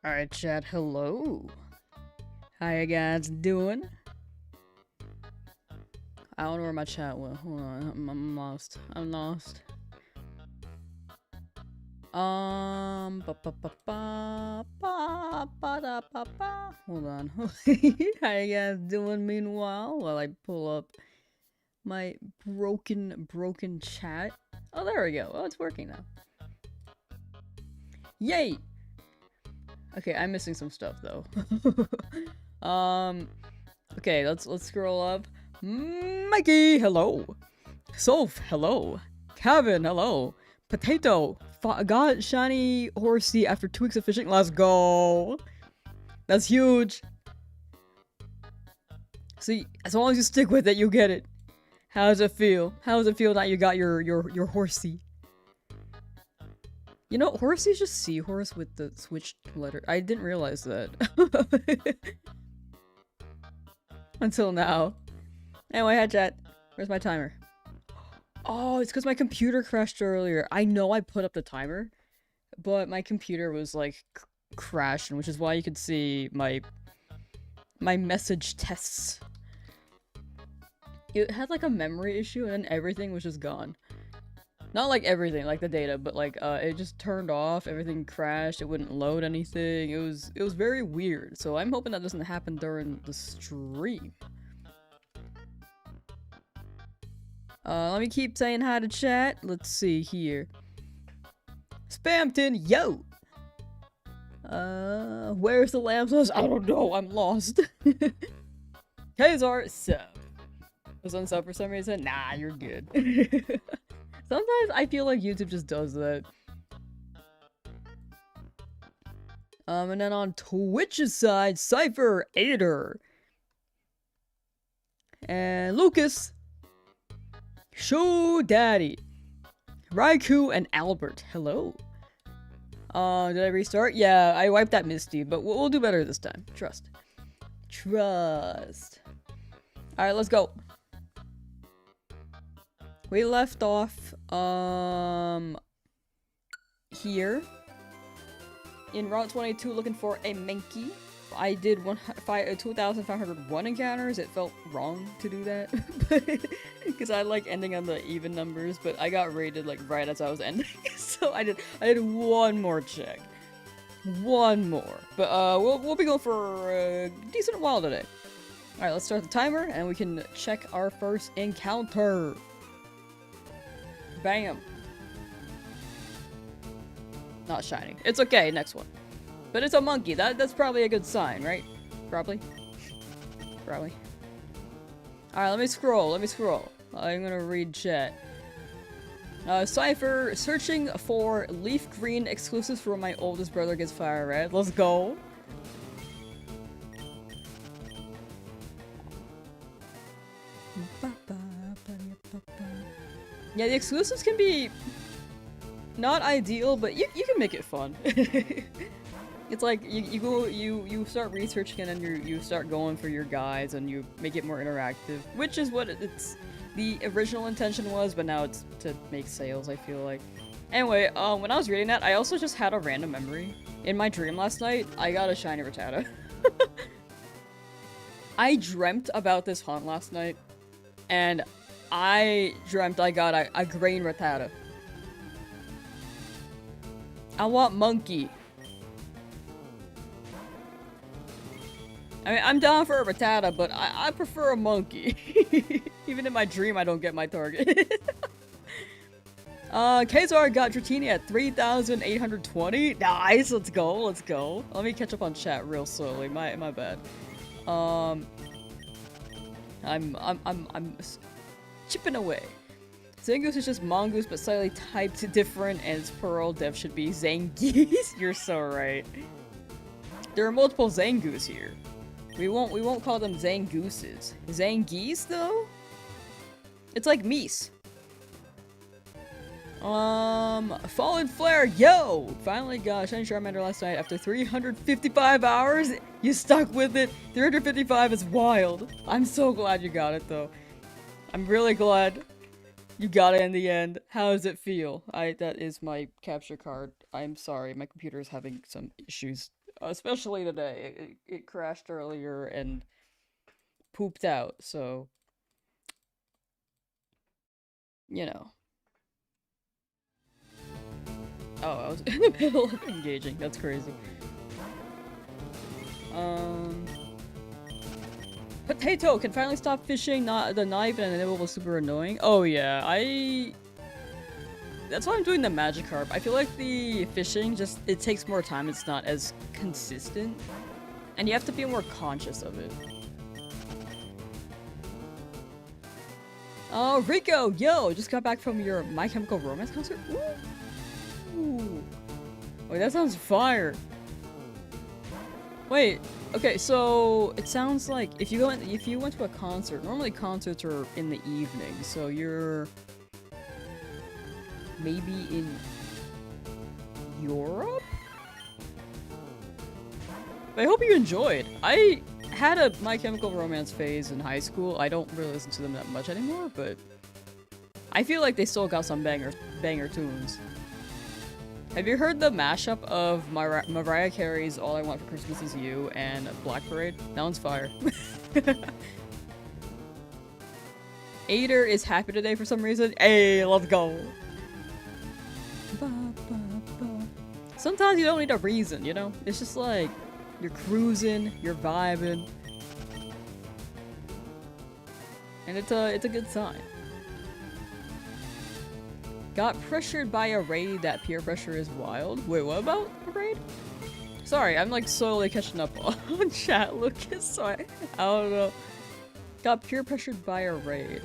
Alright, chat, hello. How you guys doing? I don't know where my chat went. Hold on, I'm lost. I'm lost. Ba ba ba ba ba ba da ba ba. Hold on. How you guys doing? Meanwhile, while I pull up my broken chat. Oh, there we go. Oh, it's working now. Yay! Okay, I'm missing some stuff though. Okay, let's scroll up. Mikey, hello. Soph, hello. Kevin, hello. Potato, got shiny horsey after 2 weeks of fishing. Let's go. That's huge. See, as long as you stick with it, you get it. How does it feel? How does it feel that you got your horsey? You know, horsey is just seahorse with the switched letter. I didn't realize that. Until now. Anyway, hi chat. Where's my timer? Oh, it's because my computer crashed earlier. I know I put up the timer, but my computer was like crashing, which is why you could see my message tests. It had like a memory issue and then everything was just gone. Not like everything, like the data, but like it just turned off, everything crashed, it wouldn't load anything. It was very weird. So I'm hoping that doesn't happen during the stream. Let me keep saying hi to chat. Let's see here. Spamton, yo! Where's the Lamsauce? I don't know, I'm lost. Kazar, sub. Was on sub for some reason? Nah, you're good. Sometimes I feel like YouTube just does that. And then on Twitch's side, Cypher, Ader, and Lucas, Show Daddy, Raikou, and Albert. Hello. Did I restart? Yeah, I wiped that Misty, but we'll do better this time. Trust. Trust. Alright, let's go. We left off, here. In Route 22 looking for a Mankey. I did 2,501 encounters. It felt wrong to do that. Because I like ending on the even numbers, but I got rated like right as I was ending. So I did one more check. One more. But we'll be going for a decent while today. Alright, let's start the timer and we can check our first encounter. Bam. Not shiny. It's okay, next one. But it's a monkey. That's probably a good sign, right? Probably. Probably. Alright, let me scroll. I'm gonna read chat. Cypher, searching for LeafGreen exclusives for when my oldest brother gets FireRed. Let's go. Yeah, the exclusives can be not ideal, but you can make it fun. It's like you start researching and then you start going for your guides and you make it more interactive, which is what it's the original intention was, but now it's to make sales, I feel like. Anyway, when I was reading that, I also just had a random memory. In my dream last night, I got a shiny Rattata. I dreamt about this hunt last night, and I dreamt I got a green Rattata. I want monkey. I mean, I'm down for a Rattata, but I prefer a monkey. Even in my dream, I don't get my target. Kazar got Dratini at 3,820. Nice, let's go, let's go. Let me catch up on chat real slowly. My bad. I'm chipping away. Zangoose is just Mongoose, but slightly typed different, and its Pearl Dev should be Zangies. You're so right. There are multiple Zangoose here. We won't call them Zangooses. Zangies though? It's like Meese. Fallen Flare, yo! Finally got Shiny Charmander last night after 355 hours. You stuck with it. 355 is wild. I'm so glad you got it though. I'm really glad you got it in the end. How does it feel? That is my capture card. I'm sorry, my computer is having some issues. Especially today. It crashed earlier and pooped out, so... You know. Oh, I was in the middle of engaging. That's crazy. Potato can finally stop fishing. Not the knife and the nibble was super annoying. Oh yeah, that's why I'm doing the Magikarp. I feel like the fishing it takes more time. It's not as consistent, and you have to be more conscious of it. Oh, Rico, yo, just got back from your My Chemical Romance concert. Ooh. Wait, that sounds fire. Wait, okay, so it sounds like if you went to a concert, normally concerts are in the evening, so you're maybe in Europe? But I hope you enjoyed. I had a My Chemical Romance phase in high school. I don't really listen to them that much anymore, but I feel like they still got some banger tunes. Have you heard the mashup of Mariah Carey's All I Want for Christmas Is You and Black Parade? That one's fire. Ader is happy today for some reason. Hey, let's go. Sometimes you don't need a reason, you know? It's just like, you're cruising, you're vibing. And it's a good sign. Got pressured by a raid. That peer pressure is wild. Wait, what about a raid? Sorry, I'm like slowly catching up on chat, Lucas, so I don't know. Got peer pressured by a raid.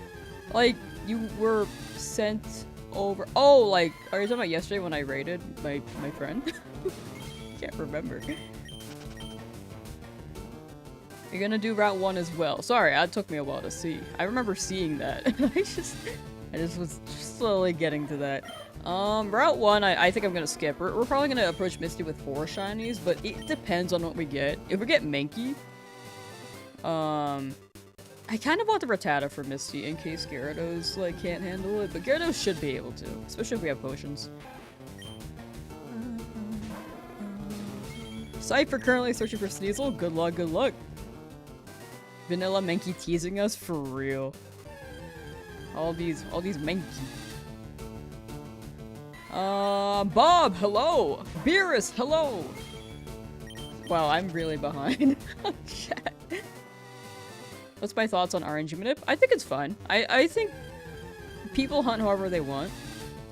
Like, you were sent over- Oh, like, are you talking about yesterday when I raided my friend? Can't remember. You're gonna do Route 1 as well. Sorry, that took me a while to see. I remember seeing that. I just was slowly getting to that. Route 1, I think I'm gonna skip. We're probably gonna approach Misty with 4 shinies, but it depends on what we get. If we get Mankey, I kind of want the Rattata for Misty in case Gyarados, like, can't handle it, but Gyarados should be able to, especially if we have potions. Cypher currently searching for Sneasel. Good luck, good luck. Vanilla Mankey teasing us for real. All these Mankey. Bob, hello! Beerus, hello! Wow, I'm really behind on chat. What's my thoughts on RNG manip? I think it's fun. I think people hunt however they want.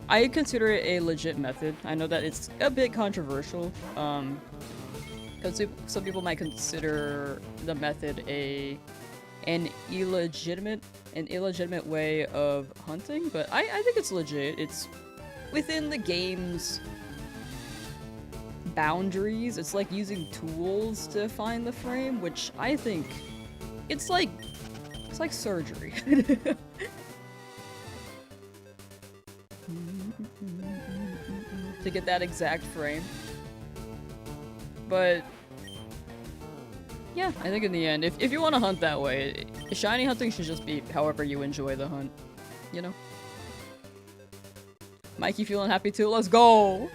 I consider it a legit method. I know that it's a bit controversial, because some people might consider the method an illegitimate way of hunting, but I think it's legit. It's within the game's boundaries. It's like using tools to find the frame, which I think it's like surgery. To get that exact frame. But yeah, I think in the end, if you want to hunt that way, shiny hunting should just be however you enjoy the hunt, you know? Mikey feeling happy too, let's go!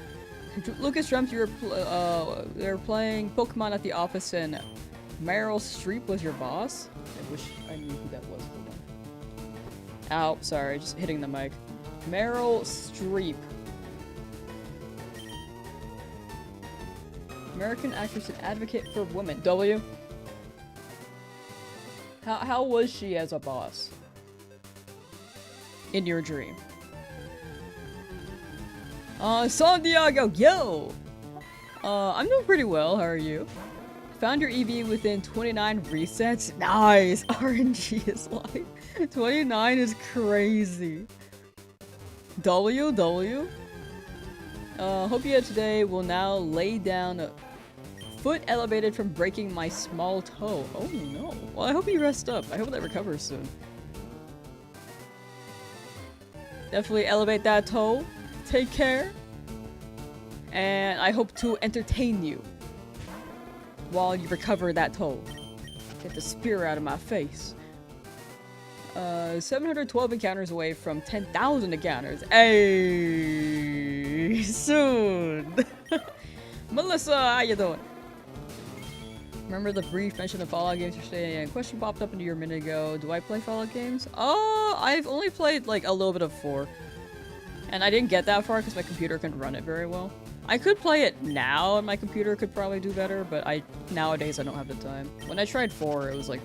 Lucas dreamt you were playing Pokemon at the office and Meryl Streep was your boss? I wish I knew who that was. Hold on. Ow, sorry, just hitting the mic. Meryl Streep. American actress and advocate for women. W? How was she as a boss? In your dream? Santiago, yo! I'm doing pretty well, how are you? Found your EV within 29 resets. Nice! RNG is live. 29 is crazy. W? Hope you today will now lay down foot elevated from breaking my small toe. Oh no. Well, I hope you rest up. I hope that recovers soon. Definitely elevate that toe. Take care. And I hope to entertain you while you recover that toe. Get the spear out of my face. 712 encounters away from 10,000 encounters. Hey, soon. Melissa, how you doing? Remember the brief mention of Fallout games yesterday? A question popped up into your minute ago. Do I play Fallout games? I've only played like a little bit of 4. And I didn't get that far because my computer couldn't run it very well. I could play it now and my computer could probably do better, but nowadays I don't have the time. When I tried 4, it was like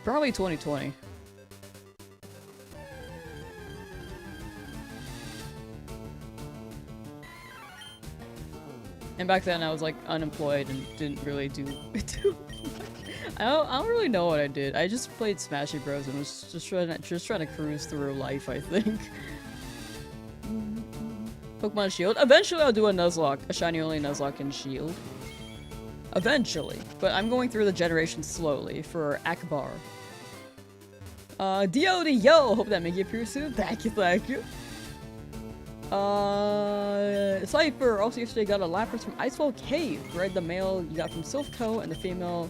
probably 2020. And back then I was like unemployed and didn't really do much. I don't really know what I did. I just played Smashy Bros and was just trying to cruise through life, I think. Pokemon Shield. Eventually I'll do a Nuzlocke, a Shiny Only Nuzlocke and Shield. Eventually. But I'm going through the generations slowly for Akbar. DOD, yo! Hope that Mankey appears soon. Thank you, thank you. Cypher also yesterday got a Lapras from Icefall Cave. Read the male you got from Silphco and the female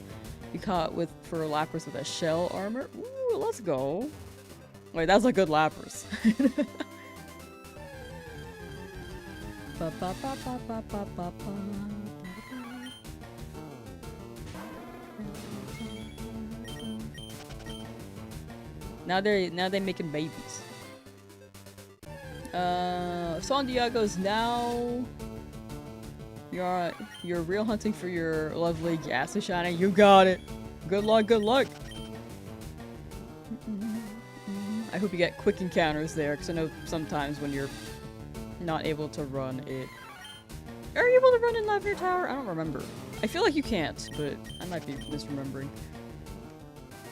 you caught for Lapras with a shell armor. Ooh, let's go. Wait, that's a good Lapras. Now they're making babies. San Diego's now. You're real hunting for your lovely Ghastly Shiny. You got it. Good luck, good luck. I hope you get quick encounters there, because I know sometimes when you're not able to run it. Are you able to run in Lavender Tower? I don't remember. I feel like you can't, but I might be misremembering.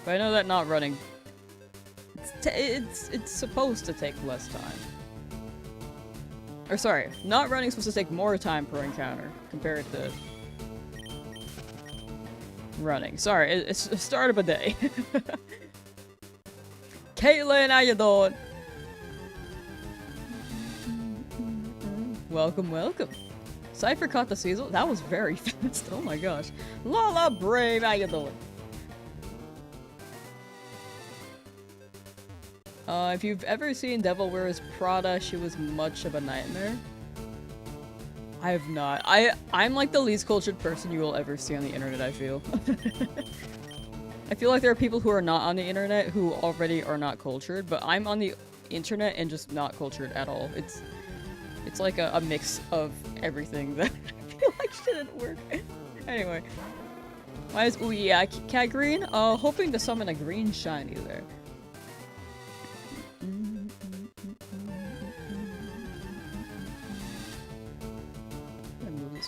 But I know that not running. It's supposed to take less time. Or sorry, not running is supposed to take more time per encounter compared to running. Sorry, it's the start of a day. Caitlin, how you doing? Welcome, welcome. Cypher caught the Cecil. That was very fast. Oh my gosh. Lala Brave, how you doing? If you've ever seen Devil Wears Prada, she was much of a nightmare. I have not. I'm like the least cultured person you will ever see on the internet, I feel. I feel like there are people who are not on the internet who already are not cultured, but I'm on the internet and just not cultured at all. It's like a mix of everything that I feel like shouldn't work. Anyway. Why is ooh yeah, cat green? Hoping to summon a green shiny there.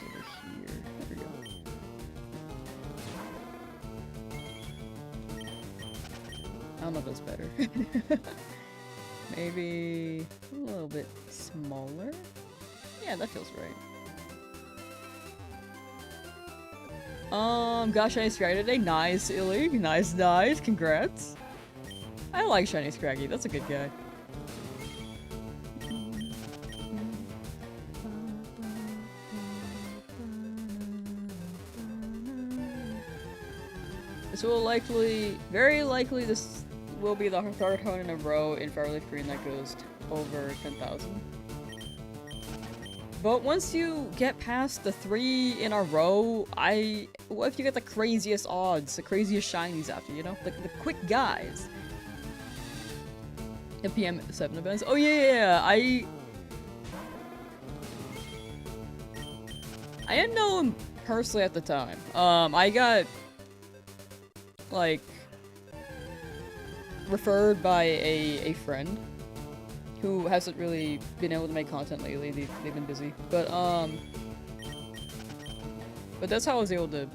Over here. There we go. I don't know if that's better. Maybe a little bit smaller? Yeah, that feels right. Got Shiny Scraggy today. Nice, Illy. Nice, nice. Congrats. I like Shiny Scraggy. That's a good guy. This will very likely, this will be the third hunt in a row in LeafGreen that goes over 10,000. But once you get past the 3 in a row, what if you get the craziest odds, the craziest shinies after, you know? The quick guys. The PM7 events. Oh yeah, I didn't know him personally at the time. I got like referred by a friend who hasn't really been able to make content lately. They've been busy, but that's how I was able to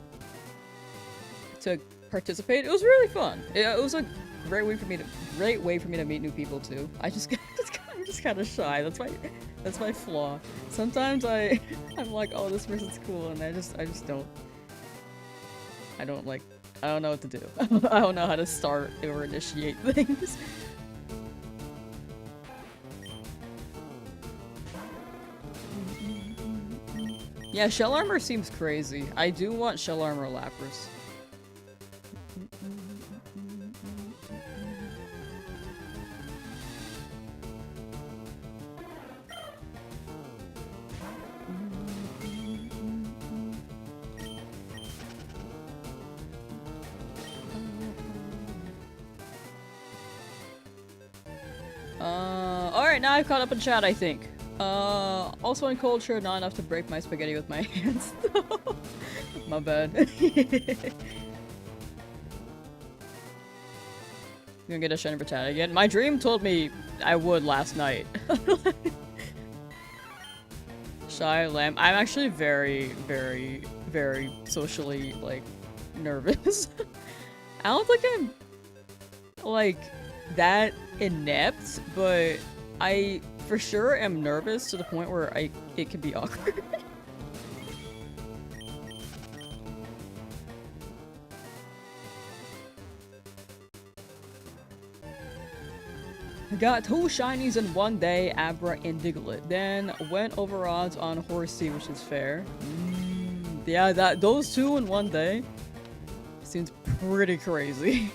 participate. It was really fun. It was a great way for me to meet new people too. I'm just kind of shy. That's my flaw. Sometimes I'm like, oh, this person's cool, and I just don't. I don't know what to do. I don't know how to start or initiate things. Yeah, Shell Armor seems crazy. I do want Shell Armor Lapras. Alright, now I've caught up in chat, I think. Also in culture, not enough to break my spaghetti with my hands. My bad. Gonna get a shiny for chat again. My dream told me I would last night. Shy lamb. I'm actually very, very, very socially, like, nervous. I don't think I'm, like, that inept, but I for sure am nervous to the point where it can be awkward. Got 2 shinies in one day, Abra and Diglett. Then went over odds on Horsey, which is fair. Yeah, those 2 in one day seems pretty crazy.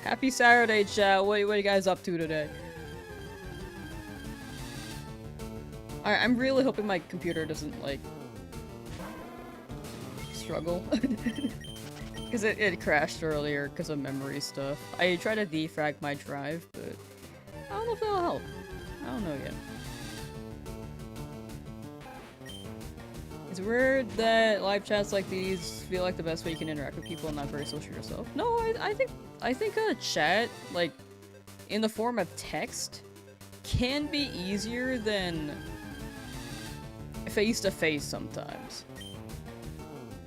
Happy Saturday, chat. What are you guys up to today? Alright, I'm really hoping my computer doesn't, like, struggle. Because it crashed earlier because of memory stuff. I tried to defrag my drive, but I don't know if that'll help. I don't know yet. It's weird that live chats like these feel like the best way you can interact with people and not very social yourself. No, I think a chat, like, in the form of text, can be easier than face-to-face sometimes.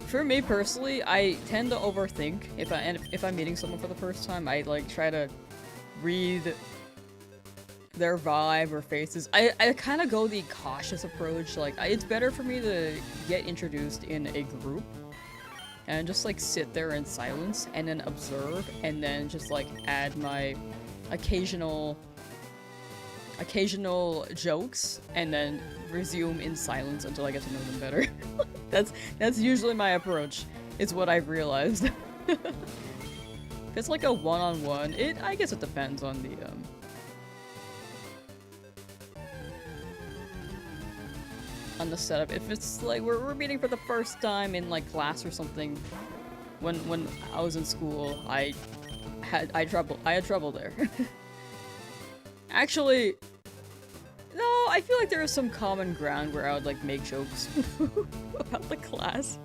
For me personally, I tend to overthink if I'm meeting someone for the first time. I like try to read their vibe or faces. I kind of go the cautious approach. Like, it's better for me to get introduced in a group and just like sit there in silence and then observe and then just like add my occasional jokes and then resume in silence until I get to know them better. That's usually my approach. It's what I've realized. If it's like a one-on-one, I guess it depends on the setup. If it's like we're meeting for the first time in like class or something, when I was in school, I had trouble there. Actually, no, I feel like there is some common ground where I would like make jokes about the class.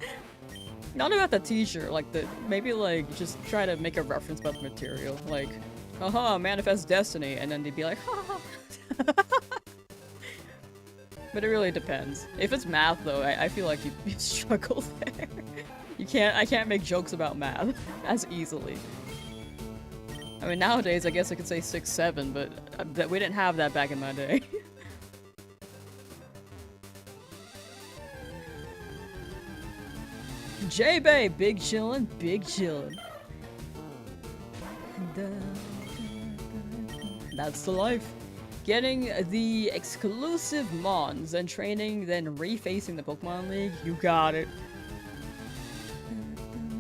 Not about the teacher, like maybe like just try to make a reference about the material, like, haha, manifest destiny, and then they'd be like, haha. But it really depends. If it's math though, I feel like you struggle there. I can't make jokes about math as easily. I mean, nowadays, I guess I could say 6, 7, but we didn't have that back in my day. J-Bay, big chillin', big chillin'. That's the life. Getting the exclusive Mons, then training, then refacing the Pokemon League. You got it.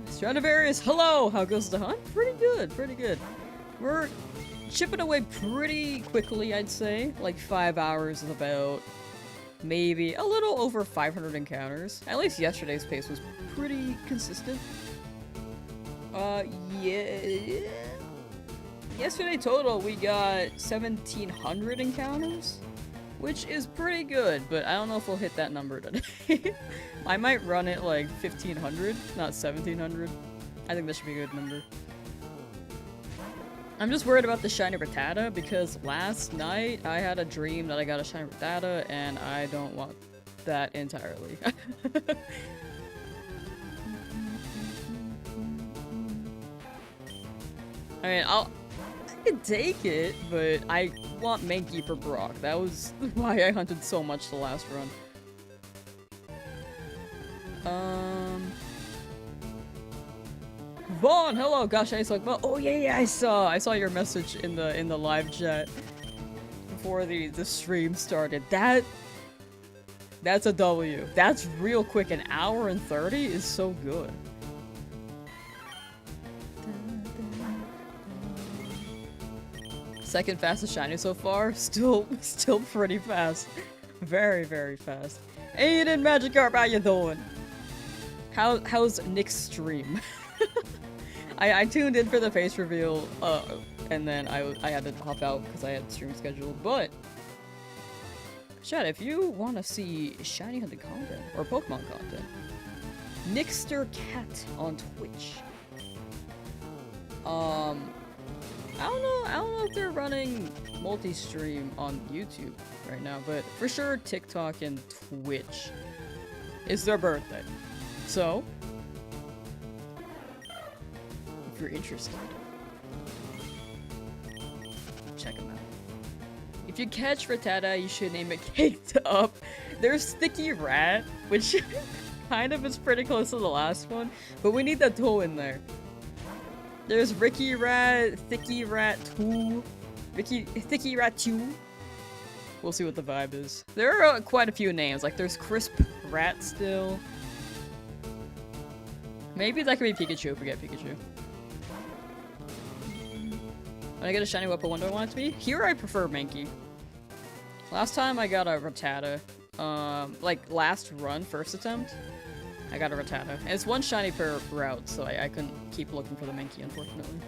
Stradivarius, hello! How goes the hunt? Pretty good, pretty good. We're chipping away pretty quickly, I'd say. Like 5 hours is about maybe a little over 500 encounters. At least yesterday's pace was pretty consistent. Yeah. Yesterday total, we got 1,700 encounters, which is pretty good, but I don't know if we'll hit that number today. I might run it like 1,500, not 1,700. I think that should be a good number. I'm just worried about the shiny Rattata because last night I had a dream that I got a shiny Rattata and I don't want that entirely. I mean, I could take it, but I want Mankey for Brock. That was why I hunted so much the last run. Vaughn, hello. Gosh, I saw. Oh yeah, I saw your message in the live chat before the stream started. That's a W. That's real quick. An hour and 30 is so good. Second fastest shiny so far. Still pretty fast. Very, very fast. Aiden Magikarp, how you doing? How's Nick's stream? I tuned in for the face reveal, and then I had to hop out because I had stream scheduled, but chat, if you want to see shiny hunting content or Pokemon content, Nickster Cat on Twitch. I don't know if they're running multi-stream on YouTube right now, but for sure TikTok and Twitch is their birthday. So, if you're interested, check them out. If you catch Rattata, you should name it Caked Up. There's Sticky Rat, which kind of is pretty close to the last one, but we need that toe in there. There's Ricky Rat, Thicky Rat 2, Thicky Rat 2. We'll see what the vibe is. There are quite a few names, like there's Crisp Rat still. Maybe that could be Pikachu if we get Pikachu. When I get a shiny weapon, what do I want it to be? Here I prefer Mankey. Last time I got a Rattata. Like last run, first attempt, I got a Rattata. And it's one shiny per route, so I couldn't keep looking for the Mankey, unfortunately.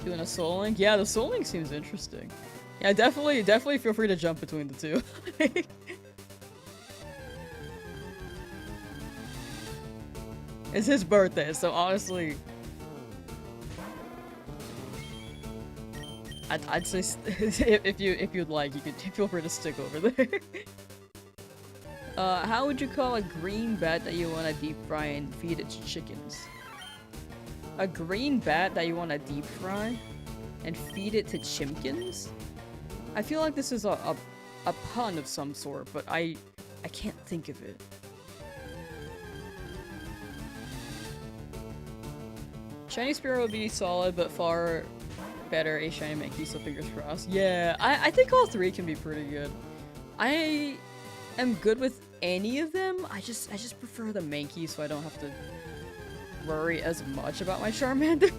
Doing a Soul Link? Yeah, the Soul Link seems interesting. Yeah, definitely feel free to jump between the two. It's his birthday, so honestly, I'd say if you'd like, you could feel free to stick over there. How would you call a green bat that you want to deep fry and feed it to chickens? A green bat that you want to deep fry and feed it to chimkins? I feel like this is a pun of some sort, but I can't think of it. Shiny Spearow would be solid, but far better a shiny Mankey, so fingers crossed. Yeah, I think all three can be pretty good. I am good with any of them. I just prefer the Mankey, so I don't have to worry as much about my Charmander.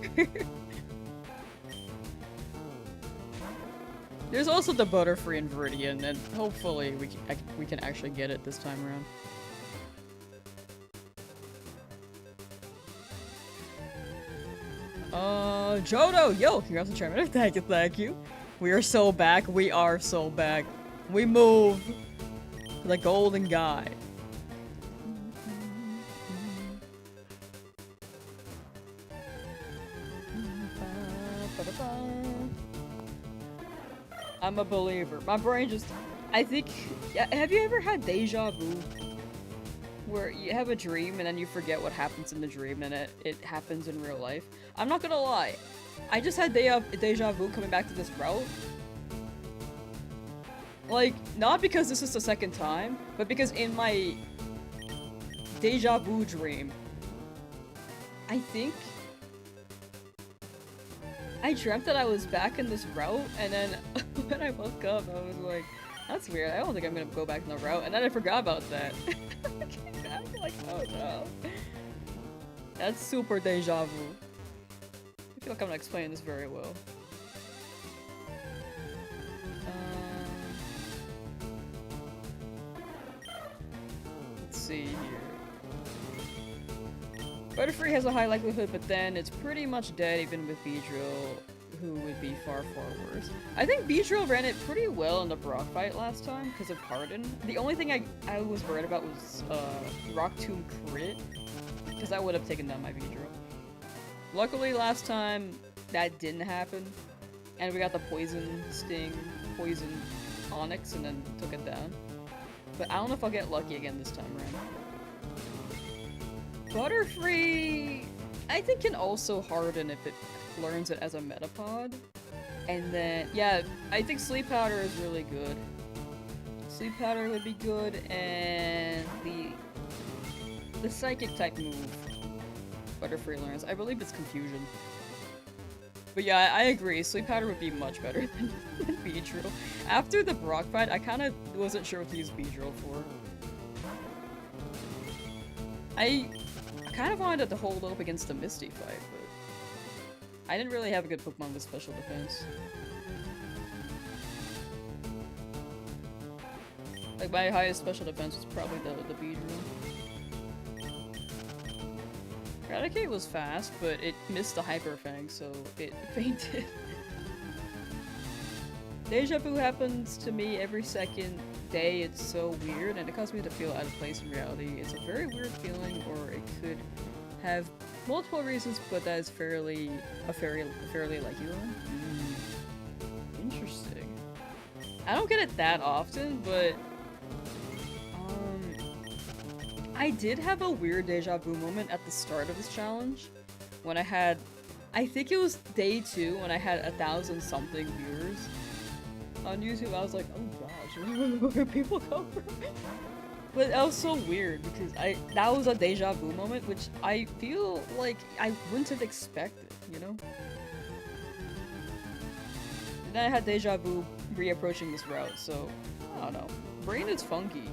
There's also the Butterfree and Viridian, and hopefully we can actually get it this time around. Jodo, yo, congrats on Charmander. Thank you. We are so back. We are so back. We move the golden guy. I'm a believer. My brain just, I think, have you ever had deja vu? Where you have a dream and then you forget what happens in the dream and it happens in real life. I'm not gonna lie. I just had deja vu coming back to this route. Like, not because this is the second time, but because in my deja vu dream, I think I dreamt that I was back in this route, and then when I woke up, I was like, that's weird. I don't think I'm gonna go back in the route, and then I forgot about that. I came back like, oh no. That's super deja vu. I feel like I'm not explaining this very well. Let's see here. Butterfree has a high likelihood, but then it's pretty much dead even with Beedrill, who would be far, far worse. I think Beedrill ran it pretty well in the Brock fight last time because of Harden. The only thing I was worried about was Rock Tomb crit, because I would have taken down my Beedrill. Luckily last time that didn't happen, and we got the Poison Sting, Poison Onyx, and then took it down. But I don't know if I'll get lucky again this time around. Butterfree, I think, can also harden if it learns it as a Metapod. And then, yeah, I think Sleep Powder is really good. Sleep Powder would be good, and the Psychic type move Butterfree learns, I believe it's Confusion. But yeah, I agree, Sleep Powder would be much better than Beedrill. After the Brock fight, I kind of wasn't sure what to use Beedrill for. I kind of wanted to hold up against the Misty fight, but I didn't really have a good Pokemon with special defense. Like, my highest special defense was probably the Beedrill. Eradicate was fast, but it missed the Hyper Fang, so it fainted. Deja vu happens to me every second day. It's so weird, and it causes me to feel out of place in reality. It's a very weird feeling, or it could have multiple reasons, but that is fairly like you. Interesting. I don't get it that often, but I did have a weird deja vu moment at the start of this challenge when I had, I think it was day 2 when I had 1,000 something viewers on YouTube. I was like, oh gosh, where people come from? But that was so weird because that was a deja vu moment, which I feel like I wouldn't have expected, you know? And then I had deja vu reapproaching this route, so I don't know. Brain is funky.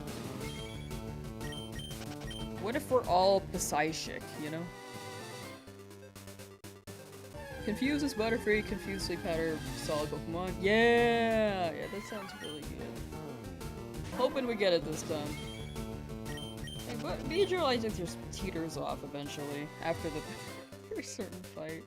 What if we're all Psychic, you know? Confuse is Butterfree, Confuse Sleep Powder, solid Pokemon. Yeah, that sounds really good. Hoping we get it this time. Hey, but Beedrill, I think just teeters off eventually after the for a certain fight.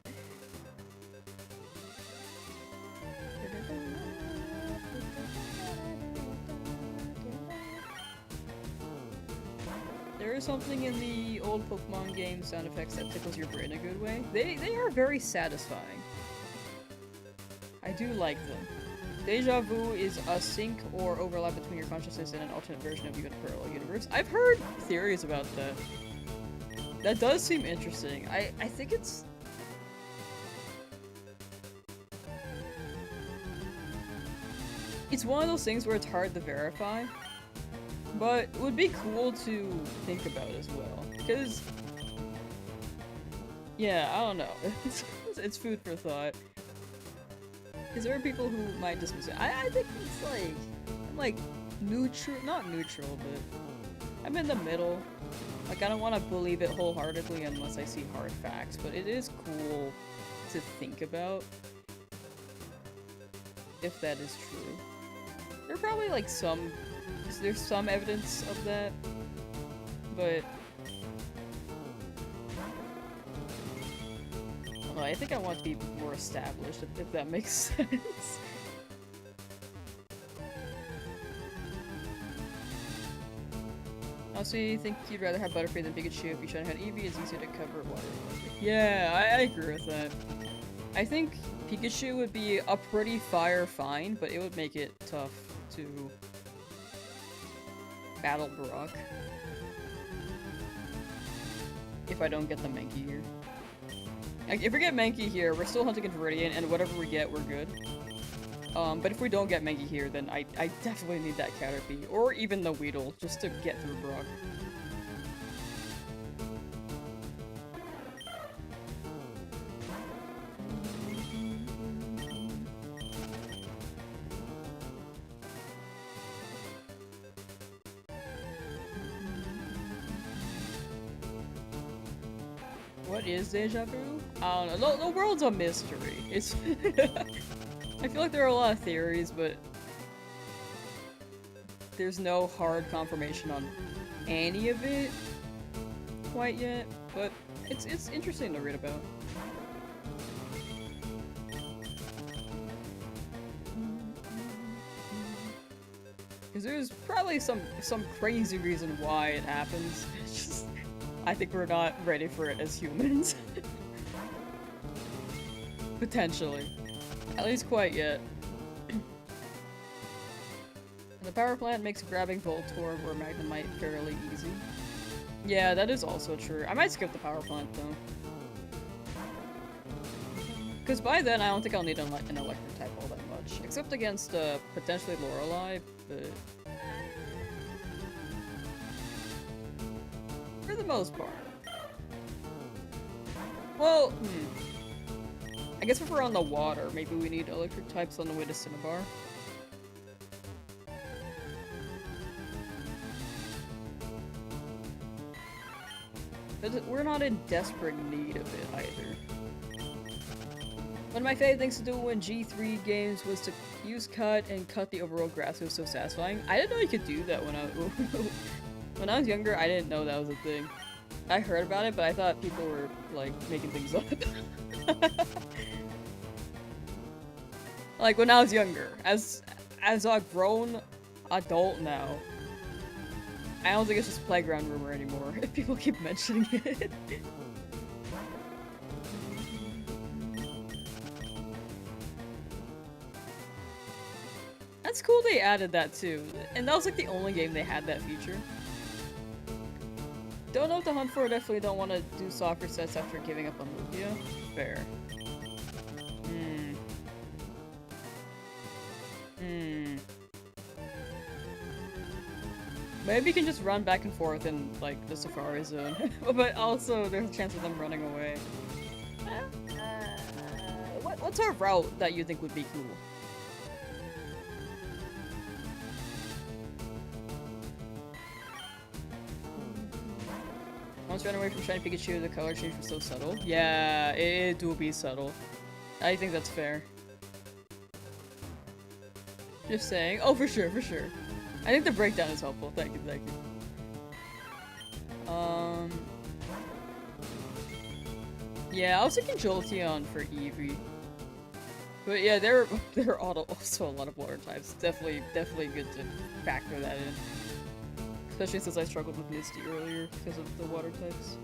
There is something in the old Pokemon game sound effects that tickles your brain a good way. They are very satisfying. I do like them. Deja vu is a sync or overlap between your consciousness and an alternate version of you in a parallel universe. I've heard theories about that. That does seem interesting. I think it's... It's one of those things where it's hard to verify. But it would be cool to think about as well, because, yeah, I don't know, it's food for thought, because there are people who might dismiss it. I think it's like, I'm like, not neutral, but I'm in the middle. Like, I don't want to believe it wholeheartedly unless I see hard facts, but it is cool to think about if that is true. There are probably like there's some evidence of that, but well, I think I want to be more established, if that makes sense. Also, you think you'd rather have Butterfree than Pikachu if you should have had Eevee? It's easier to cover water. Yeah, I agree with that. I think Pikachu would be a pretty fire find, but it would make it tough to battle Brock if I don't get the Mankey here. Like, if we get Mankey here, we're still hunting in Viridian, and whatever we get, we're good. But if we don't get Mankey here, then I definitely need that Caterpie, or even the Weedle, just to get through Brock. What is deja vu? I don't know. The world's a mystery. It's I feel like there are a lot of theories, but there's no hard confirmation on any of it quite yet. But it's interesting to read about. Because there's probably some crazy reason why it happens. It's just, I think we're not ready for it as humans. Potentially. At least quite yet. The power plant makes grabbing Voltorb or Magnemite fairly easy. Yeah, that is also true. I might skip the power plant though. Because by then I don't think I'll need an electric type all that much. Except against potentially Lorelei, but... for the most part. Well, I guess if we're on the water, maybe we need electric types on the way to Cinnabar. But we're not in desperate need of it either. One of my favorite things to do in G3 games was to use cut and cut the overall grass. It was so satisfying. I didn't know you could do that when when I was younger. I didn't know that was a thing. I heard about it, but I thought people were like making things up. Like when I was younger, as a grown adult now, I don't think it's just a playground rumor anymore. If people keep mentioning it. That's cool they added that too, and that was like the only game they had that feature. Don't know what to hunt for, definitely don't want to do soccer sets after giving up on Lugia. Fair. Maybe you can just run back and forth in, like, the Safari Zone. But also, there's a chance of them running away. What's our route that you think would be cool? Once ran away from Shiny Pikachu, the color change was so subtle. Yeah, it do be subtle. I think that's fair. Just saying. Oh, for sure, for sure. I think the breakdown is helpful. Thank you, thank you. Yeah, I was thinking Jolteon for Eevee. But yeah, they're also a lot of water types. Definitely good to factor that in. Especially since I struggled with Misty earlier because of the water types.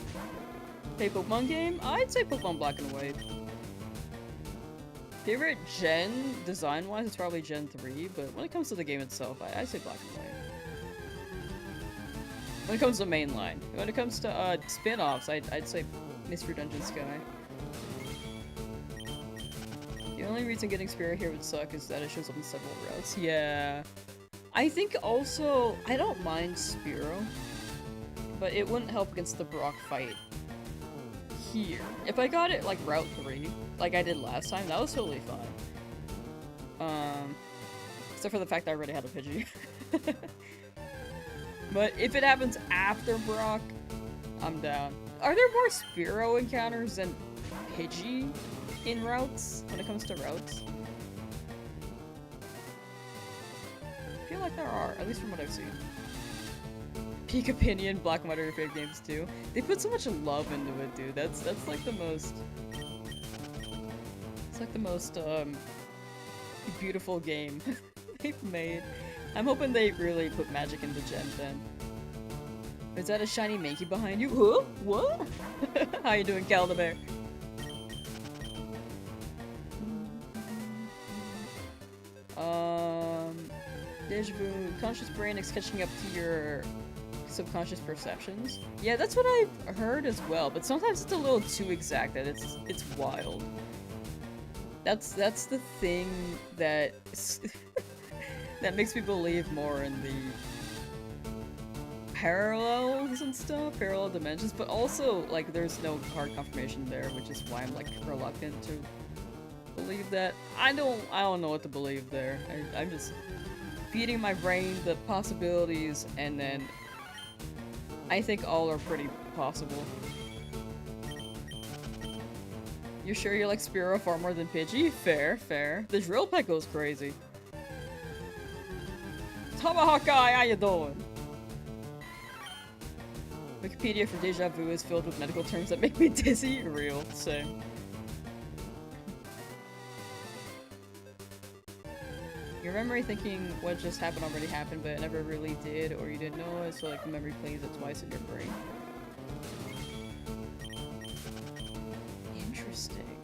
Hey, Pokemon game? I'd say Pokemon Black and White. Favorite gen, design-wise, it's probably Gen 3, but when it comes to the game itself, I say Black and White. When it comes to mainline. When it comes to spin-offs, I'd say Mystery Dungeon Sky. The only reason getting Spirit here would suck is that it shows up in several routes. Yeah. I think also, I don't mind Spearow, but it wouldn't help against the Brock fight here. If I got it like Route 3, like I did last time, that was totally fine. Except for the fact that I already had a Pidgey. But if it happens after Brock, I'm down. Are there more Spearow encounters than Pidgey in routes, when it comes to routes? I feel like there are, at least from what I've seen. Peak opinion, Black and White are your favorite games too. They put so much love into it, dude. That's like the most... It's like the most, beautiful game they've made. I'm hoping they really put magic into Gen 10. Is that a shiny Mankey behind you? Huh? What? How you doing, Caldabear? Deja vu, conscious brain is catching up to your subconscious perceptions. Yeah, that's what I've heard as well, but sometimes it's a little too exact that it's wild. That's the thing that that makes me believe more in the parallels and stuff, parallel dimensions, but also like there's no hard confirmation there, which is why I'm like reluctant to believe that. I don't know what to believe there. I'm just feeding my brain the possibilities, and then I think all are pretty possible. You sure you like Spearow far more than Pidgey? Fair, fair. The drill pet goes crazy. Tomahawk Guy, how you doing? Wikipedia for Deja Vu is filled with medical terms that make me dizzy. Real, same. Your memory thinking what just happened already happened, but it never really did, or you didn't know it, so like the memory plays it twice in your brain. Interesting.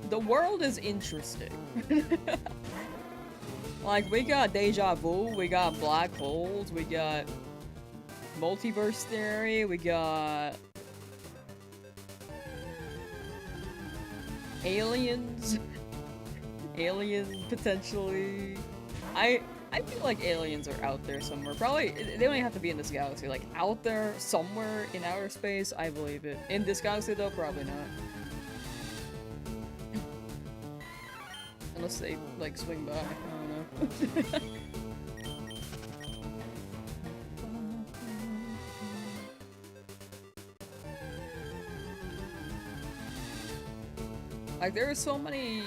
The world is interesting. Like, we got deja vu, we got black holes, we got multiverse theory, we got aliens. Aliens, potentially. I feel like aliens are out there somewhere. Probably, they don't even have to be in this galaxy. Like, out there, somewhere in outer space, I believe it. In this galaxy, though, probably not. Unless they, like, swing by. I don't know. Like, there are so many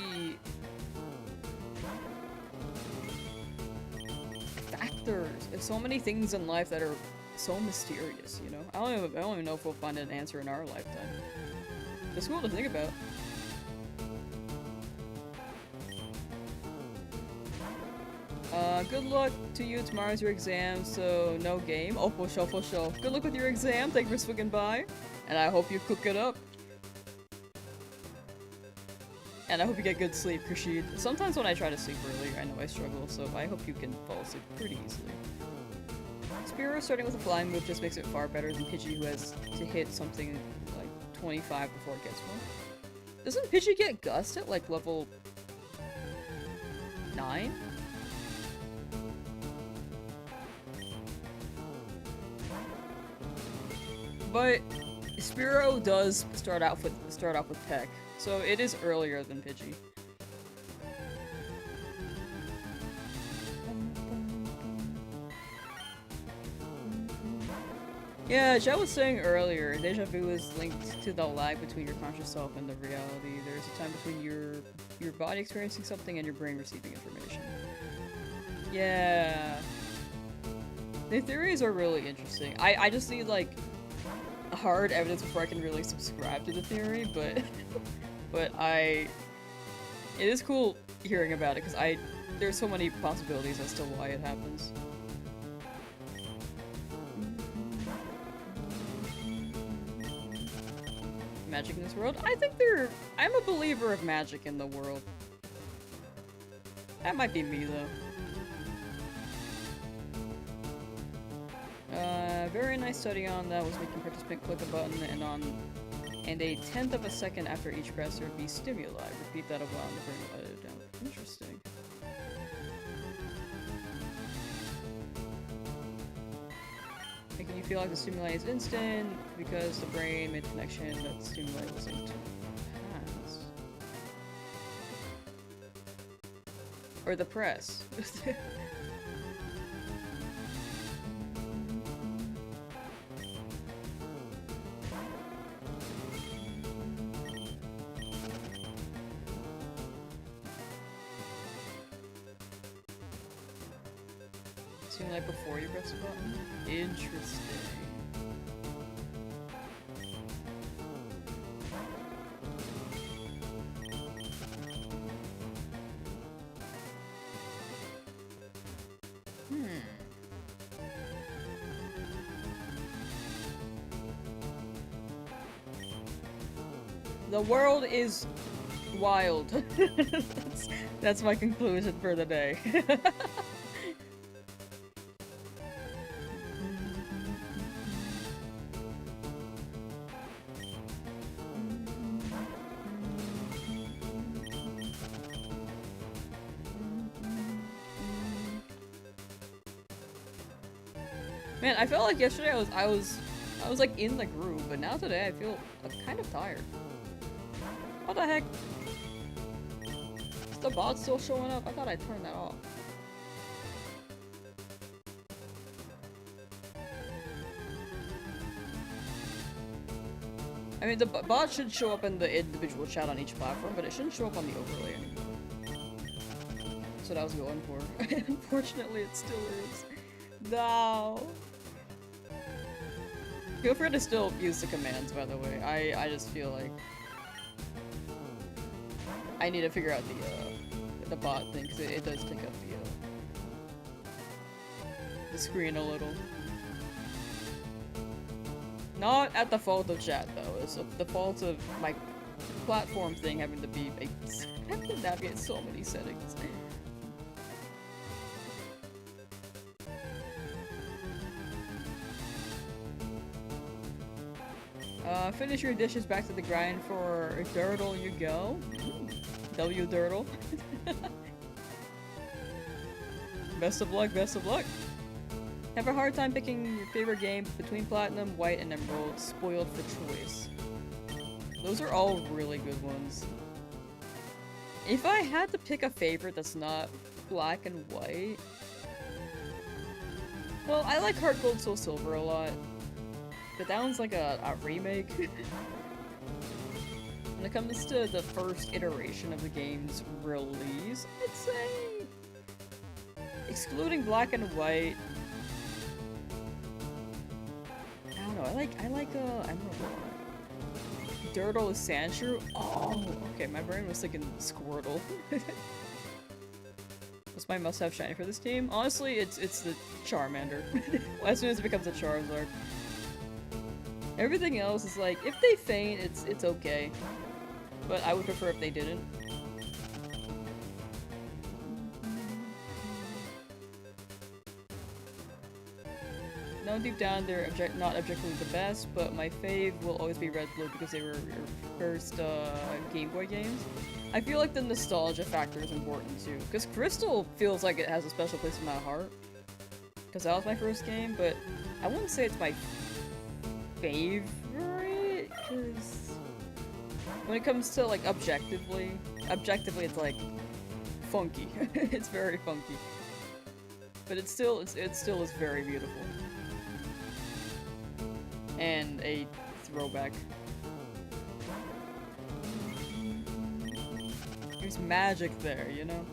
factors, there's so many things in life that are so mysterious, you know? I don't even know if we'll find an answer in our lifetime. It's cool to think about. Good luck to you. Tomorrow's your exam, so no game. Oh, for sure, for sure. Good luck with your exam. Thank you for swinging by. And I hope you cook it up. And I hope you get good sleep, Krashid. Sometimes when I try to sleep early, I know I struggle, so I hope you can fall asleep pretty easily. Spearow starting with a flying move just makes it far better than Pidgey, who has to hit something like 25 before it gets one. Doesn't Pidgey get Gust at like level 9? But Spearow does start off with Peck, so it is earlier than Pidgey. Yeah, Joe was saying earlier, deja vu is linked to the lag between your conscious self and the reality. There's a time between your body experiencing something and your brain receiving information. Yeah. The theories are really interesting. I just need, like, hard evidence before I can really subscribe to the theory, but it is cool hearing about it, because there's so many possibilities as to why it happens. Magic in this world? I'm a believer of magic in the world. That might be me, though. Very nice study on that was making participant click a button and a 1/10 of a second after each press there would be stimuli. Repeat that a while and the brain will edit it down. Interesting. Making you feel like the stimuli is instant because the brain made the connection that the stimuli was into past. Or the press. Like before you press the button? Interesting. The world is wild. That's my conclusion for the day. Man, I felt like yesterday I was like in the groove, but now today I feel kind of tired. What the heck? Is the bot still showing up? I thought I turned that off. I mean, the bot should show up in the individual chat on each platform, but it shouldn't show up on the overlay anymore. That's what I was going for. Unfortunately, it still is. No. Feel free to still use the commands, by the way. I just feel like I need to figure out the bot thing, because it does take up the screen a little. Not at the fault of chat, though. It's the fault of my platform thing having to be I have to navigate so many settings. Finish your dishes, back to the grind for Dirtle you go. W Dirtle. Best of luck, best of luck. Have a hard time picking your favorite game between Platinum, White, and Emerald. Spoiled for choice. Those are all really good ones. If I had to pick a favorite that's not Black and White... Well, I like Heart Gold Soul Silver a lot. But that one's like a remake. When it comes to the first iteration of the game's release, I'd say, excluding Black and White, I don't know. I like Emerald. Dirtle is Sandshrew. Oh, okay. My brain was thinking Squirtle. What's my must-have shiny for this team? Honestly, it's the Charmander. As soon as it becomes a Charizard. Everything else is like, if they faint, it's okay. But I would prefer if they didn't. No, deep down, they're not objectively the best, but my fave will always be Red Blue because they were your first Game Boy games. I feel like the nostalgia factor is important too, because Crystal feels like it has a special place in my heart. Because that was my first game, but I wouldn't say it's my favorite, because when it comes to like objectively it's like funky. It's very funky, but it still is very beautiful and a throwback. There's magic there, you know?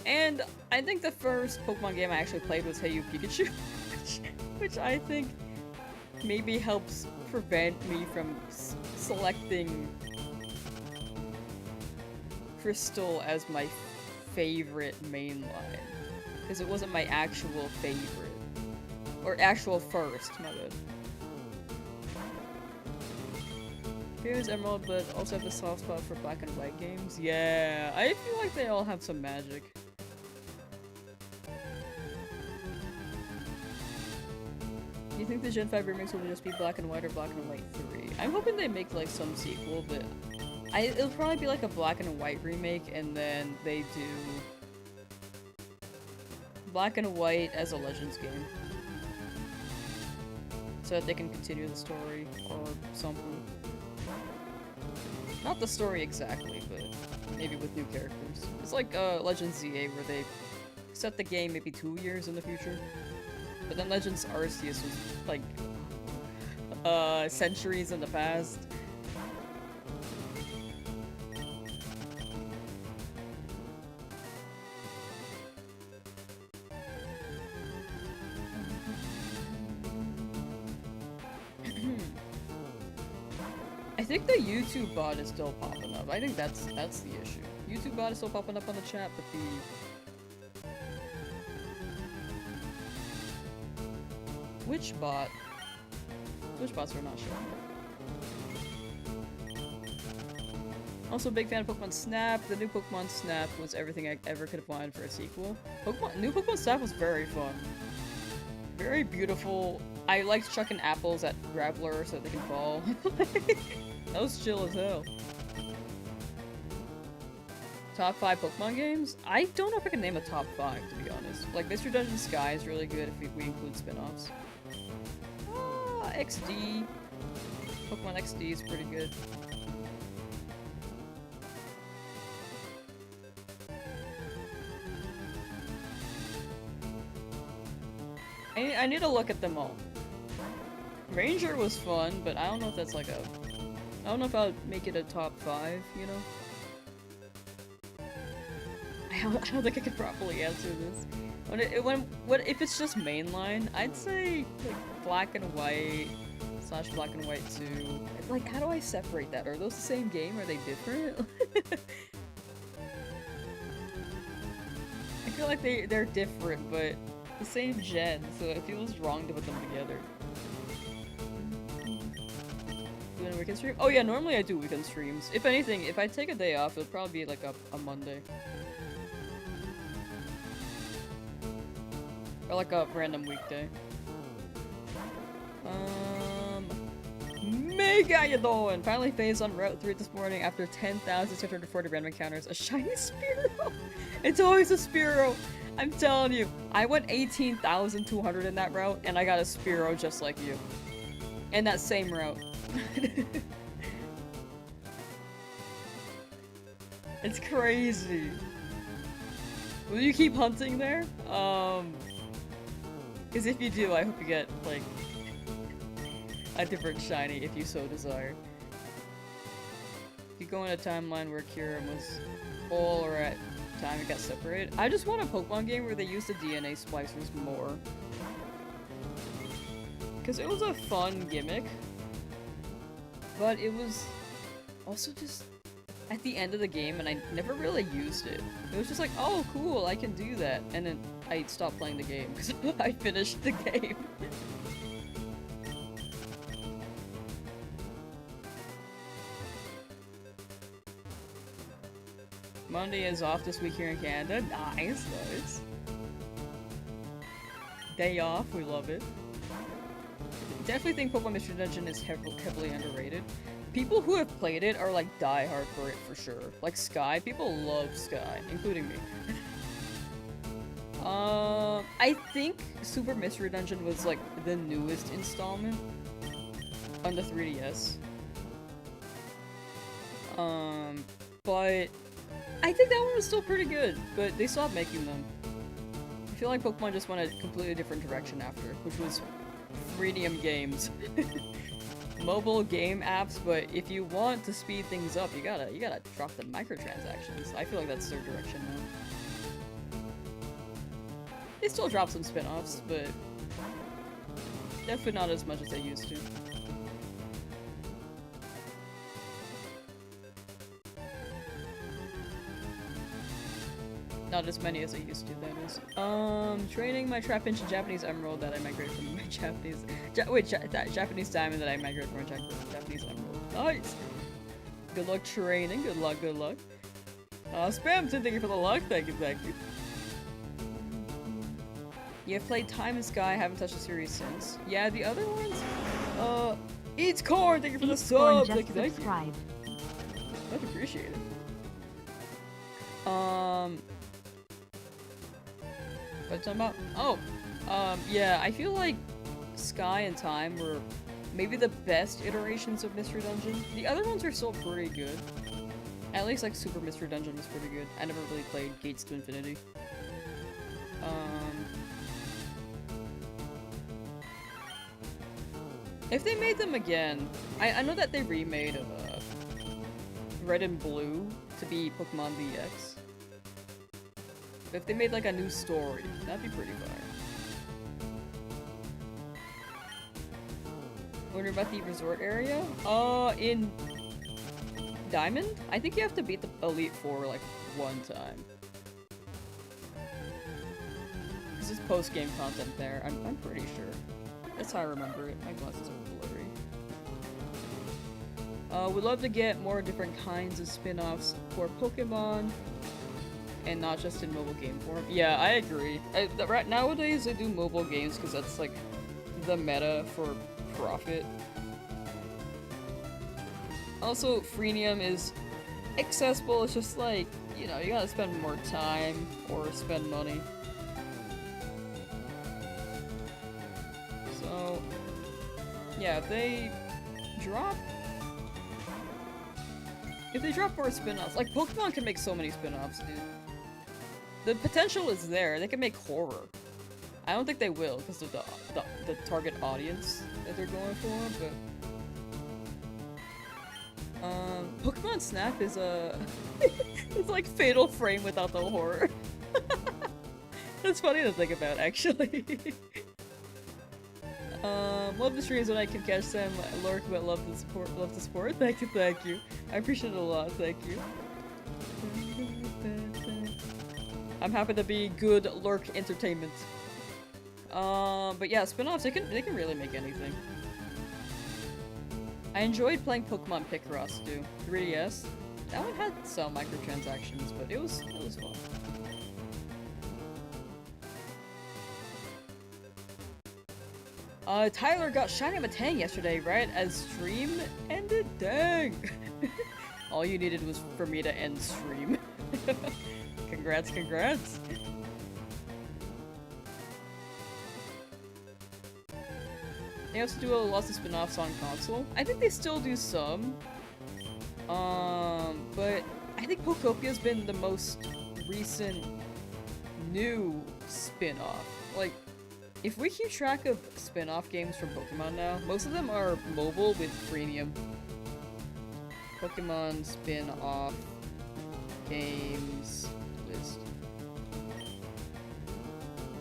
And I think the first Pokemon game I actually played was Hey You Pikachu, which I think maybe helps prevent me from selecting Crystal as my favorite mainline, because it wasn't my actual favorite. Or actual first, my bad. Here's Emerald, but also have a soft spot for Black and White games. Yeah, I feel like they all have some magic. Do you think the Gen 5 remix will just be Black and White or Black and White 3? I'm hoping they make like some sequel, but it'll probably be like a Black and White remake, and then they do Black and White as a Legends game. So that they can continue the story or something. Not the story exactly, but maybe with new characters. It's like Legends ZA where they set the game maybe 2 years in the future. But then Legends Arceus was like centuries in the past. I think the YouTube bot is still popping up. I think that's the issue. YouTube bot is still popping up on the chat, but the Twitch bot? Twitch bots are not showing. Also, big fan of Pokemon Snap. The new Pokemon Snap was everything I ever could have wanted for a sequel. New Pokemon Snap was very fun. Very beautiful. I liked chucking apples at Graveler so they can fall. That was chill as hell. Top 5 Pokemon games? I don't know if I can name a top 5, to be honest. Like, Mr. Dungeon Sky is really good if we include spin-offs. XD. Pokemon XD is pretty good. I need to look at them all. Ranger was fun, but I don't know if that's like a... I don't know if I would make it a top 5, you know? I don't think I could properly answer this. If it's just mainline, I'd say like Black and White / Black and White 2. Like, how do I separate that? Are those the same game? Are they different? I feel like they're different, but the same gen, so it feels wrong to put them together. Doing a weekend stream? Oh yeah, normally I do weekend streams. If anything, if I take a day off, it'll probably be like a Monday. Or like a random weekday. Meg, how you doing? Finally phased on Route 3 this morning after 10,640 random encounters. A shiny Spearow! It's always a Spearow! I'm telling you, I went 18,200 in that route, and I got a Spearow just like you. In that same route. It's crazy. Will you keep hunting there? Because if you do, I hope you get, like... a different shiny if you so desire. You go in a timeline where Kira was all or at time it got separated. I just want a Pokemon game where they use the DNA splicers more. Because it was a fun gimmick. But it was also just at the end of the game and I never really used it. It was just like, oh cool, I can do that. And then I stopped playing the game because I finished the game. Monday is off this week here in Canada. Nice, nice. Day off, we love it. Definitely think Pokemon Mystery Dungeon is heavily underrated. People who have played it are like diehard for it for sure. Like Sky, people love Sky, including me. I think Super Mystery Dungeon was like the newest installment on the 3DS. But I think that one was still pretty good, but they stopped making them. I feel like Pokemon just went a completely different direction after, which was freemium games. Mobile game apps, but if you want to speed things up, you gotta drop the microtransactions. I feel like that's their direction now. They still drop some spin-offs, but definitely not as much as they used to. Not as many as I used to, that is. Training my Trapinch Japanese Emerald that I migrated from my Japanese... Japanese Diamond that I migrated from my Japanese Emerald. Nice! Good luck training, good luck, good luck. Spamton, thank you for the luck, thank you, thank you. You've played Time and Sky, haven't touched the series since. Yeah, the other ones? Eats Corn, thank you for the sub! Thank you, thank you. Much appreciated. What I'm talking about? Oh! Yeah, I feel like Sky and Time were maybe the best iterations of Mystery Dungeon. The other ones are still pretty good. At least, like, Super Mystery Dungeon was pretty good. I never really played Gates to Infinity. If they made them again, I know that they remade Red and Blue to be Pokemon DX. But if they made like a new story, that'd be pretty fire. Wonder about the resort area? In Diamond? I think you have to beat the Elite Four like one time. This is post-game content there, I'm pretty sure. That's how I remember it. My glasses are blurry. We'd love to get more different kinds of spin-offs for Pokemon. And not just in mobile game form. Yeah, I agree. Right nowadays they do mobile games because that's like the meta for profit. Also, freemium is accessible. It's just like, you know, you gotta spend more time or spend money. So, yeah, if they drop more spin-offs, like Pokemon can make so many spin-offs, dude. The potential is there. They can make horror. I don't think they will because of the target audience that they're going for, but Pokemon Snap is it's like Fatal Frame without the horror. That's funny to think about, actually. Love the streams when I can catch them. Lurk, but love the support. Thank you, thank you. I appreciate it a lot. Thank you. I'm happy to be good lurk entertainment. But yeah, spin-offs, they can really make anything. I enjoyed playing Pokemon Picross too. 3DS. That one had some microtransactions, but it was fun. Tyler got Shiny Matang yesterday, right? As stream ended? Dang! All you needed was for me to end stream. Congrats, congrats! They also do lots of spin-offs on console. I think they still do some. But I think Pokepia's been the most recent new spin-off. Like, If we keep track of spin-off games from Pokemon now, most of them are mobile with freemium. Pokemon spin-off games list.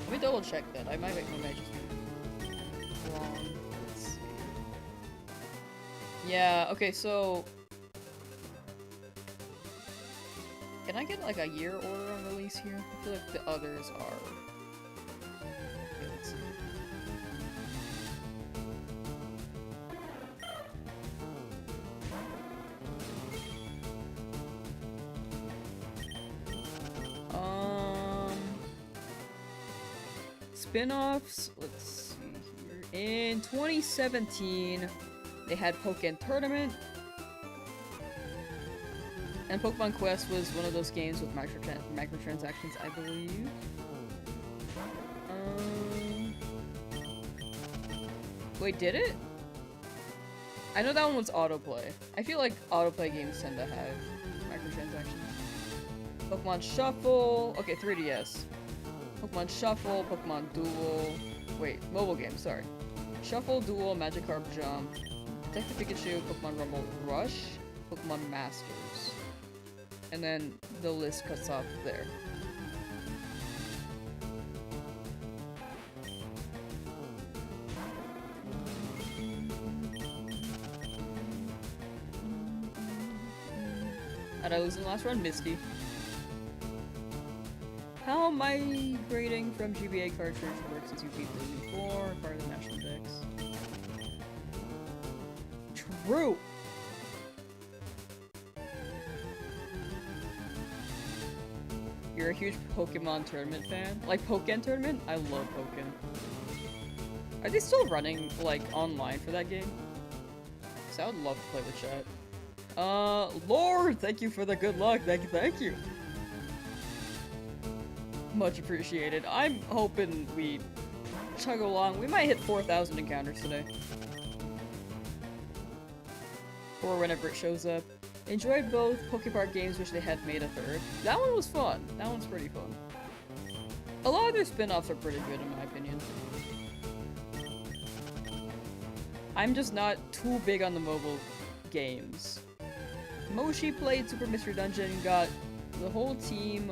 Let me double check that. I might just be wrong. Let's see. Yeah, okay, so can I get like a year order on release here? I feel like the others are. Okay, let's see. Spin-offs, let's see here. In 2017, they had Pokken Tournament. And Pokemon Quest was one of those games with microtransactions, I believe. Wait, did it? I know that one was autoplay. I feel like autoplay games tend to have microtransactions. Pokemon Shuffle. Okay, 3DS. Pokemon Shuffle, Pokemon Duel. Wait, mobile game, sorry. Shuffle, Duel, Magikarp Jump, Detective Pikachu, Pokemon Rumble Rush, Pokemon Masters. And then the list cuts off there. How'd I lose in the last round? Misty. How migrating from GBA cartridge works since you beat the before, part of the national decks. True! You're a huge Pokemon tournament fan? Like Pokken Tournament? I love Pokken. Are they still running, like, online for that game? Because I would love to play with chat. Lord! Thank you for the good luck. Thank you. Much appreciated. I'm hoping we chug along. We might hit 4,000 encounters today. Or whenever it shows up. Enjoyed both Pokepark games, wish they had made a third. That one was fun. That one's pretty fun. A lot of their spin-offs are pretty good in my opinion. I'm just not too big on the mobile games. Moshi played Super Mystery Dungeon, got the whole team.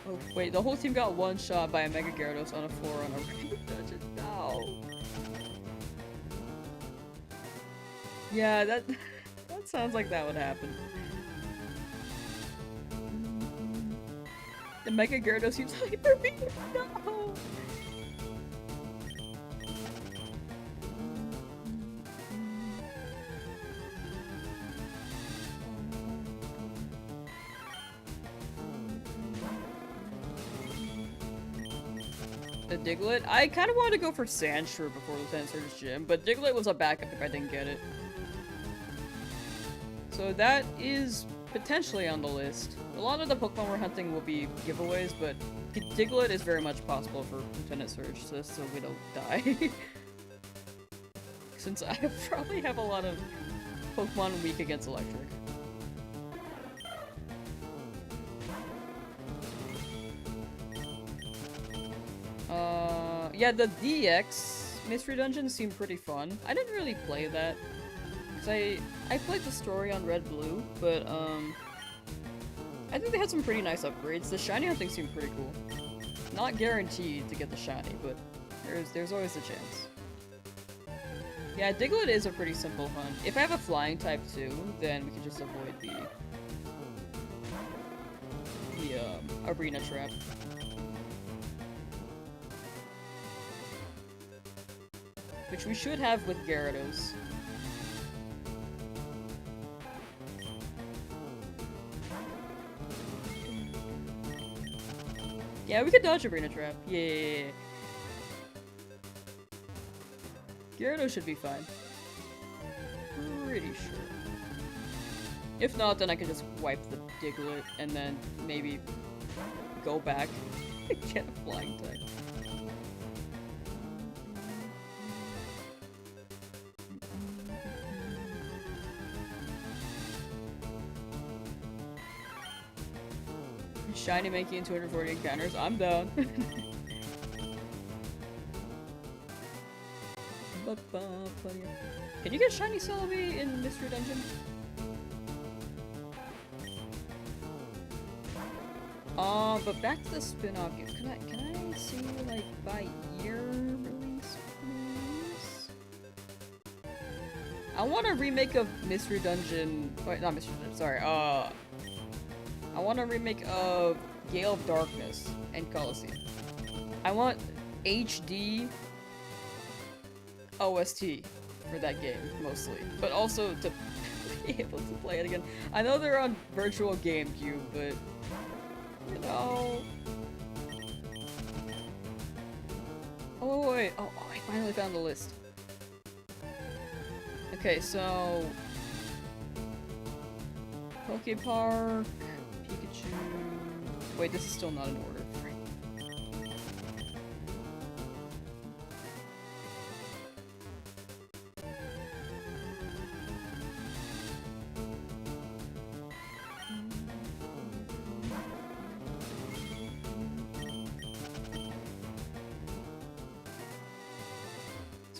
Oh wait, the whole team got one shot by a Mega Gyarados on a floor on a random dungeon. No. Yeah, that sounds like that would happen. The Mega Gyarados seems hyper beam. No. The Diglett? I kind of wanted to go for Sandshrew before Lieutenant Surge's Gym, but Diglett was a backup if I didn't get it. So that is potentially on the list. A lot of the Pokemon we're hunting will be giveaways, but Diglett is very much possible for Lieutenant Surge, so we don't die. Since I probably have a lot of Pokemon weak against Electric. Yeah, the DX Mystery Dungeon seemed pretty fun. I didn't really play that. Cause I played the story on Red Blue, but I think they had some pretty nice upgrades. The shiny hunting seemed pretty cool. Not guaranteed to get the shiny, but there's always a chance. Yeah, Diglett is a pretty simple hunt. If I have a flying type too, then we can just avoid the arena trap. Which we should have with Gyarados. Yeah, we could dodge arena trap. Yeah. Gyarados should be fine. Pretty sure. If not, then I could just wipe the Diglett and then maybe go back and get a flying type. Shiny Mankey and 240 encounters. I'm down. Can you get Shinies Only in Mystery Dungeon? But back to the spin-off games. Can I see, like, by year release, please? I want a remake of Mystery Dungeon. Wait, not Mystery Dungeon, sorry. I want a remake of Gale of Darkness and Colosseum. I want HD OST for that game, mostly. But also to be able to play it again. I know they're on Virtual GameCube, but... you know... Oh, wait. Oh, I finally found the list. Okay, so... Pokepark... Pikachu... Wait, this is still not in order.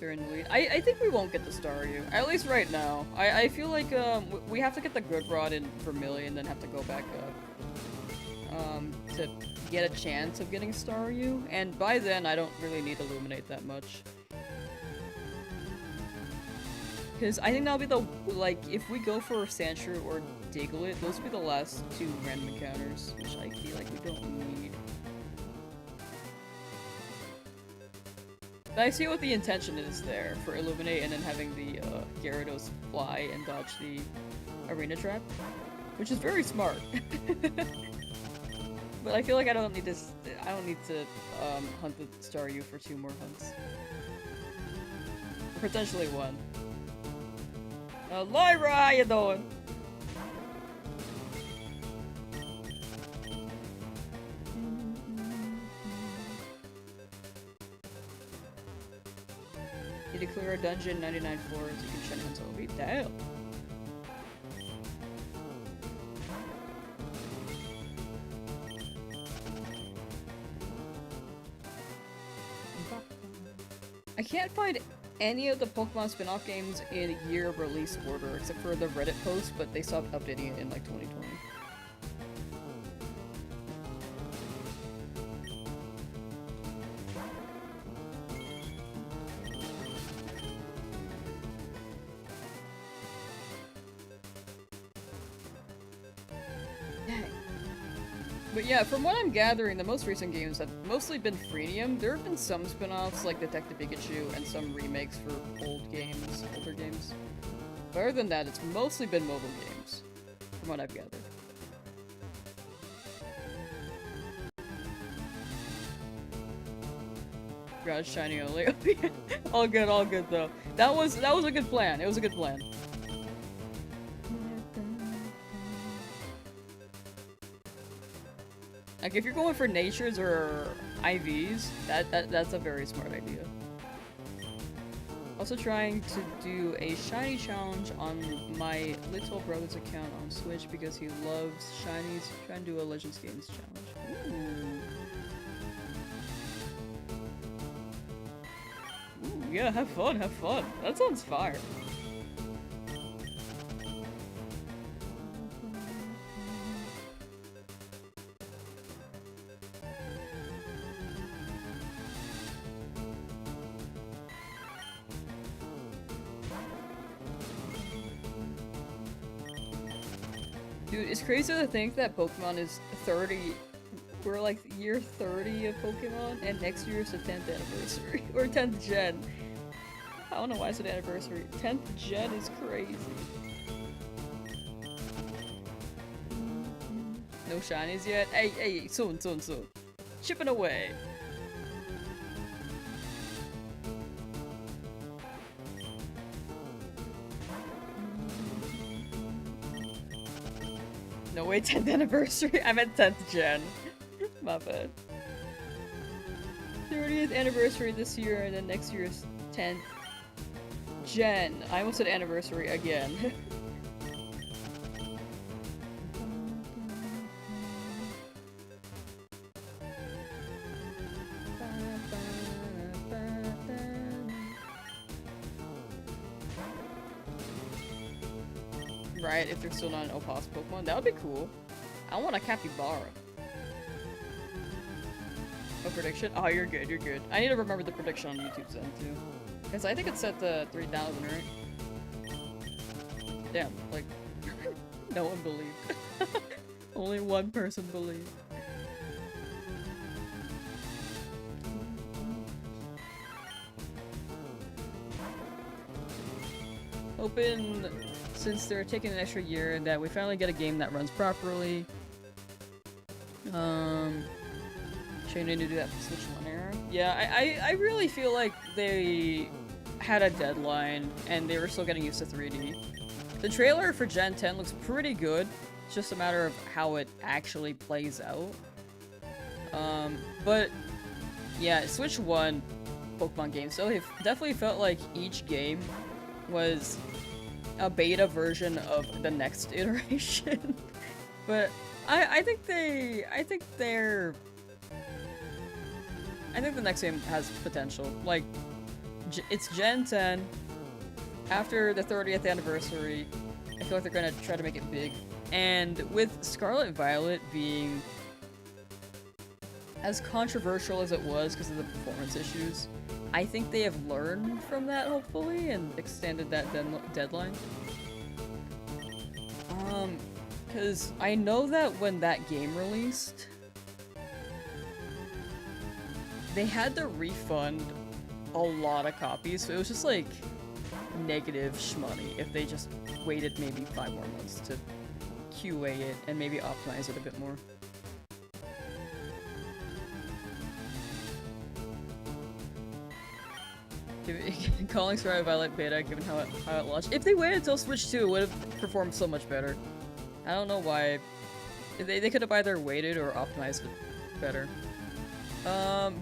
In the lead. I think we won't get the Staryu, at least right now. I feel like we have to get the Good Rod in Vermilion, then have to go back up to get a chance of getting Staryu, and by then I don't really need Illuminate that much. Because I think that'll be the, like, if we go for Sandshrew or Diglett, those will be the last two random encounters, which I feel like we don't need. But I see what the intention is there for Illuminate and then having the Gyarados fly and dodge the arena trap, which is very smart. But I feel like I don't need to hunt the Staryu for 2 more hunts. Or potentially 1. Lyra, how you doing? To clear a dungeon, 99 floors, you can shut until we damn. I can't find any of the Pokemon spin-off games in year of release order, except for the Reddit post, but they stopped updating it in like 2020. But yeah, from what I'm gathering, the most recent games have mostly been freemium. There have been some spin-offs like Detective Pikachu and some remakes for older games. But other than that, it's mostly been mobile games, from what I've gathered. God, shiny only. All good though. That was a good plan. It was a good plan. Like, if you're going for natures or IVs, that's a very smart idea. Also trying to do a shiny challenge on my little brother's account on Switch because he loves shinies. Trying to do a Legends Games challenge. Ooh, yeah, have fun. That sounds fire. Dude, it's crazy to think that Pokemon is 30. We're like year 30 of Pokemon, and next year is the 10th anniversary. Or 10th gen. I don't know why it's an anniversary. 10th gen is crazy. No shinies yet? Hey, soon. Chipping away. No way, 10th anniversary. I meant 10th gen. My bad. 30th anniversary this year, and then next year is 10th gen. I almost said anniversary again. Right, if there's still not an Opos Pokemon, that would be cool. I want a Capybara. A prediction? Oh, you're good, you're good. I need to remember the prediction on YouTube's end, too. Because I think it's set to 3,000, right? Damn, like, no one believed. Only one person believed. Hoping, since they're taking an extra year, that we finally get a game that runs properly. Shame they didn't do that for Switch 1 era. Yeah, I really feel like they had a deadline and they were still getting used to 3D. The trailer for Gen 10 looks pretty good. It's just a matter of how it actually plays out. But yeah, Switch 1 Pokemon games, so it definitely felt like each game was a beta version of the next iteration. But I think the next game has potential. Like, it's Gen 10. After the 30th anniversary, I feel like they're gonna try to make it big. And with Scarlet Violet being as controversial as it was because of the performance issues, I think they have learned from that, hopefully, and extended that deadline. Because I know that when that game released, they had to refund a lot of copies, so it was just like negative shmoney if they just waited maybe 5 more months to QA it and maybe optimize it a bit more. Calling Scarlet Violet beta, given how it launched. If they waited until Switch 2, it would have performed so much better. I don't know why. They could have either waited or optimized it better.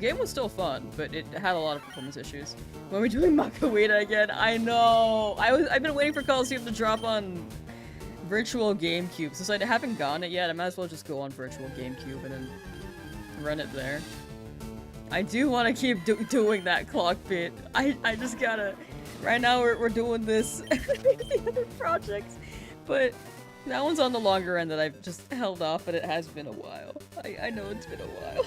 Game was still fun, but it had a lot of performance issues. When we're doing Makawita again, I know! I've been waiting for Coliseum to drop on Virtual GameCube. Since I haven't gotten it yet, I might as well just go on Virtual GameCube and then run it there. I do want to keep doing that clock bit. I just gotta... Right now we're doing this the other projects, but that one's on the longer end that I've just held off, but it has been a while. I know it's been a while.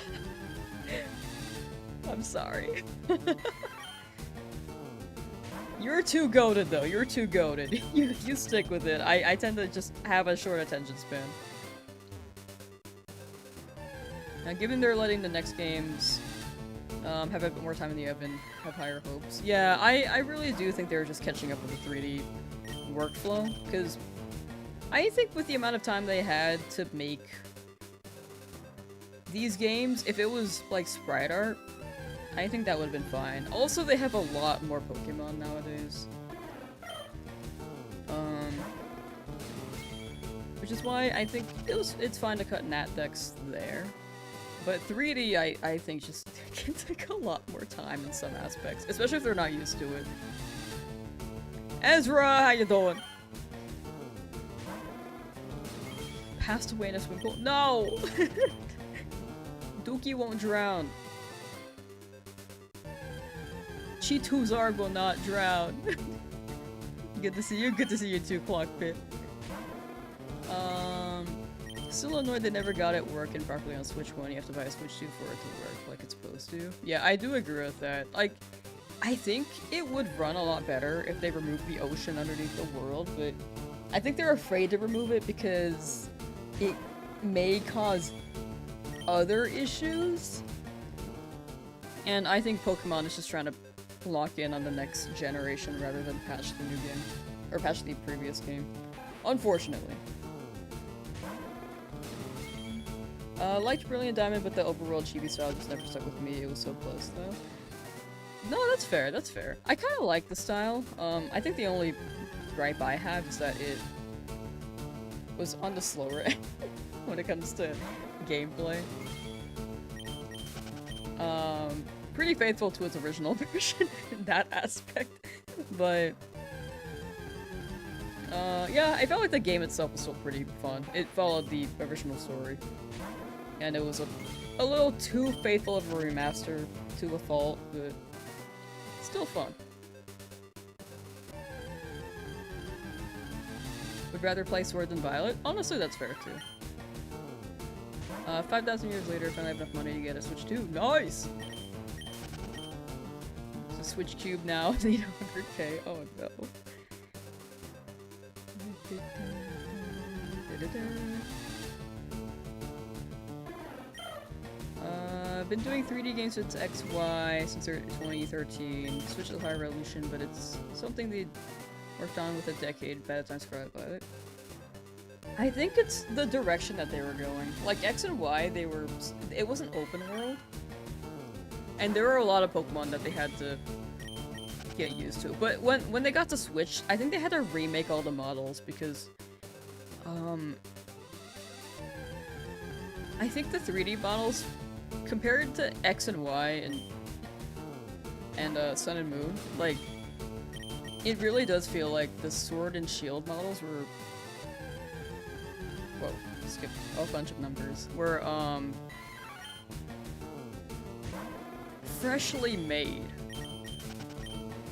I'm sorry. You're too goated though, you're too goated. You stick with it. I tend to just have a short attention span. Now given they're letting the next games have a bit more time in the oven, have higher hopes. Yeah, I really do think they're just catching up with the 3D workflow, because I think with the amount of time they had to make these games, if it was like sprite art, I think that would have been fine. Also, they have a lot more Pokemon nowadays. Which is why I think it's fine to cut Nat decks there. But 3D, I think just can take a lot more time in some aspects, especially if they're not used to it. Ezra, how you doing? Passed away in a swim pool? No! Dookie won't drown. Cheetuzar will not drown. Good to see you. Good to see you too, Clockpit. Still annoyed they never got it working properly on Switch 1. You have to buy a Switch 2 for it to work like it's supposed to. Yeah, I do agree with that. Like, I think it would run a lot better if they removed the ocean underneath the world, but I think they're afraid to remove it because it may cause other issues. And I think Pokemon is just trying to lock in on the next generation rather than patch the new game. Or patch the previous game. Unfortunately. Liked Brilliant Diamond, but the overworld chibi style just never stuck with me. It was so close, though. No, that's fair, that's fair. I kind of like the style. I think the only gripe I have is that it was on the slower end when it comes to gameplay. Pretty faithful to its original version in that aspect, but yeah, I felt like the game itself was still pretty fun. It followed the original story, and it was a little too faithful of a remaster to a fault, but still fun. But rather play Sword than Violet. Honestly, that's fair too. 5,000 years later, if I have enough money to get a Switch 2. Nice! It's a Switch Cube now, 800k. Oh no. I've been doing 3D games since XY since 2013. Switch is higher resolution, but it's something they worked on with a decade by the time Scarlet Violet. I think it's the direction that they were going. Like X and Y, it wasn't open world. And there were a lot of Pokemon that they had to get used to. But when they got to Switch, I think they had to remake all the models because I think the 3D models compared to X and Y and Sun and Moon, like it really does feel like the Sword and Shield models were skipped a bunch of numbers. Were freshly made.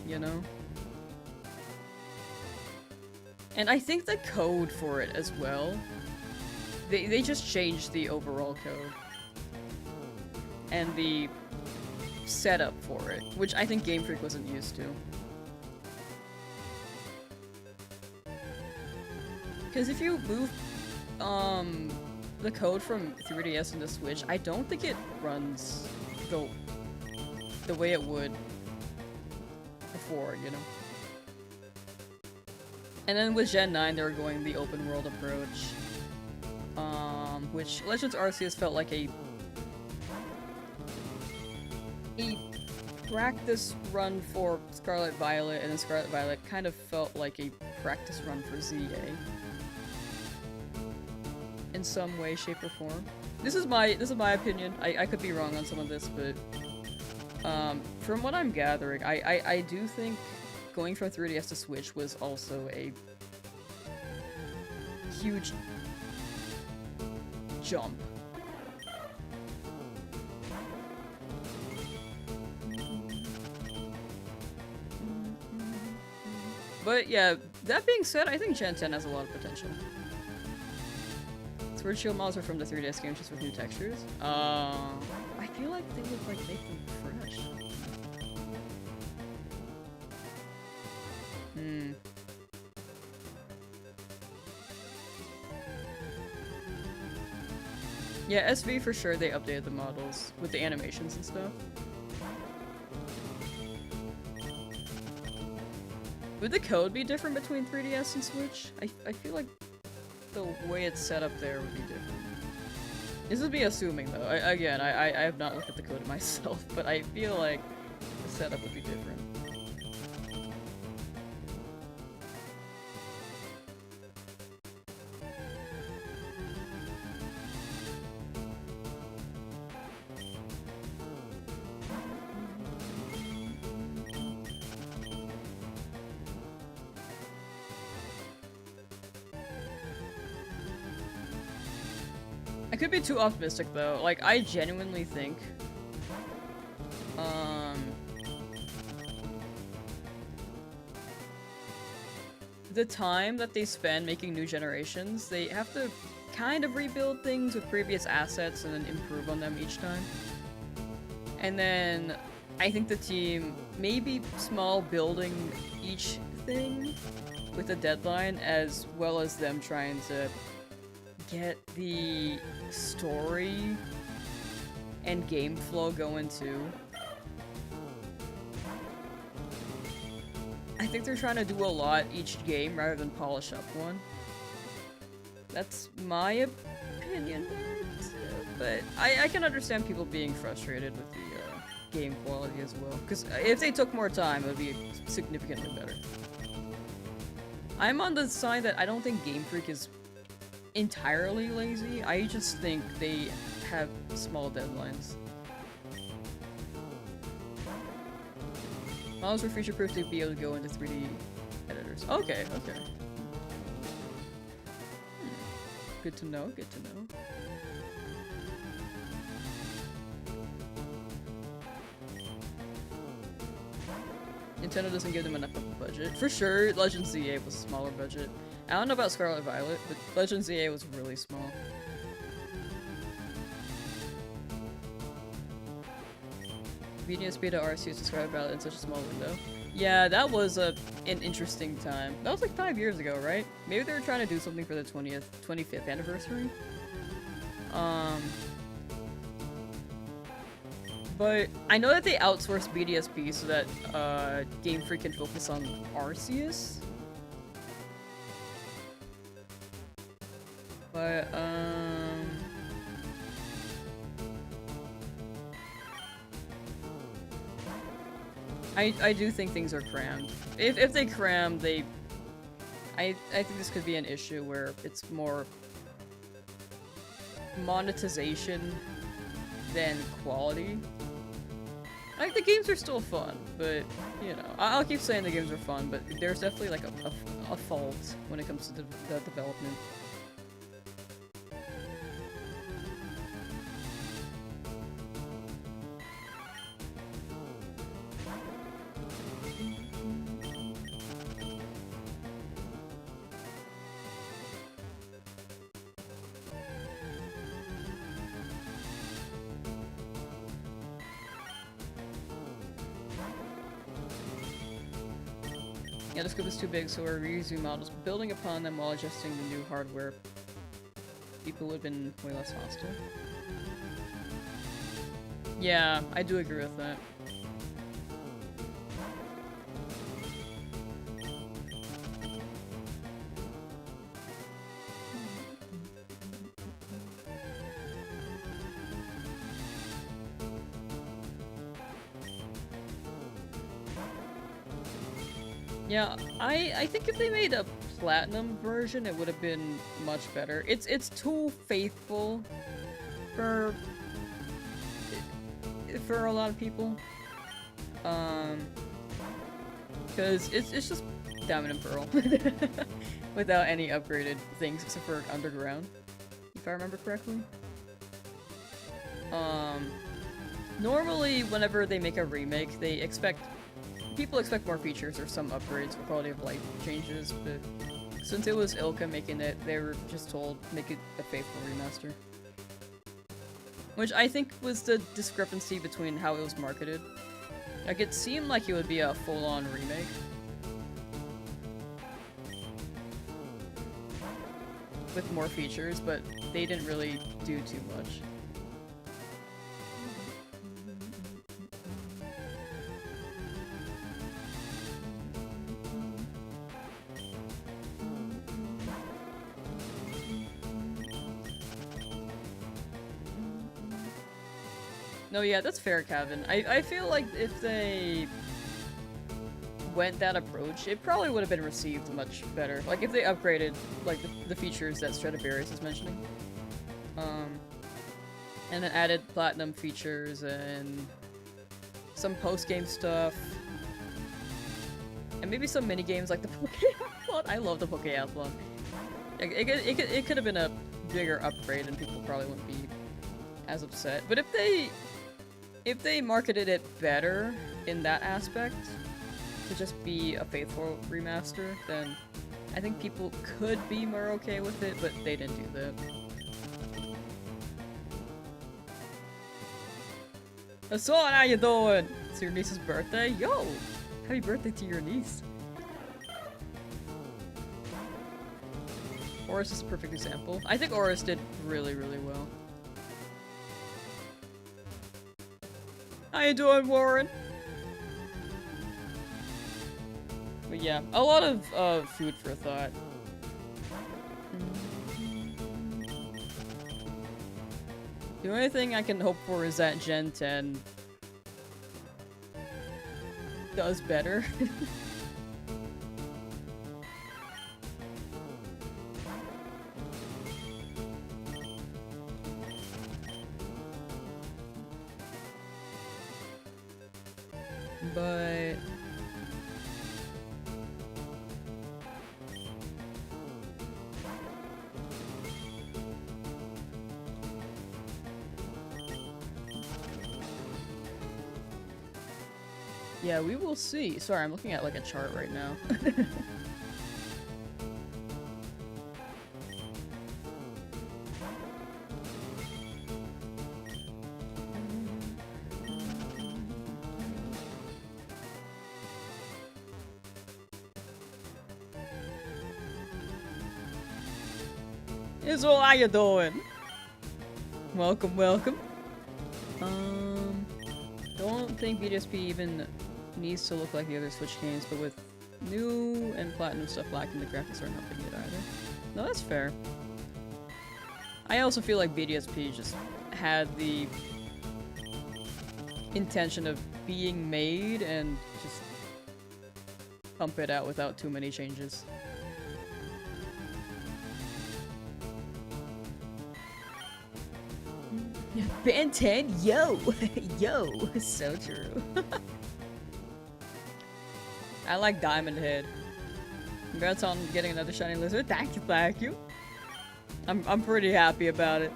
You know? And I think the code for it as well. They just changed the overall code. And the setup for it, which I think Game Freak wasn't used to. Because if you move the code from 3DS into Switch, I don't think it runs the way it would before, you know? And then with Gen 9, they were going the open world approach, which Legends Arceus felt like a practice run for Scarlet Violet, and then Scarlet Violet kind of felt like a practice run for ZA. In some way, shape, or form. This is my opinion. I could be wrong on some of this, but from what I'm gathering, I do think going from 3DS to Switch was also a huge jump. But yeah, that being said, I think Gen 10 has a lot of potential. Sword Shield models are from the 3DS games, just with new textures. I feel like they would like make them fresh. Yeah, SV for sure, they updated the models with the animations and stuff. Would the code be different between 3DS and Switch? I feel like the way it's set up there would be different. This would be assuming though. I have not looked at the code myself, but I feel like the setup would be different. I could be too optimistic though. Like, I genuinely think the time that they spend making new generations, they have to kind of rebuild things with previous assets and then improve on them each time. And then I think the team maybe small building each thing with a deadline, as well as them trying to get the story and game flow going too. I think they're trying to do a lot each game rather than polish up one. That's my opinion there too, but I can understand people being frustrated with the game quality as well, because if they took more time, it would be significantly better. I'm on the side that I don't think Game Freak is entirely lazy. I just think they have small deadlines. Models were future-proof to be able to go into 3D editors. Okay, okay. Good to know, good to know. Nintendo doesn't give them enough of a budget. For sure, Legends ZA was a smaller budget. I don't know about Scarlet Violet, but Legends EA was really small. BDSP to RSU is described about it in such a small window. Yeah, that was an interesting time. That was like 5 years ago, right? Maybe they were trying to do something for the 25th anniversary. But I know that they outsourced BDSP so that Game Freak can focus on Arceus. But I do think things are crammed. If they cram, I think this could be an issue where it's more monetization than quality. Like, the games are still fun, but, you know, I'll keep saying the games are fun, but there's definitely, like, a fault when it comes to the development. Yeah, the scope is too big, so we're reusing models, building upon them while adjusting the new hardware. People would have been way less hostile. Yeah, I do agree with that. Yeah, I think if they made a platinum version, it would have been much better. It's too faithful for a lot of people. Because it's just Diamond and Pearl without any upgraded things except for Underground, if I remember correctly. Normally, whenever they make a remake, people expect more features or some upgrades or quality of life changes, but since it was Ilka making it, they were just told, make it a faithful remaster. Which I think was the discrepancy between how it was marketed. Like, it seemed like it would be a full-on remake. With more features, but they didn't really do too much. No, yeah, that's fair, Kevin. I feel like if they went that approach, it probably would have been received much better. Like, if they upgraded, like, the features that Stradivarius is mentioning. And then added platinum features and some post-game stuff. And maybe some mini-games like the Pokeathlon. I love the Pokeathlon. It could have been a bigger upgrade and people probably wouldn't be as upset. But if they marketed it better in that aspect, to just be a faithful remaster, then I think people could be more okay with it, but they didn't do that. Hassan, how you doing? It's your niece's birthday? Yo! Happy birthday to your niece. Horus is a perfect example. I think Horus did really, really well. How you doing, Warren? But yeah, a lot of food for thought. The only thing I can hope for is that Gen 10 does better. But yeah, we will see. Sorry, I'm looking at like a chart right now. So how you doing? Welcome, welcome. Don't think BDSP even needs to look like the other Switch games, but with new and platinum stuff lacking, the graphics aren't helping it either. No, that's fair. I also feel like BDSP just had the intention of being made and just pump it out without too many changes. Ben 10, yo! Yo! So true. I like Diamond Head. Congrats on getting another shiny lizard. Thank you, thank you. I'm pretty happy about it.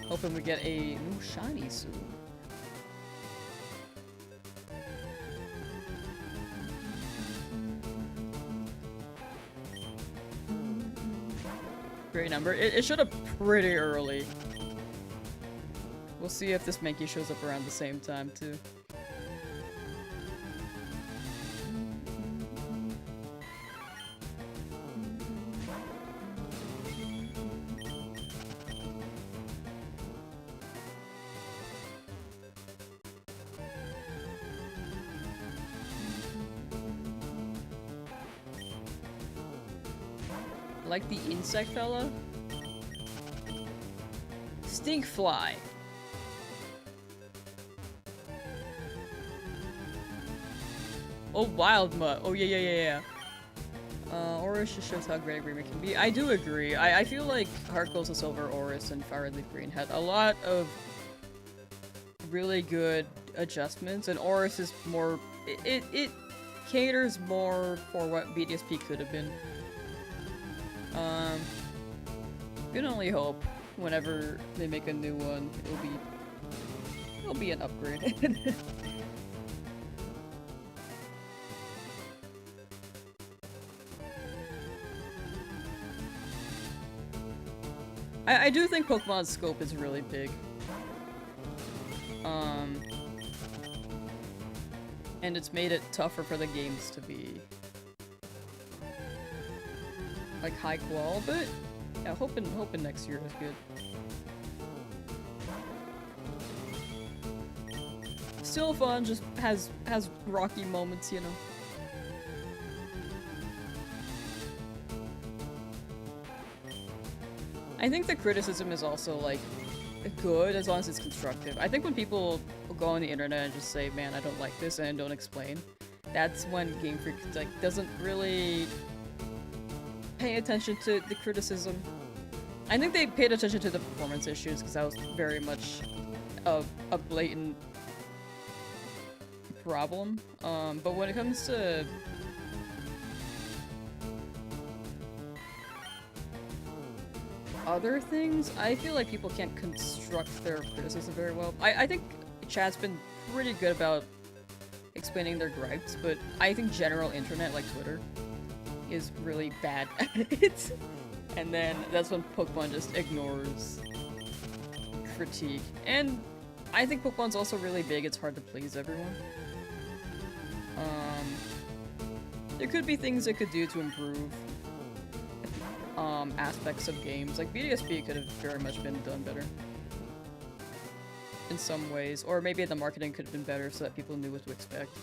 Hoping we get a new shiny soon. Great number. It showed up pretty early. We'll see if this Mankey shows up around the same time, too. Like the insect fella? Stinkfly. Oh, wild mutt. Oh, yeah. Oris just shows how great a remake can be. I do agree. I feel like Heart Gold to Silver, Oris, and FireRed LeafGreen had a lot of really good adjustments, and Oris is more... It caters more for what BDSP could have been. Can only hope whenever they make a new one, it'll be an upgrade. I do think Pokemon's scope is really big. And it's made it tougher for the games to be like high qual, but yeah, hoping next year is good. Still fun, just has rocky moments, you know. I think the criticism is also like good as long as it's constructive. I think when people go on the internet and just say, "Man, I don't like this," and don't explain, that's when Game Freak like doesn't really pay attention to the criticism. I think they paid attention to the performance issues because that was very much a blatant problem. But when it comes to other things, I feel like people can't construct their criticism very well. I think chat's been pretty good about explaining their gripes, but I think general internet, like Twitter, is really bad at it. And then that's when Pokemon just ignores critique. And I think Pokemon's also really big, it's hard to please everyone. There could be things it could do to improve aspects of games. Like BDSP could have very much been done better in some ways, or maybe the marketing could have been better so that people knew what to expect.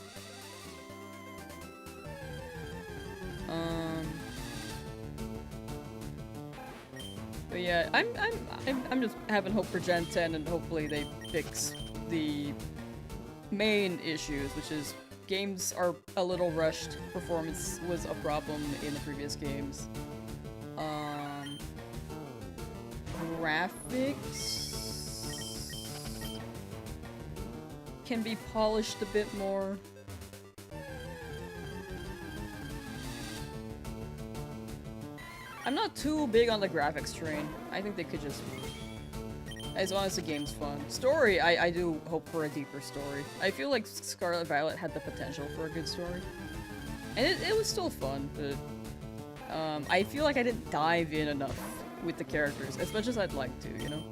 But yeah, I'm just having hope for Gen 10, and hopefully they fix the main issues, which is games are a little rushed. Performance was a problem in the previous games. Graphics can be polished a bit more. I'm not too big on the graphics train. I think they could just... As long as the game's fun. Story, I do hope for a deeper story. I feel like Scarlet Violet had the potential for a good story. And it was still fun, but... I feel like I didn't dive in enough with the characters, as much as I'd like to, you know?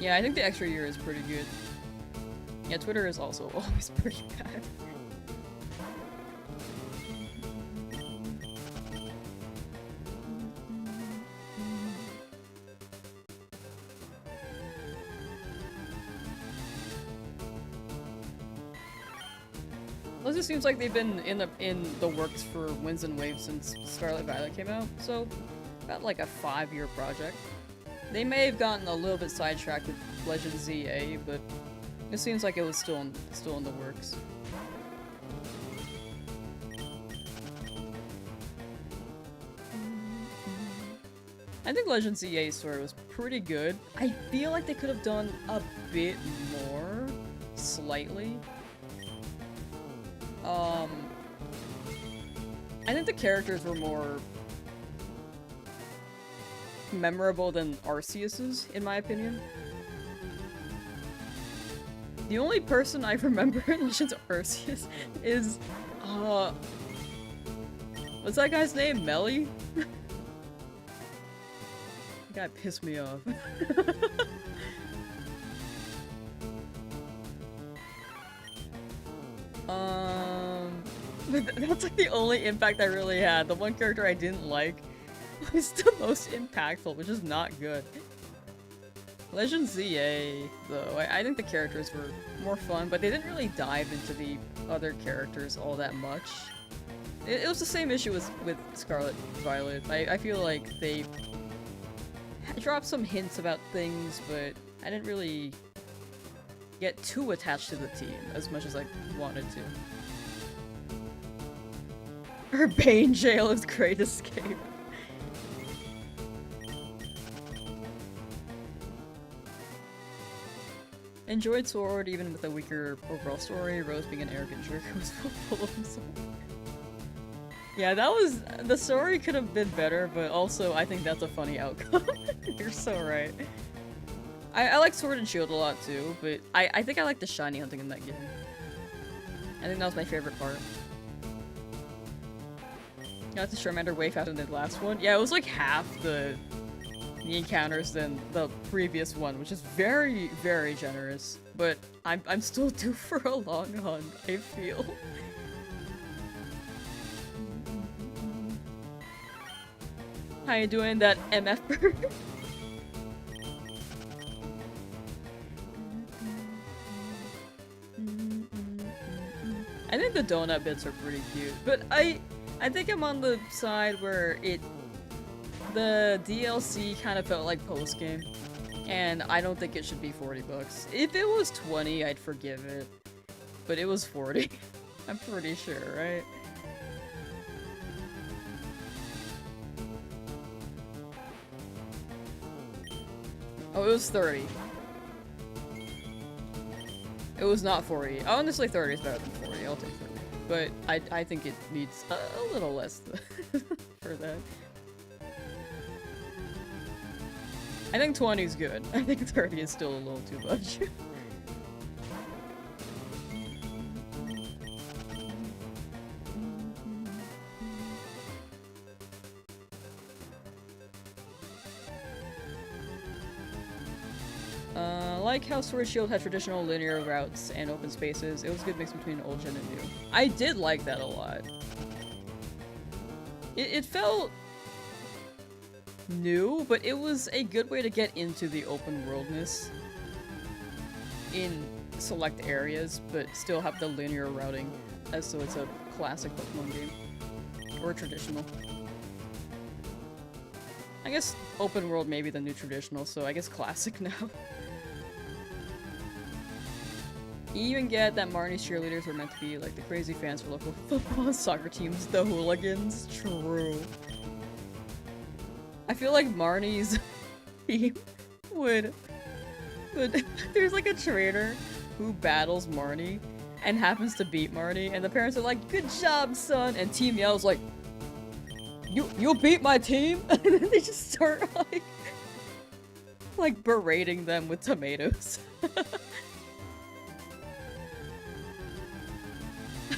Yeah, I think the extra year is pretty good. Yeah, Twitter is also always pretty bad. Well, it seems like they've been in the works for Winds and Waves since Scarlet Violet came out, so about like a 5-year project. They may have gotten a little bit sidetracked with Legend ZA, but it seems like it was still in the works. I think Legend ZA's story was pretty good. I feel like they could have done a bit more, slightly. I think the characters were more memorable than Arceus's, in my opinion. The only person I remember in Legends of Arceus is, what's that guy's name? Melly? That guy pissed me off. That's like the only impact I really had. The one character I didn't like was the most impactful, which is not good. Legend ZA, though, I think the characters were more fun, but they didn't really dive into the other characters all that much. It was the same issue with Scarlet Violet. I feel like they dropped some hints about things, but I didn't really get too attached to the team as much as I wanted to. Urbane Jail is Great Escape. Enjoyed Sword even with a weaker overall story. Rose being an arrogant jerk who was full of himself. Yeah, the story could have been better, but also I think that's a funny outcome. You're so right. I like Sword and Shield a lot too, but I think I like the shiny hunting in that game. I think that was my favorite part. Got the Charmander way faster than the last one. Yeah, it was like half the encounters than the previous one, which is very, very generous. But I'm still due for a long hunt, I feel. How you doing, that MF bird? I think the donut bits are pretty cute, but I think I'm on the side where the DLC kind of felt like post-game, and I don't think it should be 40 bucks. If it was 20, I'd forgive it, but it was 40. I'm pretty sure, right? Oh, it was 30. It was not 40. Honestly, 30 is better than 40. I'll take 30. But I think it needs a little less for that. I think 20 is good. I think 30 is still a little too much. Like how Sword Shield had traditional linear routes and open spaces, it was a good mix between old gen and new. I did like that a lot. It felt new, but it was a good way to get into the open worldness in select areas, but still have the linear routing as though it's a classic Pokemon game. Or traditional. I guess open world may be the new traditional, so I guess classic now. You even get that Marnie's cheerleaders were meant to be like the crazy fans for local football and soccer teams, the hooligans. True. I feel like Marnie's team would there's like a trainer who battles Marnie and happens to beat Marnie, and the parents are like, "Good job, son," and Team Yell's like, "You beat my team?" And then they just start like berating them with tomatoes.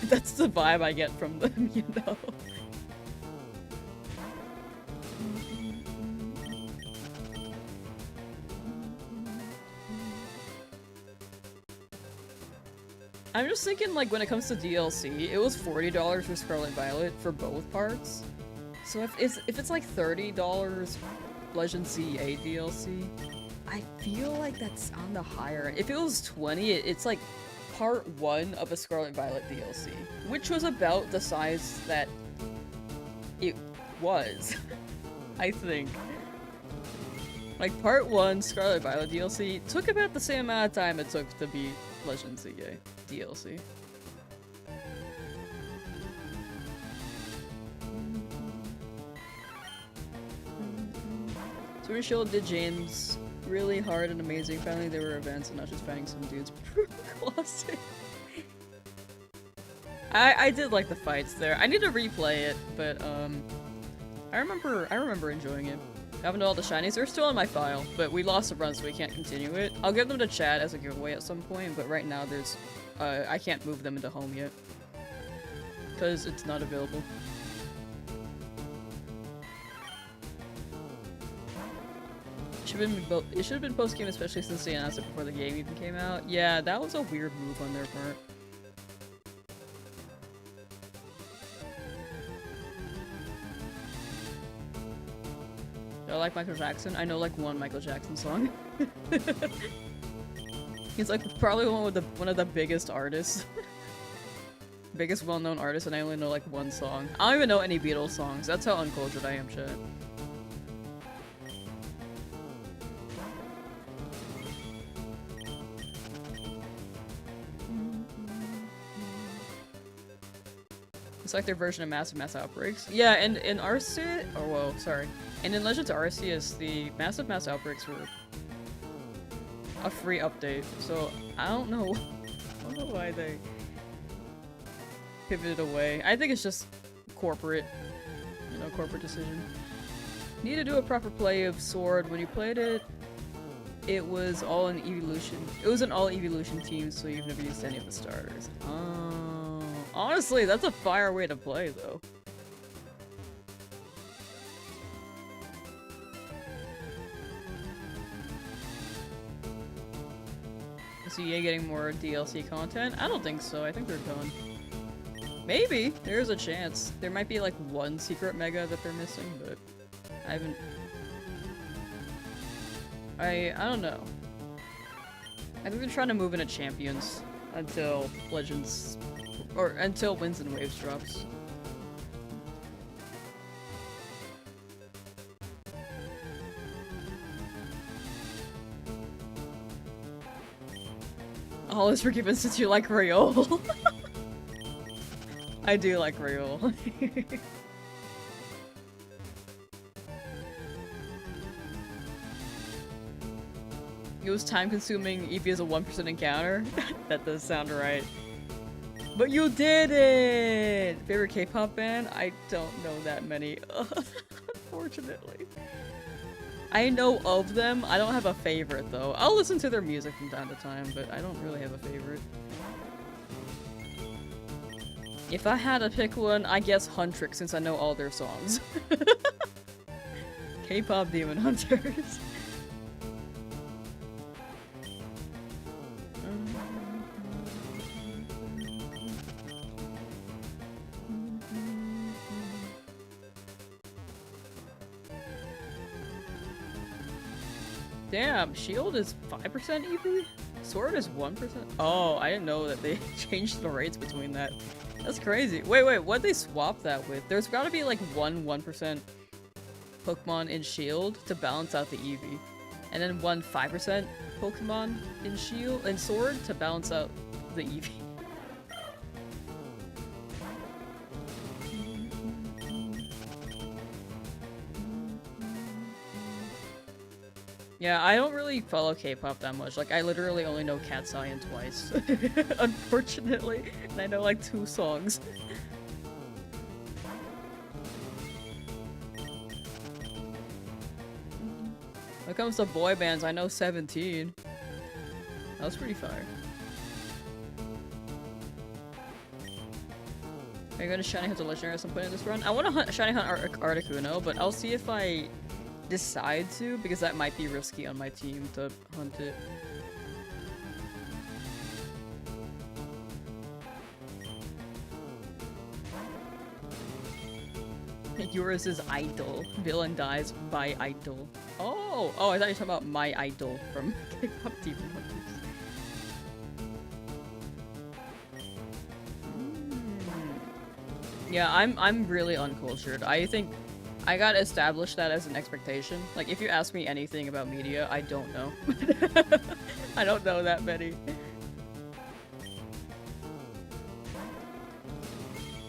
That's the vibe I get from them, you know? I'm just thinking, like, when it comes to DLC, it was $40 for Scarlet Violet for both parts. So if it's like $30 Legend CA DLC, I feel like that's on the higher end. If it was 20, it's like part 1 of a Scarlet Violet DLC, which was about the size that it was, I think. Like, part 1 Scarlet Violet DLC took about the same amount of time it took to beat Legend CA DLC. Sword and Shield did James really hard and amazing. Finally there were events and not just fighting some dudes. Classic. I did like the fights there. I need to replay it, but I remember enjoying it. I haven't done all the shinies. They're still on my file, but we lost a run so we can't continue it. I'll give them to Chad as a giveaway at some point, but right now there's I can't move them into home yet. Because it's not available. It should have been post-game, especially since they announced it before the game even came out. Yeah, that was a weird move on their part. Do I like Michael Jackson? I know like one Michael Jackson song. He's like probably one of the biggest artists. Biggest well-known artists, and I only know like one song. I don't even know any Beatles songs. That's how uncultured I am, shit. It's like their version of Mass Outbreaks. Yeah, and in Arceus, oh whoa, sorry. And in Legends Arceus, the Mass Outbreaks were a free update. So I don't know why they pivoted away. I think it's just corporate, corporate decision. Need to do a proper play of Sword. When you played it, it was all an evolution. It was an all evolution team, so you've never used any of the starters. Honestly, that's a fire way to play, though. Is EA getting more DLC content? I don't think so. I think they're done. Maybe. There's a chance. There might be like one secret mega that they're missing, but I haven't... I don't know. I think they're trying to move into champions until Legends... or until Winds and Waves drops. All is forgiven since you like Rayoul. I do like Rayoul. It was time consuming. Eevee is a 1% encounter. That does sound right. But you did it! Favorite K-pop band? I don't know that many. Unfortunately. I know of them. I don't have a favorite though. I'll listen to their music from time to time, but I don't really have a favorite. If I had to pick one, I guess Huntrix, since I know all their songs. K-pop Demon Hunters. Damn, Shield is 5% EV? Sword is 1%? Oh, I didn't know that they changed the rates between that. That's crazy. Wait, what'd they swap that with? There's gotta be like 1% Pokemon in Shield to balance out the EV. And then 5% Pokemon in Shield and Sword to balance out the EV. Yeah, I don't really follow K-pop that much. Like, I literally only know Cat's Eye twice. Unfortunately. And I know like 2 songs. When it comes to boy bands, I know 17. That was pretty fire. Are you going to Shiny Hunt a Legendary at some point in this run? I want to hunt Shiny Hunt Articuno, but I'll see if I decide to, because that might be risky on my team to hunt it. Yours is idol. Villain dies by idol. Oh! Oh, I thought you were talking about my idol from K-pop Demon Hunters. Yeah, I'm really uncultured. I think I gotta establish that as an expectation. Like, if you ask me anything about media, I don't know. I don't know that many.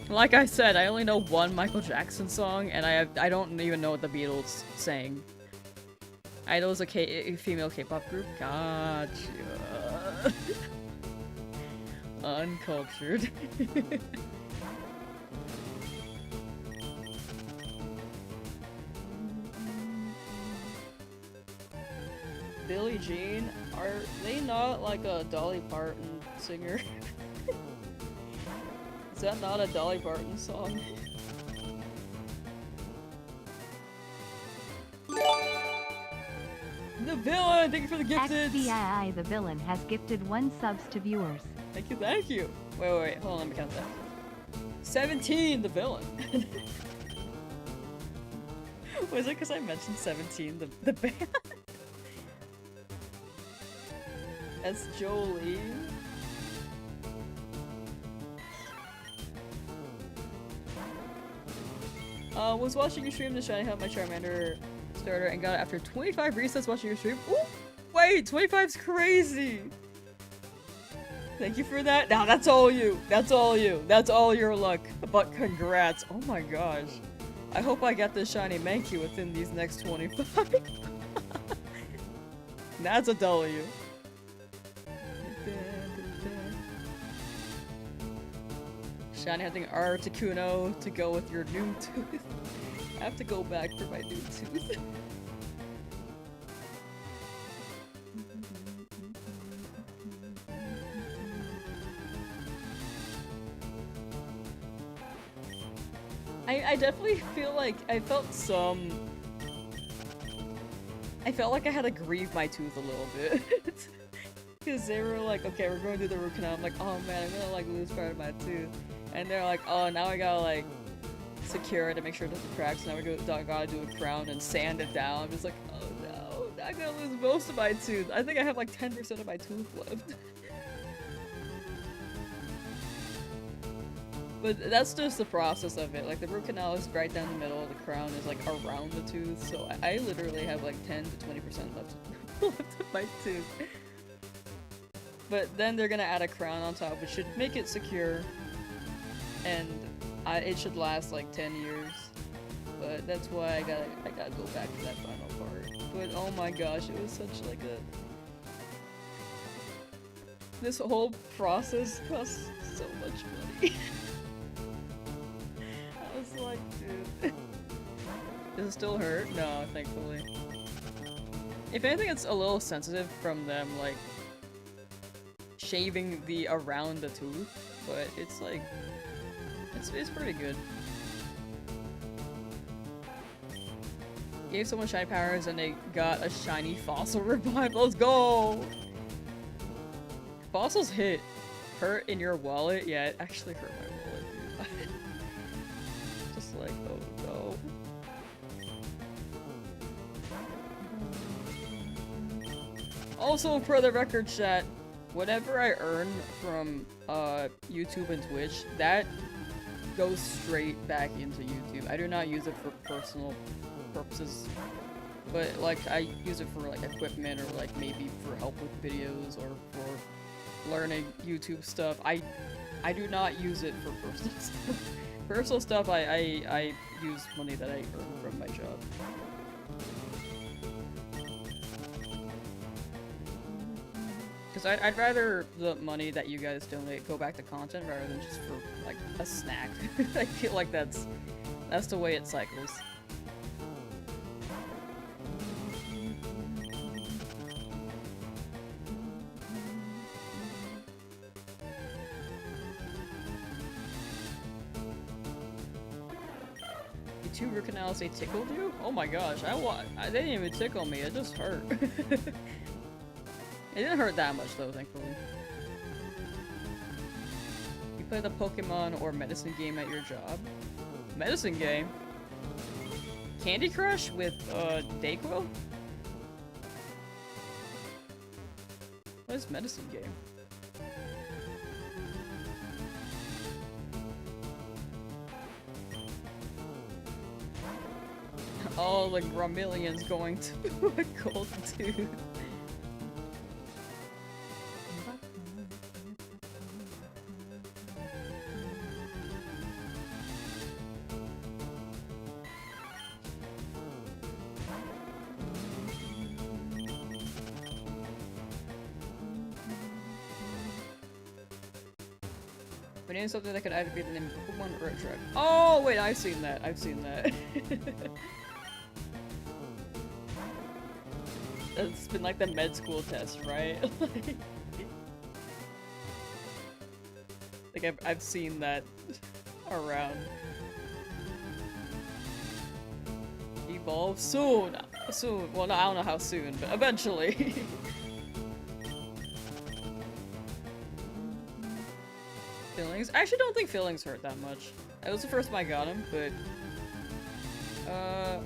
Like I said, I only know one Michael Jackson song, and I don't even know what the Beatles sang. Idol is a female K-pop group? Gotcha. Uncultured. Billie Jean? Are they not like a Dolly Parton singer? Is that not a Dolly Parton song? The villain! Thank you for the gifted! XCII the villain has gifted 1 subs to viewers. Thank you, thank you! Wait, hold on, let me count that. 17, the villain! Was it because I mentioned 17, the band? That's Jolie. Was watching your stream to shiny help my Charmander starter and got it after 25 resets watching your stream. Ooh! Wait, 25's crazy! Thank you for that. Now that's all you. That's all you. That's all your luck. But congrats. Oh my gosh. I hope I get this shiny Mankey within these next 25. That's a W. Shiny hunting Articuno to go with your new tooth. I have to go back for my new tooth. I definitely feel like I felt like I had to grieve my tooth a little bit. Because they were like, okay, we're going to do the root canal. I'm like, oh man, I'm gonna like lose part of my tooth. And they're like, oh, now I gotta like secure it to make sure it doesn't crack. So now we gotta do a crown and sand it down. I'm just like, oh no, I'm gonna lose most of my tooth. I think I have like 10% of my tooth left. But that's just the process of it. Like the root canal is right down the middle, the crown is like around the tooth. So I literally have like 10 to 20% left of my tooth. But then they're gonna add a crown on top, which should make it secure. And it should last like 10 years. But that's why I gotta go back to that final part. But oh my gosh, it was such like a... This whole process costs so much money. I was like, dude. Does it still hurt? No, thankfully. If anything, it's a little sensitive from them, like, shaving the around the tooth, but it's like, it's pretty good. Gave someone shiny powers and they got a shiny fossil revive. Let's go! Fossils hurt in your wallet? Yeah, it actually hurt my wallet, dude. Just like, oh no. Also, for the record, chat, whatever I earn from YouTube and Twitch, that goes straight back into YouTube. I do not use it for personal purposes, but like I use it for like equipment or like maybe for help with videos or for learning YouTube stuff. I do not use it for personal stuff. Personal stuff I use money that I earn from my job. Because I'd rather the money that you guys donate go back to content rather than just for, like, a snack. I feel like that's the way it cycles. The 2 root canals, they tickled you? Oh my gosh, they didn't even tickle me, it just hurt. It didn't hurt that much though, thankfully. You play the Pokemon or medicine game at your job? Medicine game? Candy Crush with, Dayquil? What is medicine game? All the Gromillions going to a gold tooth. We need something that could either be the name of Pokemon or a drug. Oh wait, I've seen that. I've seen that. It's been like the med school test, right? Like I've seen that around. Evolve soon. Soon. Well, no, I don't know how soon, but eventually. Fillings? I actually don't think fillings hurt that much. It was the first time I got him, but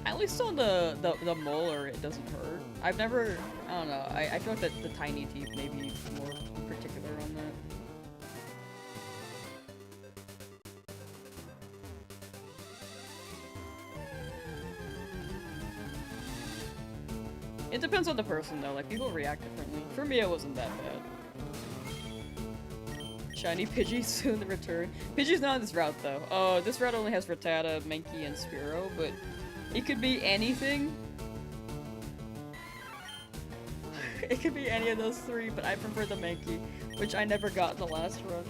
at least on the molar it doesn't hurt. I've never, I don't know, I feel like that the tiny teeth may be more particular on that. It depends on the person though, like people react differently. For me it wasn't that bad. Shiny Pidgey soon to return. Pidgey's not on this route though. Oh, this route only has Rattata, Mankey, and Spearow, but it could be anything. It could be any of those three, but I prefer the Mankey, which I never got in the last run.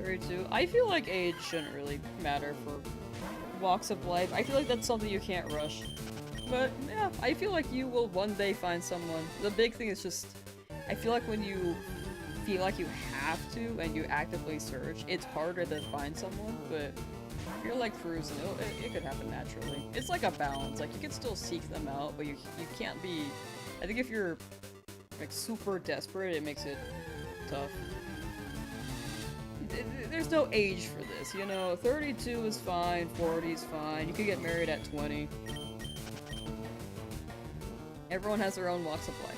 32. I feel like age shouldn't really matter for walks of life. I feel like that's something you can't rush. But yeah, I feel like you will one day find someone. The big thing is just, I feel like when you feel like you have to and you actively search, it's harder to find someone, but if you're like cruising, it could happen naturally. It's like a balance, like you can still seek them out, but you can't be, I think if you're like super desperate, it makes it tough. There's no age for this, you know, 32 is fine, 40 is fine, you could get married at 20. Everyone has their own walks of life.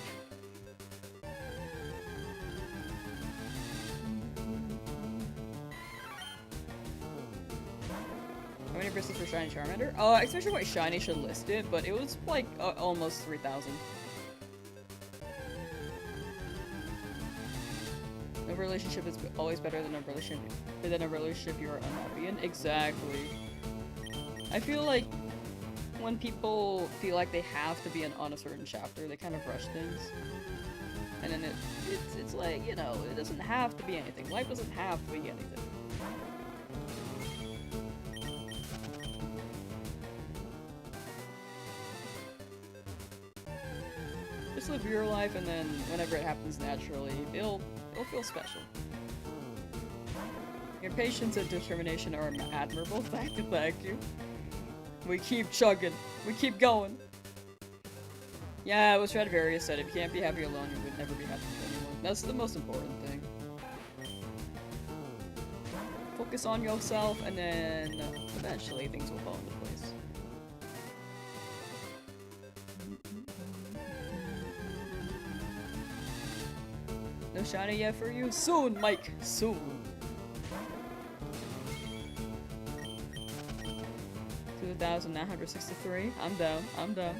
How many bristles for Shiny Charmander? Especially what Shiny should list it, but it was like almost 3,000. No relationship is always better than a relationship you are unhappy in. Exactly. I feel like when people feel like they have to be on a certain chapter, they kind of rush things. And then it's like, you know, it doesn't have to be anything. Life doesn't have to be anything. Just live your life, and then whenever it happens naturally, it'll feel special. Your patience and determination are admirable. Thank you. We keep chugging. We keep going. Yeah, it was Stradivarius said, if you can't be happy alone, you would never be happy with anyone. That's the most important thing. Focus on yourself, and then eventually things will fall into place. No shiny yet for you? Soon, Mike! Soon! 2,963. I'm down. I'm down.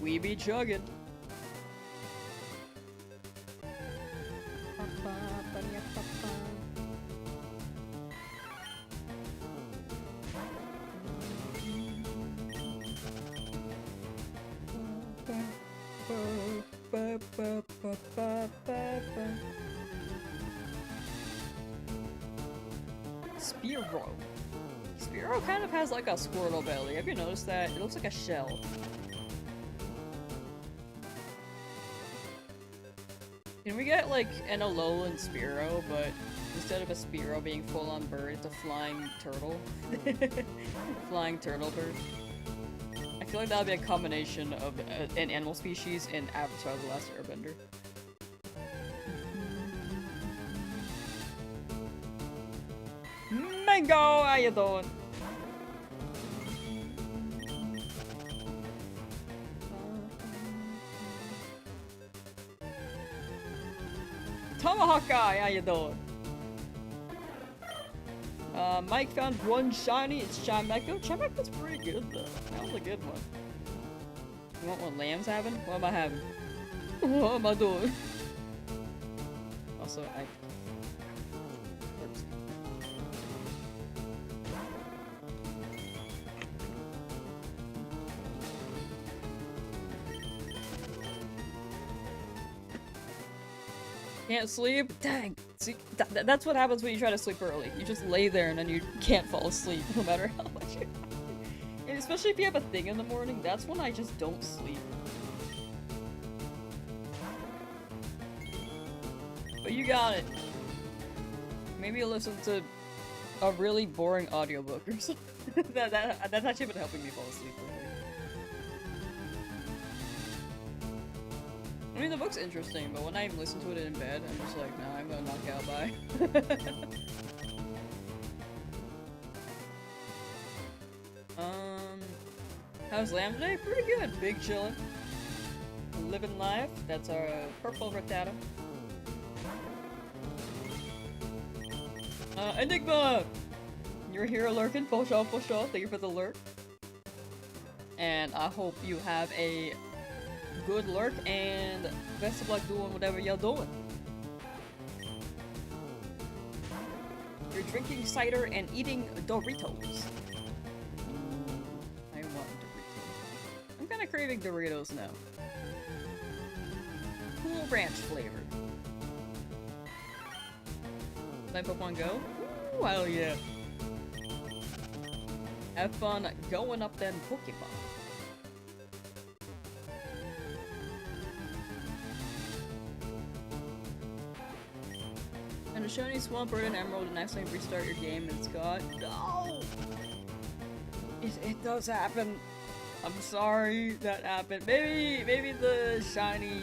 We be chugging. Spearow. Spearow kind of has like a Squirtle belly. Have you noticed that? It looks like a shell. Can we get like an Alolan Spearow, but Instead of a Spearow being full-on bird, it's a flying turtle. Flying turtle bird. I feel like that would be a combination of an animal species in Avatar: The Last Airbender. Mango, how you doing? Tomahawk guy, how you doing? Mike found one shiny. It's Charmander. Charmander's pretty good though. That was a good one. You want what Lamb's having? What am I having? What am I doing? Also, I. Oops. Can't sleep? Dang! See, that's what happens when you try to sleep early. You just lay there and then you can't fall asleep no matter how much you... And especially if you have a thing in the morning, that's when I just don't sleep. But you got it. Maybe listen to a really boring audiobook or something. That's actually been helping me fall asleep lately. I mean, the book's interesting, but when I listen to it in bed, I'm just like, nah, I'm gonna knock out by. How's Lamb today? Pretty good. Big chillin'. Living life. That's our purple Rattata. Enigma! You're here lurking. For sure, for sure. Thank you for the lurk. And I hope you have a good lurk and best of luck doing whatever you're doing. You're drinking cider and eating Doritos. I want Doritos. I'm kinda craving Doritos now. Cool Ranch flavored. Let Pokemon go? Ooh, hell yeah. Have fun going up them Pokemon. And a shiny Swampert and Emerald and accidentally restart your game and it's gone. No! It does happen. I'm sorry that happened. Maybe the shiny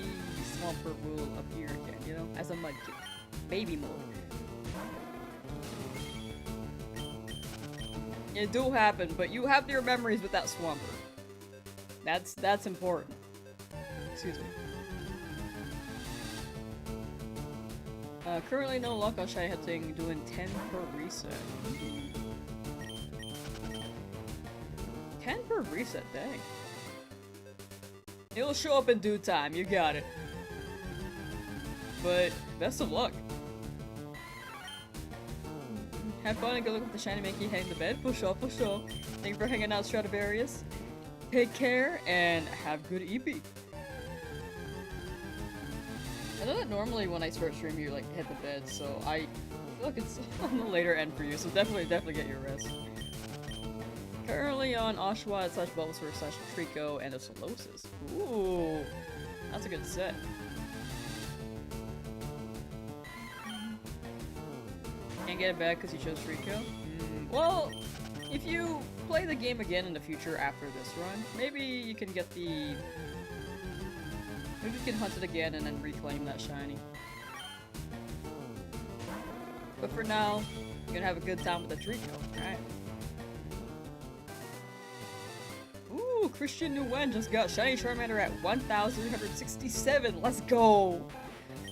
Swampert will appear again, you know? As a Mudkip. Baby mode. It do happen, but you have your memories with that Swampert. That's important. Excuse me. Currently no luck on shiny hunting, doing 10 per reset. 10 per reset, dang. It'll show up in due time, you got it. But, best of luck. Have fun and good luck with the shiny Mankey heading to bed. For sure, for sure. Thank you for hanging out, Stradivarius. Take care and have good EP. I know that normally when I start streaming you like head to bed, so I feel like it's on the later end for you, so definitely get your rest. Currently on Oshawott / Bulbasaur / Trico and a Solosis. Ooh, that's a good set. Can't get it back because you chose Trico? Well, if you play the game again in the future after this run, maybe you can get the... Maybe you can hunt it again and then reclaim that shiny. But for now, you're gonna have a good time with the Trico, right? Ooh, Christian Nguyen just got shiny Charmander at 1,367. Let's go!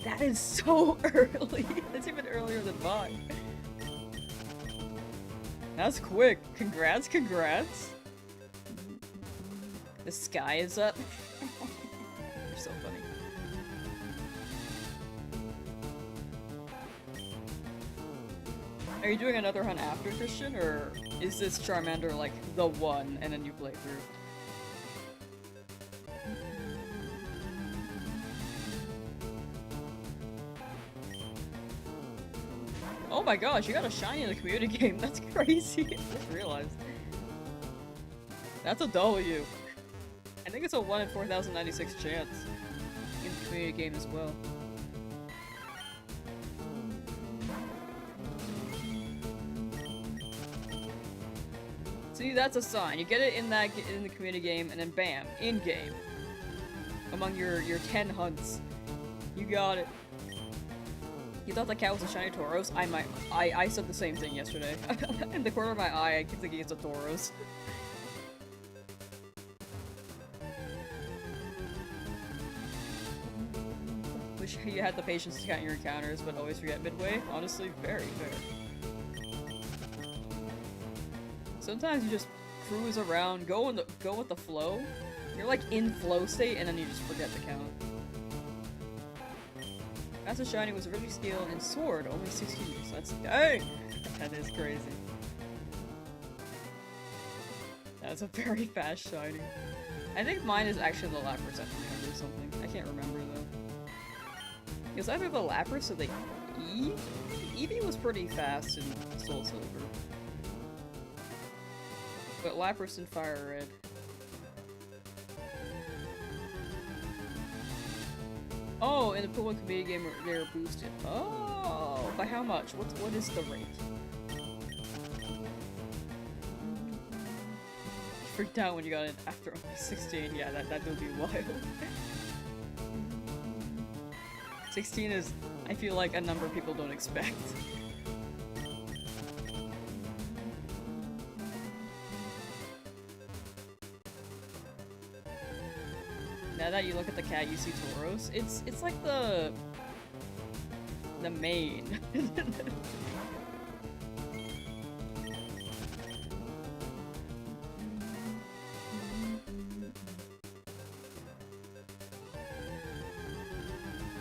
That is so early. That's even earlier than mine. That's quick. Congrats, congrats. The sky is up. You're so funny. Are you doing another hunt after Christian, or is this Charmander like the one and then you play through? Oh my gosh, you got a shiny in the community game. That's crazy. I just realized. That's a W. I think it's a 1 in 4,096 chance in the community game as well. See, that's a sign. You get it in the community game, and then bam, in game, among your 10 hunts, you got it. You thought the cat was a shiny Tauros? I said the same thing yesterday. In the corner of my eye, I keep thinking it's a Tauros. Wish you had the patience to count your encounters, but always forget midway. Honestly, very fair. Sometimes you just cruise around, go with the flow. You're like in flow state, and then you just forget the count. Master Shiny was originally steel and sword, only 16 years. That's dang! That is crazy. That's a very fast shiny. I think mine is actually the Lapras at 300 or something. I can't remember though. It was either the Lapras or the Eevee? Eevee was pretty fast in Soul Silver. But Lapras and FireRed. Oh, in the Pokemon community game, they're boosted. Oh, by how much? What is the rate? Freaked out when you got it after only 16. Yeah, that would be wild. 16 is, I feel like, a number people don't expect. Now that you look at the cat, you see Tauros. It's like the main.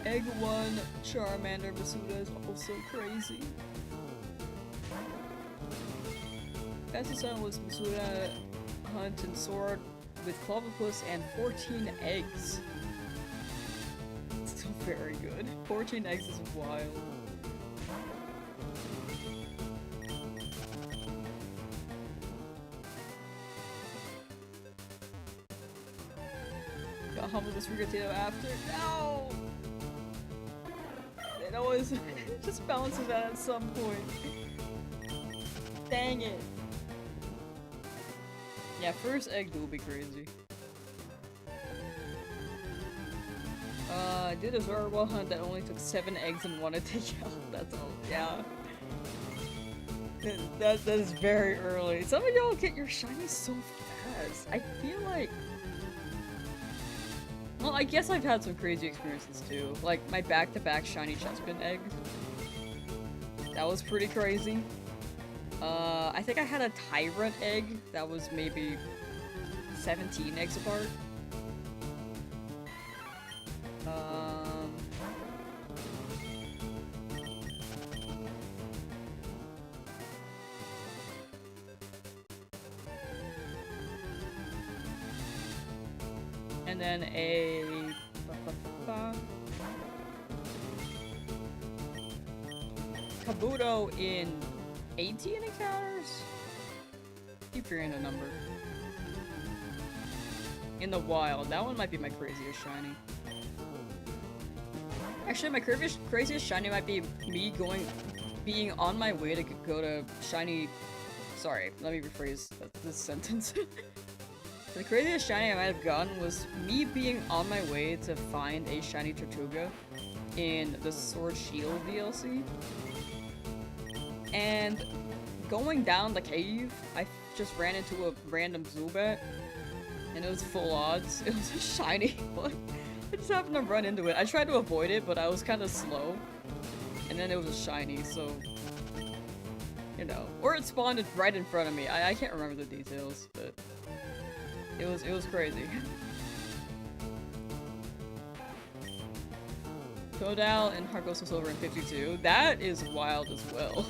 Egg 1 Charmander Masuda is also crazy. As the son was Masuda Hunt and Sword with Clobbopus and 14 eggs. Still very good. 14 eggs is wild. Got humbled this Rigatito after. No! It always it just bounces out at some point. Dang it. Yeah, first egg will be crazy. I did a Zorwell hunt that only took 7 eggs and 1 to take out. That's all. Yeah. That is very early. Some of y'all get your shinies so fast. I feel like... Well, I guess I've had some crazy experiences too. Like my back-to-back shiny Chespin egg. That was pretty crazy. I think I had a Tyrant egg that was maybe 17 eggs apart. And then a Kabuto in 18 encounters? Keep hearing a number. In the wild. That one might be my craziest shiny. Actually, my craziest shiny might be me being on my way to go to shiny... Sorry, let me rephrase this sentence. The craziest shiny I might have gotten was me being on my way to find a shiny Tortuga in the Sword Shield DLC. And going down the cave, I just ran into a random Zubat, and it was full odds. It was a shiny one. I just happened to run into it. I tried to avoid it, but I was kind of slow. And then it was a shiny, so... You know. Or it spawned right in front of me. I can't remember the details, but... It was crazy. Totodile and Heartgold Silver in 52. That is wild as well.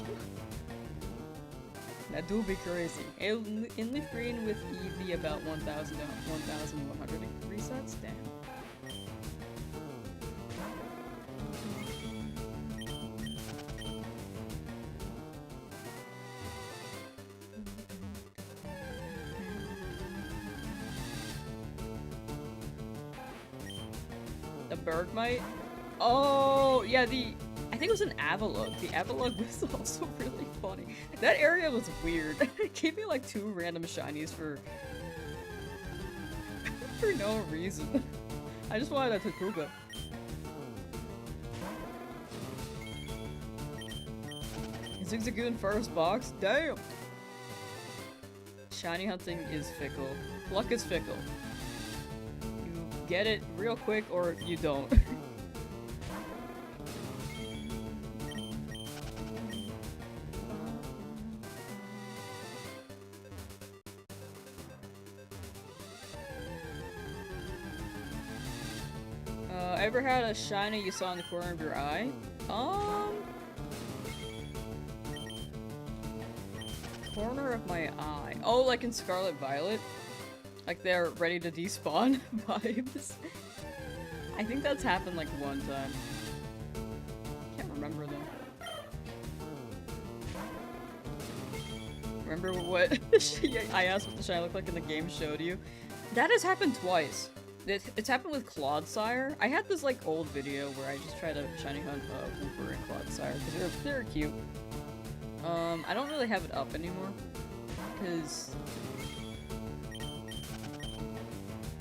That do be crazy. In LeafGreen with Eevee about 1,000 to 1,100 resets? Damn. The Bergmite? Oh, yeah, I think it was an Avalugg. The Avalugg was also really funny. That area was weird. It gave me like 2 random shinies for no reason. I just wanted a Takuga. Zigzagoon first box? Damn! Shiny hunting is fickle. Luck is fickle. You get it real quick or you don't. Ever had a shiny you saw in the corner of your eye? Corner of my eye. Oh, like in Scarlet Violet? Like they're ready to despawn vibes? I think that's happened like 1 time. Can't remember though. Remember what I asked what the shiny looked like and the game showed you? That has happened twice. It's happened with Clodsire. I had this like old video where I just tried to shiny hunt Wooper and Clodsire because they're cute. I don't really have it up anymore because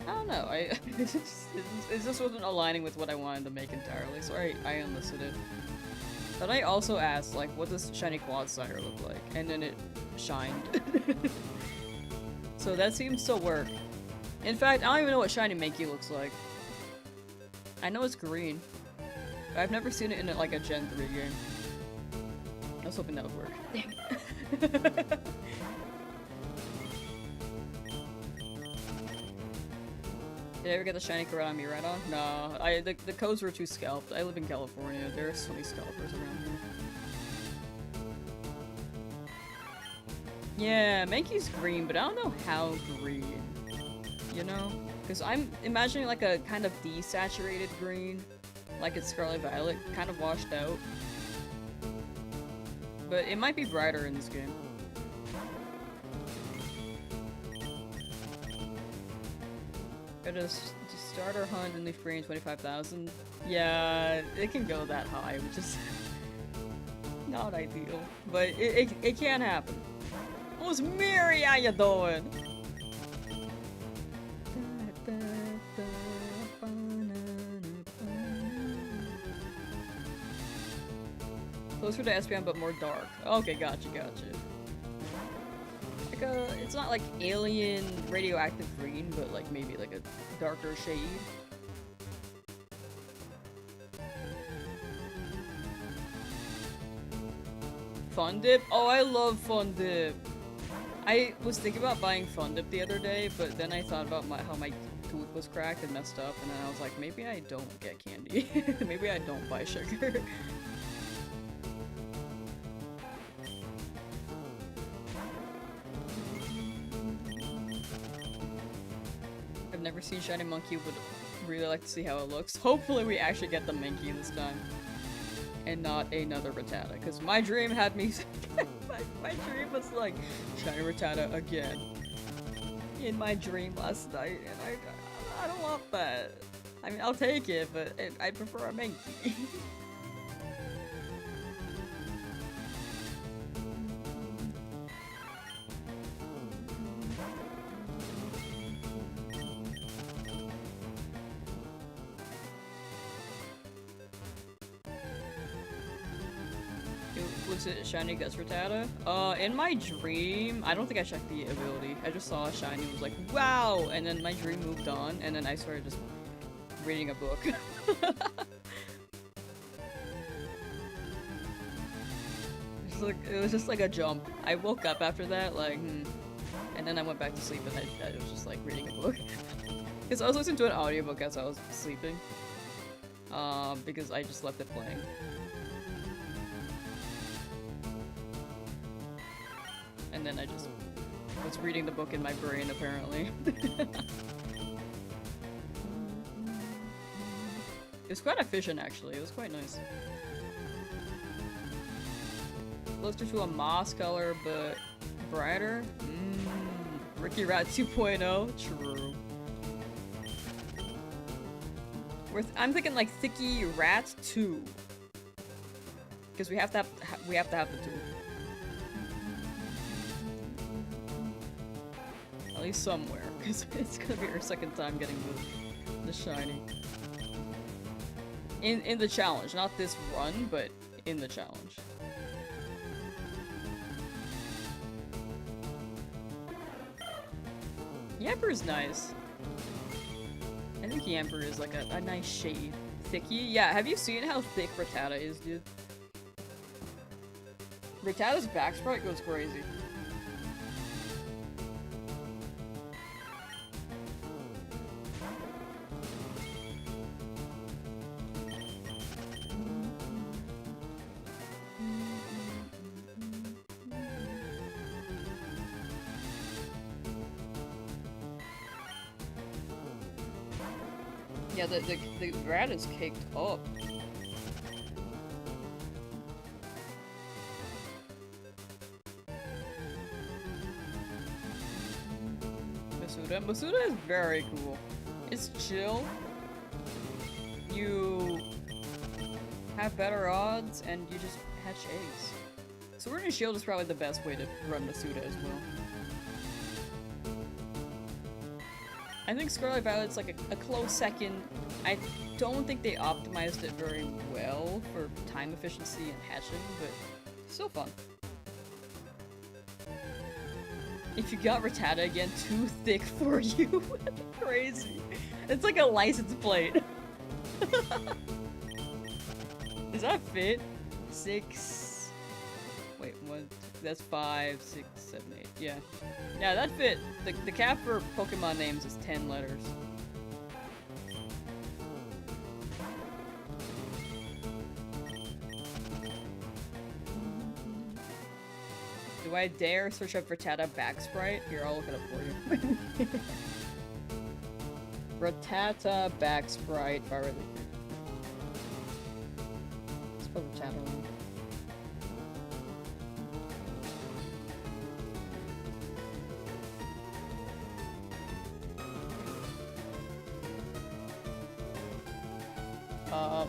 I don't know. It just wasn't aligning with what I wanted to make entirely, so I unlisted it. But I also asked like, what does shiny Clodsire look like? And then it shined. So that seems to work. In fact, I don't even know what shiny Mankey looks like. I know it's green, but I've never seen it in like a Gen 3 game. I was hoping that would work. Damn it. Did I ever get the shiny Miraidon? No, the codes were too scalped. I live in California. There are so many scalpers around here. Yeah, Mankey's green, but I don't know how green. You know? Because I'm imagining like a kind of desaturated green, like it's Scarlet Violet, kind of washed out. But it might be brighter in this game. Got a starter hunt in LeafGreen 25,000. Yeah, it can go that high, which is not ideal. But it can happen. What's Miri? How you doing? Closer to Espeon, but more dark. Okay, gotcha. Like it's not like alien radioactive green, but like maybe like a darker shade. Fun Dip? Oh, I love Fun Dip. I was thinking about buying Fun Dip the other day, but then I thought about how my tooth was cracked and messed up, and then I was like, maybe I don't get candy. Maybe I don't buy sugar. I've never seen Shiny Monkey, would really like to see how it looks. Hopefully we actually get the Mankey this time. And not another Rattata, because my dream had me my dream was like Shiny Rattata again in my dream last night, and I don't want that. I mean, I'll take it, but I prefer a Mankey. Was it Shiny Guts Rattata? In my dream, I don't think I checked the ability. I just saw a shiny and was like, wow! And then my dream moved on, and then I started just reading a book. It was just like a jump. I woke up after that, like, and then I went back to sleep and I was just like reading a book. Because I was listening to an audiobook as I was sleeping. Because I just left it playing. And then I just was reading the book in my brain, apparently. It was quite efficient, actually. It was quite nice. Closer to a moss color, but brighter. Ricky Rat 2.0. True. I'm thinking like Thicky Rat 2. Because we have to have the tool. At least somewhere, because it's gonna be our second time getting the shiny. In the challenge, not this run, but in the challenge. Yamper's nice. I think Yamper is like a nice shade. Thicky? Yeah, have you seen how thick Rattata is, dude? Rattata's back sprite goes crazy. Yeah, the rat is caked up. Masuda is very cool. It's chill. You have better odds and you just hatch eggs. Sword and Shield is probably the best way to run Masuda as well. I think Scarlet Violet's like a close second. I don't think they optimized it very well for time efficiency and hatching, but still fun. If you got Rattata again, too thick for you. Crazy. It's like a license plate. Does that fit? 6. Wait, 1. That's 5, 6, 7, 8. Yeah. Yeah, that fit. The cap for Pokemon names is 10 letters. Do I dare search up Rattata back sprite? Here, I'll look it up for you. Rattata back sprite, FireRed. Spell Rattata wrong.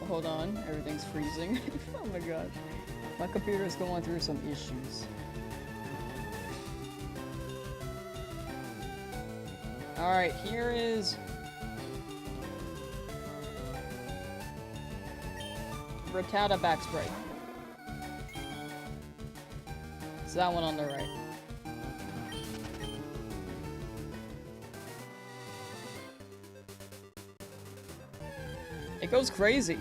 Hold on. Everything's freezing. Oh my gosh. My computer's going through some issues. Alright, here is... Rattata back sprite. It's that one on the right. It goes crazy.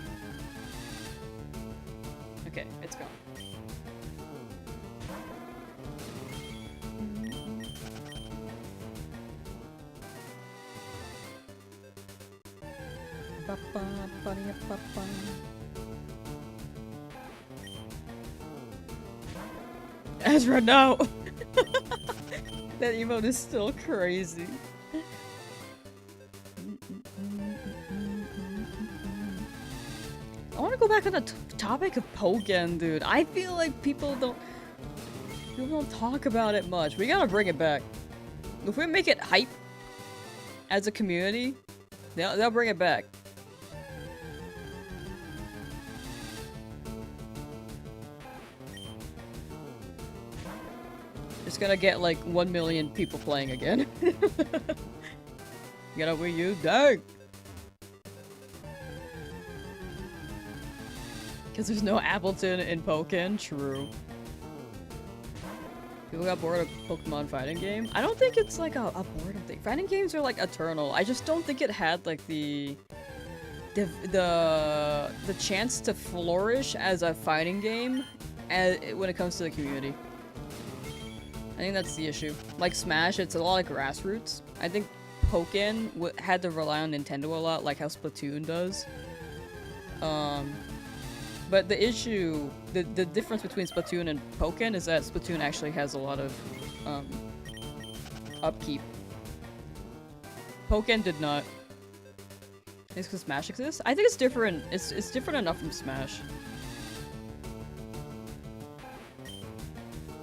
Okay, it's gone. Ezra, no! That emote is still crazy. I want to go back on the topic of Pokken, dude. I feel like people don't talk about it much. We gotta bring it back. If we make it hype as a community, they'll bring it back. It's gonna get like 1 million people playing again. Get a Wii U, dang! Because there's no Appleton in Pokken, true. People got bored of Pokemon fighting game. I don't think it's like a boredom thing. Fighting games are like eternal. I just don't think it had like the chance to flourish as a fighting game when it comes to the community. I think that's the issue. Like Smash, it's a lot of grassroots. I think Pokken had to rely on Nintendo a lot, like how Splatoon does. But the issue, the difference between Splatoon and Pokken is that Splatoon actually has a lot of upkeep. Pokken did not. It's because Smash exists? I think it's different. It's different enough from Smash.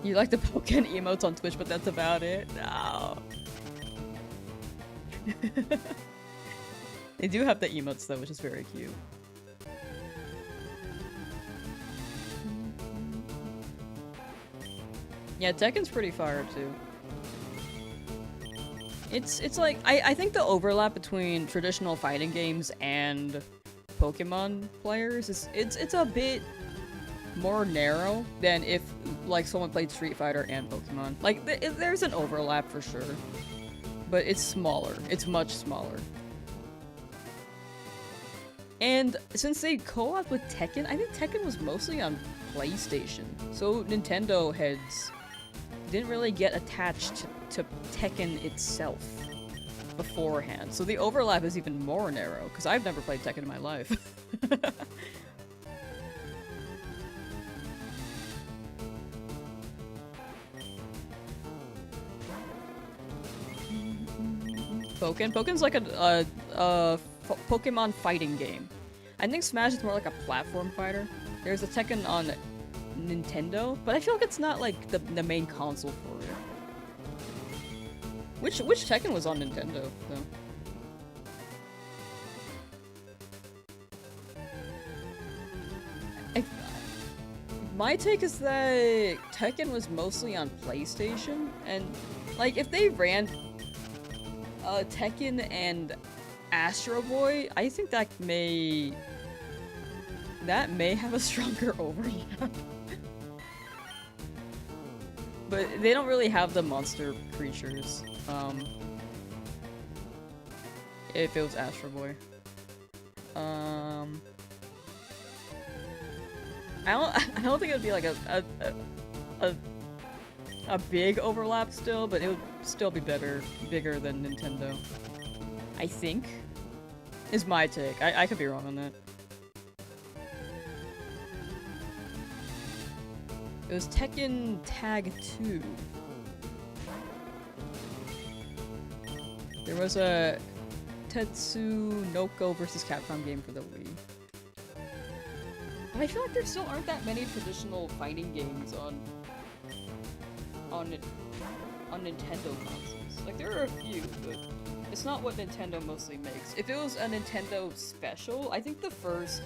You like the Pokken emotes on Twitch, but that's about it? No. They do have the emotes though, which is very cute. Yeah, Tekken's pretty fire too. It's like I think the overlap between traditional fighting games and Pokemon players is it's a bit more narrow than if like someone played Street Fighter and Pokemon. Like there's an overlap for sure, but it's smaller. It's much smaller. And since they co-opted with Tekken, I think Tekken was mostly on PlayStation, so Nintendo heads didn't really get attached to Tekken itself beforehand. So the overlap is even more narrow, because I've never played Tekken in my life. Poken's like a Pokemon fighting game. I think Smash is more like a platform fighter. There's a Tekken on Nintendo, but I feel like it's not like the main console for it. Which Tekken was on Nintendo, though? My take is that Tekken was mostly on PlayStation, and like if they ran Tekken and Astro Boy, I think that may have a stronger overlap. But they don't really have the monster creatures. If it was Astro Boy. I don't think it would be like a big overlap still, but it would still be bigger than Nintendo. I think. Is my take. I could be wrong on that. It was Tekken Tag 2. There was a Tetsunoko vs. Capcom game for the Wii. But I feel like there still aren't that many traditional fighting games on Nintendo consoles. Like, there are a few, but it's not what Nintendo mostly makes. If it was a Nintendo special, I think the first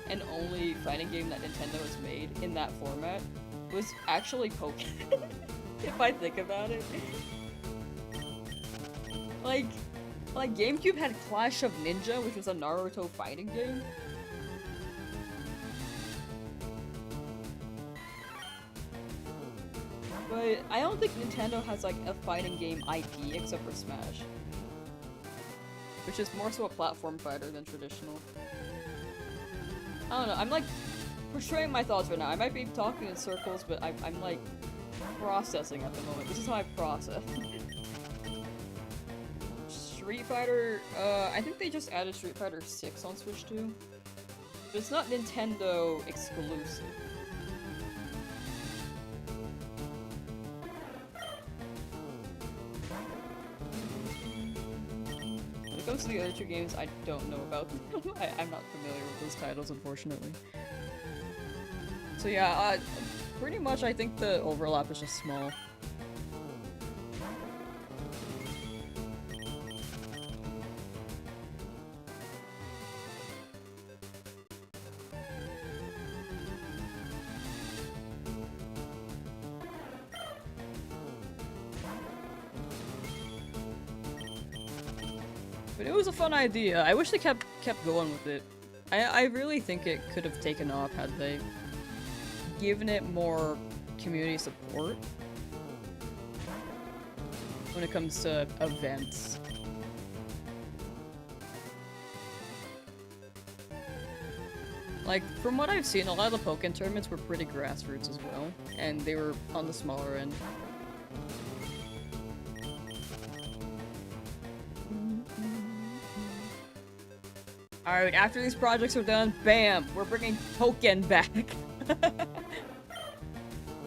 and only fighting game that Nintendo has made in that format was actually Pokemon. If I think about it. Like GameCube had Clash of Ninja, which was a Naruto fighting game. But I don't think Nintendo has like a fighting game IP except for Smash. Which is more so a platform fighter than traditional. I don't know, I'm like portraying my thoughts right now. I might be talking in circles, but I'm like processing at the moment. This is how I process. Street Fighter, I think they just added Street Fighter 6 on Switch too. But it's not Nintendo exclusive. When it comes to the other two games, I don't know about them. I'm not familiar with those titles, unfortunately. So yeah, pretty much I think the overlap is just small. But it was a fun idea. I wish they kept going with it. I really think it could have taken off had they given it more community support when it comes to events. Like, from what I've seen, a lot of the Pokken tournaments were pretty grassroots as well, and they were on the smaller end. Alright, after these projects are done, bam! We're bringing Pokken back!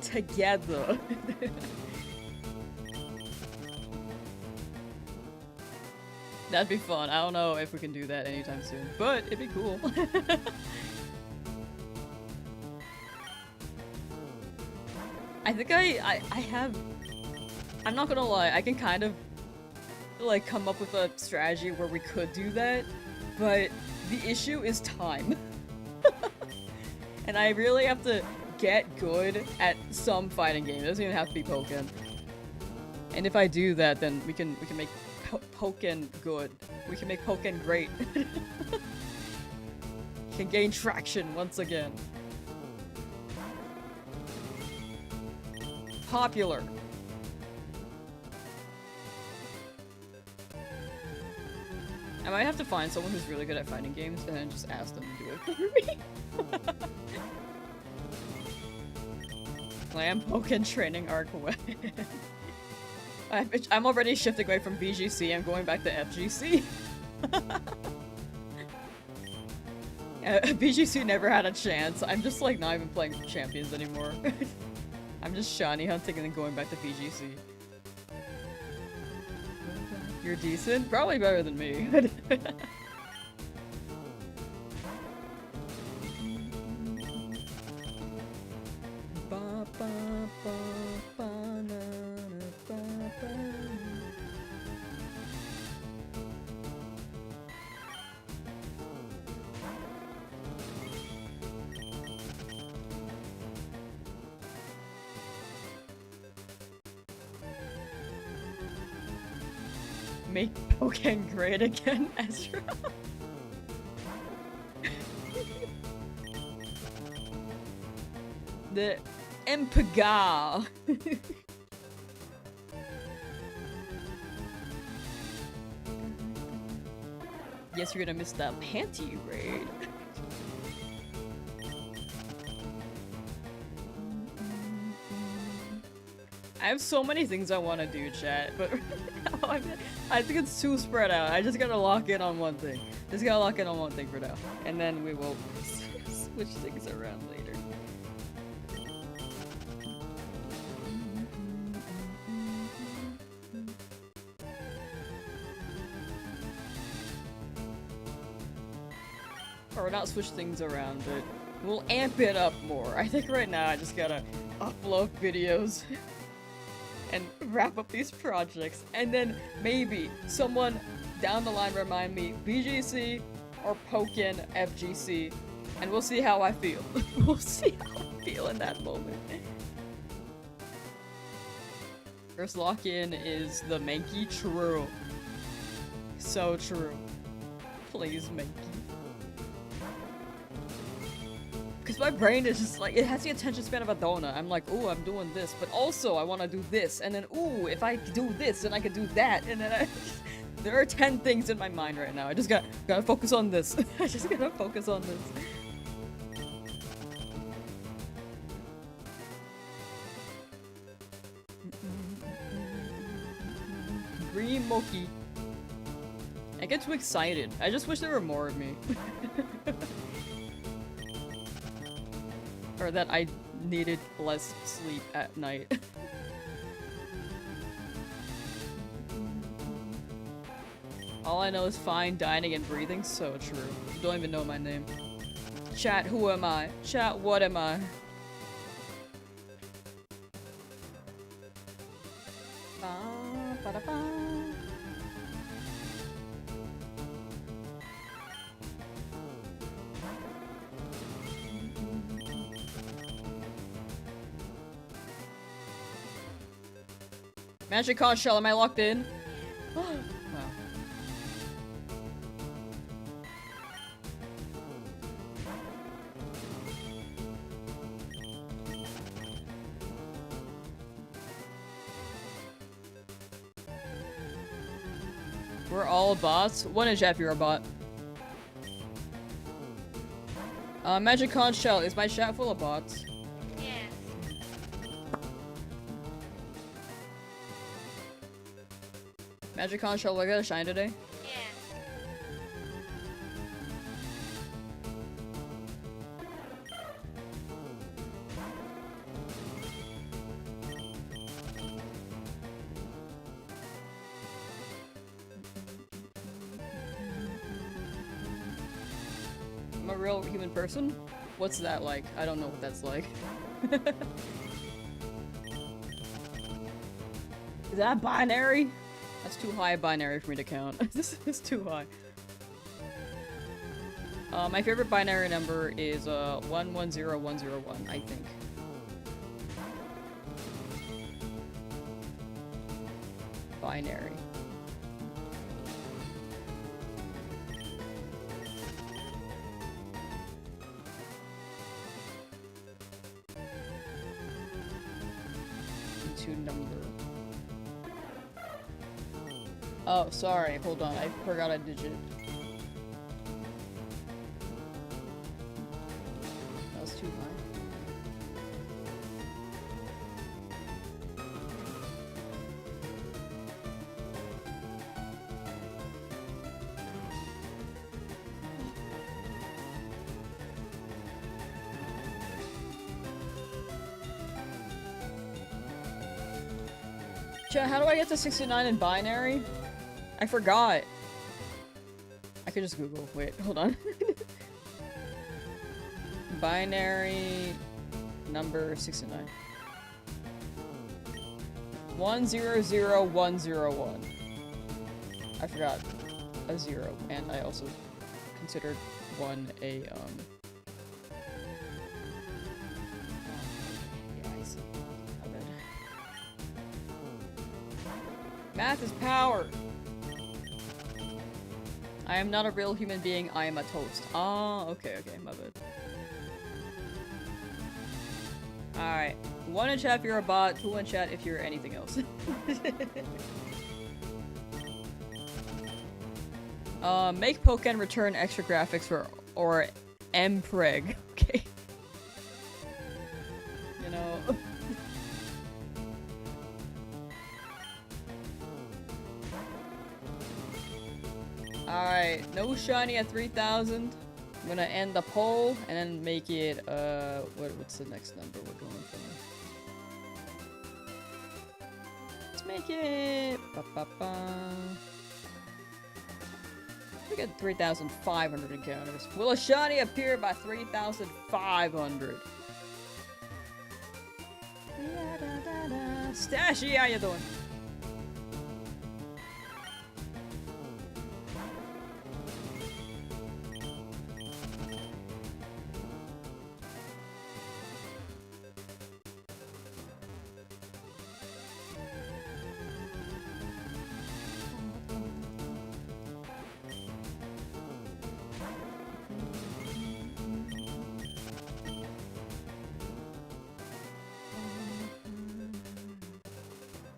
Together! That'd be fun. I don't know if we can do that anytime soon, but it'd be cool. I think I have... I'm not gonna lie, I can kind of like come up with a strategy where we could do that, but the issue is time. And I really have to get good at some fighting game. It doesn't even have to be Pokken. And if I do that, then we can make Pokken good. We can make Pokken great. Can gain traction once again. Popular. I might have to find someone who's really good at fighting games and then just ask them to do it for me. Clam Pokken training arc away. I'm already shifting away from VGC. I'm going back to FGC. VGC never had a chance. I'm just like not even playing champions anymore. I'm just shiny hunting and then going back to VGC. You're decent? Probably better than me. Make Pokken great again, Ezra. The Empegar. Yes, you're gonna miss that panty raid. I have so many things I want to do, chat, but I think it's too spread out. I just gotta lock in on one thing. Just gotta lock in on one thing for now. And then we will switch things around later. Or not switch things around, but we'll amp it up more. I think right now I just gotta upload videos and wrap up these projects, and then maybe someone down the line remind me VGC or Pokken FGC, and we'll see how I feel. We'll see how I feel in that moment. First lock-in is the Mankey. True. So true. Please, Mankey. Because my brain is just like, it has the attention span of a donut. I'm like, ooh, I'm doing this, but also I want to do this, and then ooh, if I do this, then I could do that, and then there are 10 things in my mind right now. I just gotta focus on this. I just gotta focus on this. Green Moki. I get too excited. I just wish there were more of me. Or that I needed less sleep at night. All I know is fine dining and breathing. So true. You don't even know my name. Chat, who am I? Chat, what am I? Magic Conch Shell, am I locked in? Wow. We're all bots? One in chat if you're a bot. Magic Conch Shell, is my chat full of bots? Magic Conch Shell, I got a shine today? Yes. I'm a real human person? What's that like? I don't know what that's like. Is that binary? That's too high a binary for me to count. This is too high. My favorite binary number is 110101, I think. binary. Into number. Oh, sorry. Hold on. I forgot a digit. That was too high. Chat, how do I get to 69 in binary? I forgot. I could just Google. Wait, hold on. Binary number 69. 100101. I forgot a 0, and I also considered 1 a yeah, I see. I read. Math is power. I am not a real human being, I am a toast. Ah, okay, my bad. Alright. 1 in chat if you're a bot, 2 in chat if you're anything else. Make Pokken return extra graphics or mpreg. Okay. You know. Alright, no shiny at 3,000. I'm gonna end the poll and then make it, what's the next number we're going for? Let's make it... We got 3,500 encounters. Will a shiny appear by 3,500? Stashy, how you doing?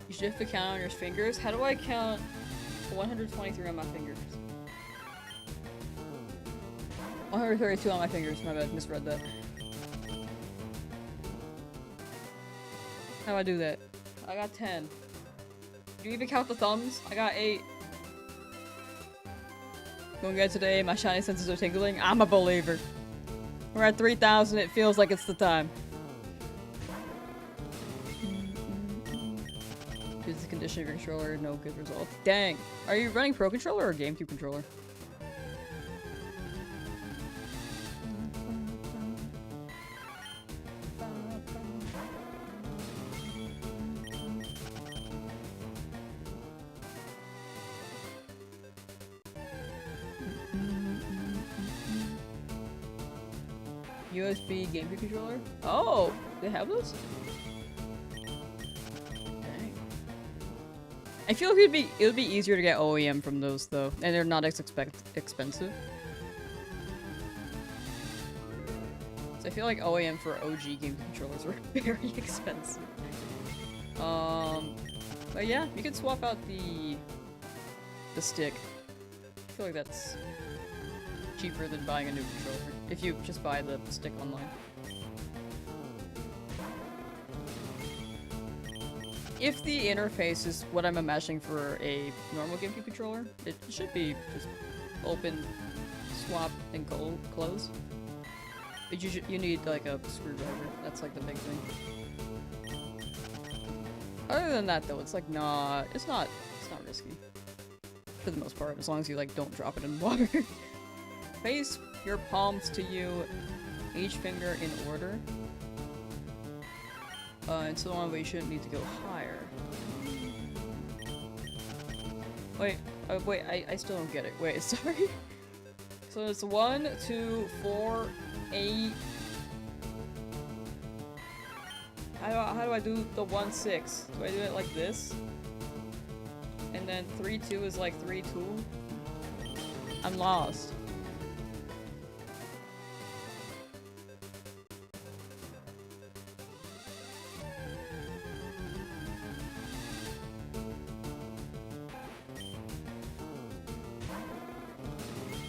You should have to count on your fingers. How do I count 123 on my fingers? 132 on my fingers. My bad, misread that. How do I do that? I got 10. Do you even count the thumbs? I got 8. Going good today, my shiny senses are tingling. I'm a believer. We're at 3,000, it feels like it's the time. Is the condition of your controller? No good result. Dang. Are you running Pro Controller or GameCube controller? USB GameCube controller? Oh! They have those? I feel like it would be easier to get OEM from those though, and they're not as expensive. So I feel like OEM for OG game controllers are very expensive. But yeah, you can swap out the stick. I feel like that's cheaper than buying a new controller if you just buy the stick online. If the interface is what I'm imagining for a normal GameCube controller, it should be just open, swap, and close. But you need like a screwdriver. That's like the big thing. Other than that, though, it's like it's not risky for the most part, as long as you like don't drop it in water. Face your palms to you, each finger in order. And so on, but you shouldn't need to go higher. Wait, wait, I still don't get it. Wait, sorry. So it's 1, 2, 4, 8. How do I do the 1, 6? Do I do it like this? and then 3-2 is like 3-2. I'm lost.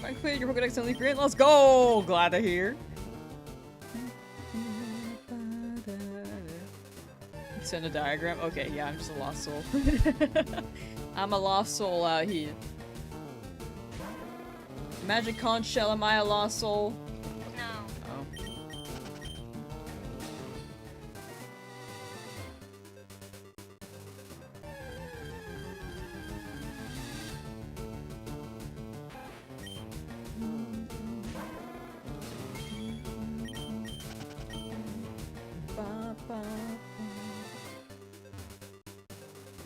I cleared your Pokedex on LeafGreen. Let's go! Glad to hear. Send a diagram. Okay, yeah, I'm just a lost soul. I'm a lost soul out here. Magic conch shell, am I a lost soul? No. Oh.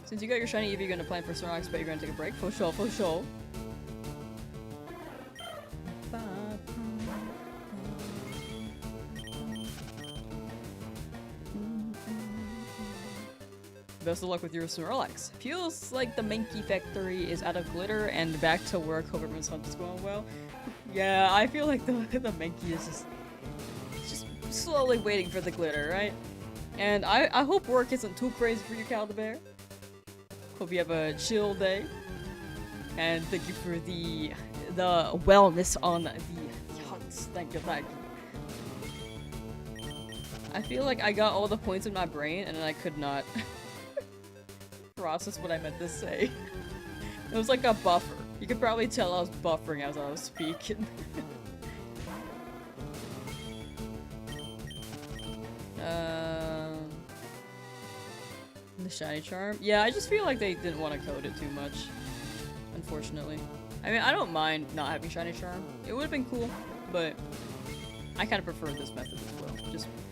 Since you got your shiny Eevee, you're gonna plan for Snorlax, but you're gonna take a break. For sure, for sure. Best of luck with your Snorlax. Feels like the Mankey factory is out of glitter and back to work. Hope everyone's hunt is going well. Yeah, I feel like the Mankey is just slowly waiting for the glitter, right? And I hope work isn't too crazy for you, Caldabear. Hope you have a chill day. And thank you for the wellness on the hunts. Thank you, thank you. I feel like I got all the points in my brain and I could not process what I meant to say. It was like a buffer. You could probably tell I was buffering as I was speaking. The shiny charm? Yeah, I just feel like they didn't want to code it too much. Unfortunately. I mean, I don't mind not having shiny charm. It would have been cool, but I kind of prefer this method as well.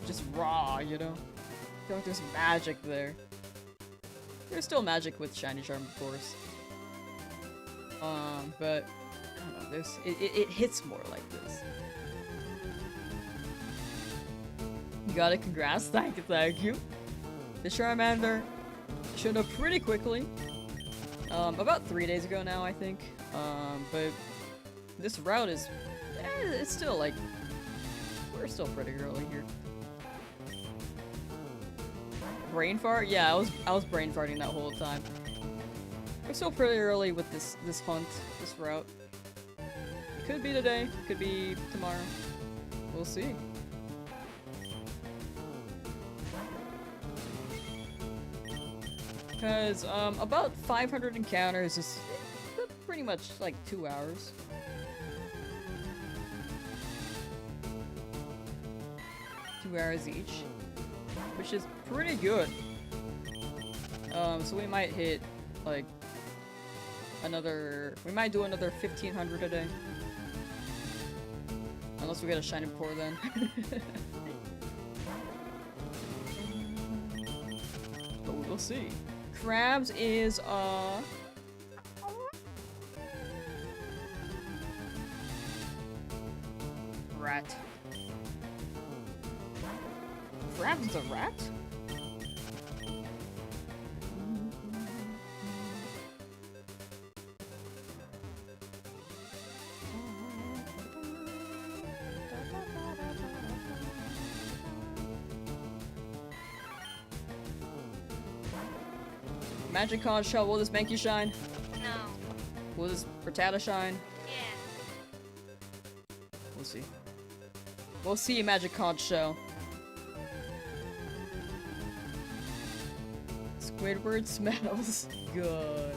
Just raw, you know? I feel like there's magic there. There's still magic with shiny charm, of course. But I don't know. It hits more like this. You got it. Congrats. Thank you. Thank you. The Charmander showed up pretty quickly. About 3 days ago now, I think. But this route is, it's still like, we're still pretty early here. Brain fart? Yeah, I was brain farting that whole time. We're still pretty early with this hunt, this route. Could be today, could be tomorrow. We'll see. Because about 500 encounters is pretty much like 2 hours. 2 hours each, which is pretty good. So we might hit like we might do another 1500 a day. Unless we get a shiny pour then. But we'll see. Crabs is rat. Crabs is a rat? Magic Con shell, will this Mankey shine? No. Will this Rattata shine? Yeah. We'll see. We'll see, Magic Conch Shell. Squidward smells good.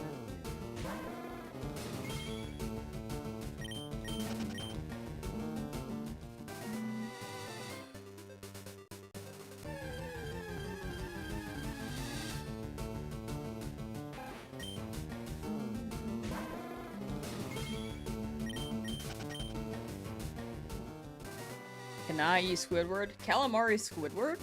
Can I eat Squidward? Calamari Squidward?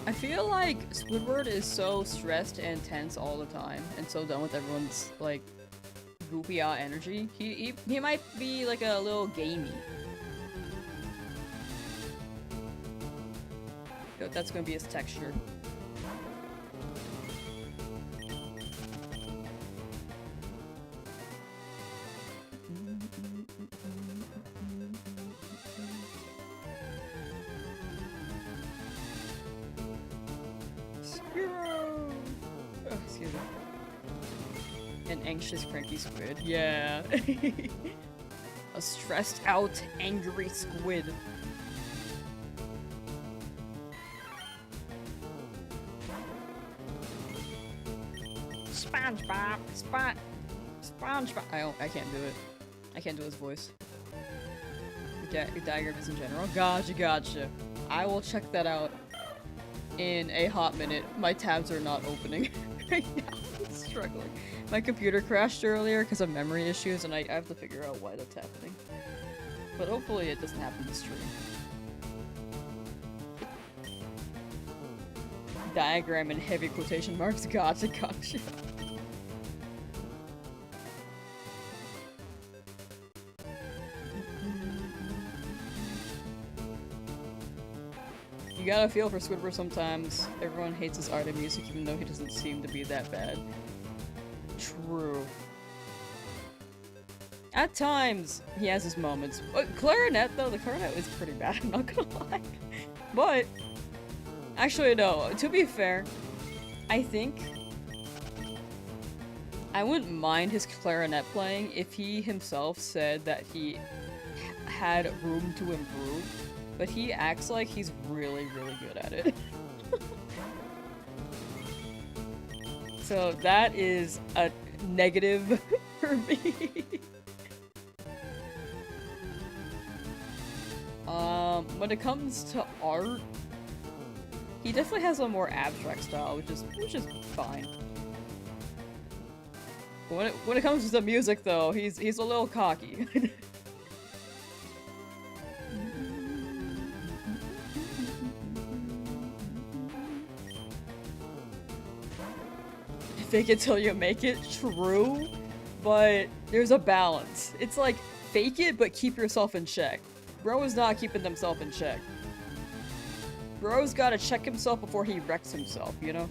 I feel like Squidward is so stressed and tense all the time, and so done with everyone's, like, goopy energy. He might be, like, a little gamey. That's gonna be his texture. Oh, excuse me. An anxious, cranky squid. Yeah. A stressed out, angry squid. SpongeBob! SpongeBob! I can't do it. I can't do his voice. Diagrams in general. Gotcha. I will check that out in a hot minute. My tabs are not opening right now. I'm struggling. My computer crashed earlier because of memory issues, and I have to figure out why that's happening. But hopefully it doesn't happen this stream. Diagram in heavy quotation marks. Gotcha. You gotta feel for Squidward sometimes. Everyone hates his art and music even though he doesn't seem to be that bad. True. At times, he has his moments. But clarinet though, the clarinet is pretty bad, I'm not gonna lie. But, actually no, to be fair, I think I wouldn't mind his clarinet playing if he himself said that he had room to improve. But he acts like he's really good at it. So that is a negative for me. When it comes to art, he definitely has a more abstract style, which is fine. But when it comes to the music though, he's a little cocky. Fake it till you make it, true, but there's a balance. It's like, fake it, but keep yourself in check. Bro is not keeping himself in check. Bro's gotta check himself before he wrecks himself, you know?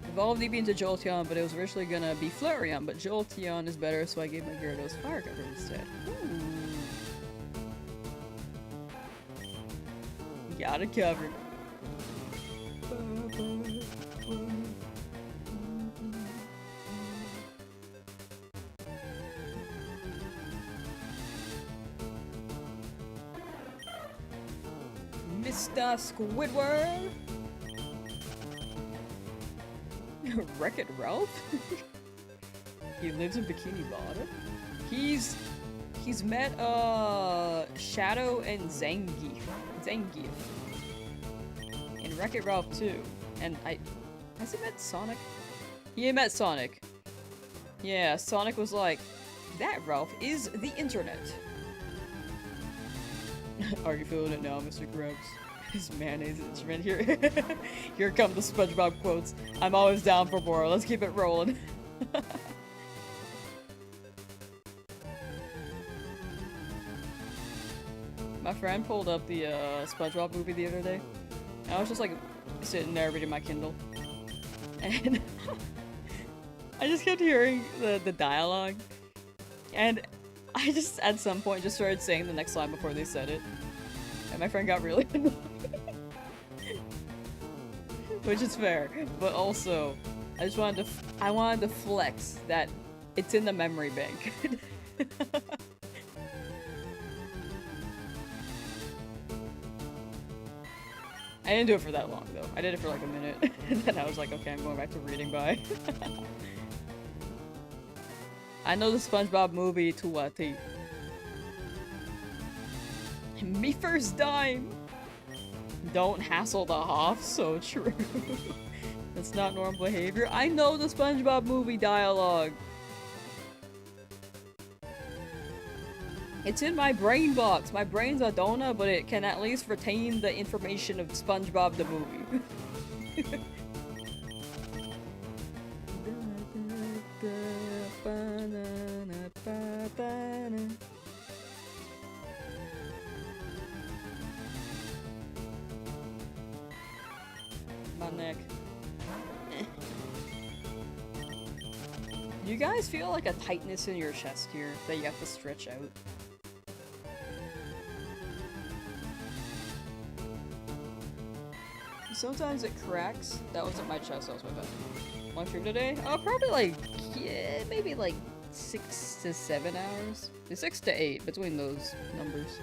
Evolved DB into Jolteon, but it was originally gonna be Flareon, but Jolteon is better, so I gave my Gyarados Fire Cover instead. Ooh. Got it covered. Mr. Squidward! Wreck-It Ralph? He lives in Bikini Bottom? He's met Shadow and Zangief in Wreck-It Ralph too. And has he met Sonic? He met Sonic. Yeah, Sonic was like, that Ralph is the internet. Are you feeling it now, Mr. Krabs? His mayonnaise instrument here. Here come the SpongeBob quotes. I'm always down for more. Let's keep it rolling. My friend pulled up the SpongeBob movie the other day. And I was just like sitting there reading my Kindle. And I just kept hearing the dialogue. And I just at some point just started saying the next line before they said it. And my friend got really annoyed. Which is fair. But also, I wanted to flex that it's in the memory bank. I didn't do it for that long though. I did it for like a minute. And then I was like, okay, I'm going back to reading, bye. I know the SpongeBob movie to a T. Me first dime! Don't hassle the Hoff, so true. That's not normal behavior. I know the SpongeBob movie dialogue. It's in my brain box. My brain's a donut, but it can at least retain the information of SpongeBob the movie. my neck. Do you guys feel like a tightness in your chest here that you have to stretch out? Sometimes it cracks. That wasn't my chest, that was my bed. Long stream today? Probably like, yeah, maybe like 6 to 7 hours. 6 to 8, between those numbers.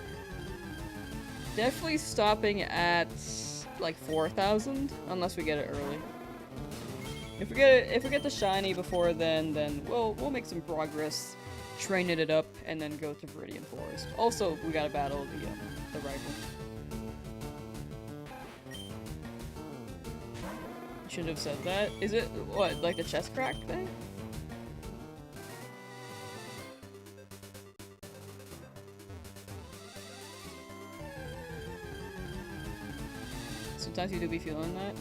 Definitely stopping at like 4,000, unless we get it early. If we get the shiny before then we'll make some progress, training it up, and then go to Viridian Forest. Also, we gotta battle the rival. Shouldn't have said that. Is it what, like the chest crack thing? Sometimes you do be feeling that.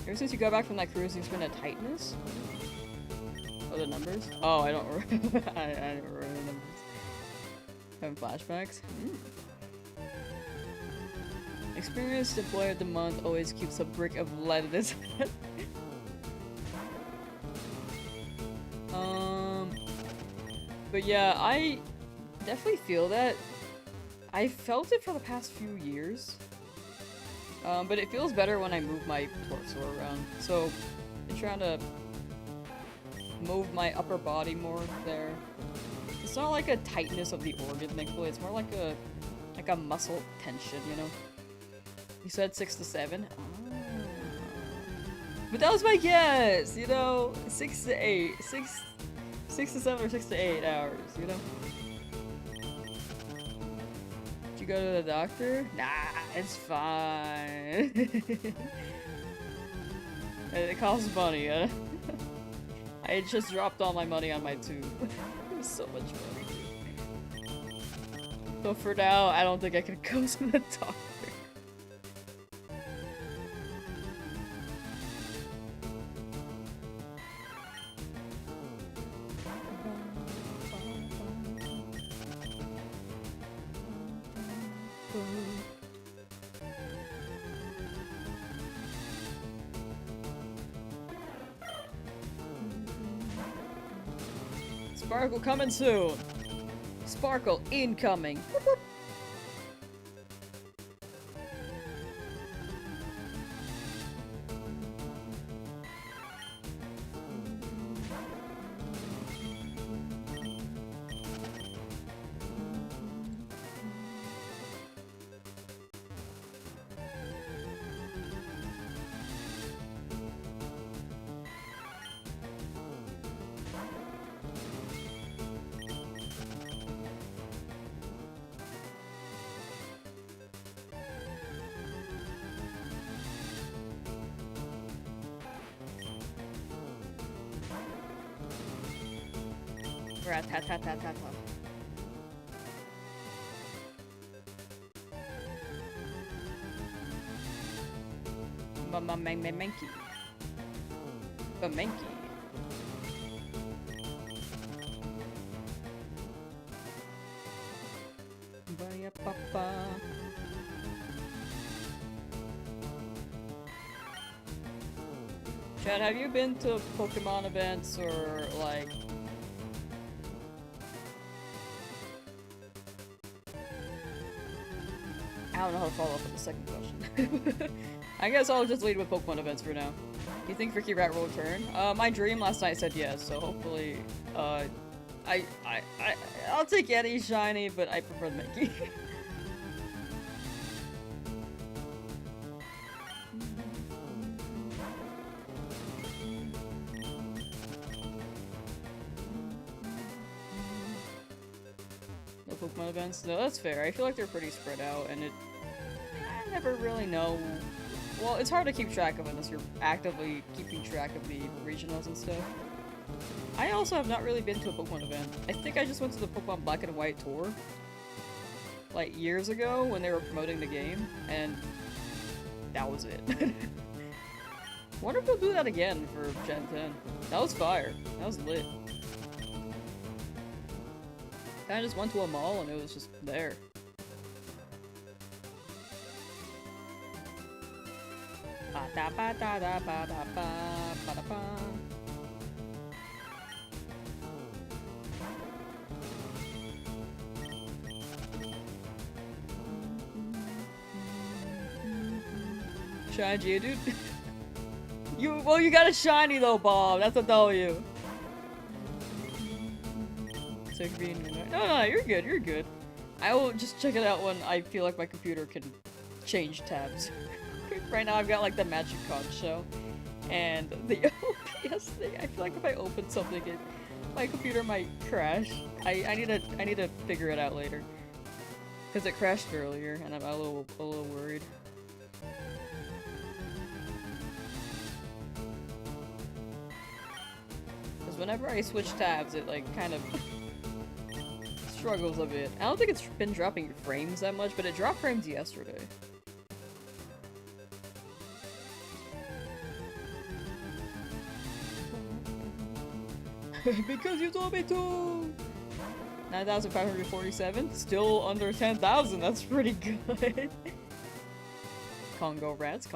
Ever since you got back from that cruise, there's been a tightness? Oh, the numbers? Oh, I don't remember. I don't remember the numbers. Having flashbacks? Experienced employee of the month always keeps a brick of lead in his head. But yeah, I definitely feel that. I felt it for the past few years. But it feels better when I move my torso around. So, I'm trying to move my upper body more there. It's not like a tightness of the organ, thankfully. It's more like a muscle tension, you know? You said 6 to 7? Oh. But that was my guess, you know? 6 to 8. 6 to 7 or 6 to 8 hours, you know? Did you go to the doctor? Nah, it's fine. It costs money, I just dropped all my money on my tube. It was so much money. So for now, I don't think I can go to the doctor. Sparkle coming soon! Sparkle incoming! Whoop, whoop. Rat-tat-tat-tat-tat. Mankey. Mankey. Baya-papa. Chad, have you been to Pokemon events or like I don't know how to follow up with the second question. I guess I'll just lead with Pokemon events for now. Do you think Ricky Rat will return? My dream last night said yes, so hopefully, I'll take any shiny, but I prefer the Mankey. No Pokemon events? No, that's fair. I feel like they're pretty spread out, and I never really know. Well, it's hard to keep track of unless you're actively keeping track of the regionals and stuff. I also have not really been to a Pokemon event. I think I just went to the Pokemon Black and White tour, like years ago when they were promoting the game, and that was it. Wonder if they'll do that again for Gen 10. That was fire. That was lit. Kinda just went to a mall and it was just there. Ba-da-ba-da-da-ba-da-ba-ba-da-ba. Shiny dude. You got a shiny though, Bob. That's a W. No, you're good. You're good. I will just check it out when I feel like my computer can change tabs. Right now I've got like the Magic Card show and the OPS thing. I feel like if I open something, my computer might crash. I need to figure it out later because it crashed earlier, and I'm a little worried. Because whenever I switch tabs, it like kind of struggles a bit. I don't think it's been dropping frames that much, but it dropped frames yesterday. Because you told me to! 9,547? Still under 10,000, that's pretty good. Congo rats.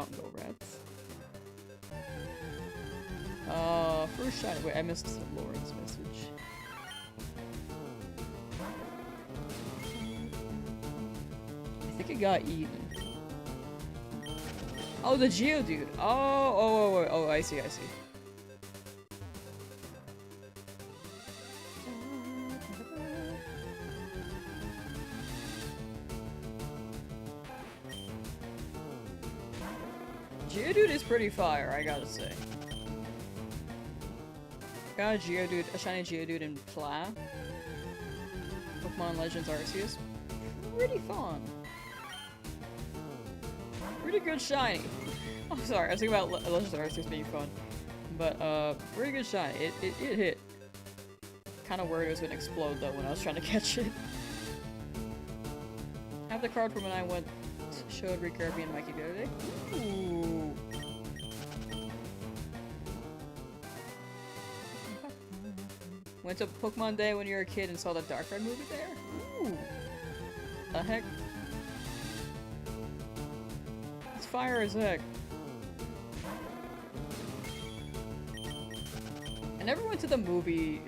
First shot. Wait, I missed Lauren's message. I think it got eaten. Oh, the Geodude! Oh, I see. Geodude is pretty fire, I gotta say. Got a shiny Geodude in Pla. Pokemon Legends Arceus. Pretty fun. Pretty good shiny. Oh, sorry, I was thinking about Legends Arceus being fun. But, pretty good shiny. It hit. Kinda worried it was gonna explode though when I was trying to catch it. I have the card from when I showed Rick Kirby and Mikey the other day. Ooh. Went to Pokemon Day when you were a kid and saw the Dark Red movie there? Ooh. The heck? It's fire as heck. I never went to the movie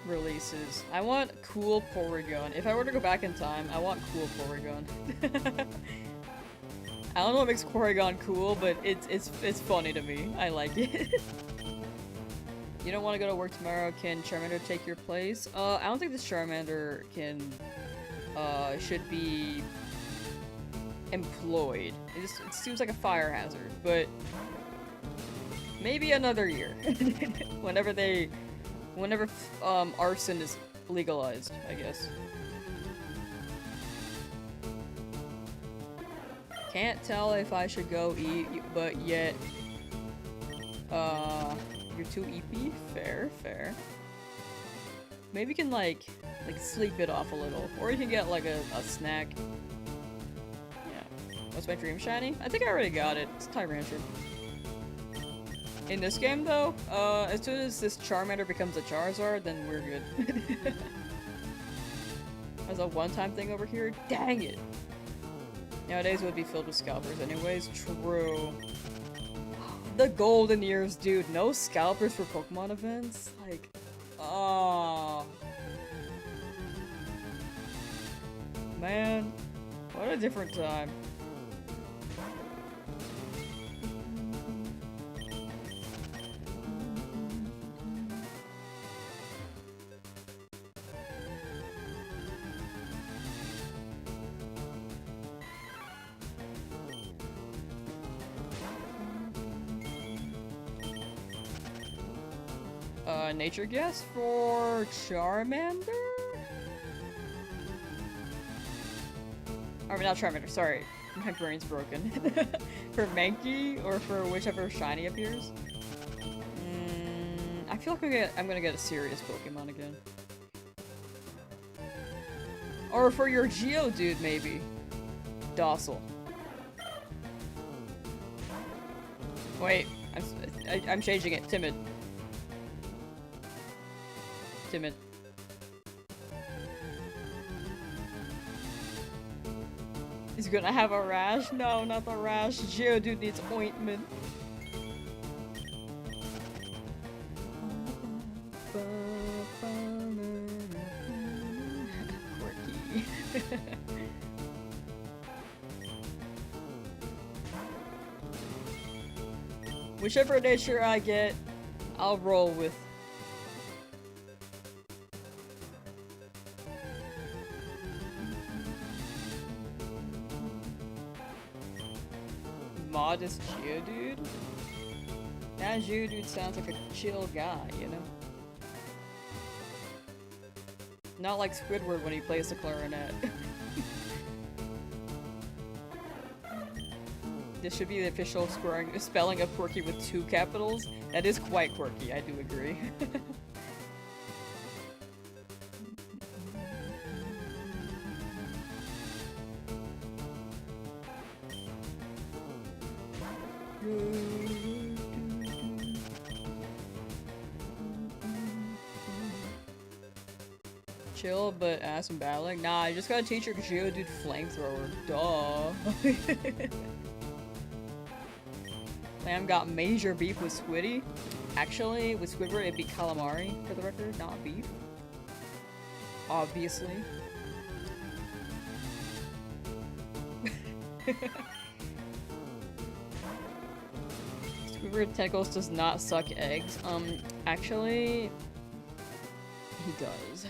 releases. I want cool Porygon. If I were to go back in time, I want cool Porygon. I don't know what makes Porygon cool, but it's funny to me. I like it. You don't want to go to work tomorrow. Can Charmander take your place? I don't think this Charmander should be employed. It seems like a fire hazard, but maybe another year. Whenever arson is legalized, I guess. Can't tell if I should go eat, but yet, you're too eepy? Fair. Maybe you can, like sleep it off a little. Or you can get, like, a snack. Yeah. What's my dream shiny? I think I already got it. It's Tyrantrum. In this game, though, as soon as this Charmander becomes a Charizard, then we're good. As a one-time thing over here? Dang it! Nowadays it would be filled with scalpers anyways. True. The golden years, dude. No scalpers for Pokemon events? Like, oh. Man. What a different time. Nature guess for Charmander? I mean, not Charmander, sorry. My brain's broken. For Mankey, or for whichever shiny appears? I feel like I'm gonna get a serious Pokemon again. Or for your Geodude, maybe. Docile. Wait, I'm changing it. Timid. He's gonna have a rash? No, not the rash. Geodude needs ointment. Quirky. Whichever nature I get, I'll roll with. Modest Geodude? That Geodude sounds like a chill guy, you know? Not like Squidward when he plays the clarinet. This should be the official spelling of quirky with 2 capitals. That is quite quirky, I do agree. Chill, but ass and battling? Nah, I just gotta teach your Geodude flamethrower. Duh. Lamb got major beef with Squiddy. Actually, with Squidward, it'd be calamari, for the record, not beef. Obviously. Squidward Tentacles does not suck eggs. Actually, he does.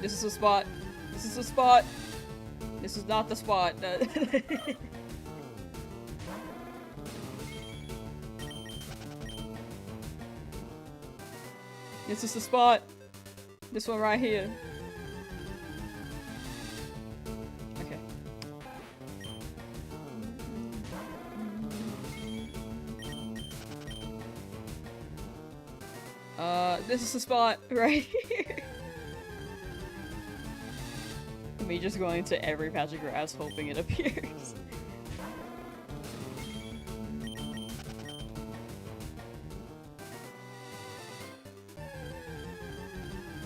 This is the spot. This is the spot. This is not the spot. This is the spot. This one right here. Okay. This is the spot right here. Me just going to every patch of grass hoping it appears.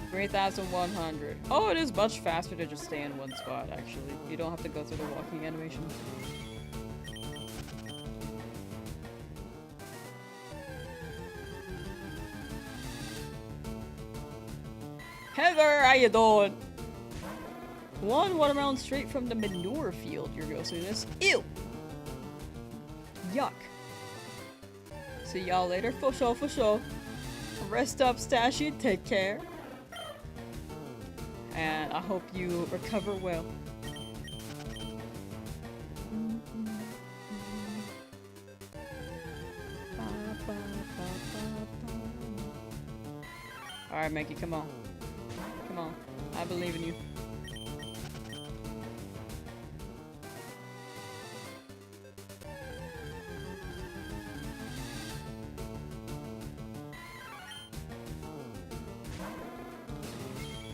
3,100. Oh, it is much faster to just stay in one spot, actually. You don't have to go through the walking animation. Heather, how you doing? One watermelon straight from the manure field. You're ghostliness. Ew! Yuck. See y'all later. For sure, for sure. Rest up, Stashy. Take care. And I hope you recover well. Alright, Mankey, come on. Come on. I believe in you.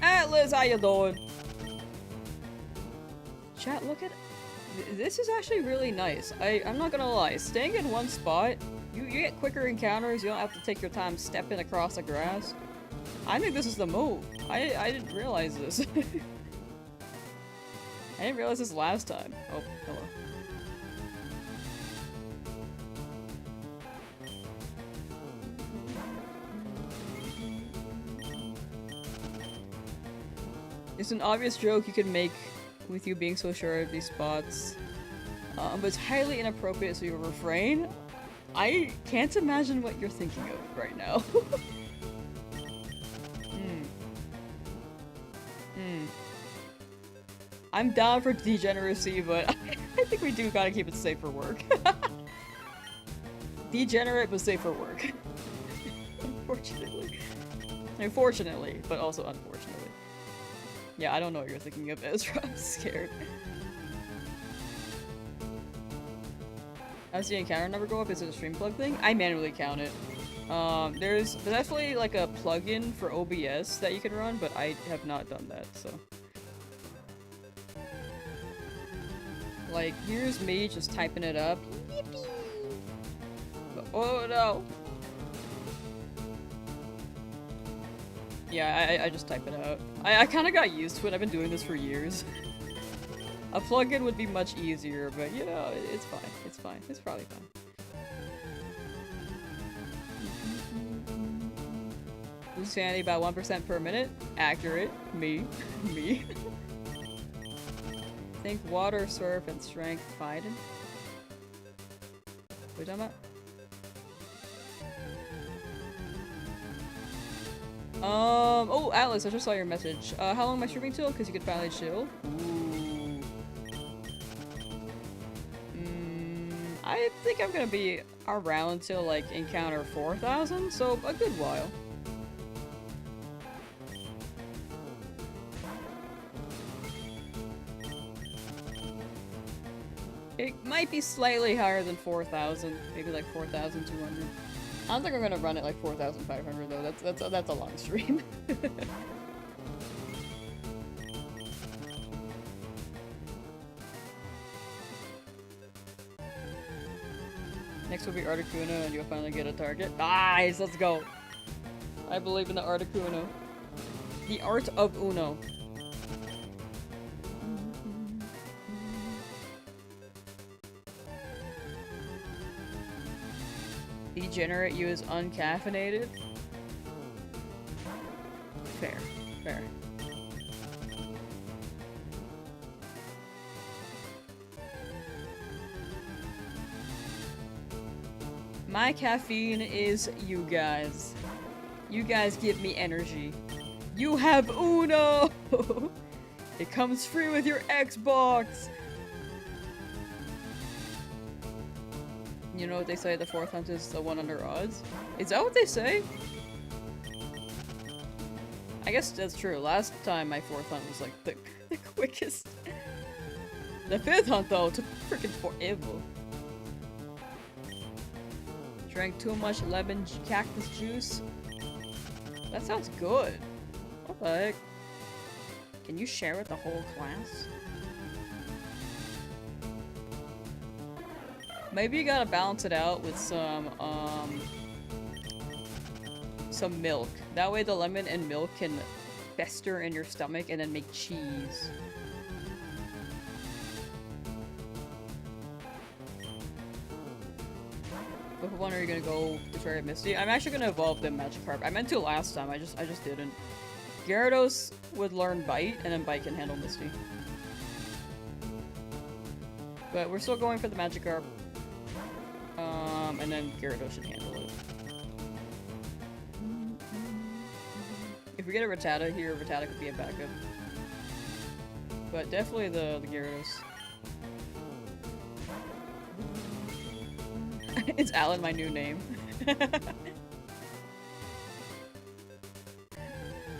Atlas, how you doing? Chat, look at... This is actually really nice. I'm not gonna lie. Staying in one spot, you get quicker encounters, you don't have to take your time stepping across the grass. I think this is the move. I didn't realize this. I didn't realize this last time. Oh, hello. It's an obvious joke you could make with you being so sure of these spots. But it's highly inappropriate, so you refrain. I can't imagine what you're thinking of right now. I'm down for degeneracy, but I think we do gotta keep it safe for work. Degenerate, but safe for work. Unfortunately. Unfortunately, but also unfortunately. Yeah, I don't know what you're thinking of, Ezra. I'm scared. How's the encounter number go up? Is it a stream plug thing? I manually count it. There's definitely like a plugin for OBS that you can run, but I have not done that, so. Like, here's me just typing it up. But, oh no! Yeah, I just type it out. I kinda got used to it, I've been doing this for years. A plugin would be much easier, but you know, it's fine. It's fine. It's probably fine. Lose sanity about 1% per minute. Accurate. Me. Me. Think water, surf, and strength. Biden. What are you talking about? Oh, Atlas, I just saw your message. How long am I streaming till? Because you could finally chill. Ooh. I think I'm gonna be around till, like, encounter 4,000, so a good while. It might be slightly higher than 4,000, maybe like 4,200. I don't think I'm gonna run it like 4,500 though. That's a long stream. Next will be Articuno, and you'll finally get a target. Nice, let's go. I believe in the Articuno. The art of Uno. Degenerate you is uncaffeinated? Fair. Fair. My caffeine is you guys. You guys give me energy. You have Uno! It comes free with your Xbox! You know what they say, the fourth hunt is the one under odds? Is that what they say? I guess that's true. Last time my fourth hunt was like the quickest. The fifth hunt though took freaking forever. Drank too much lemon cactus juice. That sounds good. What the heck? Can you share with the whole class? Maybe you gotta balance it out with some milk. That way the lemon and milk can fester in your stomach and then make cheese. Which one are you gonna go to try Misty? I'm actually gonna evolve the Magikarp. I meant to last time, I just didn't. Gyarados would learn Bite, and then Bite can handle Misty. But we're still going for the Magikarp. And then Gyarados should handle it. If we get a Rattata here, Rattata could be a backup. But definitely the Gyarados. It's Alan, my new name.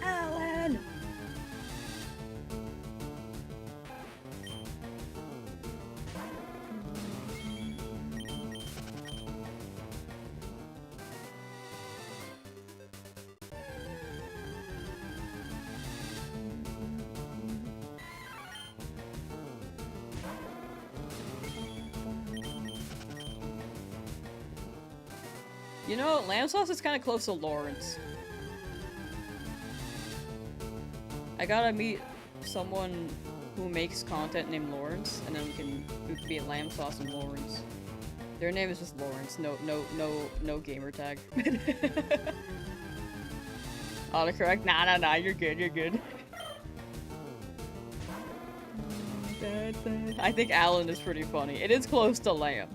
Alan! You know, Lamsauce is kind of close to Lawrence. I gotta meet someone who makes content named Lawrence, and then we can be at Lamsauce and Lawrence. Their name is just Lawrence. No gamer tag. Autocorrect? Nah, you're good, you're good. I think Alan is pretty funny. It is close to Lamb.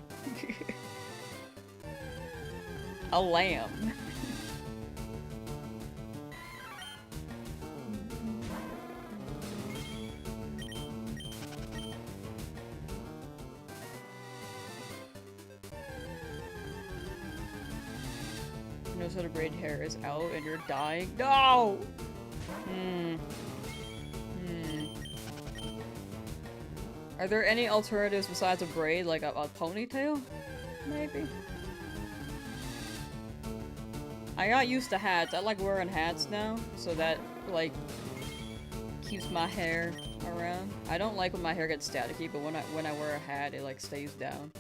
A lamb. No sort of braid hair is out and you're dying. No! Are there any alternatives besides a braid, like a ponytail? Maybe. I got used to hats. I like wearing hats now, so that, like, keeps my hair around. I don't like when my hair gets staticky, but when I wear a hat, it like stays down.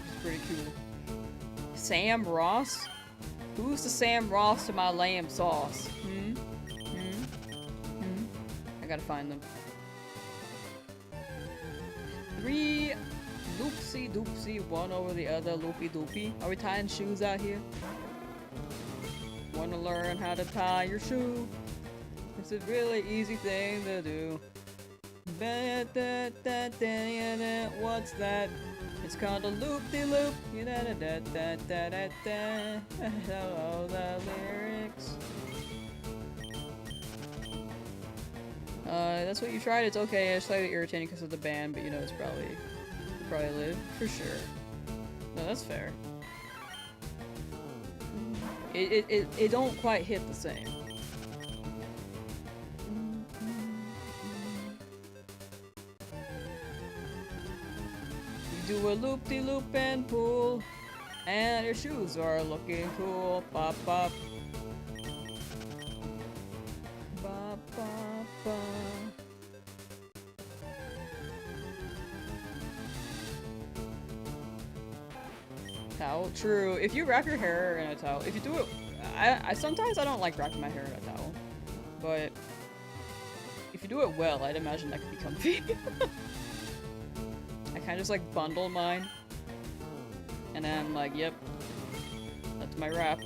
It's pretty cool. Sam Ross? Who's the Sam Ross to my Lamsauce? I gotta find them. 3 loopsy doopsy, one over the other, loopy doopy. Are we tying shoes out here? Wanna learn how to tie your shoe? It's a really easy thing to do. What's that? It's called a loop-de-loop. Hello, the lyrics. That's what you tried. It's okay. It's slightly irritating because of the band, but you know, it'll probably live for sure. No, that's fair. It don't quite hit the same. You do a loop-de-loop and pull, and your shoes are looking cool. Pop pop. Ba ba ba. Towel. True. If you wrap your hair in a towel, if you do it, I sometimes I don't like wrapping my hair in a towel, but if you do it well, I'd imagine that could be comfy. I kind of just like bundle mine, and then like, yep, that's my wrap.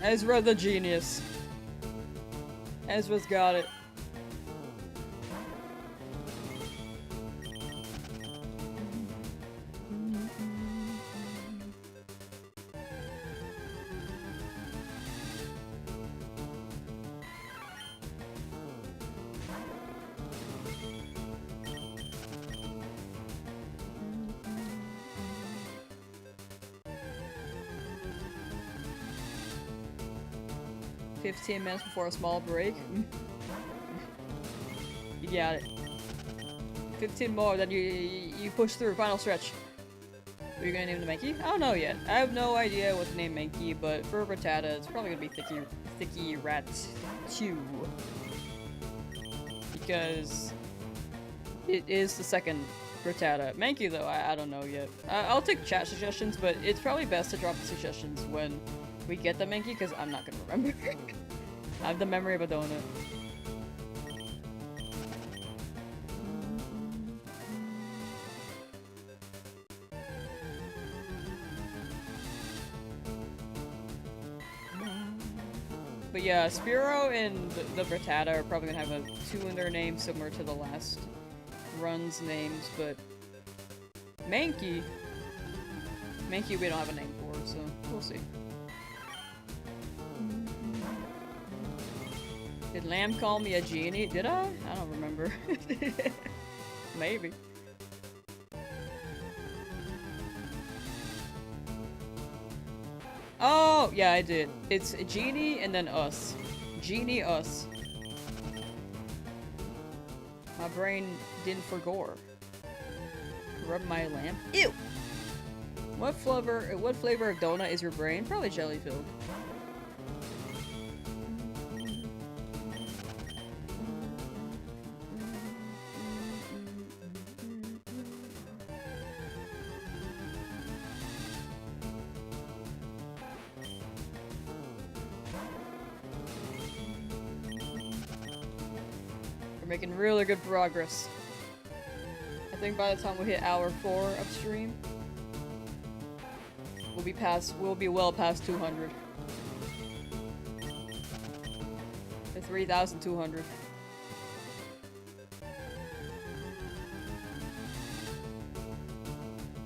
Ezra the genius. Ezra's got it. "15 minutes before a small break." You got it. 15 more, then you push through. Final stretch. Are you gonna name the Mankey? I don't know yet. I have no idea what to name Mankey, but for Rattata, it's probably gonna be Thicky Rat 2. Because it is the second Rattata. Mankey though, I don't know yet. I'll take chat suggestions, but it's probably best to drop the suggestions when we get the Mankey, because I'm not gonna remember. I have the memory of a donut. But yeah, Spearow and the Rattata are probably gonna have a 2 in their name, similar to the last run's names, but Mankey we don't have a name for, so we'll see. Did Lamb call me a genie? Did I? I don't remember. Maybe. Oh, yeah, I did. It's Genie and then us. Genie, us. My brain didn't forgore. Rub my lamp. Ew! What flavor of donut is your brain? Probably jelly filled. We're making really good progress. I think by the time we hit hour 4 of stream, we'll be well past 200. To 3,200.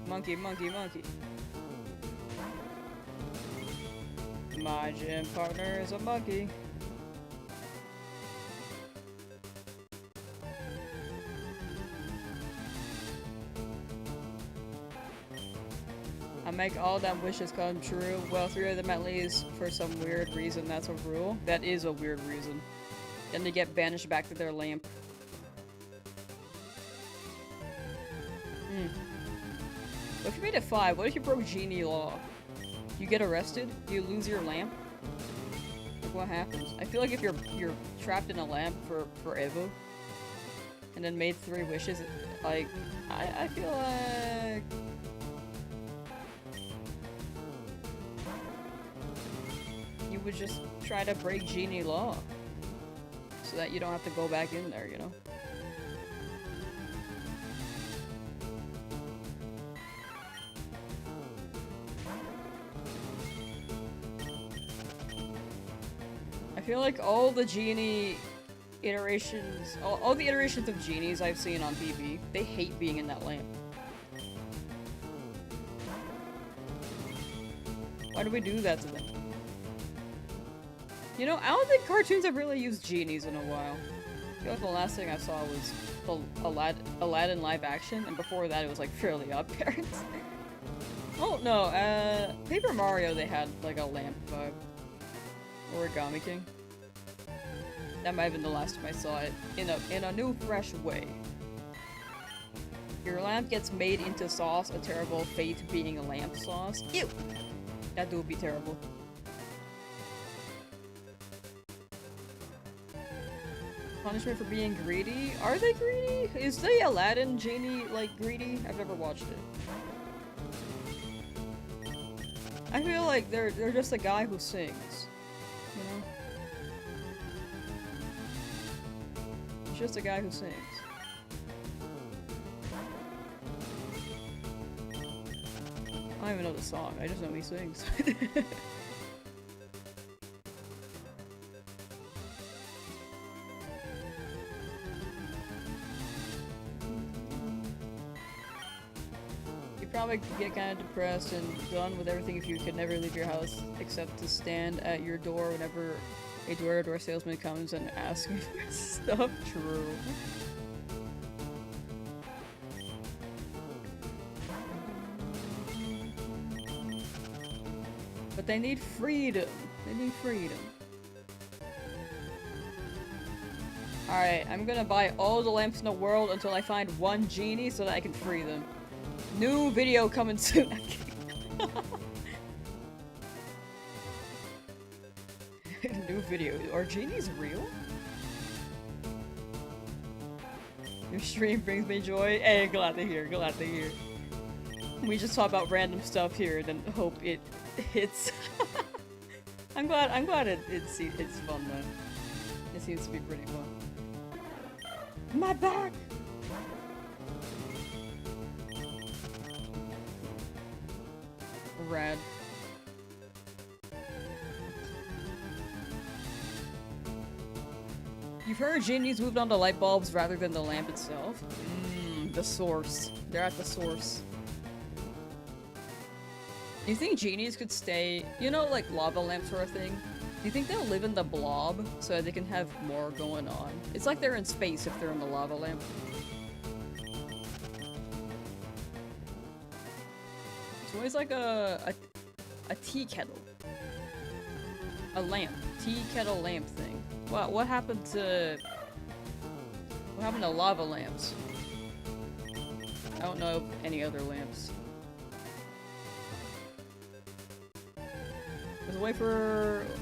Monkey, monkey, monkey. My gym partner is a monkey. I make all them wishes come true. Well, 3 of them at least, for some weird reason, that's a rule. That is a weird reason. Then they get banished back to their lamp. What if you made it 5? What if you broke Genie Law? You get arrested? Do you lose your lamp? Like, what happens? I feel like if you're trapped in a lamp for forever, and then made 3 wishes, like, I feel like... you would just try to break Genie Law. So that you don't have to go back in there, you know? I feel like all the genie iterations, all the iterations of genies I've seen on TV, they hate being in that lamp. Why do we do that to them? You know, I don't think cartoons have really used genies in a while. I feel like the last thing I saw was the Aladdin live action, and before that it was like Fairly Odd Parents. Oh no, Paper Mario they had like a lamp vibe. Origami King. That might have been the last time I saw it in a new, fresh way. Your lamp gets made into sauce, a terrible fate being a lamp sauce. Ew! That would be terrible. Punishment for being greedy? Are they greedy? Is the Aladdin genie, like, greedy? I've never watched it. I feel like they're just a guy who sings. You know? He's just a guy who sings. I don't even know the song, I just know he sings. You'd probably get kind of depressed and done with everything if you could never leave your house except to stand at your door whenever a door-to-door salesman comes and asks you for stuff. True. But they need freedom. They need freedom. Alright, I'm gonna buy all the lamps in the world until I find one genie so that I can free them. New video coming soon. New video. Are genies real? Your stream brings me joy. Hey, glad to hear. Glad to hear. We just talk about random stuff here and then hope it hits. I'm glad it's fun though. It seems to be pretty fun. My back! Rad. You've heard genies moved on to light bulbs rather than the lamp itself? The source. They're at the source. Do you think genies could stay, you know, like lava lamps are a thing? Do you think they'll live in the blob so that they can have more going on? It's like they're in space if they're in the lava lamp. It's always like a tea kettle. A lamp. Tea kettle lamp thing. What happened to lava lamps? I don't know of any other lamps.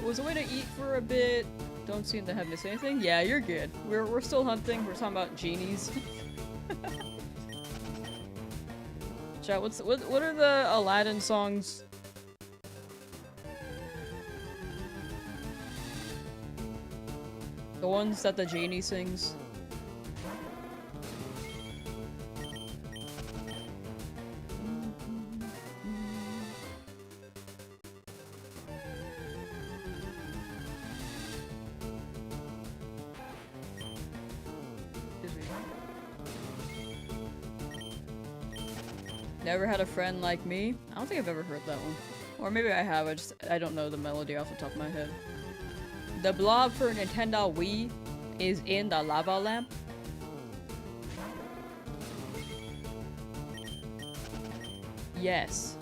Was a way to eat for a bit. Don't seem to have missed anything. Yeah, you're good. We're still hunting. We're talking about genies. Chat, what are the Aladdin songs? The ones that the genie sings. Never had a friend like me? I don't think I've ever heard that one. Or maybe I have, I don't know the melody off the top of my head. The blob for Nintendo Wii is in the lava lamp. Yes.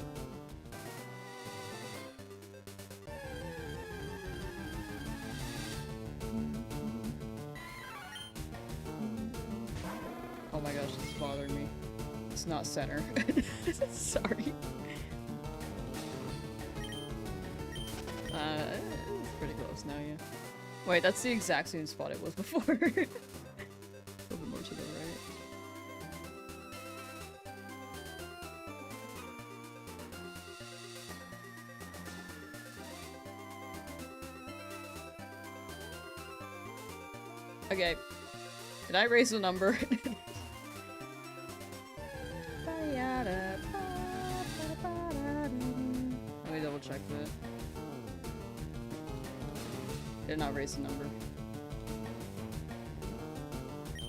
Oh my gosh, this is bothering me. It's not center. Sorry. It's pretty close now, yeah. Wait, that's the exact same spot it was before. A little bit more to the right. Okay. Did I raise the number? Let me double check that. Did not raise the number.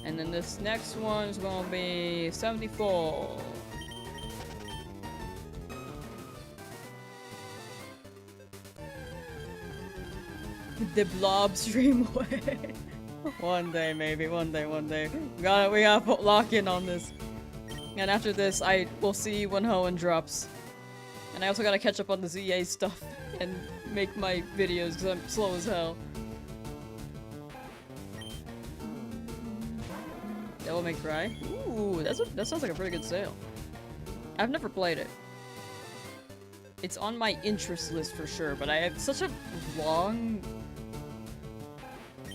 And then this next one is gonna be 74. The blob stream away. One day, maybe. One day. We gotta put lock in on this. And after this, I will see when Hoenn drops. And I also gotta catch up on the ZA stuff and make my videos because I'm slow as hell. Devil May Cry? Ooh, that sounds like a pretty good sale. I've never played it. It's on my interest list for sure, but I have such a long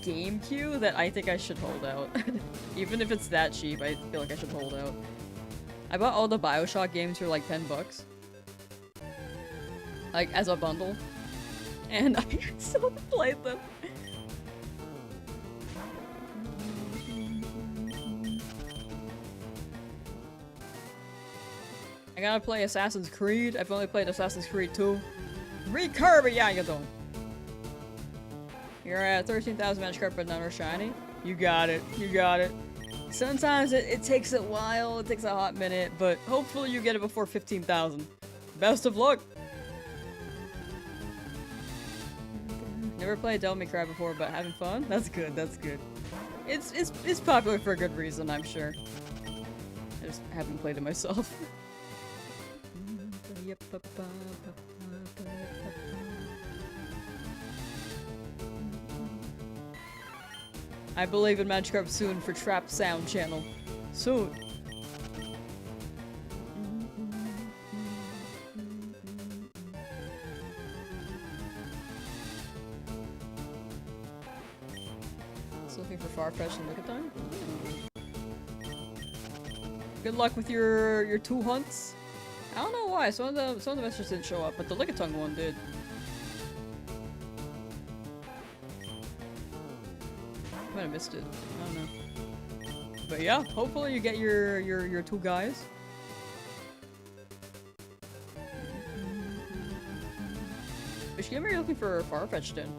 game queue that I think I should hold out. Even if it's that cheap, I feel like I should hold out. I bought all the BioShock games for like 10 bucks. Like, as a bundle. And I still haven't played them. I gotta play Assassin's Creed. I've only played Assassin's Creed 2. Read Kirby! Yeah, you don't. You're at 13,000 magic card, but not shiny. You got it. You got it. Sometimes it takes a while. It takes a hot minute, but hopefully you get it before 15,000. Best of luck! Never played Devil May Cry before, but having fun? That's good, that's good. It's popular for a good reason, I'm sure. I just haven't played it myself. I believe in Magikarp soon for Trap Sound channel. Soon. Just looking for Farfetch'd and Lickitung. Good luck with your 2 hunts. I don't know why, some of the messages didn't show up, but the Lickitung one did. I might have missed it. I don't know. But yeah, hopefully you get your 2 guys. Which game are you looking for Farfetch'd in?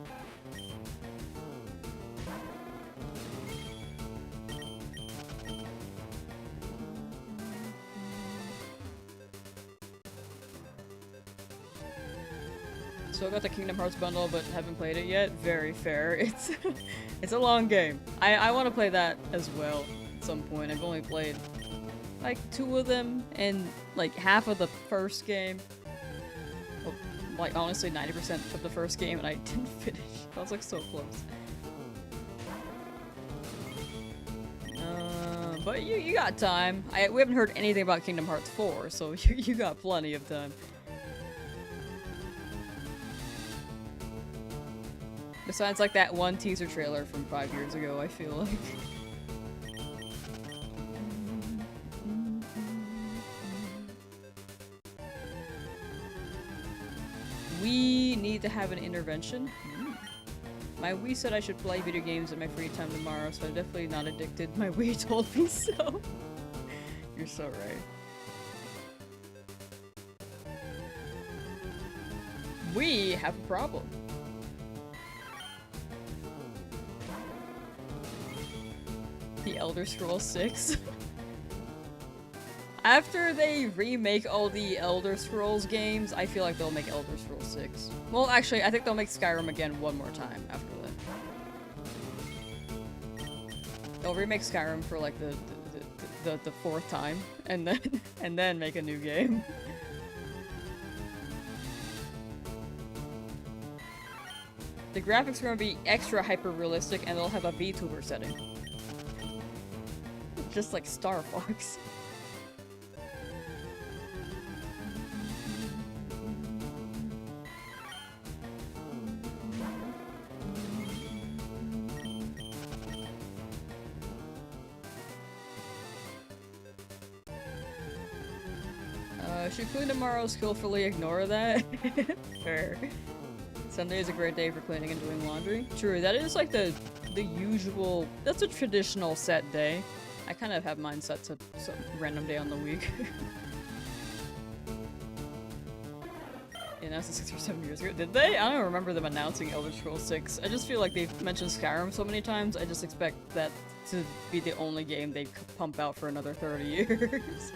Still got the Kingdom Hearts bundle, but haven't played it yet. Very fair. It's a long game. I want to play that as well at some point. I've only played like 2 of them and like half of the first game. Well, like honestly 90% of the first game, and I didn't finish. I was like so close. But you got time. We haven't heard anything about Kingdom Hearts 4, so you got plenty of time. Besides, like, that one teaser trailer from 5 years ago, I feel like. We need to have an intervention. My Wii said I should play video games in my free time tomorrow, so I'm definitely not addicted. My Wii told me so. You're so right. We have a problem. The Elder Scrolls 6. After they remake all the Elder Scrolls games, I feel like they'll make Elder Scrolls 6. Well, actually, I think they'll make Skyrim again one more time after that. They'll remake Skyrim for like the 4th time, and then make a new game. The graphics are gonna be extra hyper realistic, and they'll have a VTuber setting. just like Star Fox. Should clean tomorrow, skillfully ignore that? Fair. Sunday is a great day for cleaning and doing laundry. True, that is like the usual, that's a traditional set day. I kind of have mine set to some random day on the week. Yeah, that was 6 or 7 years ago. Did they? I don't remember them announcing Elder Scrolls 6. I just feel like they've mentioned Skyrim so many times, I just expect that to be the only game they pump out for another 30 years.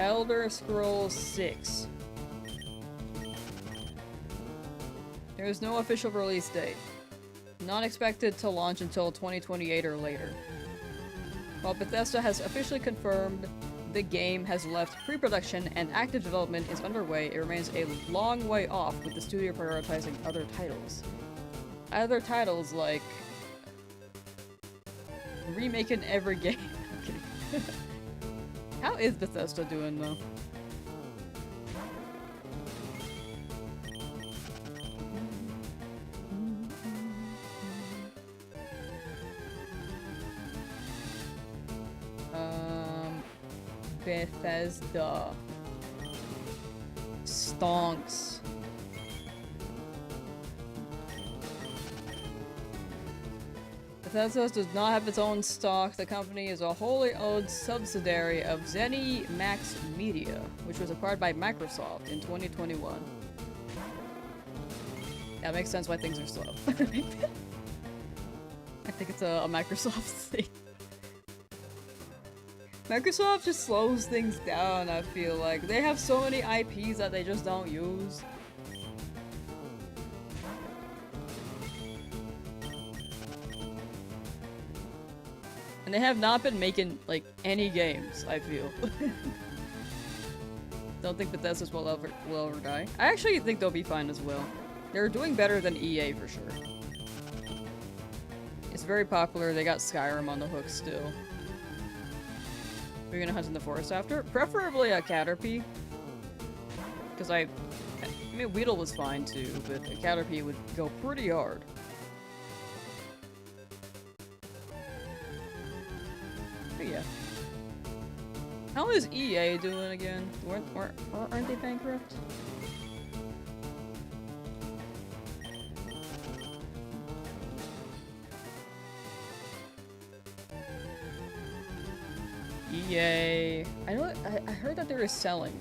Elder Scrolls 6. There is no official release date. Not expected to launch until 2028 or later. While Bethesda has officially confirmed the game has left pre-production and active development is underway, it remains a long way off, with the studio prioritizing other titles. Other titles like remaking every game. Okay. How is Bethesda doing though? Bethesda. Stonks. Bethesda does not have its own stock. The company is a wholly owned subsidiary of ZeniMax Media, which was acquired by Microsoft in 2021. Yeah, it makes sense why things are slow. I think it's a Microsoft thing. Microsoft just slows things down, I feel like. They have so many IPs that they just don't use. And they have not been making, like, any games, I feel. Don't think Bethesda's will ever die. I actually think they'll be fine as well. They're doing better than EA for sure. It's very popular, they got Skyrim on the hook still. We're gonna hunt in the forest after? Preferably a Caterpie. Because I mean, Weedle was fine too, but a Caterpie would go pretty hard. But yeah. How is EA doing again? Aren't they bankrupt? EA. I heard that they were selling.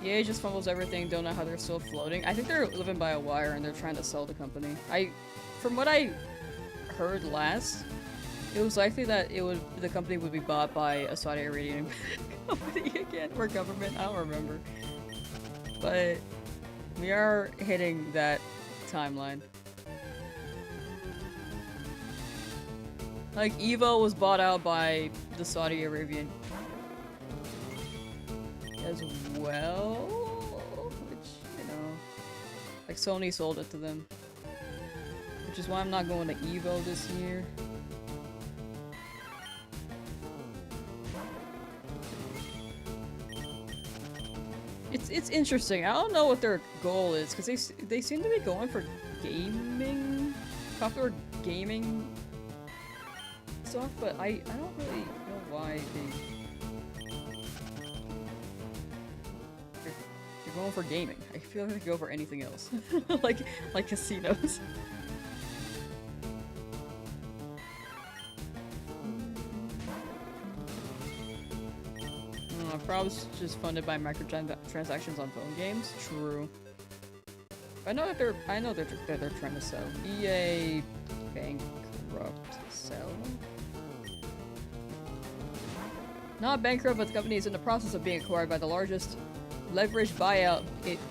EA just fumbles everything, don't know how they're still floating. I think they're living by a wire and they're trying to sell the company. From what I heard last, it was likely that the company would be bought by a Saudi Arabian company again, or government, I don't remember. But we are hitting that timeline. Like, Evo was bought out by the Saudi Arabian as well, which, you know, like Sony sold it to them. Which is why I'm not going to Evo this year. It's interesting. I don't know what their goal is, because they seem to be going for gaming, popular gaming stuff, but I don't really know why they're going for gaming. I feel like they go for anything else, like casinos. Probably just funded by microtransactions on phone games. True. I know that they're trying to sell. EA bankrupt. Sell. Not bankrupt, but the company is in the process of being acquired by the largest leveraged buyout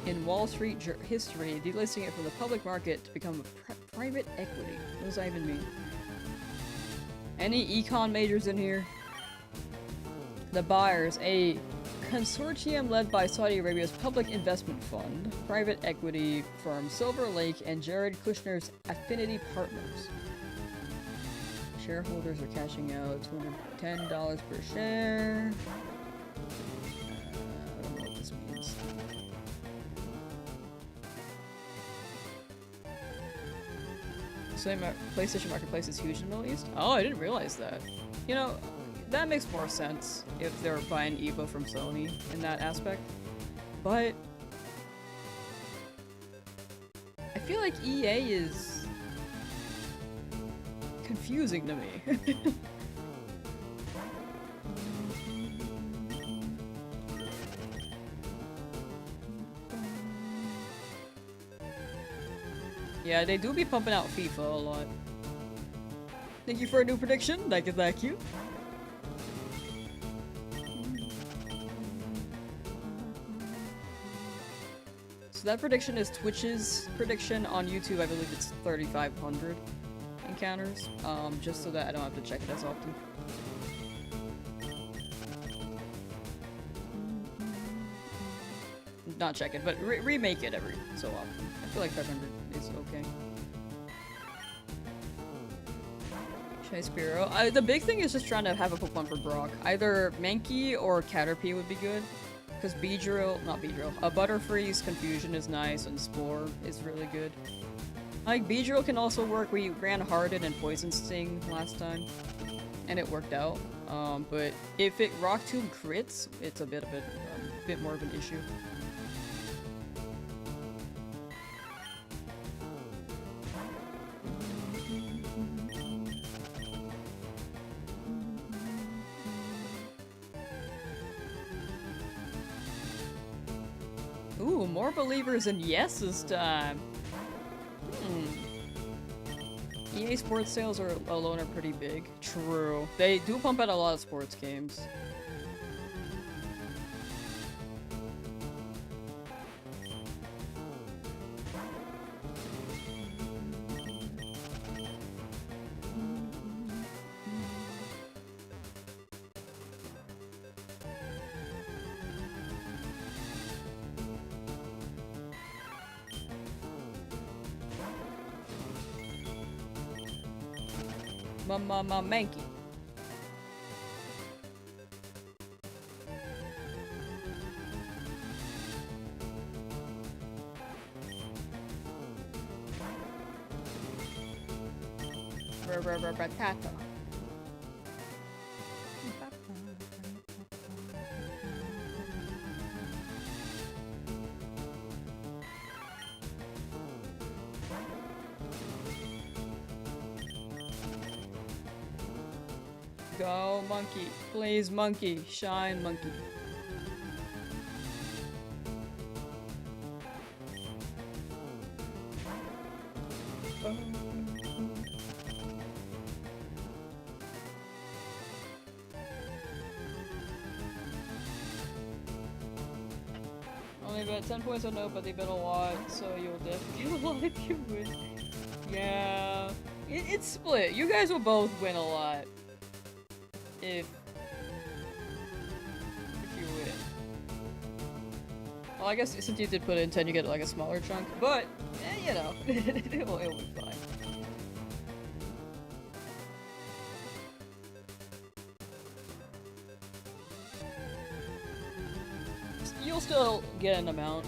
in Wall Street history, delisting it from the public market to become a private equity. What does that even mean? Any econ majors in here? The buyers, a consortium led by Saudi Arabia's Public Investment Fund, private equity firm Silver Lake, and Jared Kushner's Affinity Partners. Shareholders are cashing out $210 per share. I don't know what this means. So PlayStation Marketplace is huge in the Middle East? Oh, I didn't realize that. You know, that makes more sense if they're buying Evo from Sony in that aspect. But I feel like EA is confusing to me. Yeah, they do be pumping out FIFA a lot. Thank you for a new prediction. Thank you, thank you. So that prediction is Twitch's prediction. On YouTube, I believe it's 3,500 encounters. Just so that I don't have to check it as often. Not check it, but remake it every so often. I feel like 500 is okay. Shy Spearow. The big thing is just trying to have a Pokemon for Brock. Either Mankey or Caterpie would be good. Because Butterfree's Confusion is nice, and Spore is really good. Like, Beedrill can also work. We ran Harden and Poison Sting last time, and it worked out. But if it Rock Tomb crits, it's a bit more of an issue. Ooh, more believers in yes this time. EA Sports sales alone are pretty big. True. They do pump out a lot of sports games. Mankey. Batata. Go, monkey. Please, monkey. Shine, monkey. Only bet 10 points on no, but they bet a lot, so you'll definitely get a lot if you win. Yeah. It's split. You guys will both win a lot. If you win. Well, I guess since you did put in 10, you get like a smaller chunk, but, you know, it'll be fine. You'll still get an amount.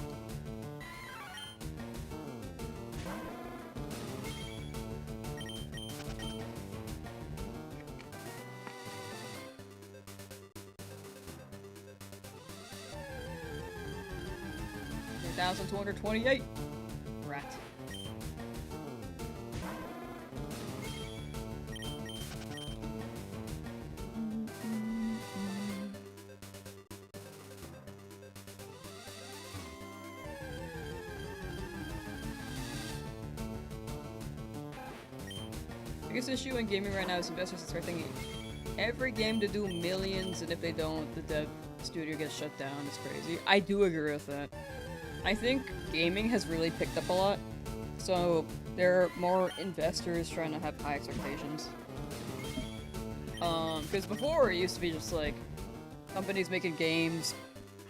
$1,228. Rat. Biggest issue in gaming right now is investors expecting every game to do millions, and if they don't, the dev studio gets shut down. It's crazy. I do agree with that. I think gaming has really picked up a lot, so there are more investors trying to have high expectations. Because before it used to be just like companies making games,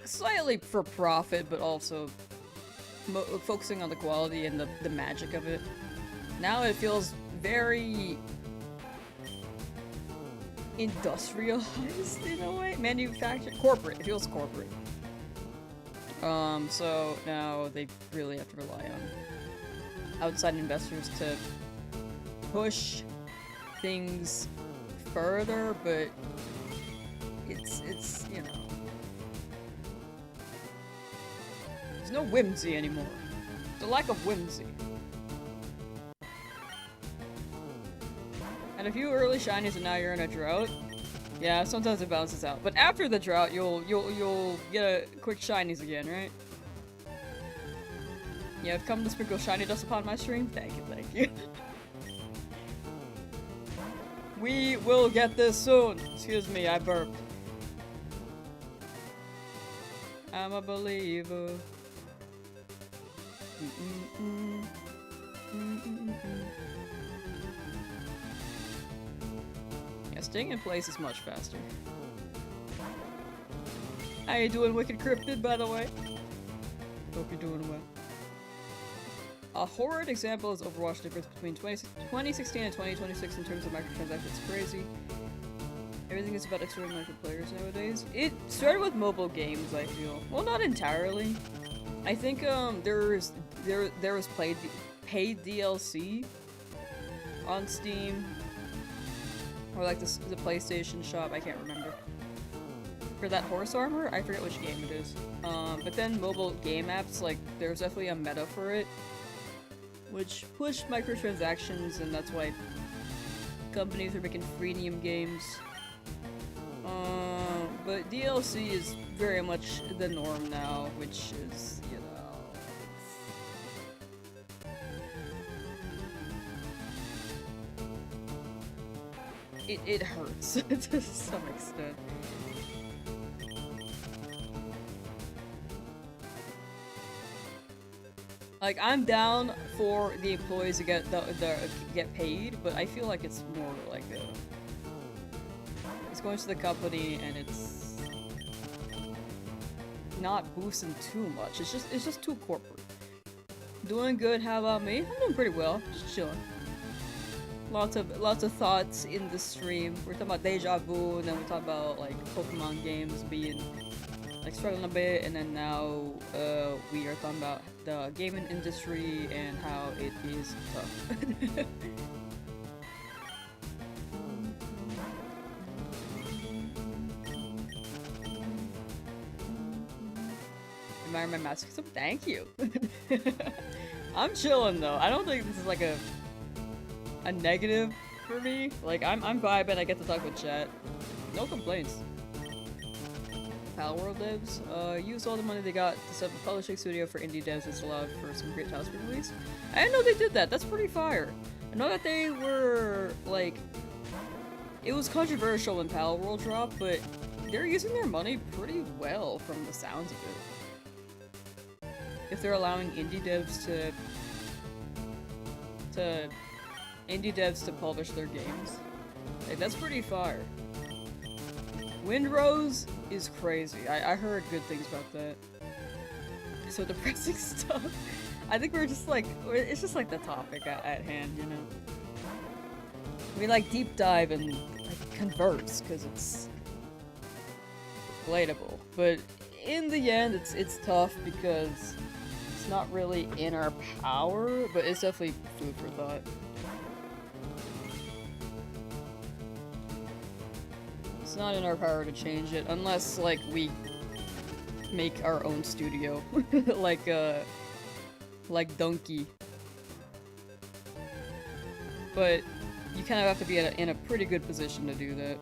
slightly for profit, but also focusing on the quality and the magic of it. Now it feels very industrialized in a way. Manufactured, corporate. It feels corporate. So now they really have to rely on outside investors to push things further, but it's you know, there's no whimsy anymore. The lack of whimsy. And if you early shinies and now you're in a drought, yeah, sometimes it balances out. But after the drought, you'll get a quick shinies again, right? Yeah, I've come to sprinkle shiny dust upon my stream. Thank you, thank you. We will get this soon. Excuse me, I burped. I'm a believer. Yeah, staying in place is much faster. How you doing, Wicked Cryptid, by the way? Hope you're doing well. A horrid example is Overwatch difference between 2016 and 2026 in terms of microtransactions. It's crazy. Everything is about extraordinary players nowadays. It started with mobile games, I feel. Well, not entirely. I think there was paid DLC on Steam, or like the PlayStation shop. I can't remember. For that horse armor, I forget which game it is. But then mobile game apps, like there's definitely a meta for it, which pushed microtransactions, and that's why companies are making freemium games. But DLC is very much the norm now, which is, you know, it hurts to some extent. Like, I'm down for the employees to get get paid, but I feel like it's more like it's going to the company and it's not boosting too much. It's just too corporate. Doing good. How about me? I'm doing pretty well. Just chilling. Lots of thoughts in the stream. We're talking about deja vu, and then we talk about like Pokemon games being like struggling a bit, and then now we are talking about the gaming industry and how it is tough. Environment mask. So thank you. I'm chilling though. I don't think this is like a negative for me. Like I'm vibing. I get to talk with chat. No complaints. Palworld devs used all the money they got to set up a publishing studio for indie devs that's allowed for some great titles to be released. I didn't know they did that. That's pretty fire. I know that they were like, it was controversial when Palworld dropped, but they're using their money pretty well from the sounds of it. If they're allowing indie devs to publish their games, like, that's pretty fire. Windrose is crazy. I heard good things about that. So depressing stuff. I think we're just like, it's just like the topic at hand, you know? We like deep dive and like converse because it's relatable. But in the end, it's tough because it's not really in our power, but it's definitely food for thought. It's not in our power to change it unless like we make our own studio, like Donkey. But you kind of have to be in a pretty good position to do that.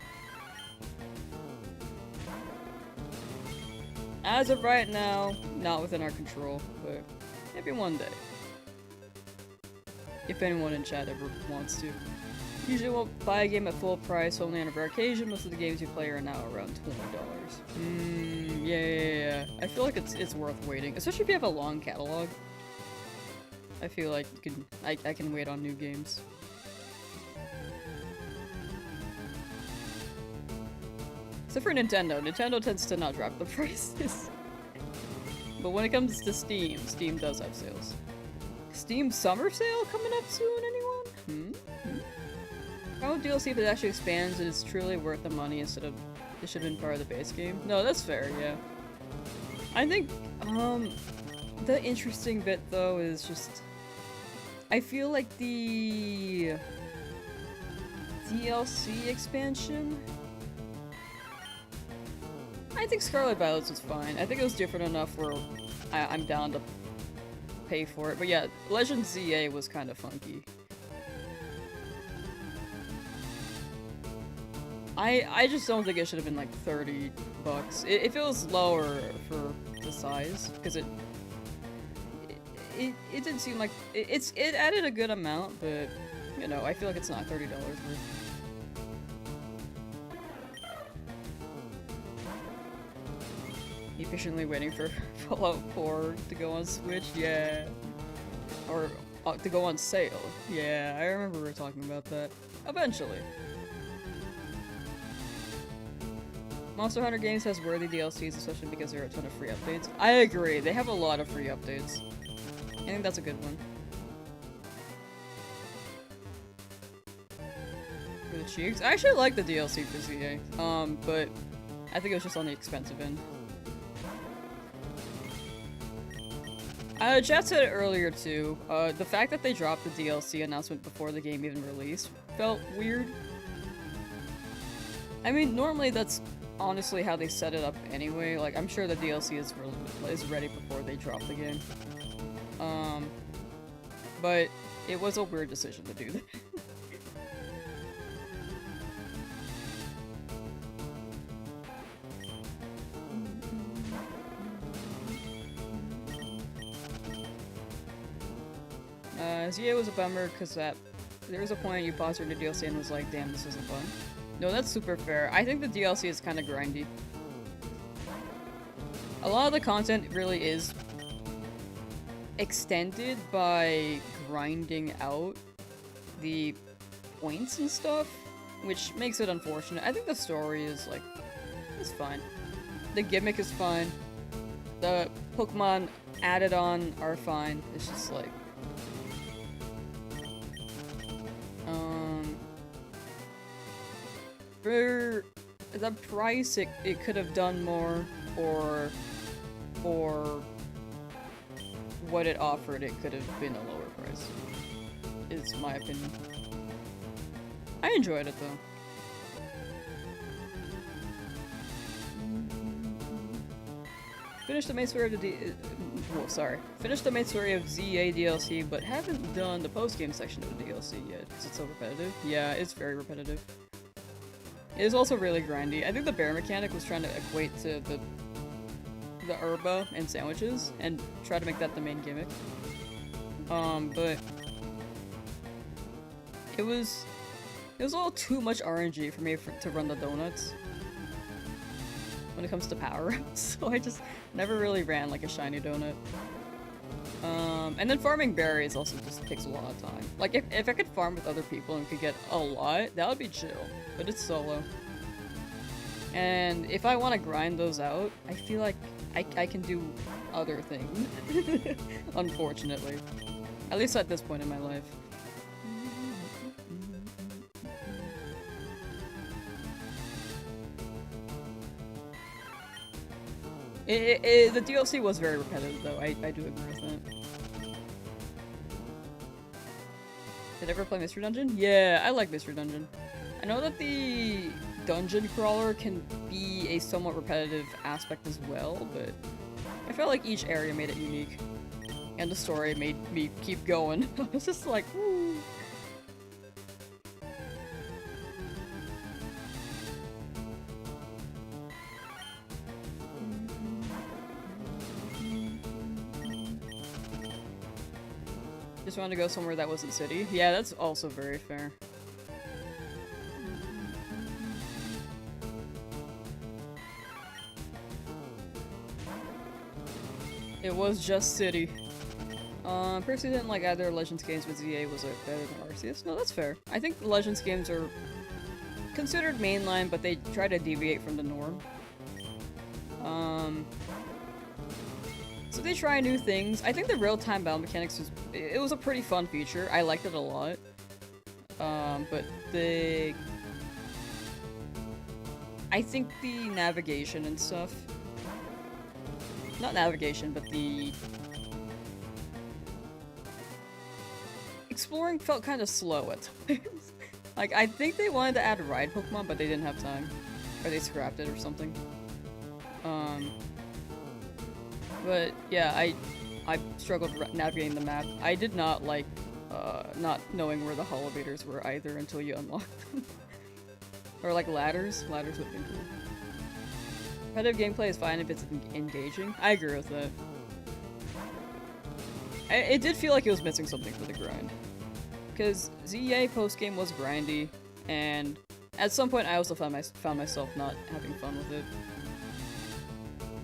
As of right now, not within our control, but maybe one day. If anyone in chat ever wants to. Usually won't buy a game at full price, only on a rare occasion. Most of the games you play are now around $20. Yeah. I feel like it's worth waiting, especially if you have a long catalog. I feel like you can, I can wait on new games. Except for Nintendo. Nintendo tends to not drop the prices. But when it comes to Steam, Steam does have sales. Steam Summer Sale coming up soon, anyone? I want DLC if it actually expands and it's truly worth the money instead of it should have been part of the base game. No, that's fair, yeah. I think, the interesting bit though is just, I feel like the DLC expansion, I think Scarlet Violet was fine. I think it was different enough where I'm down to pay for it. But yeah, Legend ZA was kind of funky. I just don't think it should have been like $30. It feels lower for the size because it didn't seem like it added a good amount, but you know, I feel like it's not $30 worth. Efficiently waiting for Fallout 4 to go on Switch, yeah. Or to go on sale. Yeah, I remember we were talking about that. Eventually. Monster Hunter games has worthy DLCs, especially because there are a ton of free updates. I agree, they have a lot of free updates. I think that's a good one. For the cheeks? I actually like the DLC for ZA, but I think it was just on the expensive end. Chat said it earlier too, the fact that they dropped the DLC announcement before the game even released felt weird. I mean, normally that's honestly how they set it up anyway. Like, I'm sure the DLC is ready before they drop the game. But it was a weird decision to do that. ZA was a bummer because there was a point you paused during the DLC and was like, damn, this isn't fun. No, that's super fair. I think the DLC is kind of grindy. A lot of the content really is extended by grinding out the points and stuff, which makes it unfortunate. I think the story is like, it's fine. The gimmick is fine. The Pokemon added on are fine. It's just like, for the price, it could have done more, or for what it offered, it could have been a lower price, is my opinion. I enjoyed it though. Finished the main story of Finished the main story of ZA DLC, but haven't done the post-game section of the DLC yet, because it's so repetitive. Yeah, it's very repetitive. It is also really grindy. I think the bear mechanic was trying to equate to the herba and sandwiches, and try to make that the main gimmick. But it was a little too much RNG for me to run the donuts when it comes to power-ups, so I just never really ran like a shiny donut. And then farming berries also just takes a lot of time. Like, if I could farm with other people and could get a lot, that would be chill. But it's solo. And if I want to grind those out, I feel like I can do other things. Unfortunately. At least at this point in my life. The DLC was very repetitive though, I do agree with that. Did I ever play Mystery Dungeon? Yeah, I like Mystery Dungeon. I know that the dungeon crawler can be a somewhat repetitive aspect as well, but I felt like each area made it unique. And the story made me keep going. I was just like, woo. Just wanted to go somewhere that wasn't city. Yeah, that's also very fair. It was just city. Personally didn't like either Legends games, but ZA was better than Arceus. No, that's fair. I think Legends games are considered mainline, but they try to deviate from the norm. they try new things. I think the real-time battle mechanics was a pretty fun feature. I liked it a lot. But I think the navigation and stuff, not navigation, but the exploring felt kind of slow at times. Like, I think they wanted to add ride Pokemon, but they didn't have time. Or they scrapped it or something. But yeah, I struggled navigating the map. I did not like not knowing where the elevators were either until you unlocked them. Or like ladders. Ladders would have been cool. Competitive gameplay is fine if it's engaging. I agree with that. It did feel like it was missing something for the grind. Because ZEA post-game was grindy, and at some point I also found myself not having fun with it.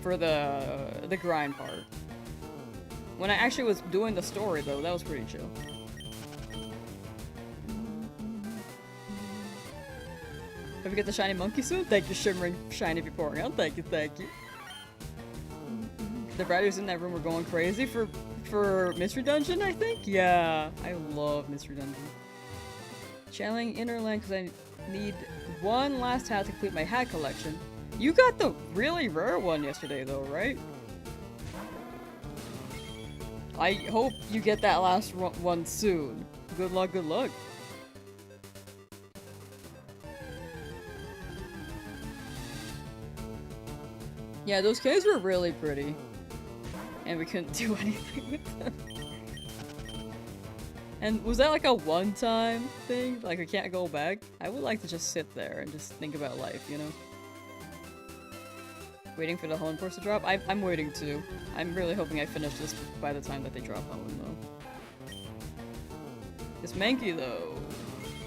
For the grind part. When I actually was doing the story though, that was pretty chill. Have you get the shiny monkey soon? Thank you, Shimmering Shiny, for pouring out. Thank you, thank you. The writers in that room were going crazy for Mystery Dungeon, I think? Yeah, I love Mystery Dungeon. Channeling Innerland because I need one last hat to complete my hat collection. You got the really rare one yesterday though, right? I hope you get that last one soon. Good luck, good luck. Yeah, those caves were really pretty. And we couldn't do anything with them. And was that like a one-time thing? Like we can't go back? I would like to just sit there and just think about life, you know? Waiting for the Hone course to drop? I'm waiting too. I'm really hoping I finish this by the time that they drop Hone though. This Mankey though,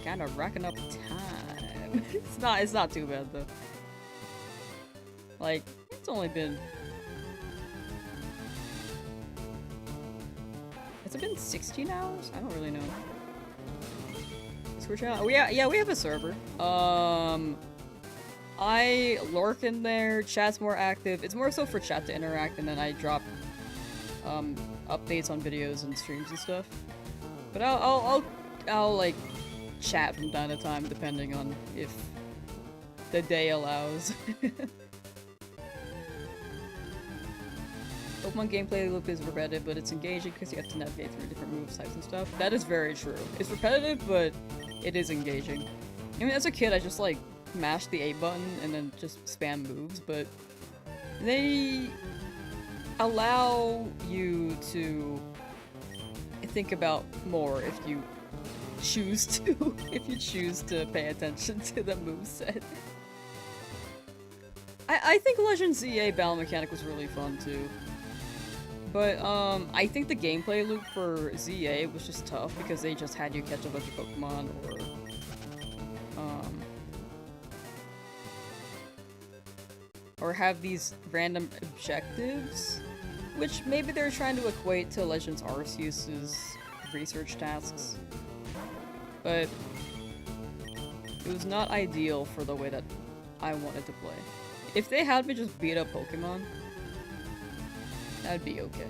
kinda racking up time. It's not too bad though. Like, it's only been... Has it been 16 hours? I don't really know. Switch out. Oh, yeah, we have a server. I lurk in there, chat's more active. It's more so for chat to interact, and then I drop updates on videos and streams and stuff. But I'll like chat from time to time depending on if the day allows. Pokemon gameplay loop is repetitive, but it's engaging because you have to navigate through different move types and stuff. That is very true. It's repetitive, but it is engaging. I mean, as a kid, I just like mash the A button and then just spam moves, but they allow you to think about more if you choose to. If you choose to pay attention to the moveset. I think Legends ZA battle mechanic was really fun too. But, I think the gameplay loop for ZA was just tough because they just had you catch a bunch of Pokemon or have these random objectives, which maybe they're trying to equate to Legends Arceuse's research tasks. But it was not ideal for the way that I wanted to play. If they had me just beat up Pokemon, that'd be okay.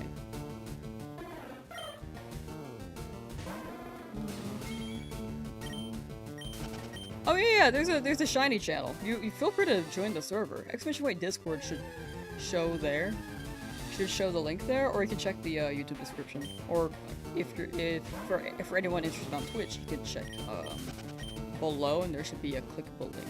Oh yeah, there's a shiny channel. You feel free to join the server. !! Discord should show there. Should show the link there, or you can check the YouTube description. Or for anyone interested on Twitch, you can check below, and there should be a clickable link.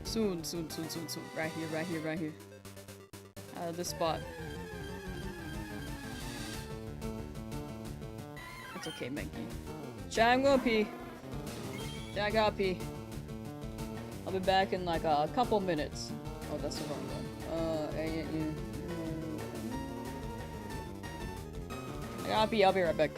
Soon. Right here. Out of this spot. It's okay, Mankey. Chat, I'm gonna pee. Chat, I gotta pee. I'll be back in like a couple minutes. Oh, that's the wrong one. I gotta pee, I'll be right back.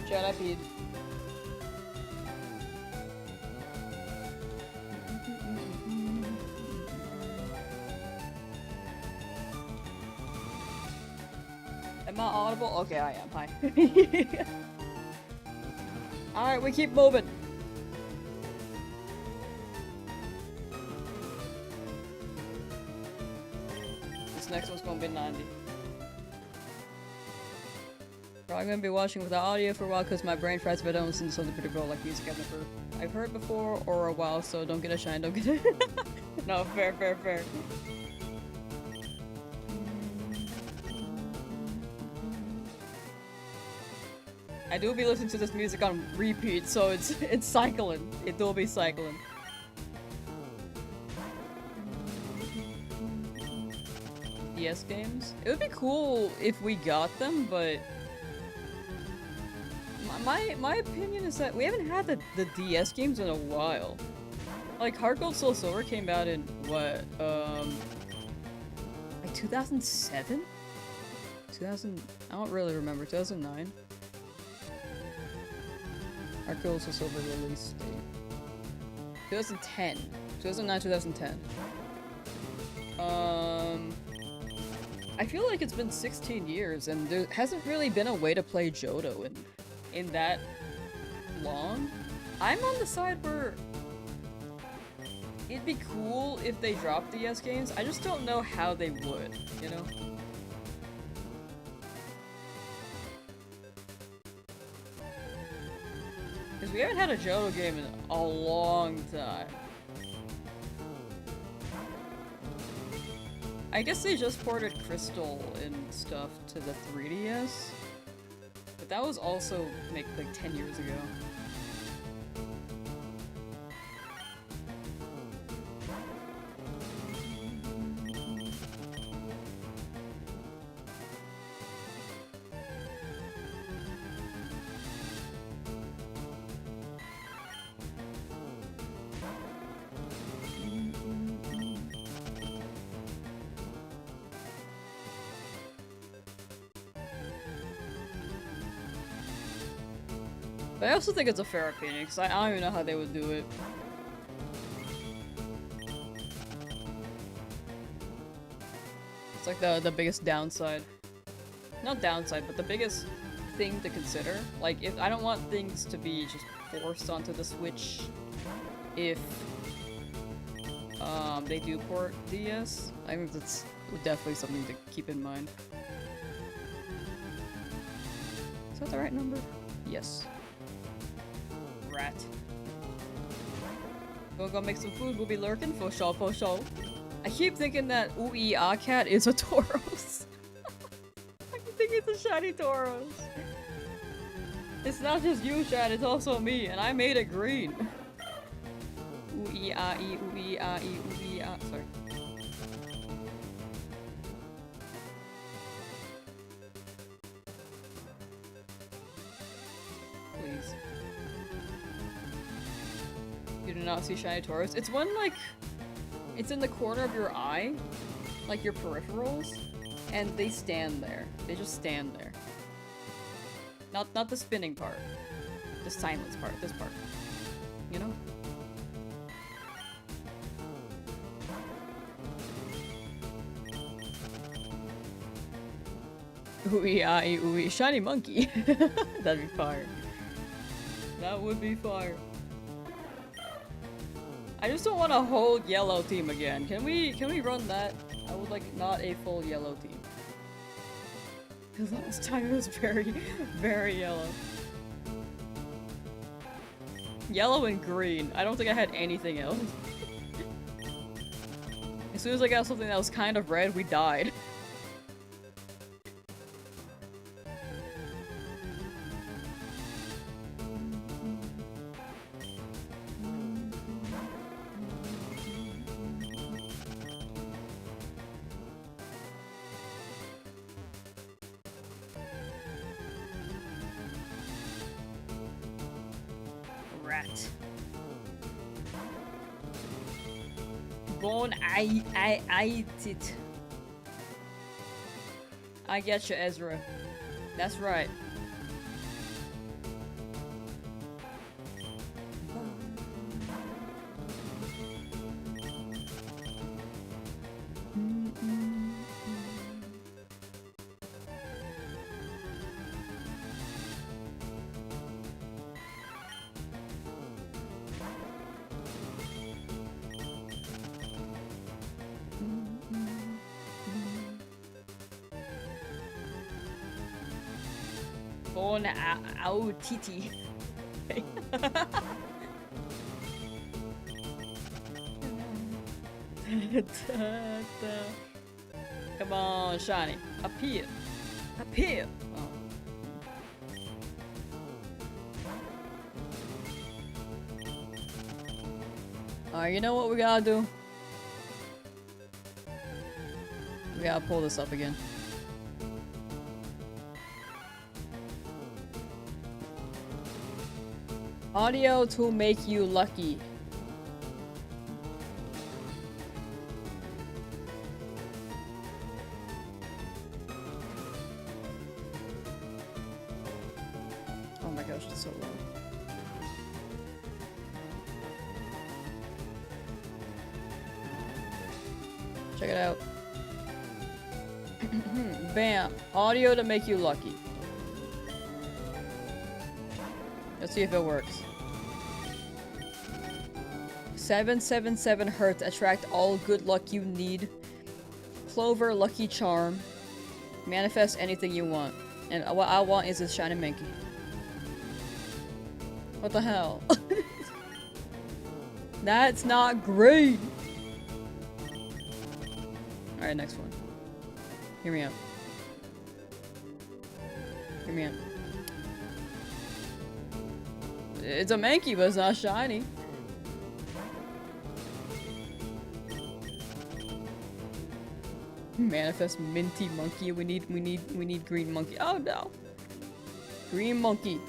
Chat, I peed. Am I audible? Okay, I am. Hi. Alright, we keep moving. This next one's gonna be 90. Probably gonna be watching without audio for a while because my brain fries, but I don't listen to something pretty cool like music I've heard before or a while, so don't get a shine, don't get it. No, fair, fair, fair. I do be listening to this music on repeat, so it's cycling. It will be cycling. DS games? It would be cool if we got them, but my opinion is that we haven't had the DS games in a while. Like Heart Gold Soul Silver came out in what? Like 2007? 2000? I don't really remember. 2009. Heart Gold Soul Silver release date. 2010. 2009, 2010. I feel like it's been 16 years and there hasn't really been a way to play Johto in that long. I'm on the side where it'd be cool if they dropped DS games. I just don't know how they would, you know? Because we haven't had a Johto game in a long time. I guess they just ported Crystal and stuff to the 3DS. But that was also like 10 years ago. But I also think it's a fair opinion, because I don't even know how they would do it. It's like the biggest downside. Not downside, but the biggest thing to consider. Like, if I don't want things to be just forced onto the Switch if they do port DS. I think that's definitely something to keep in mind. Is that the right number? Yes. Rat. Gonna go make some food, we'll be lurking for sure, for sure. I keep thinking that Ui-Ah cat is a Tauros. I keep thinking it's a shiny Tauros. It's not just you, Chad, it's also me, and I made it green. Ui-Ah-E, Ui-Ah-E, Ui-Ah. Sorry. Please. You do not see shiny Tauros. It's one, like, it's in the corner of your eye, like your peripherals, and they stand there. They just stand there. Not the spinning part. The silence part, this part. You know? Ooey, shiny monkey. That'd be fire. That would be fire. I just don't want a whole yellow team again. Can we run that? I would like not a full yellow team. Because last time it was very, very yellow. Yellow and green. I don't think I had anything else. As soon as I got something that was kind of red, we died. I ate it. I get you, Ezra. That's right. Phone ow titi. Come on, shiny. Up here. Up here. Oh. Alright, you know what we gotta do? We gotta pull this up again. Audio to make you lucky. Oh my gosh, it's so low. Check it out. Bam. Audio to make you lucky. Let's see if it works. 777 Hertz. Attract all good luck you need. Clover Lucky Charm. Manifest anything you want. And what I want is this shiny Mankey. What the hell? That's not great! Alright, next one. Hear me out. Hear me out. It's a Mankey, but it's not shiny. Manifest minty monkey. We need green monkey. Oh no. Green monkey.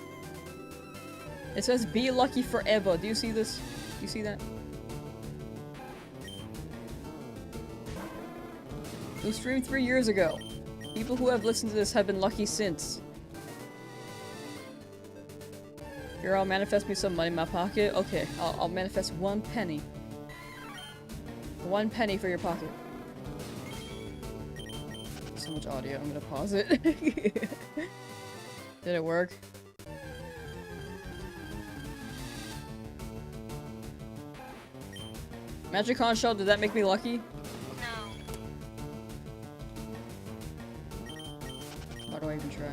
It says be lucky forever. Do you see this? Do you see that? It was streamed 3 years ago. People who have listened to this have been lucky since. Here, I'll manifest me some money in my pocket. Okay, I'll manifest 1 penny. 1 penny for your pocket. So much audio, I'm gonna pause it. Did it work? Magic Con Shell, did that make me lucky? No. Why do I even try?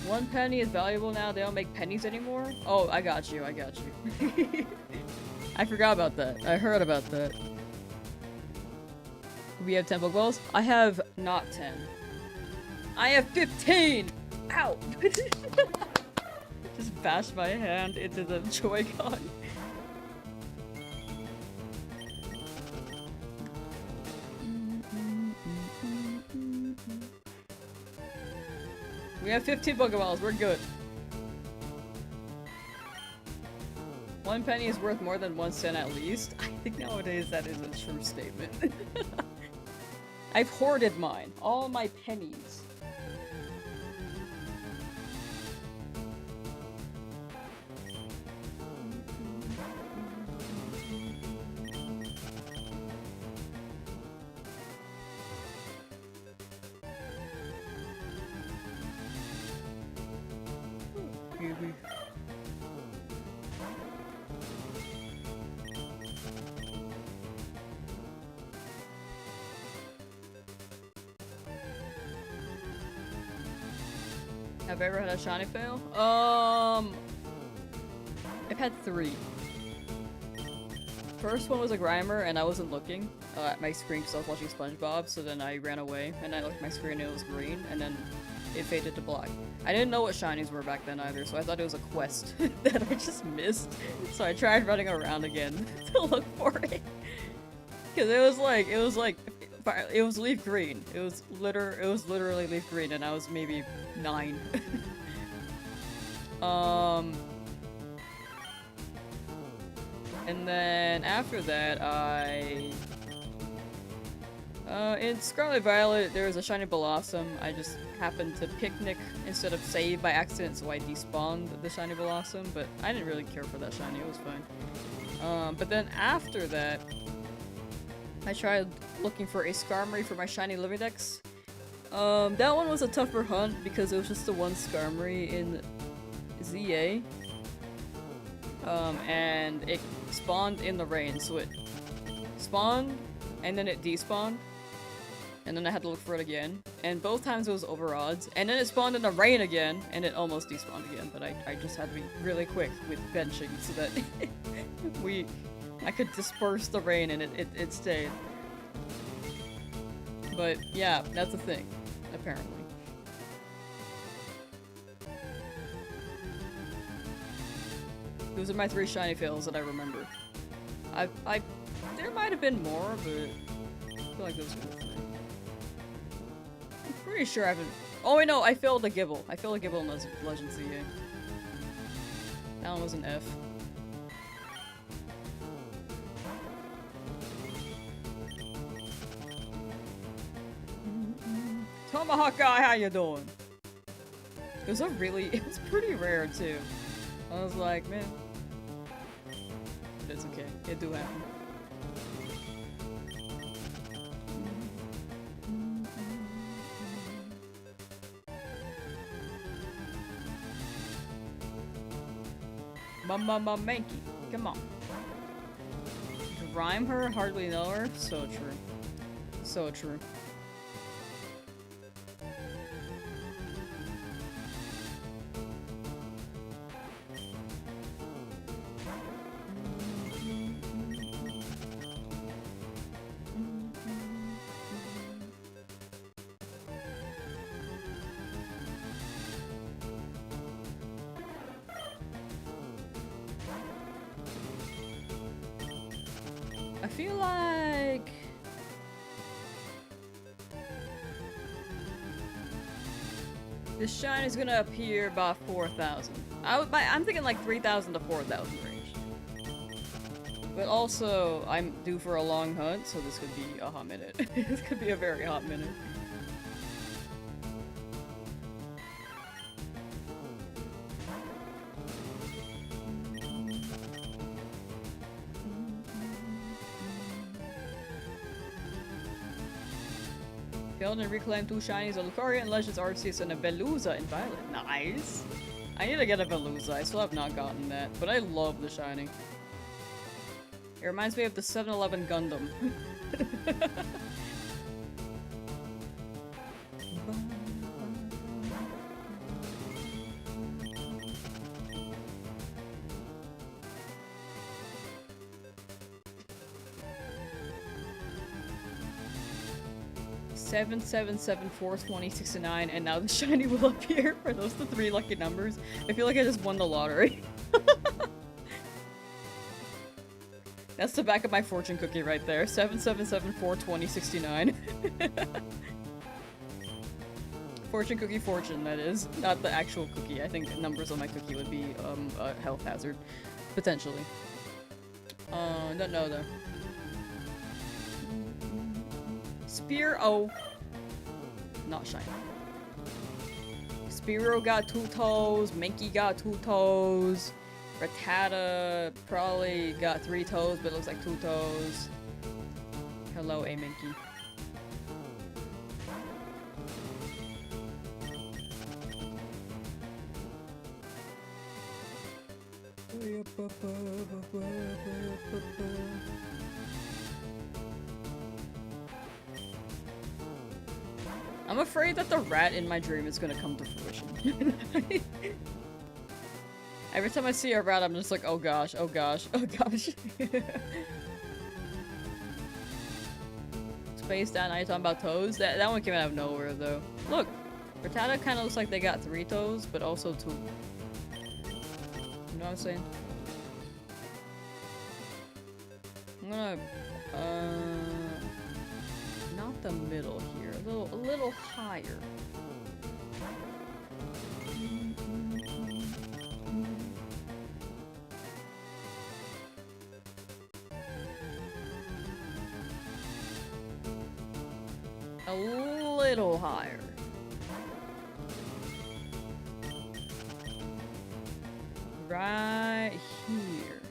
One penny is valuable now, they don't make pennies anymore? Oh, I got you, I got you. I forgot about that. I heard about that. We have 10 Pokeballs? I have not 10. I have 15! Ow! Just bashed my hand into the Joy-Con. We have 15 Pokeballs, we're good. 1 penny is worth more than 1 cent at least. I think nowadays that is a true statement. I've hoarded mine. All my pennies. Have I ever had a shiny fail? I've had 3. First one was a Grimer and I wasn't looking at my screen because I was watching SpongeBob, so then I ran away and I looked at my screen and it was green and then it faded to black. I didn't know what shinies were back then either, so I thought it was a quest that I just missed. So I tried running around again to look for it. Cause it was LeafGreen. It was literally LeafGreen and I was maybe 9. And then after that, in Scarlet Violet, there was a shiny Blossom. I just happened to picnic instead of save by accident, so I despawned the shiny Blossom, but I didn't really care for that shiny, it was fine. But then after that, I tried looking for a Skarmory for my shiny Lividex. That one was a tougher hunt because it was just the one Skarmory in ZA. And it spawned in the rain, so spawned, and then it despawned. And then I had to look for it again. And both times it was over odds. And then it spawned in the rain again, and it almost despawned again. But I just had to be really quick with benching so that I could disperse the rain and it stayed. But yeah, that's a thing, apparently. Those are my 3 shiny fails that I remember. There might have been more, but I feel like those were the 3. I'm pretty sure I haven't. Oh wait, no, I failed a Gibble. I failed a Gibble in Legends ZA. That one was an F. Tomahawk guy, how you doing? It was pretty rare too. I was like, man, it's okay. It do happen. Mama Mankey, come on. Rhyme her, hardly know her. So true. So true. I feel like this shine is gonna appear about 4,000. I'm thinking like 3,000 to 4,000 range. But also, I'm due for a long hunt, so this could be a hot minute. This could be a very hot minute. Killed and reclaimed 2 shinies, a Lucaria in Legends Arceus, and a Veluza in Violet. Nice! I need to get a Veluza. I still have not gotten that, but I love the shiny. It reminds me of the 7-Eleven Gundam. Seven, 4, 20, 69, and now the shiny will appear. Are those the 3 lucky numbers? I feel like I just won the lottery. That's the back of my fortune cookie right there. 7, 4, 20, 69. Fortune cookie fortune, that is. Not the actual cookie. I think numbers on my cookie would be a health hazard. Potentially. Don't know though. Spear, oh. Not shiny. Spearow got 2 toes, Mankey got 2 toes, Rattata probably got 3 toes, but it looks like 2 toes. Hello, A Mankey. I'm afraid that the rat in my dream is gonna come to fruition. Every time I see a rat, I'm just like, oh gosh, oh gosh, oh gosh. Space Down, are you talking about toes? That one came out of nowhere though. Look, Rattata kind of looks like they got 3 toes, but also 2. You know what I'm saying? I'm gonna, not the middle here, a little higher. A little higher. Right here.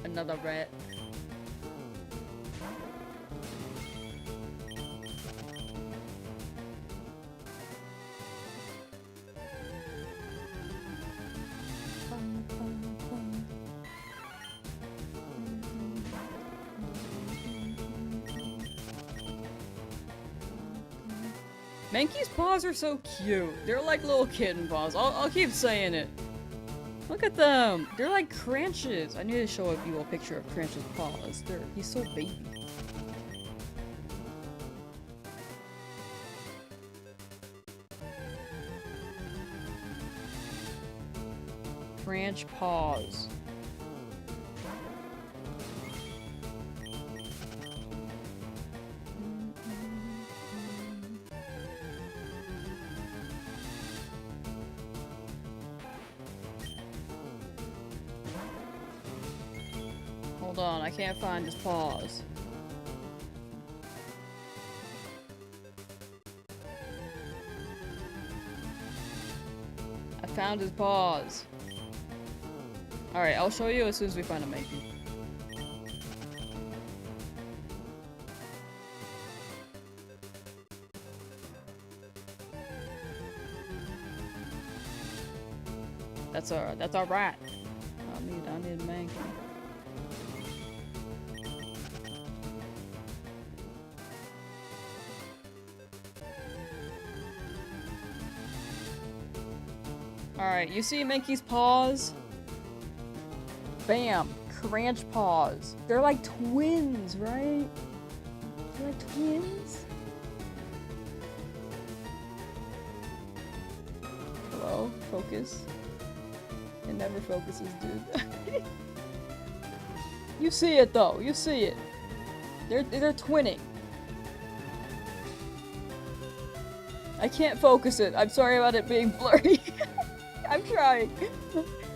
Another rat. Mankey's paws are so cute. They're like little kitten paws. I'll keep saying it. Look at them. They're like Cranch's. I need to show you a picture of Cranch's paws. He's so baby. Cranch paws. Hold on, I can't find his paws. I found his paws. Alright, I'll show you as soon as we find a Mankey. That's our rat. I need a Mankey. Alright, you see Mankey's paws? Bam! Cranch paws. They're like twins, right? They're like twins? Hello? Focus. It never focuses, dude. You see it though, you see it. They're twinning. I can't focus it. I'm sorry about it being blurry. I'm trying.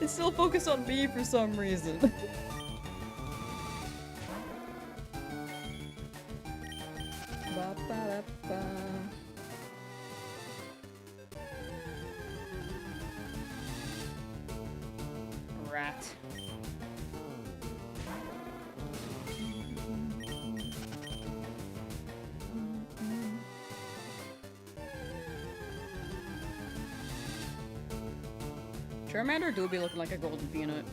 It's still focused on me for some reason. Ba, ba, da, ba. Rat. Charmander do be looking like a golden peanut.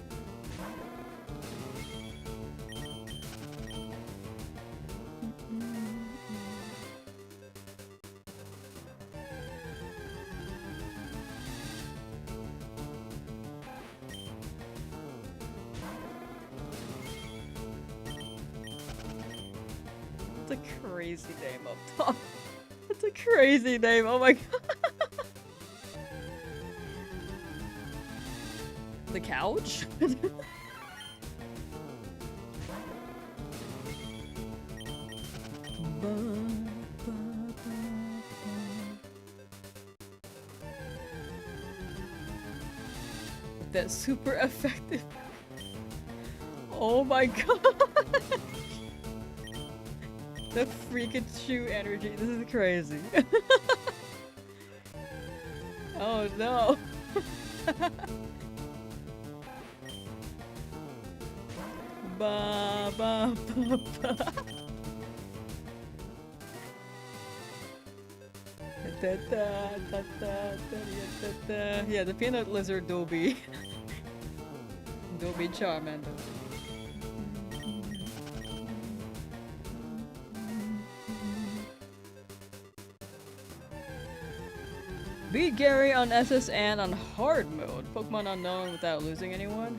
That's a crazy name up top. That's a crazy name, oh my god. The couch? That's super effective. Oh my god. The freaking shoe energy. This is crazy. Oh no. Ba ba ba ba. Da, da, da, da, da, da. Yeah, the peanut lizard Dobby. Dobby Charmander. Beat Gary on SS and on hard mode. Pokemon unknown without losing anyone.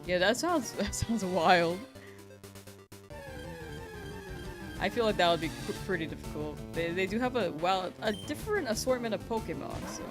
Yeah, that sounds wild. I feel like that would be pretty difficult. They do have a different assortment of Pokemon, so.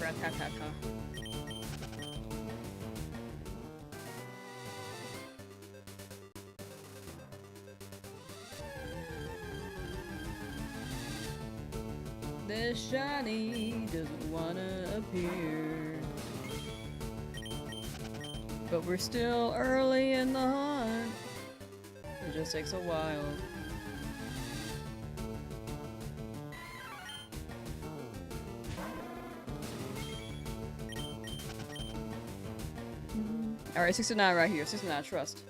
Ratatata. This shiny doesn't wanna appear. But we're still early in the hunt. It just takes a while. Alright, 69 right here. 69, trust.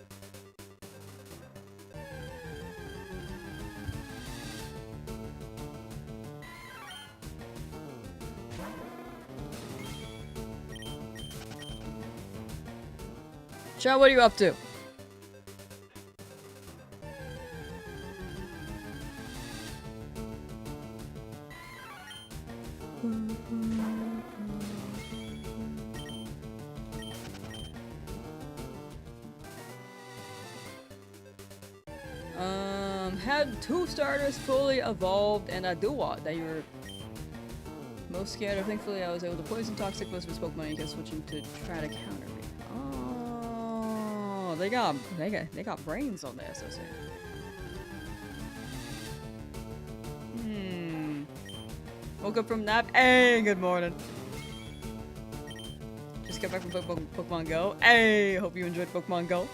Chat, what are you up to? Had 2 starters fully evolved and a Duat that you were most scared of. Thankfully, I was able to poison toxic most of his Pokemon until switching to try to counter me. Oh, they got brains on the SSA. Woke up from nap. Hey, good morning. Just got back from Pokemon Go. Hey, hope you enjoyed Pokemon Go.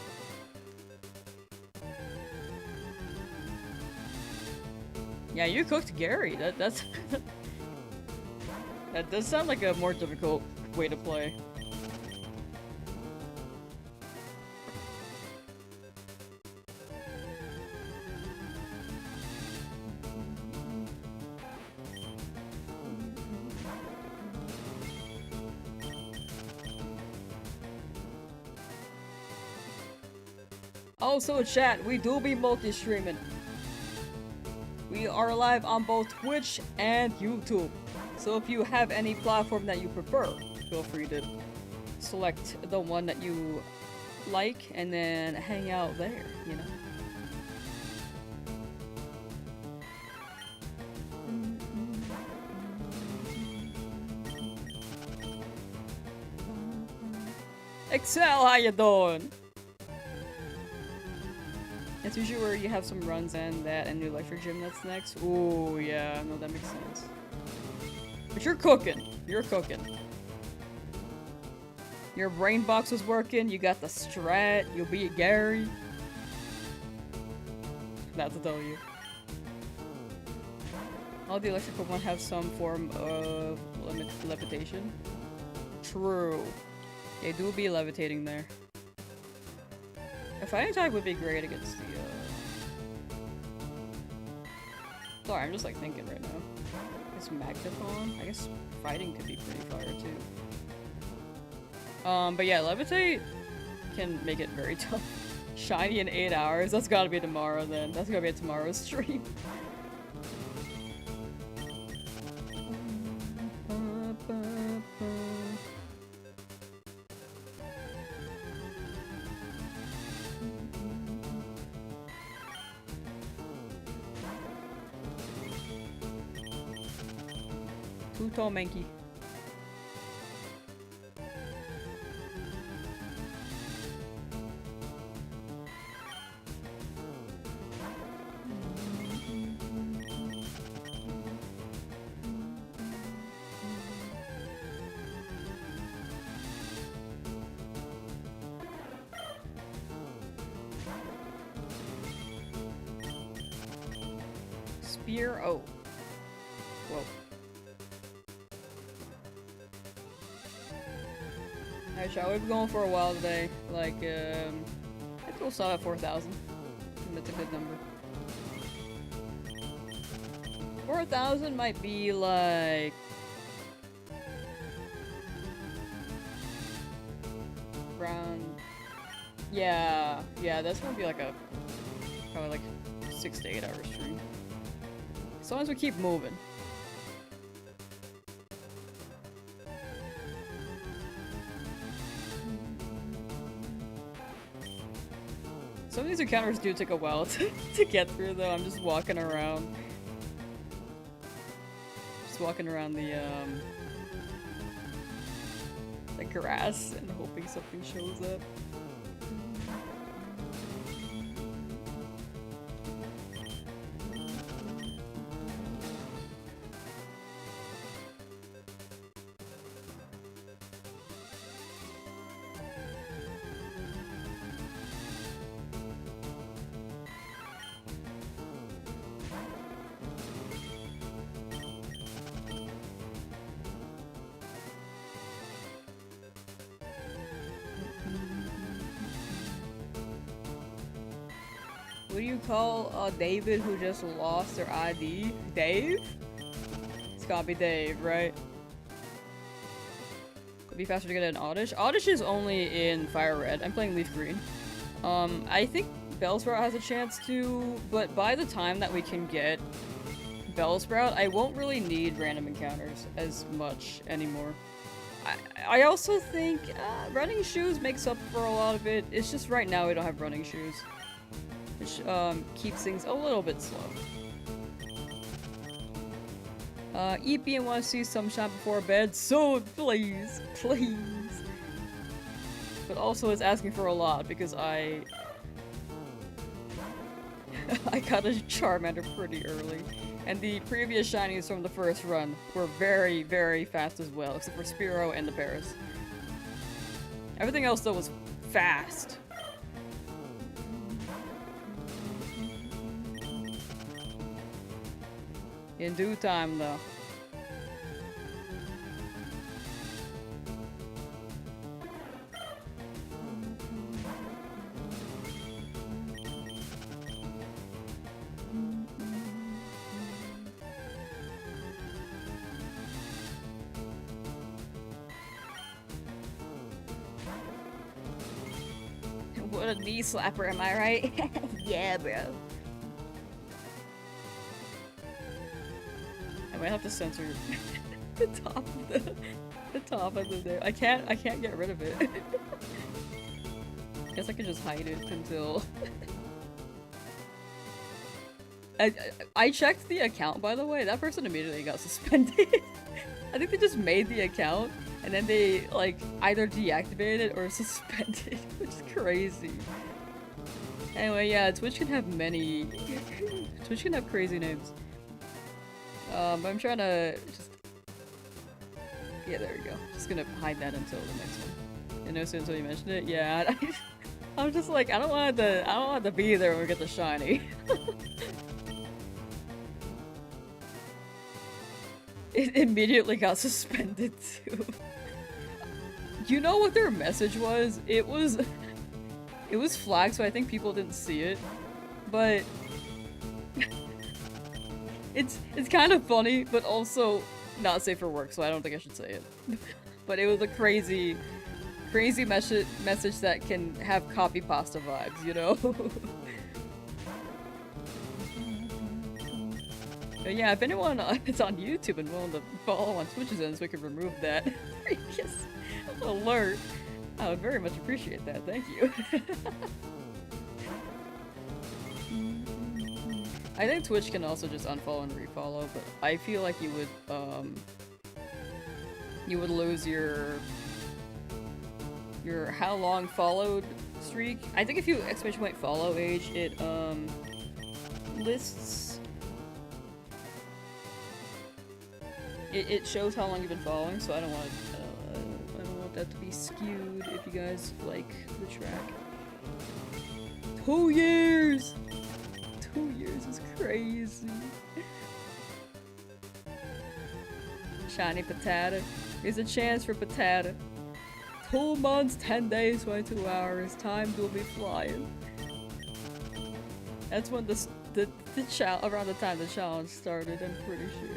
Yeah, you cooked Gary. That's that does sound like a more difficult way to play. Also, chat, we do be multi-streaming. We are live on both Twitch and YouTube. So if you have any platform that you prefer, feel free to select the one that you like and then hang out there, you know? Excel, how you doing? It's usually where you have some runs and that and the electric gym that's next. Ooh, yeah, no, that makes sense. But you're cooking. You're cooking. Your brain box was working. You got the strat. You'll beat Gary. Not to tell you. All the electric Pokemon have some form of levitation. True. They do be levitating there. A fighting type would be great against the, Sorry, I'm just like thinking right now. It's Magneton. I guess fighting could be pretty fire too. But yeah, levitate can make it very tough. Shiny in 8 hours. That's gotta be tomorrow then. That's gotta be a tomorrow's stream. Tall Mankey. Spear. Oh. Whoa. Alright, shall we be going for a while today? Like, I think we'll stop at 4,000. That's a good number. 4,000 might be like... around... Yeah, that's gonna be like a... probably like 6 to 8 hour stream. As long as we keep moving. Some of these encounters do take a while to get through though. I'm just walking around. Just walking around the grass and hoping something shows up. What do you call David who just lost their ID? Dave? It's gotta be Dave, right? Would be faster to get an Oddish. Oddish is only in FireRed. I'm playing LeafGreen. I think Bellsprout has a chance to, but by the time that we can get Bellsprout, I won't really need random encounters as much anymore. I also think running shoes makes up for a lot of it. It's just right now we don't have running shoes, which keeps things a little bit slow. EP wants to see some shine before bed, so please, please. But also is asking for a lot because I got a Charmander pretty early. And the previous shinies from the first run were very, very fast as well, except for Spearow and the Paris. Everything else though was fast. In due time though. What a knee slapper, am I right? Yeah, bro. I might have to censor the top of the top of the name. I can't get rid of it. Guess I can just hide it until I checked the account, by the way. That person immediately got suspended. I think they just made the account and then they like either deactivated it or suspended, which is crazy. Anyway, yeah, Twitch can have many Twitch can have crazy names. But I'm trying to just yeah, there we go. Just gonna hide that until the next one. And no sooner until you mentioned it, yeah. I'm just like I don't want it to be there when we get the shiny. It immediately got suspended too. You know what their message was? It was flagged, so I think people didn't see it. But it's kind of funny, but also not safe for work, so I don't think I should say it. But it was a crazy message that can have copy pasta vibes, you know? But yeah, if anyone is on YouTube and willing to follow on Twitch's end so we can remove that previous alert, I would very much appreciate that. Thank you. I think Twitch can also just unfollow and refollow, but I feel like you would lose your how long followed streak. I think if you exclamation point follow age, it lists. It shows how long you've been following, so I don't want that to be skewed if you guys like the track. 2 years! 2 years is crazy. Shiny Potato. Here's a chance for Potato. 2 months, 10 days, 22 hours. Time will be flying. That's when around the time the challenge started, I'm pretty sure.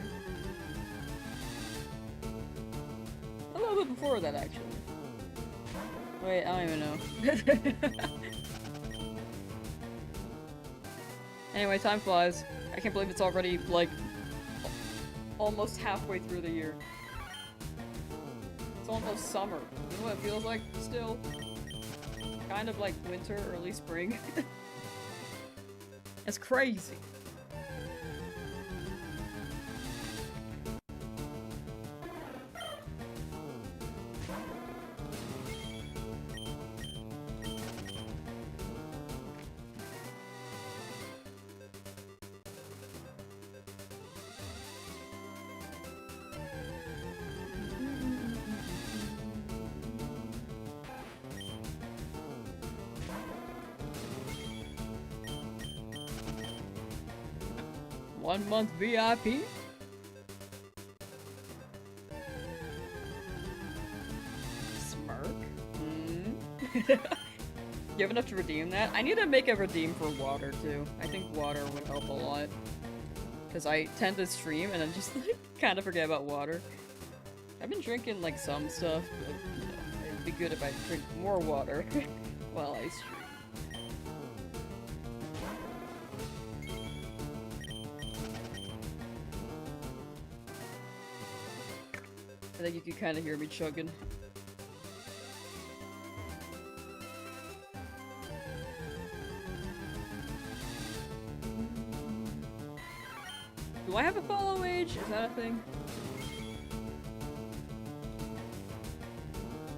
A little bit before that, actually. Wait, I don't even know. Anyway, time flies. I can't believe it's already, like, almost halfway through the year. It's almost summer. You know what it feels like still? Kind of like winter, early spring. It's crazy. One month VIP? Smirk? You have enough to redeem that? I need to make a redeem for water too. I think water would help a lot. Because I tend to stream and then just like, kind of forget about water. I've been drinking like some stuff, but you know, it'd be good if I drink more water while I stream. I think you can kind of hear me chugging. Do I have a follow age? Is that a thing?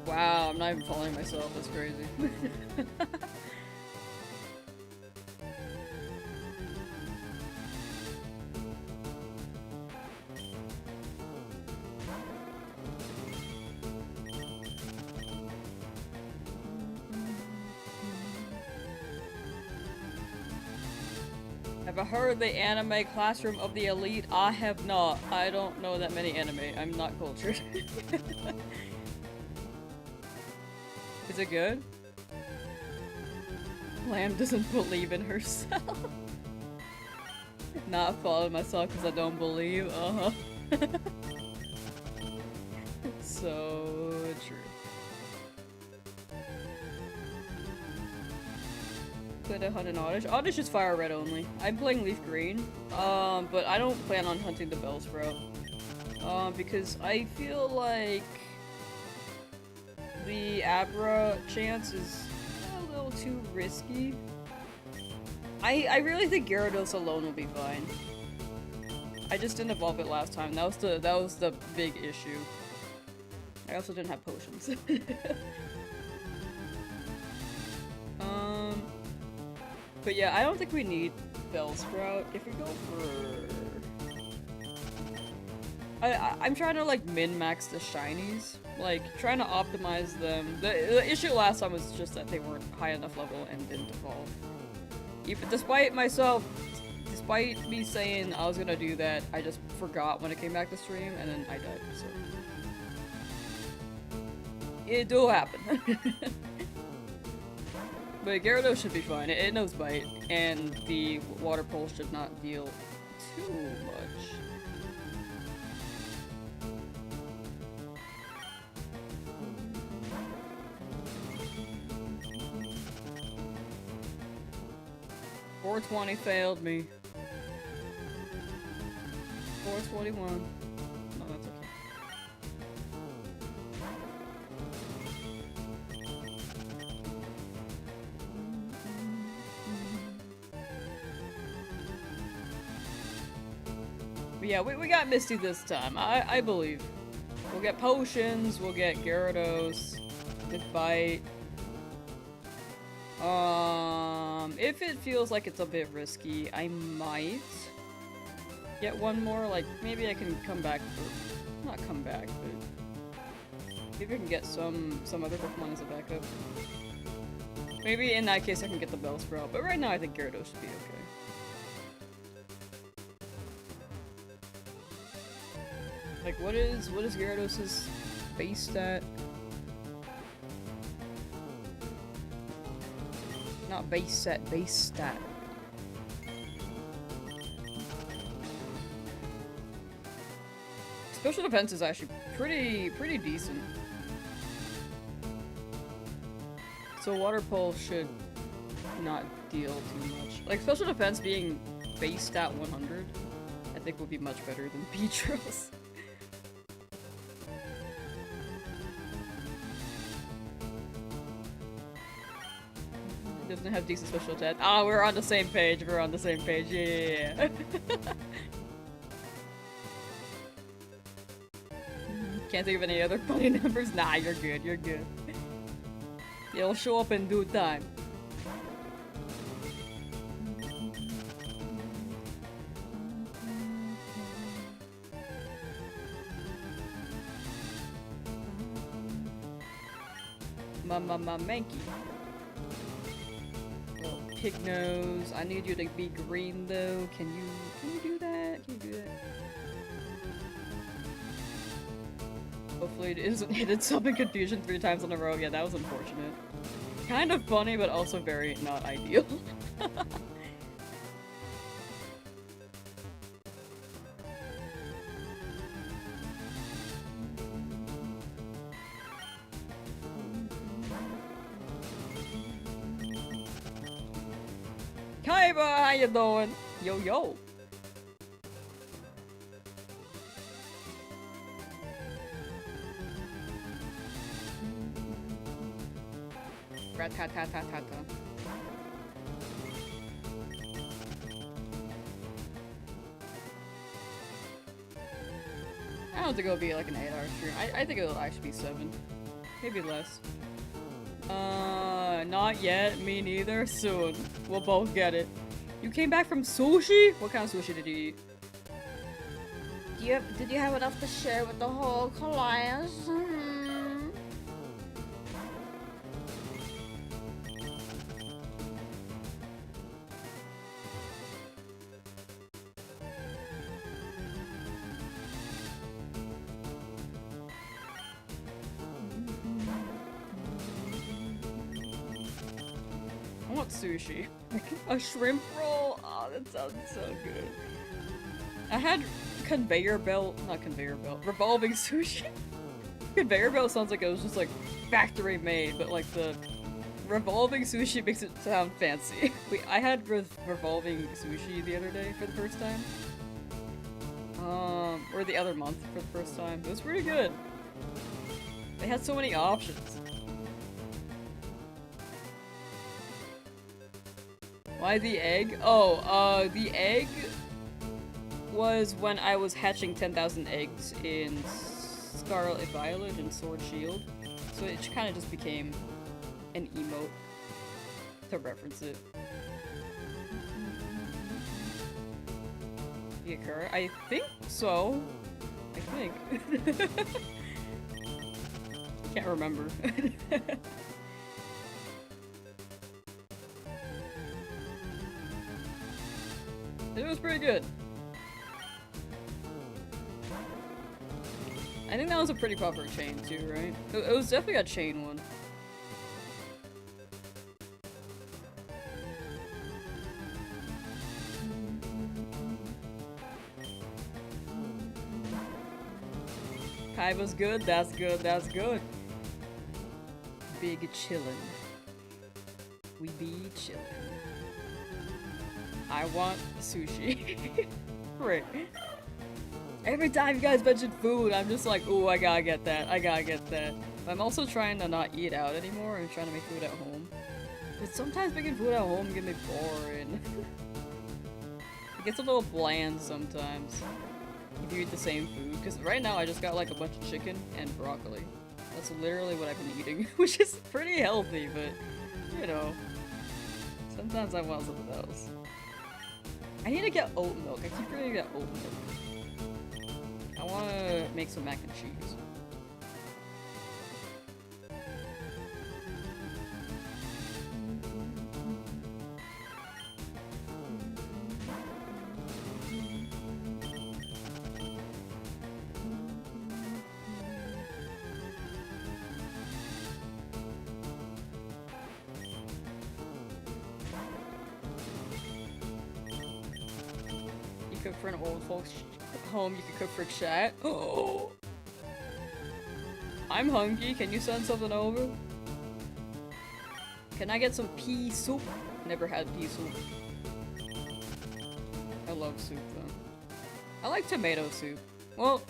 Wow, I'm not even following myself. That's crazy. Have I heard the anime classroom of the elite? I have not. I don't know that many anime. I'm not cultured. Is it good? Lamb doesn't believe in herself. Not following myself because I don't believe. So true. Could I hunt an Oddish? Oddish is FireRed only. I'm playing LeafGreen, but I don't plan on hunting the Bellsprout. Because I feel like the Abra chance is a little too risky. I really think Gyarados alone will be fine. I just didn't evolve it last time. That was the big issue. I also didn't have potions. But yeah, I don't think we need Bellsprout. If we go for... I'm trying to like min-max the shinies. Like, trying to optimize them. The issue last time was just that they weren't high enough level and didn't evolve. Even despite me saying I was gonna do that, I just forgot when it came back to stream and then I died, so... It do happen. But Gyarados should be fine. It knows Bite, and the Water Pulse should not deal too much. $420 failed me. 421. No, that's okay. But yeah, we got Misty this time. I believe. We'll get potions, we'll get Gyarados, good Bite. If it feels like it's a bit risky, I might get one more. Like, maybe I can come back for... Not come back, but... Maybe I can get some other Pokemon as a backup. Maybe in that case I can get the Bellsprout, but right now I think Gyarados should be okay. Like, what is Gyarados' base stat? Not base set, base stat. Special defense is actually pretty decent. So Water Pulse should not deal too much. Like, special defense being base stat 100, I think would be much better than Beatrice. Doesn't have decent special attack. Ah, we're on the same page. We're on the same page. Yeah. Can't think of any other funny numbers. Nah, you're good. You're good. It'll show up in due time. Mankey. Pig nose. I need you to be green though. Can you do that? Can you do that? Hopefully it isn't hidden summon confusion 3 times in a row. Yeah, that was unfortunate. Kind of funny, but also very not ideal. Kaiba, how you doing? Yo yo. Rat-tat-tat-tat-tat-tat. I don't think it'll be like an 8-hour stream. I think it'll actually be 7. Maybe less. Not yet. Me neither. Soon. We'll both get it. You came back from sushi? What kind of sushi did you eat? Did you have enough to share with the whole class? I want sushi. A shrimp roll? Oh, that sounds so good. I had conveyor belt, not conveyor belt, revolving sushi. Conveyor belt sounds like it was just like factory made, but like the revolving sushi makes it sound fancy. I had revolving sushi the other day for the first time. Or the other month for the first time. It was pretty good. They had so many options. Why the egg? Oh, the egg was when I was hatching 10,000 eggs in Scarlet Violet and Sword Shield. So it kind of just became an emote to reference it. Yakura? I think so. I think. Can't remember. It was pretty good. I think that was a pretty proper chain too, right? It was definitely a chain one. Kaiba's good, that's good, that's good. Big chillin'. We be chillin'. I want sushi. Frick. Every time you guys mention food, I'm just like, ooh, I gotta get that, I gotta get that. But I'm also trying to not eat out anymore and trying to make food at home. But sometimes making food at home can be boring. It gets a little bland sometimes if you eat the same food. Because right now I just got like a bunch of chicken and broccoli. That's literally what I've been eating, which is pretty healthy, but you know, sometimes I want something else. I need to get oat milk. I keep forgetting to get oat milk. I want to make some mac and cheese. Cook for an old folks home, you can cook for chat. Oh, I'm hungry. Can you send something over? Can I get some pea soup? Never had pea soup. I love soup though. I like tomato soup. Well,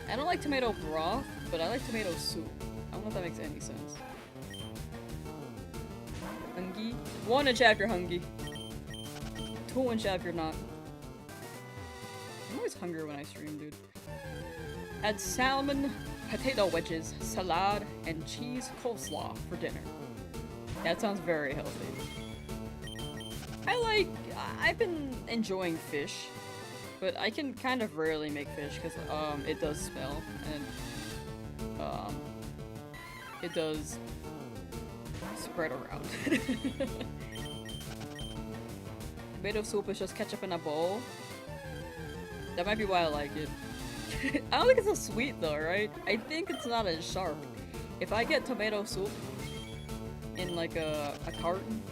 I don't like tomato broth, but I like tomato soup. I don't know if that makes any sense. Hungry? 1 in chat if you're hungry. 2 in chat if you're not. I'm always hungry when I stream, dude. Add salmon, potato wedges, salad, and cheese coleslaw for dinner. That sounds very healthy. I've been enjoying fish, but I can kind of rarely make fish because it does smell and it does spread around. Tomato soup is just ketchup in a bowl. That might be why I like it. I don't think it's so sweet though, right? I think it's not as sharp. If I get tomato soup in like a carton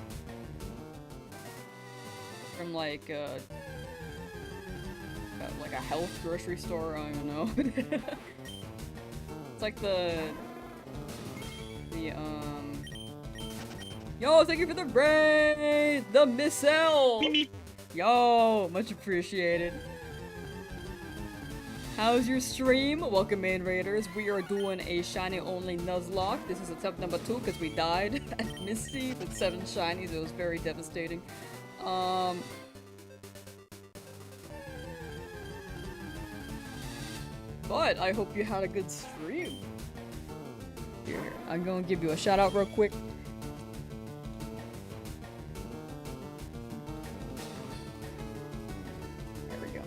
from like a health grocery store. I don't know. It's like the Yo, thank you for the raid! The missile! Yo, much appreciated. How's your stream? Welcome main raiders. We are doing a Shiny Only Nuzlocke. This is attempt number 2 because we died at Misty with 7 shinies. It was very devastating. But I hope you had a good stream. Here, I'm gonna give you a shout out real quick. There we go.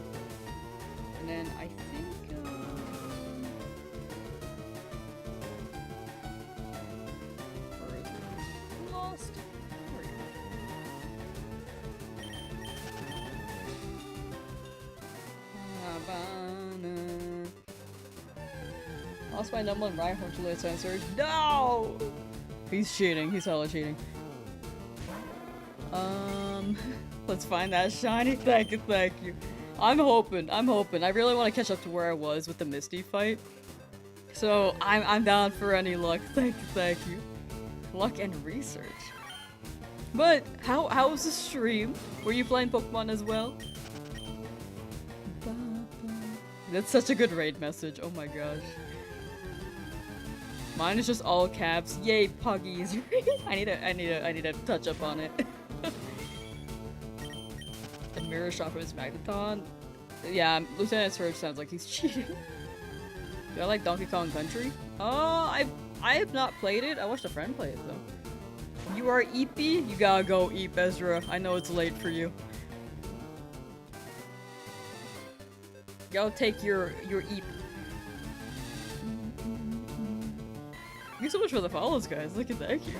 And then I think, where is it? I'm lost. Where are you? Lost my number and Ryan from Juliet Sensor. No! He's cheating. He's hella cheating. Let's find that shiny. Thank you, thank you. I'm hoping. I really want to catch up to where I was with the Misty fight. So I'm down for any luck. Thank you. Luck and research. But how was the stream? Were you playing Pokemon as well? That's such a good raid message. Oh my gosh. Mine is just all caps. Yay, puggies. I need to touch up on it. The mirror shop is Magneton. Yeah, Lieutenant Surge sounds like he's cheating. Do I like Donkey Kong Country? Oh, I have not played it. I watched a friend play it though. You are Eepy? You gotta go Eep, Ezra. I know it's late for you. Go take your Eep. Thank you so much for the follows, guys. Look at that. Thank you.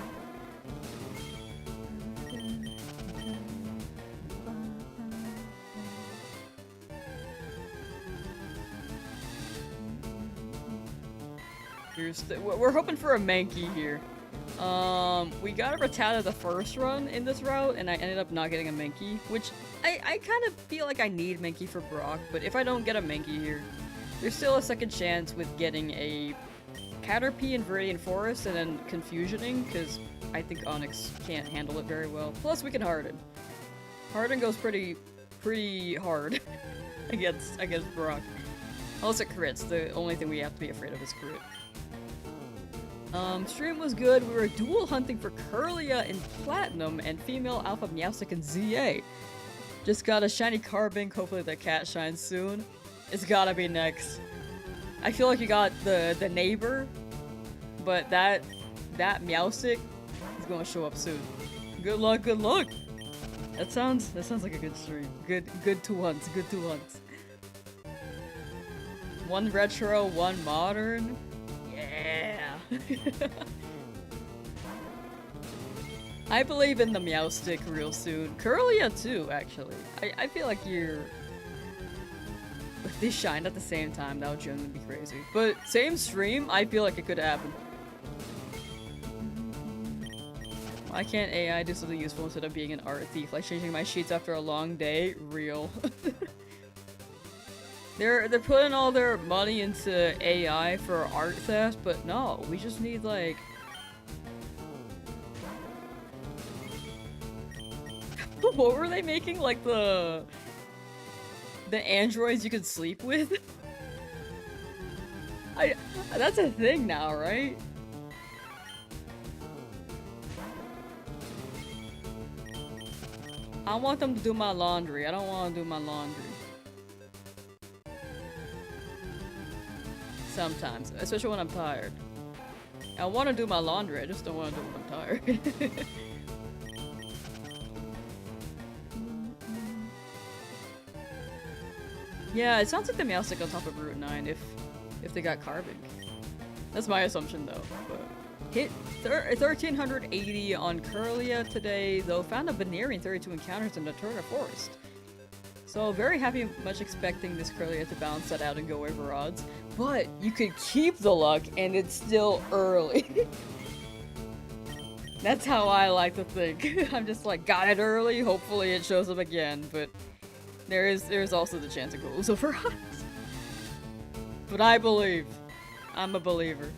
We're hoping for a Mankey here. We got a Rattata the first run in this route, and I ended up not getting a Mankey, which I kind of feel like I need Mankey for Brock, but if I don't get a Mankey here, there's still a second chance with getting a Caterpie in Viridian Forest and then Confusioning, because I think Onyx can't handle it very well. Plus, we can Harden. Harden goes pretty hard against Brock. Unless it crits, the only thing we have to be afraid of is crit. Stream was good. We were dual hunting for Curlia in Platinum and female Alpha Meowstic in ZA. Just got a shiny Carbink, hopefully the cat shines soon. It's gotta be next. I feel like you got the neighbor, but that Meowstic is gonna show up soon. Good luck, good luck! That sounds like a good stream. Good 2 hunts, good 2 hunts. 1 retro, 1 modern. Yeah! I believe in the Meowstic real soon. Curlia too, actually. I feel like you're... If they shined at the same time, that would genuinely be crazy. But same stream, I feel like it could happen. Why can't AI do something useful instead of being an art thief? Like changing my sheets after a long day? Real. They're putting all their money into AI for art theft, but no, we just need like... What were they making? Like the androids you could sleep with? That's a thing now, right? I want them to do my laundry. I don't want to do my laundry. Sometimes, especially when I'm tired. I want to do my laundry, I just don't want to do it when I'm tired. Yeah, it sounds like the Meowstic on top of Route 9 if they got Carbink. That's my assumption though. But hit 1380 on Curlia today, though found a Banerian 32 encounters in the Turner Forest. So very happy, much expecting this Curlia to balance that out and go over odds. But you could keep the luck and it's still early. That's how I like to think. I'm just like, got it early, hopefully it shows up again, but there's also the chance it goes over us. But I believe. I'm a believer.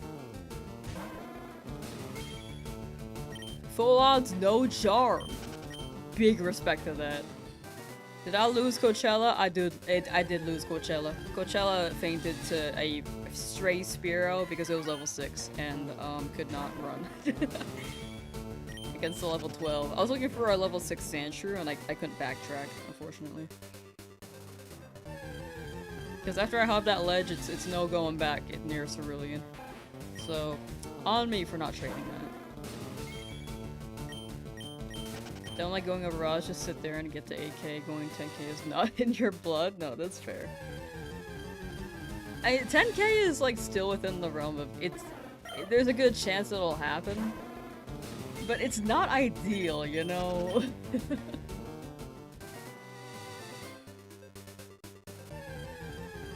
Full odds, no charm. Big respect to that. Did I lose Coachella? I did lose Coachella. Coachella fainted to a stray Spearow because it was level 6 and could not run. Against the level 12. I was looking for a level 6 Sandshrew and I couldn't backtrack, unfortunately. Because after I hop that ledge, it's no going back near Cerulean. So, on me for not trading that. Don't like going over Raj, just sit there and get to 8k. Going 10k is not in your blood? No, that's fair. 10k is like still within the realm of there's a good chance it'll happen. But it's not ideal, you know?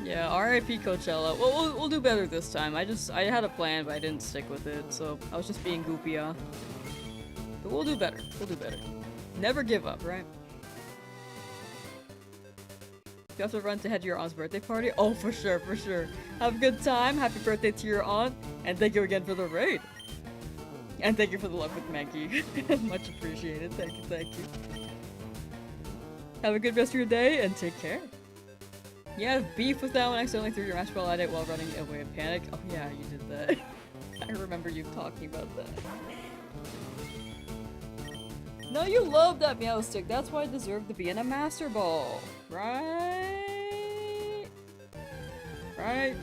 Yeah, RIP Coachella. Well, we'll do better this time. I had a plan, but I didn't stick with it, so I was just being goopy, But we'll do better. We'll do better. Never give up, right? You have to run to head to your aunt's birthday party? Oh, for sure, for sure. Have a good time. Happy birthday to your aunt. And thank you again for the raid. And thank you for the love with Mankey. Much appreciated. Thank you, thank you. Have a good rest of your day and take care. You have beef with that one. I accidentally threw your mash ball at it while running away in panic. Oh yeah, you did that. I remember you talking about that. No, you love that Meow Stick. That's why it deserved to be in a Master Ball. Right? Right?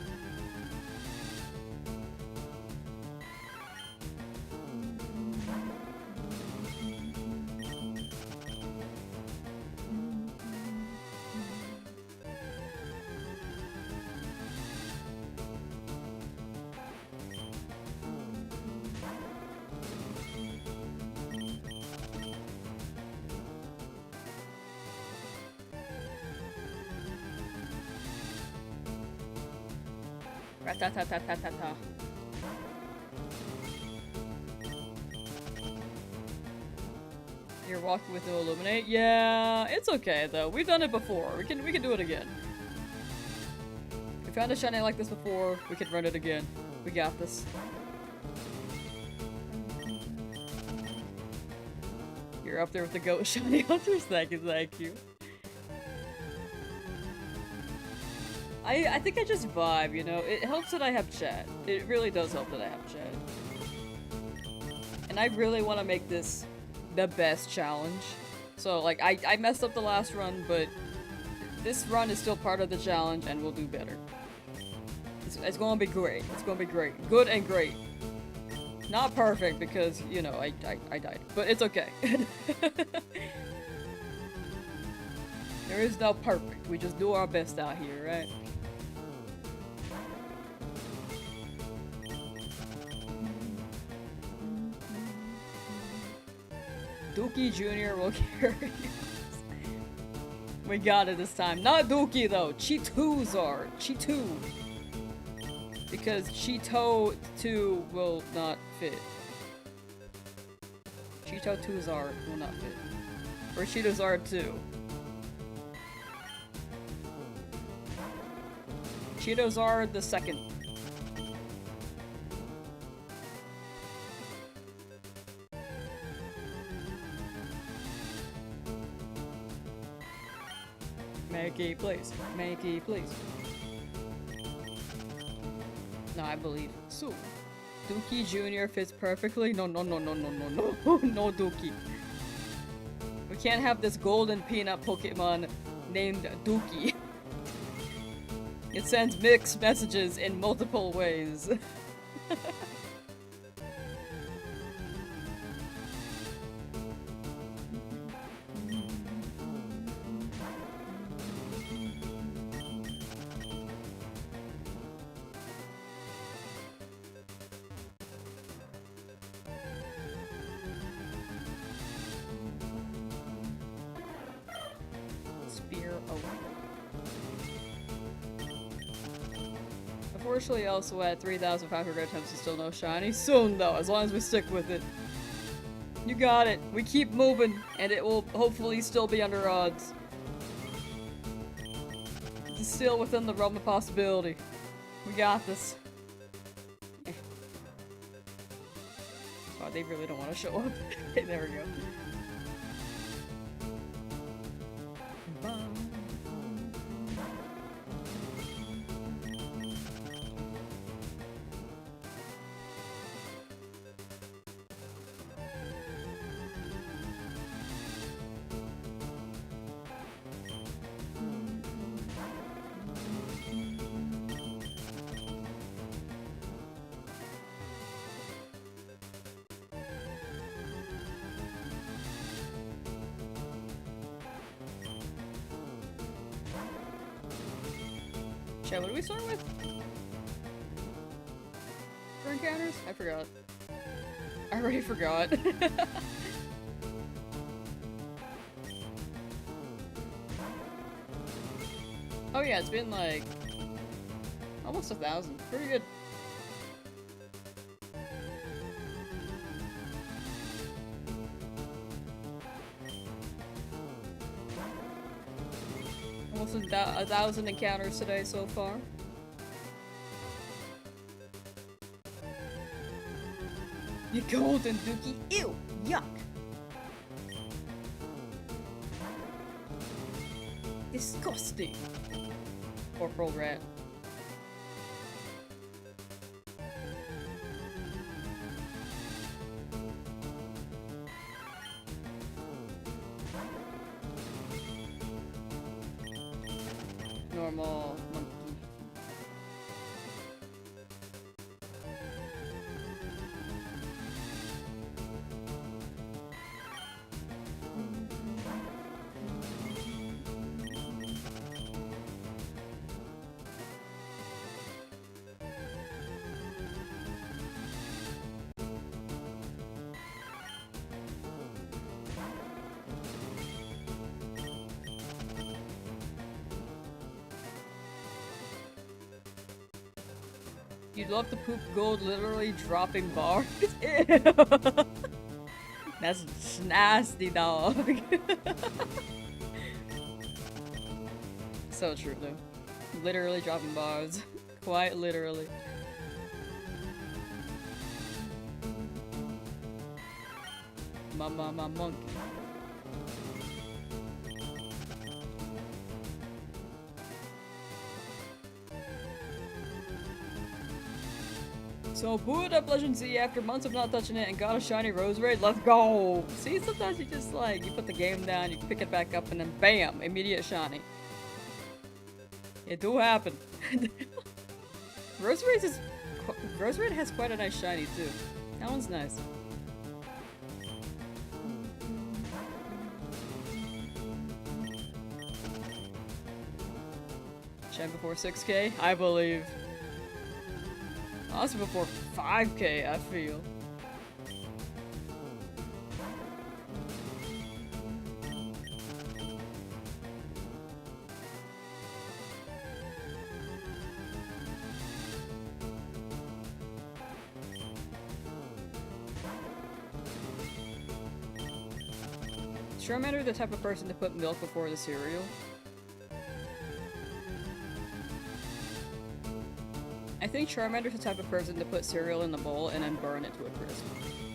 Rat-ta-ta-ta-ta-ta-ta. You're walking with no illuminate? Yeah, it's okay though. We've done it before. We can do it again. We found a shiny like this before. We can run it again. We got this. You're up there with the goat shiny hunters. Thank you, thank you. I think I just vibe, you know? It helps that I have chat. It really does help that I have chat. And I really want to make this the best challenge. So, like, I messed up the last run, but this run is still part of the challenge, and we'll do better. It's gonna be great. It's gonna be great. Good and great. Not perfect, because, you know, I died. But it's okay. There is no perfect. We just do our best out here, right? Dookie Jr. will carry us. We got it this time. Not Dookie though. Cheetuzar. Cheetu. Because Cheeto 2 will not fit. Cheeto 2zar will not fit. Or Cheetozar 2. Cheetozar the second. Mankey, please. Mankey, please. No, I believe. So, Dookie Jr. fits perfectly. No, no, no, no, no, no, no. No Dookie. We can't have this golden peanut Pokemon named Dookie. It sends mixed messages in multiple ways. Unfortunately, also at 3,500 attempts and still no shiny. Soon though, as long as we stick with it. You got it. We keep moving, and it will hopefully still be under odds. It's still within the realm of possibility. We got this. Oh, they really don't want to show up. Okay, there we go. Chat, what do we start with? For encounters? I forgot. I already forgot. Oh yeah, it's been like almost 1,000. Pretty good. Almost 1,000 encounters today so far. You golden dookie. Ew! Yuck! Disgusting! Corporal rat. Normal monkey. You'd love to poop gold literally dropping bars? Ew. That's nasty, dog. So true though. Literally dropping bars. Quite literally. My monkey. So booted up Legend Z after months of not touching it and got a shiny Rose Raid. Let's go! See, sometimes you just like, you put the game down, you pick it back up, and then BAM! Immediate shiny. It do happen. Rose Raid has quite a nice shiny too. That one's nice. Shine before 6K? I believe. Also before 5K, I feel. Is Charmander the type of person to put milk before the cereal? I think Charmander's the type of person to put cereal in the bowl and then burn it to a crisp.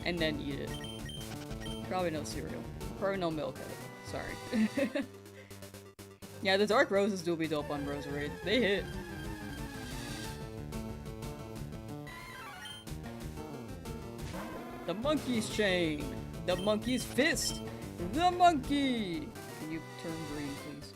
And then eat it. Probably no cereal. Probably no milk in it. Sorry. Yeah, the Dark Roses do be dope on Rose Raid. They hit. The monkey's chain. The monkey's fist. The monkey! Can you turn green, please?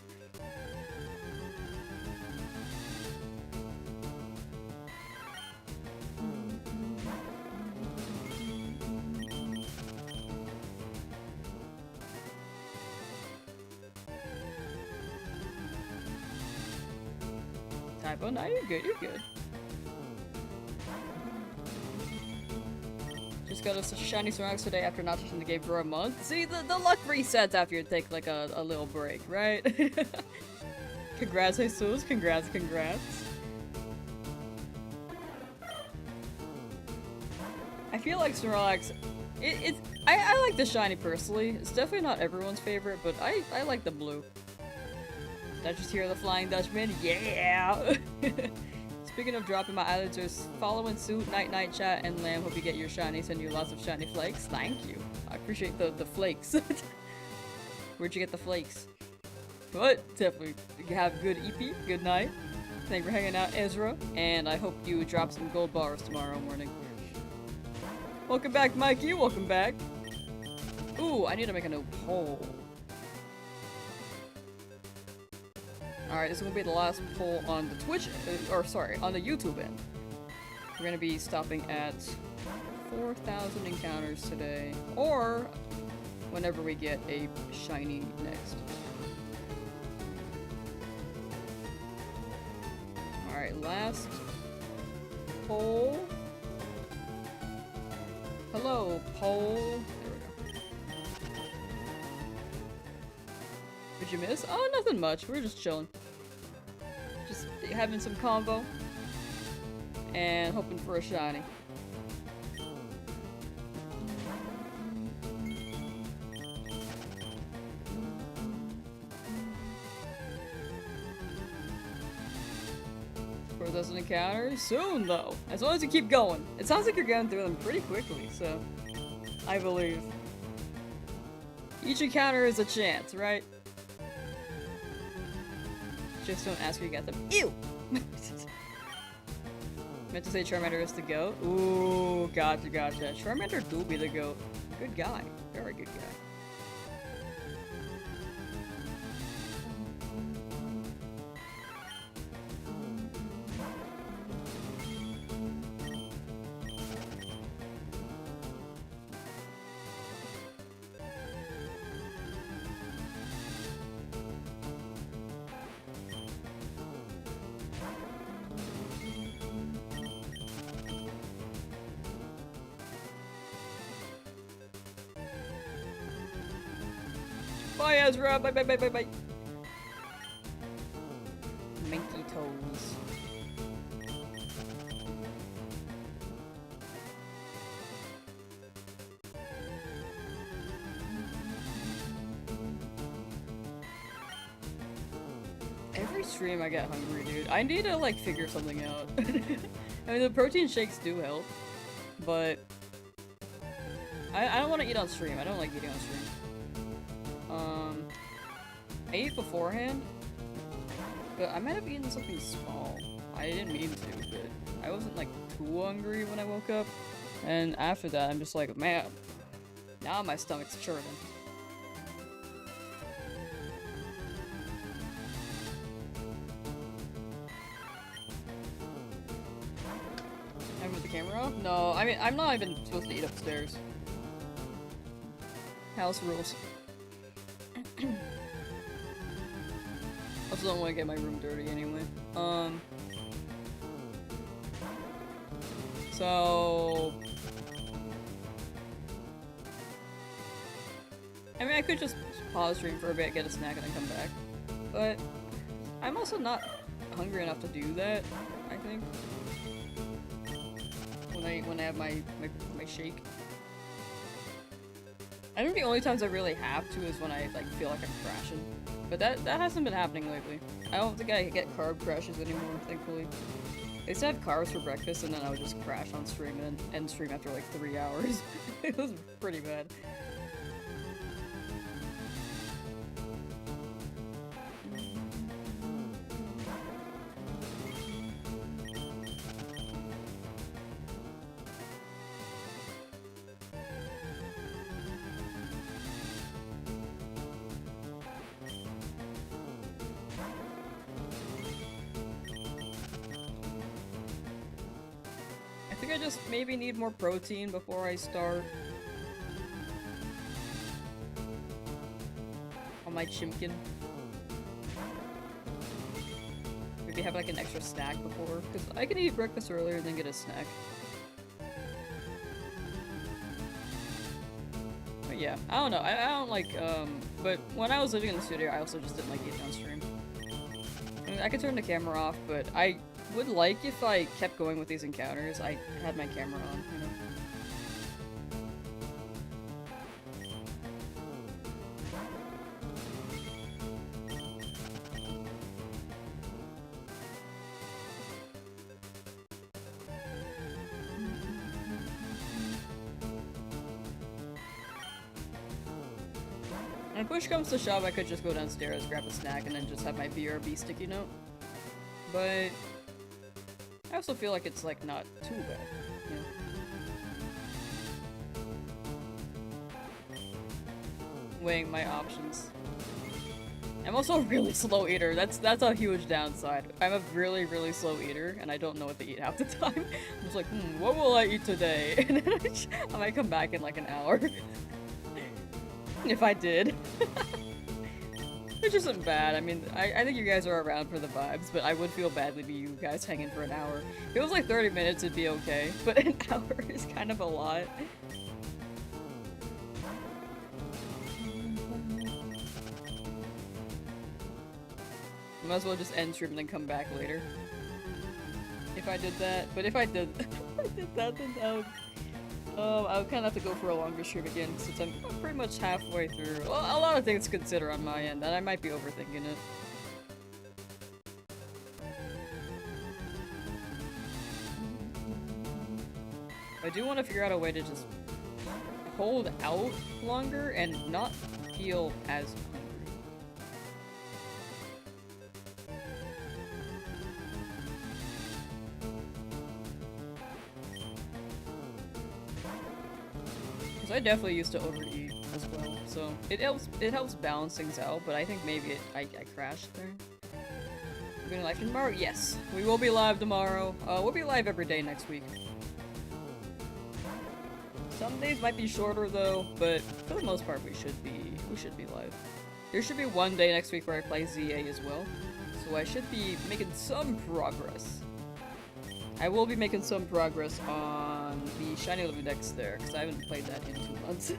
Typo? No, you're good, you're good. Just got us a shiny Snorlax today after not touching the game for a month. See, the luck resets after you take like a little break, right? Congrats, Jesus. Congrats, congrats. I feel like Snorlax, I like the shiny personally. It's definitely not everyone's favorite, but I like the blue. Did I just hear the Flying Dutchman? Yeah! Speaking of dropping my eyelids, there's following suit, night night chat, and Lamb. Hope you get your shiny. Send you lots of shiny flakes. Thank you. I appreciate the flakes. Where'd you get the flakes? But definitely have good EP. Good night. Thank you for hanging out, Ezra. And I hope you drop some gold bars tomorrow morning. Welcome back, Mikey. Welcome back. Ooh, I need to make a new poll. Alright, this is gonna be the last poll on the Twitch, or sorry, on the YouTube end. We're gonna be stopping at 4,000 encounters today, or whenever we get a shiny next. Alright, last poll. Hello, poll. There we go. What'd you miss? Oh, nothing much. We're just chilling. Just having some convo. And hoping for a shiny. Doesn't encounter soon though, as long as you keep going. It sounds like you're going through them pretty quickly, so I believe each encounter is a chance, right? Just don't ask where you got them. Ew. Meant to say Charmander is the goat. Ooh, gotcha. Charmander do be the goat. Good guy, very good guy. Bye, Ezra. Bye. Mankey toes. Every stream I get hungry, dude. I need to, like, figure something out. I mean, the protein shakes do help, but I don't want to eat on stream. I don't like eating on stream. I ate beforehand, but I might have eaten something small. I didn't mean to, but I wasn't, like, too hungry when I woke up. And after that, I'm just like, man, now my stomach's churning. I moved the camera off? No, I mean, I'm not even supposed to eat upstairs. House rules. Also don't want to get my room dirty anyway. So... I mean, I could just pause stream for a bit, get a snack, and then come back. But I'm also not hungry enough to do that, I think. When I have my shake. I think the only times I really have to is when I like feel like I'm crashing. But that hasn't been happening lately. I don't think I get carb crashes anymore, thankfully. I used to have carbs for breakfast and then I would just crash on stream and end stream after like 3 hours. It was pretty bad. I just maybe need more protein before I start on my chimkin. Maybe have like an extra snack before, because I can eat breakfast earlier and then get a snack. But yeah, I don't know. I don't like, but when I was living in the studio, I also just didn't like eating on stream. I mean, I could turn the camera off, but I would like if I kept going with these encounters, I had my camera on, you know. When push comes to shove, I could just go downstairs, grab a snack, and then just have my BRB sticky note. But I also feel like it's like not too bad, you know? Weighing my options. I'm also a really slow eater. That's a huge downside. I'm a really, really slow eater, and I don't know what to eat half the time. I'm just like, what will I eat today? And then I might come back in like an hour. If I did. Which isn't bad. I mean, I think you guys are around for the vibes, but I would feel badly be you guys hanging for an hour. If it was like 30 minutes, it'd be okay, but an hour is kind of a lot. Might as well just end stream and then come back later. If I did that, but if I did, that, then I would kind of have to go for a longer stream again since I'm pretty much halfway through. Well, a lot of things to consider on my end, and I might be overthinking it. I do want to figure out a way to just hold out longer and not feel as hungry. I definitely used to overeat as well, so it helps balance things out, but I think maybe I crashed there. We're gonna live tomorrow? Yes, we will be live tomorrow. We'll be live every day next week. Some days might be shorter though, but for the most part we should be live. There should be one day next week where I play ZA as well, so I should be making some progress. I will be making some progress on the Shiny Living Dex there, because I haven't played that in 2 months.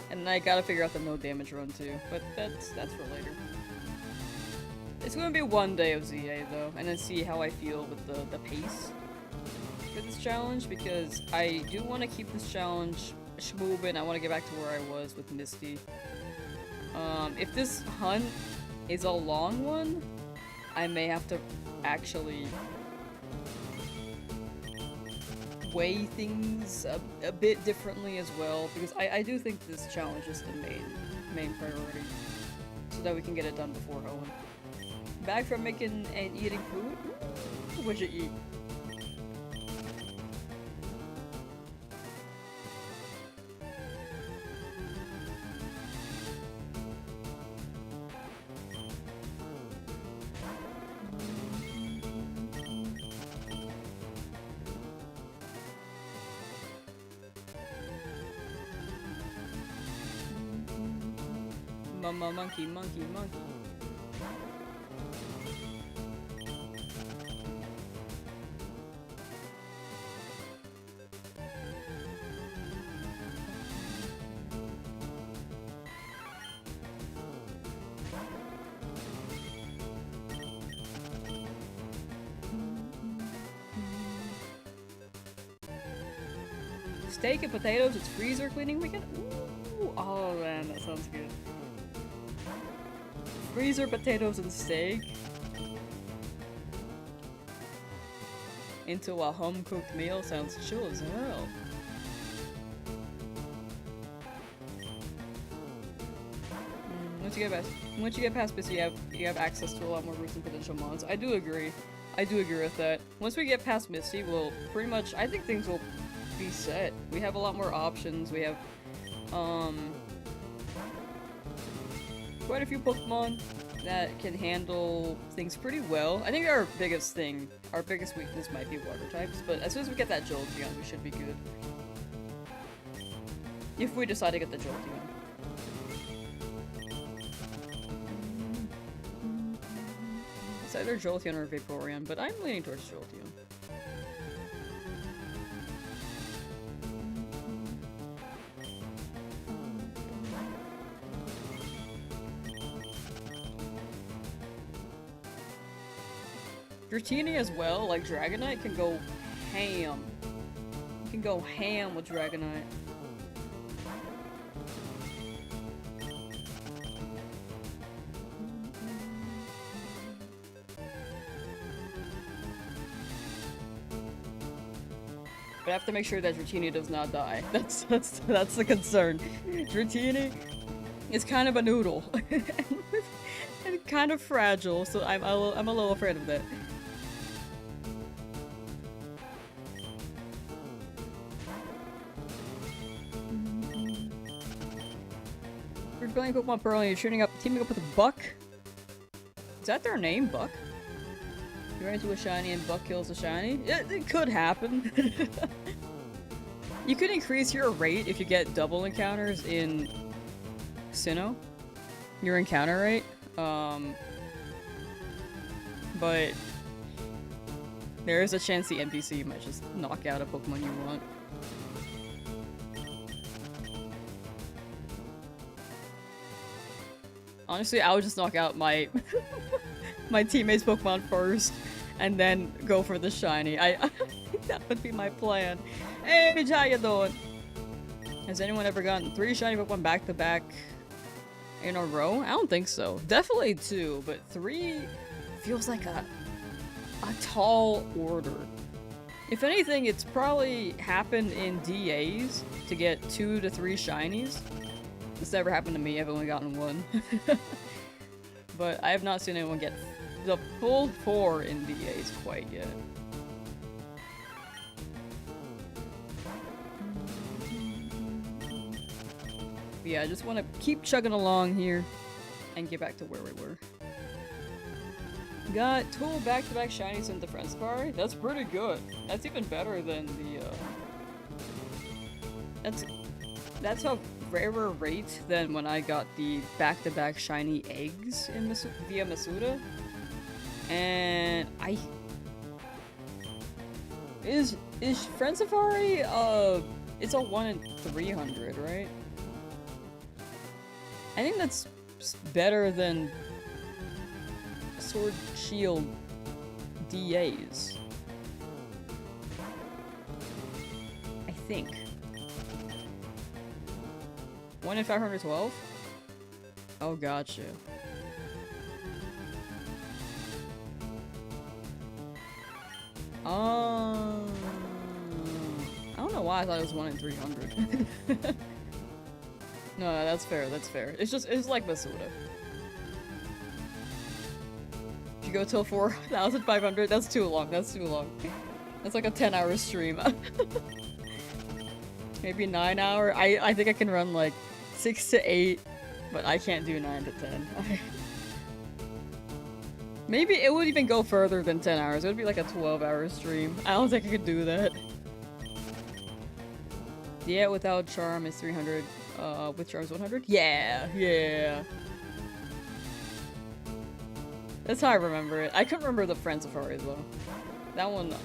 And I gotta figure out the no damage run too, but that's for later. It's gonna be one day of ZA though, and then see how I feel with the pace for this challenge, because I do want to keep this challenge moving. I want to get back to where I was with Misty. If this hunt is a long one, I may have to actually weigh things a bit differently as well, because I do think this challenge is the main priority, so that we can get it done before Owen. Back from making and eating food? What'd you eat? Monkey. Steak and potatoes, it's freezer cleaning weekend? Ooh, oh man, that sounds good. Freezer potatoes and steak into a home-cooked meal sounds chill as hell. Once you get past this, you have access to a lot more routes and potential mons. I do agree with that. Once we get past Misty, we'll pretty much, I think things will be set. We have a lot more options. We have quite a few Pokemon that can handle things pretty well. I think our biggest weakness might be water types, but as soon as we get that Jolteon, we should be good. If we decide to get the Jolteon. It's either Jolteon or Vaporeon, but I'm leaning towards Jolteon. Dratini as well, like Dragonite can go ham. You can go ham with Dragonite. But I have to make sure that Dratini does not die. That's the concern. Dratini, It's kind of a noodle. And kind of fragile, so I'm a little afraid of that. We're playing Pokemon Pearl and you're teaming up with a Buck? Is that their name, Buck? You run into a shiny and Buck kills a shiny? It could happen. You can increase your rate if you get double encounters in Sinnoh. Your encounter rate. But there is a chance the NPC might just knock out a Pokemon you want. Honestly, I would just knock out my my teammate's Pokemon first, and then go for the shiny. I think that would be my plan. Hey, bitch, how you doing? Has anyone ever gotten 3 shiny Pokemon back to back in a row? I don't think so. Definitely 2, but 3 feels like a tall order. If anything, it's probably happened in DAs to get 2 to 3 shinies. This never happened to me, I've only gotten 1. But I have not seen anyone get the full 4 in DAs quite yet. But yeah, I just want to keep chugging along here and get back to where we were. Got 2 back-to-back shinies in the Friend Safari. That's pretty good. That's even better than the, That's a rarer rate than when I got the back-to-back shiny eggs in via Masuda. And Is Friend Safari, it's a 1 in 300, right? I think that's better than Sword Shield DAs. I think. 1 in 512? Oh, gotcha. I don't know why I thought it was 1 in 300. No, that's fair, that's fair. It's like Masuda. If you go till 4,500, that's too long, that's too long. That's like a 10-hour stream. Maybe 9 hour? I think I can run like 6 to 8, but I can't do 9 to 10. Maybe it would even go further than 10 hours. It would be like a 12-hour stream. I don't think I could do that. Yeah, without charm is 300. With charm is 100? Yeah, yeah. That's how I remember it. I couldn't remember the Friend Safari though. That one,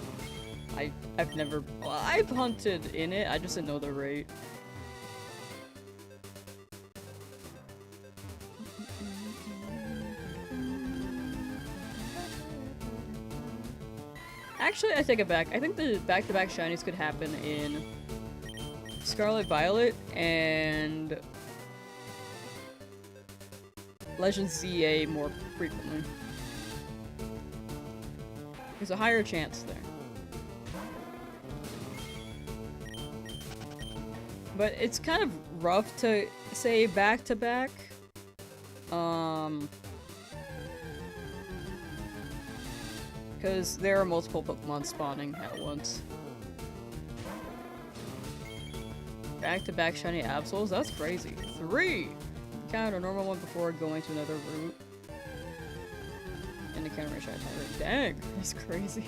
I've never... Well, I've hunted in it, I just didn't know the rate. Actually, I take it back. I think the back-to-back shinies could happen in Scarlet Violet and Legend ZA more frequently. There's a higher chance there. But it's kind of rough to say back-to-back. Because there are multiple Pokemon spawning at once. Back-to-back shiny Absols? That's crazy. 3! Encounter a normal one before going to another route. And encounter a shiny type. Dang! That's crazy.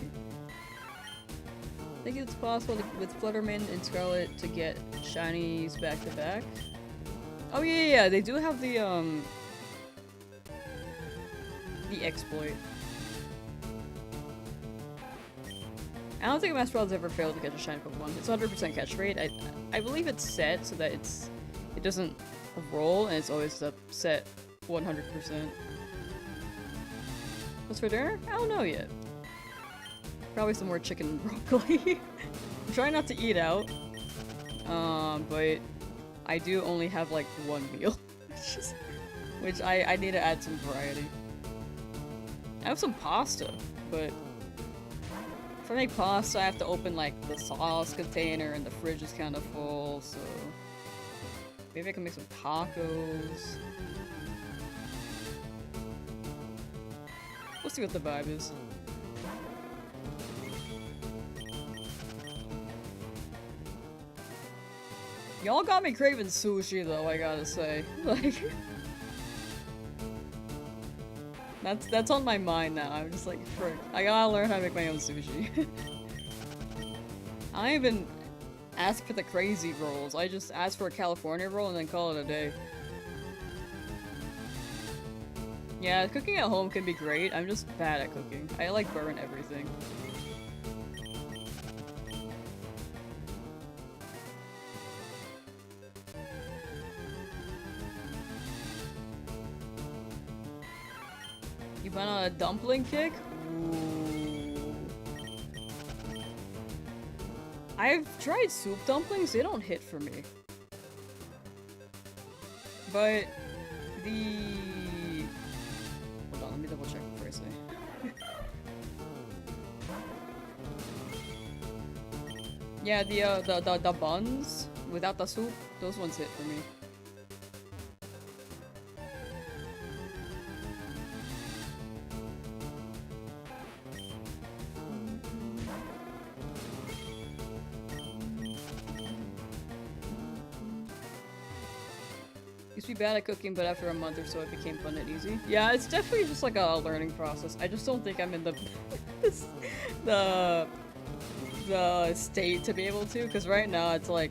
I think it's possible with Fluttermane and Scarlet to get shinies back-to-back. Oh yeah, they do have the exploit. I don't think a Master Ball's ever failed to catch a shiny Pokemon. It's 100% catch rate. I believe it's set so that it doesn't roll, and it's always set 100%. What's for dinner? I don't know yet. Probably some more chicken and broccoli. I'm trying not to eat out, but I do only have like 1 meal, which I need to add some variety. I have some pasta, but if I make pasta, I have to open like the sauce container, and the fridge is kind of full, so Maybe I can make some tacos. We'll see what the vibe is. Y'all got me craving sushi though, I gotta say. Like, that's on my mind now. I'm just like, frick. I gotta learn how to make my own sushi. I don't even ask for the crazy rolls. I just ask for a California roll and then call it a day. Yeah, cooking at home can be great. I'm just bad at cooking. I like burn everything. You went on a dumpling kick? Ooh. I've tried soup dumplings, they don't hit for me. But the... Hold on, let me double check before I say. Yeah, the buns without the soup, those ones hit for me. Used to be bad at cooking, but after a month or so it became fun and easy. Yeah, it's definitely just like a learning process. I just don't think I'm in the the state to be able to, because right now it's like,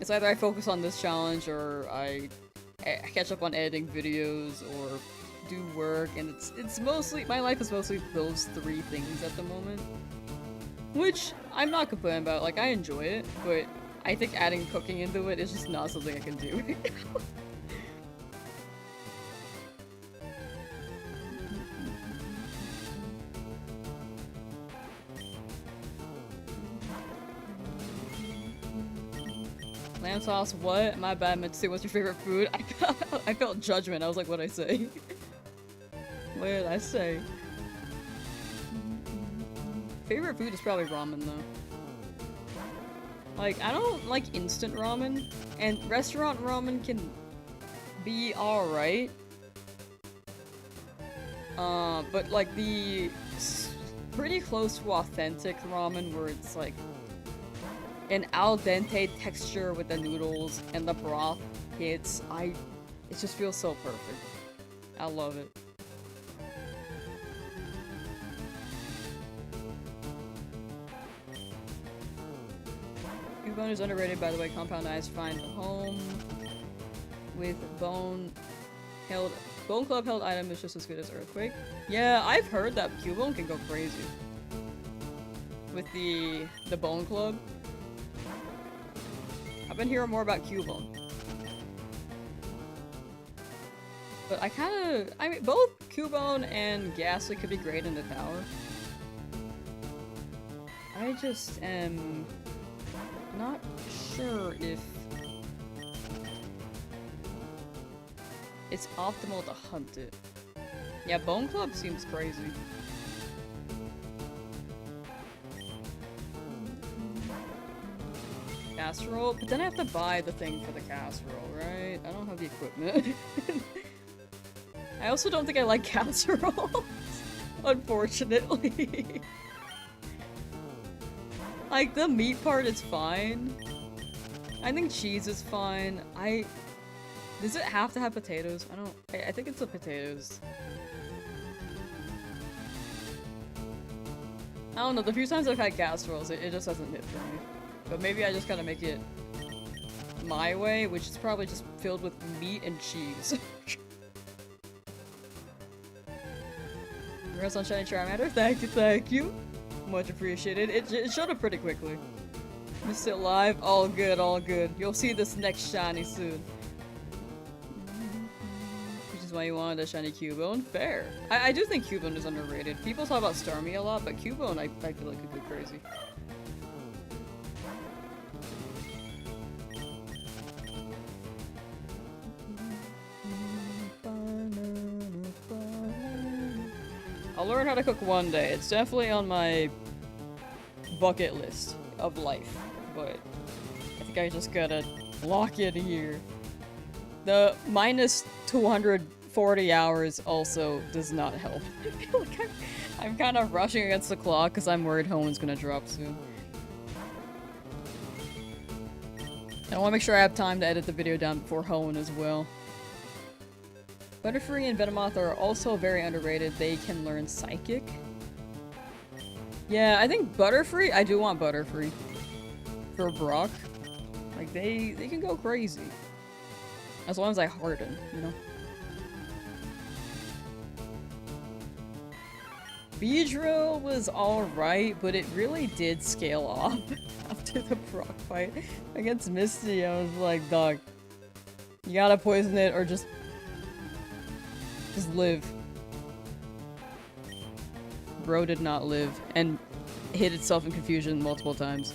it's either I focus on this challenge or I catch up on editing videos or do work, and it's mostly, my life is mostly those three things at the moment. Which I'm not complaining about, like I enjoy it, but I think adding cooking into it is just not something I can do right now. Lamsauce, what? My bad, I meant to say what's your favorite food? I felt judgment. I was like, what'd I say? What did I say? Favorite food is probably ramen though. Like, I don't like instant ramen, and restaurant ramen can be alright. But like the pretty close to authentic ramen where it's like an al dente texture with the noodles and the broth hits, it just feels so perfect. I love it. Bone is underrated, by the way. Compound eyes find home with bone club held item is just as good as earthquake. Yeah, I've heard that Cubone can go crazy with the bone club. I've been hearing more about Cubone, but I mean, both Cubone and Ghastly could be great in the tower. I just am not sure if it's optimal to hunt it. Yeah, Bone Club seems crazy. Casserole? But then I have to buy the thing for the casserole, right? I don't have the equipment. I also don't think I like casseroles, unfortunately. Like, the meat part is fine. I think cheese is fine. Does it have to have potatoes? I think it's the potatoes. I don't know, the few times I've had casseroles, it just hasn't hit for me. But maybe I just gotta make it my way, which is probably just filled with meat and cheese. Congrats on Shiny Charmander, thank you. Much appreciated. It showed up pretty quickly. Missed it live. All good, all good. You'll see this next shiny soon. Which is why you wanted a shiny Cubone. Fair. I do think Cubone is underrated. People talk about Starmie a lot, but Cubone I feel like could go crazy. I'll learn how to cook one day. It's definitely on my bucket list of life, but I think I just gotta lock it here. The minus 240 hours also does not help. I feel like I'm kind of rushing against the clock because I'm worried Hoen's gonna drop soon. I want to make sure I have time to edit the video down before Hoenn as well. Butterfree and Venomoth are also very underrated. They can learn Psychic. Yeah, I think Butterfree, I do want Butterfree. For Brock. Like, they can go crazy. As long as I harden, you know? Beedrill was alright, but it really did scale off after the Brock fight. Against Misty, I was like, dog, you gotta poison it or just live. Bro did not live and hit itself in confusion multiple times.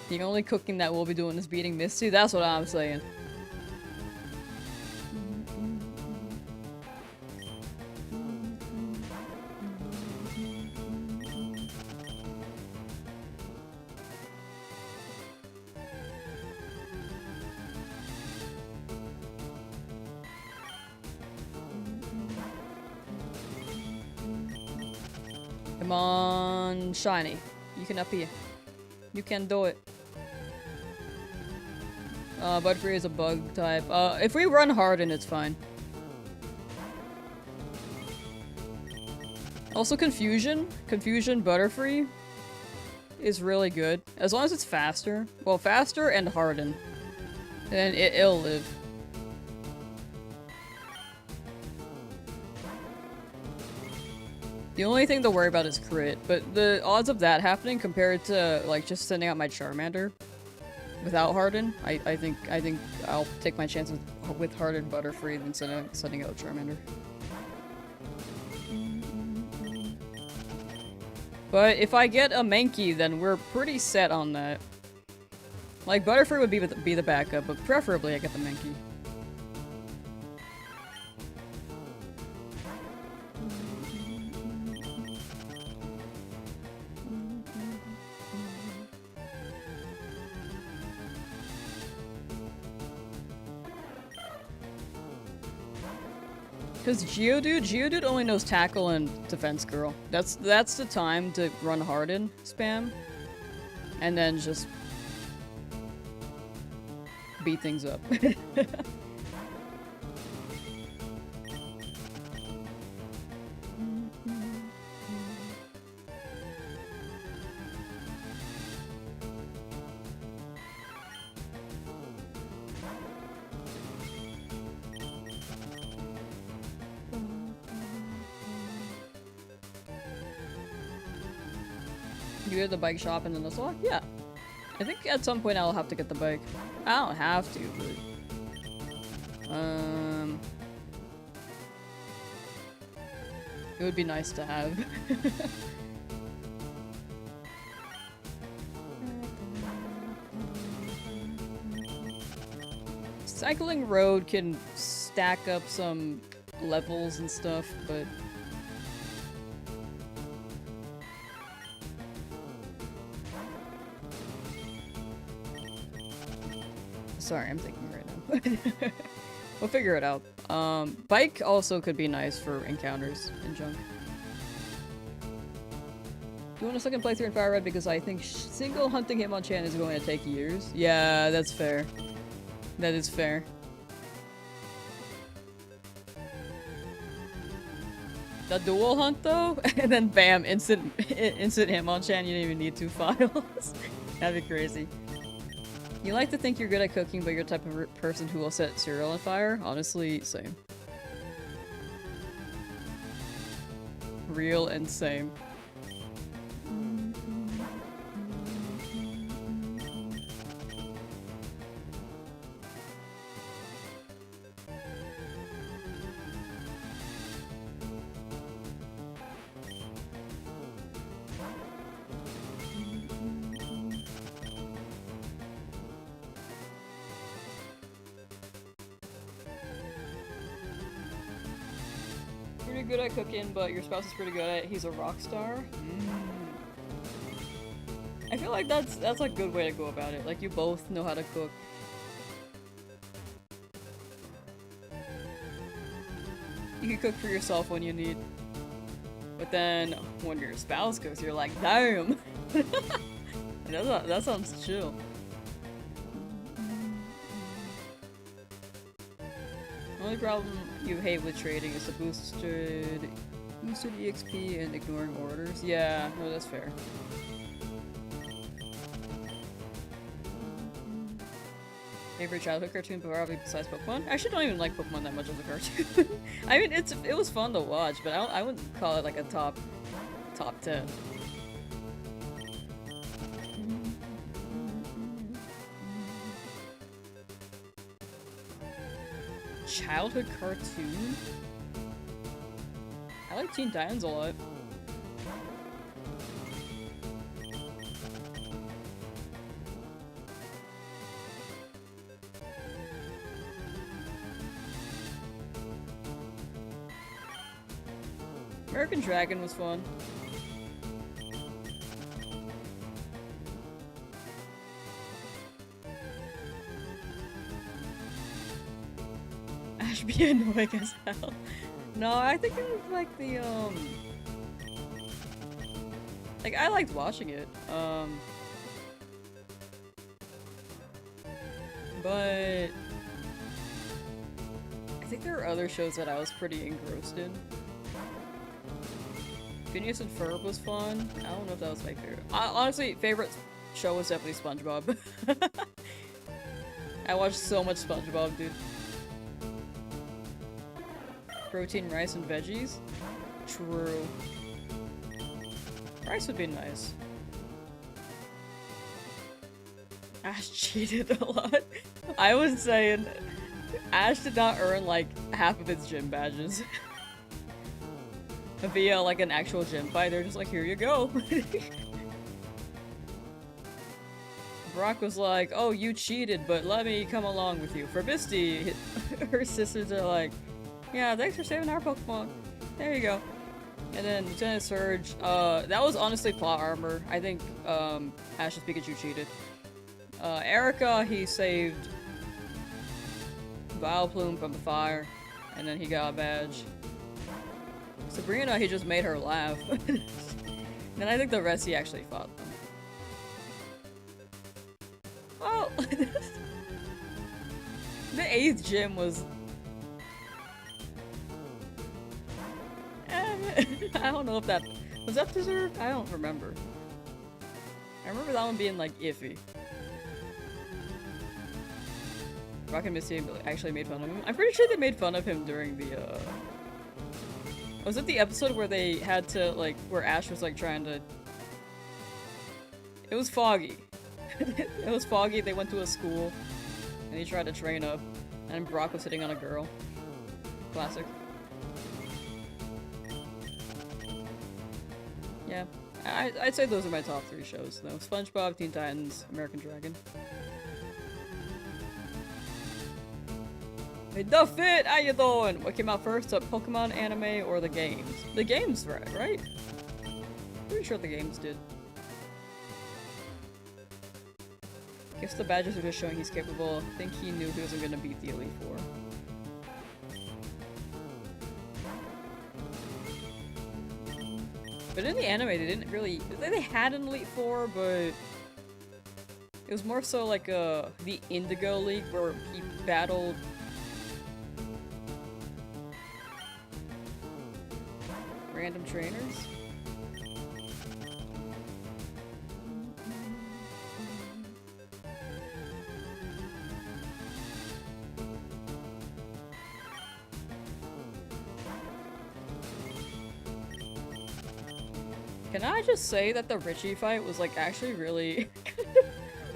The only cooking that we'll be doing is beating Misty, that's what I'm saying. Come on, Shiny. You can up here. You can do it. Butterfree is a bug type. If we run Harden, it's fine. Also Confusion. Confusion Butterfree is really good. As long as it's faster. Well, faster and Harden. Then it'll live. The only thing to worry about is crit, but the odds of that happening compared to like just sending out my Charmander without Harden, I think I'll take my chances with Harden Butterfree than sending out Charmander. But if I get a Mankey, then we're pretty set on that. Like Butterfree would be the backup, but preferably I get the Mankey. Because Geodude only knows Tackle and Defense Girl. That's the time to run Harden spam. And then just beat things up. You get the bike shop in the Nuzlocke? Yeah. I think at some point I'll have to get the bike. I don't have to, but... it would be nice to have. Cycling Road can stack up some levels and stuff, but... Sorry, I'm thinking right now. We'll figure it out. Bike also could be nice for encounters and junk. Do you want a second playthrough in FireRed because I think single hunting him on Chan is going to take years? Yeah, that's fair. That is fair. The dual hunt though? And then bam, instant Hitmonchan, you didn't even need 2 files. That'd be crazy. You like to think you're good at cooking, but you're the type of person who will set cereal on fire? Honestly, same. Real and same. Good at cooking, but your spouse is pretty good at it. He's a rock star. I feel like that's a good way to go about it. Like you both know how to cook, You can cook for yourself when you need. But then when your spouse cooks, you're like, damn! That sounds chill. Only problem you hate with trading is the boosted EXP and ignoring orders. Yeah, no, that's fair. Favorite childhood cartoon, probably besides Pokemon? I actually don't even like Pokemon that much as a cartoon. I mean, it was fun to watch, but I wouldn't call it like a top 10. Childhood cartoon? I like Teen Titans a lot. American Dragon was fun. Ash be annoying as hell. No, I think it was like the like I liked watching it. But I think there were other shows that I was pretty engrossed in. Phineas and Ferb was fun. I don't know if that was my favorite. Honestly, favorite show was definitely SpongeBob. I watched so much SpongeBob, dude. Protein, rice, and veggies? True. Rice would be nice. Ash cheated a lot. I was saying, Ash did not earn like half of its gym badges. Via like an actual gym fight, they're just like, here you go. Brock was like, oh, you cheated, but let me come along with you. For Misty, her sisters are like, yeah, thanks for saving our Pokemon. There you go. And then Lieutenant Surge, that was honestly plot armor. I think Ash's Pikachu cheated. Erica, he saved Vileplume from the fire, and then he got a badge. Sabrina, he just made her laugh. Then I think the rest he actually fought them. Oh! The 8th gym was... I don't know if that... Was that deserved? I don't remember. I remember that one being like iffy. Rock and Misty actually made fun of him. I'm pretty sure they made fun of him during the was it the episode where they had to, like, where Ash was, like, trying to... It was foggy. It was foggy, they went to a school, and he tried to train up, and Brock was sitting on a girl. Classic. Yeah. I'd say those are my top 3 shows, though. SpongeBob, Teen Titans, American Dragon. Hey, Duffit! How you doing? What came out first, a Pokemon anime or the games? The games, right? Pretty sure the games did. Guess the badges are just showing he's capable. I think he knew he wasn't gonna beat the Elite Four. But in the anime, they didn't really... They had an Elite Four, but... It was more so like the Indigo League, where he battled... random trainers? Can I just say that the Richie fight was like actually really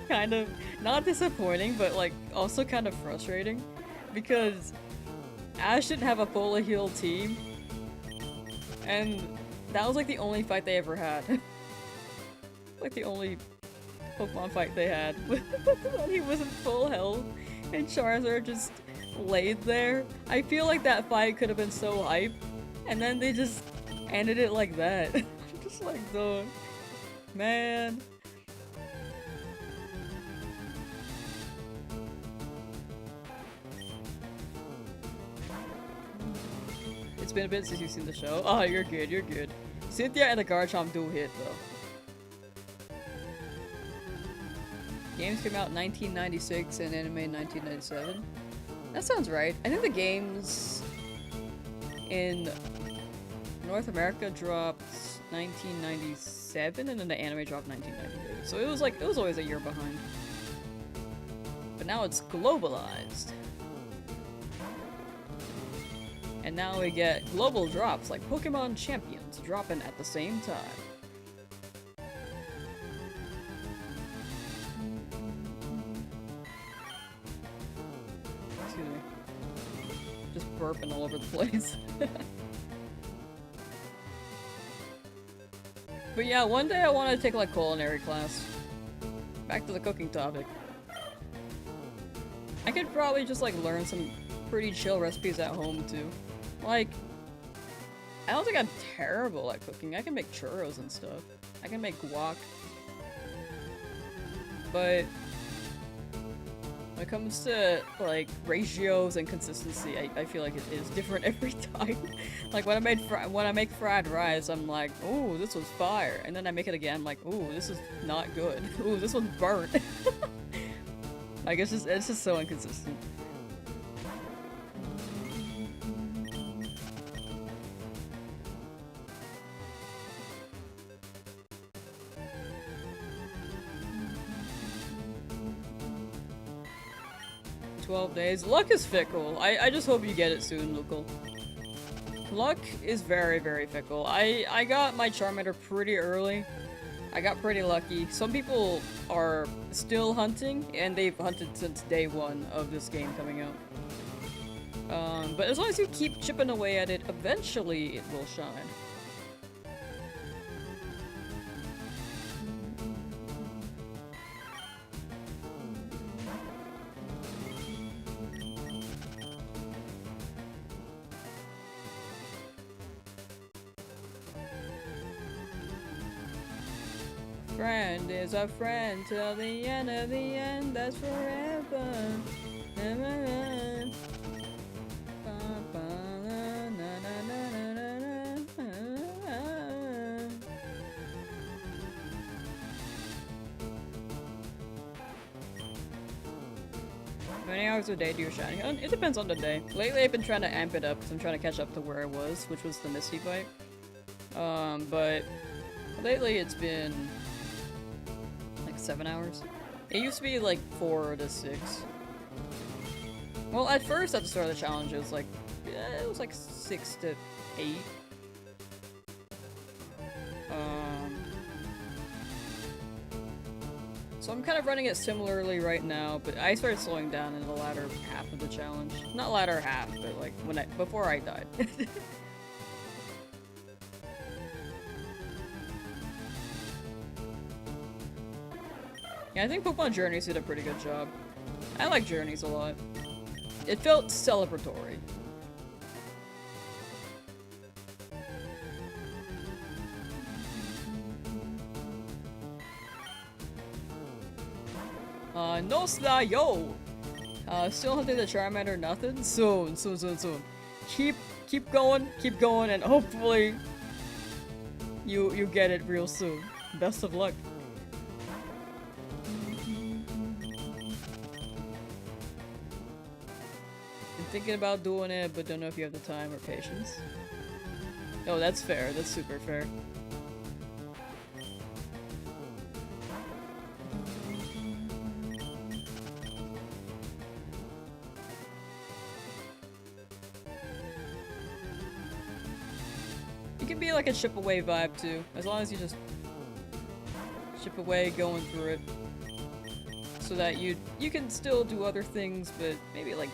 kind of not disappointing, but like also kind of frustrating because Ash didn't have a fully healed team. And that was like the only fight they ever had. Like the only Pokemon fight they had. He wasn't full health and Charizard just laid there. I feel like that fight could have been so hype. And then they just ended it like that. Just like, dude. Man. It's been a bit since you've seen the show. Oh, you're good, you're good. Cynthia and the Garchomp do hit, though. Games came out in 1996 and anime in 1997. That sounds right. I think the games in North America dropped 1997 and then the anime dropped 1998. So it was always a year behind. But now it's globalized. And now we get global drops like Pokemon Champions dropping at the same time. Excuse me. Just burping all over the place. But yeah, one day I want to take like culinary class. Back to the cooking topic. I could probably just like learn some pretty chill recipes at home too. Like, I don't think I'm terrible at cooking. I can make churros and stuff. I can make guac. But when it comes to like ratios and consistency, I feel like it is different every time. Like when I make fried rice, I'm like, ooh, this was fire, and then I make it again, I'm like, ooh, this is not good. Ooh, this one's burnt. Like it's just so inconsistent. Days. Luck is fickle. I just hope you get it soon, Lucal. Luck is very, very fickle. I got my Charmander pretty early. I got pretty lucky. Some people are still hunting, and they've hunted since day one of this game coming out. But as long as you keep chipping away at it, eventually it will shine. Friend is a friend till the end of the end, that's forever. How many hours a day do you shine? It depends on the day. Lately I've been trying to amp it up because I'm trying to catch up to where I was, which was the Misty fight. But lately it's been 7 hours. It used to be like 4 to 6. Well, at first at the start of the challenge, it was like 6 to 8. So I'm kind of running it similarly right now, but I started slowing down in the latter half of the challenge. Not latter half, but like before I died. Yeah, I think Pokemon Journeys did a pretty good job. I like Journeys a lot. It felt celebratory. No sla yo! Still hunting the Charmander, nothing? Soon. Keep going, and hopefully you get it real soon. Best of luck. Thinking about doing it, but don't know if you have the time or patience. Oh, that's fair. That's super fair. You can be like a chip away vibe too, as long as you just chip away going through it, so that you can still do other things, but maybe like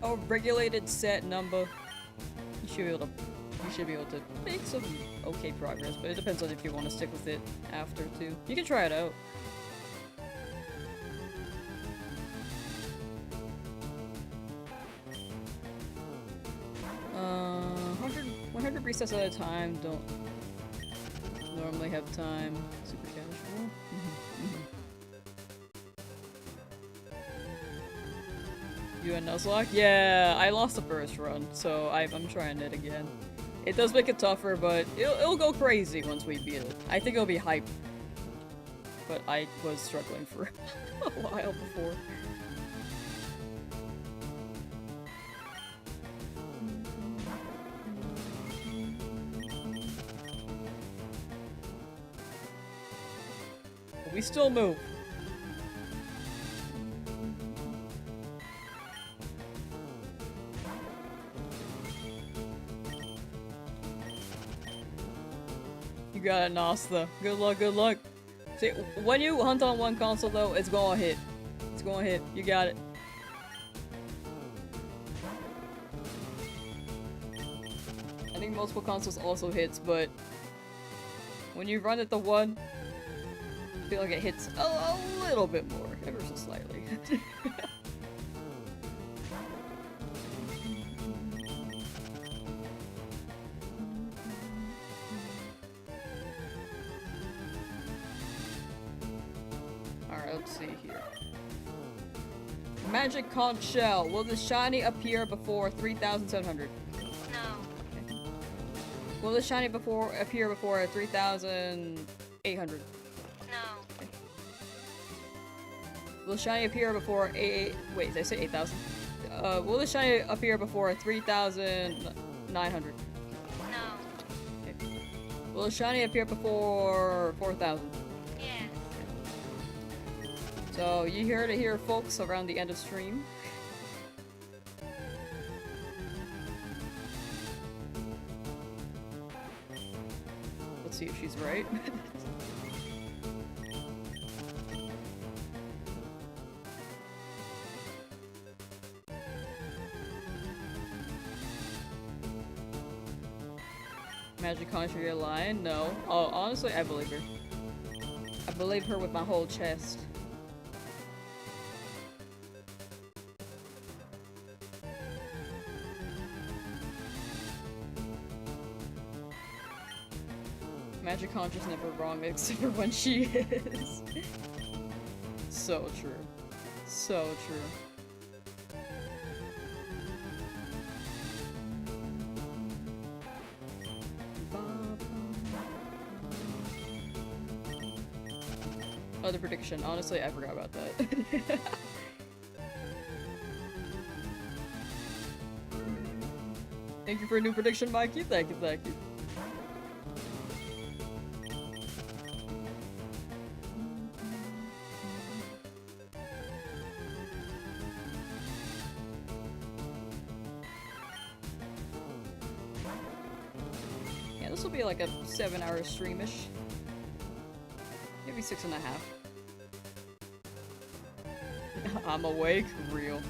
a regulated set number. You should be able to make some okay progress, but it depends on if you want to stick with it after too. You can try it out. Uh, 100 resets at a time. Don't normally have time. Super casual. You and Nuzlocke? Yeah, I lost the first run, so I'm trying it again. It does make it tougher, but it'll go crazy once we beat it. I think it'll be hype. But I was struggling for a while before. We still move. You got it, Nasta. Good luck, good luck. See, when you hunt on one console though, it's gonna hit. It's gonna hit. You got it. I think multiple consoles also hits, but when you run at the one, I feel like it hits a little bit more, ever so slightly. Alright, let's see here. Magic conch shell. Will the shiny appear before 3,700? No. Okay. Will the shiny appear before 3,800? No. Will shiny appear before wait, did I say 8,000? Will the shiny appear before 3,900? No. Okay. Will the shiny appear before 4,000? Yes. So you heard it here, folks, around the end of stream. Let's see if she's right. Magic Country Lion? No. Oh, honestly, I believe her. I believe her with my whole chest. Magic Conch is never wrong except for when she is. So true. So true. Other prediction. Honestly, I forgot about that. Thank you for a new prediction, Mikey. Thank you, thank you. Yeah, this will be like a 7-hour streamish. Maybe 6.5. I'm awake? Real.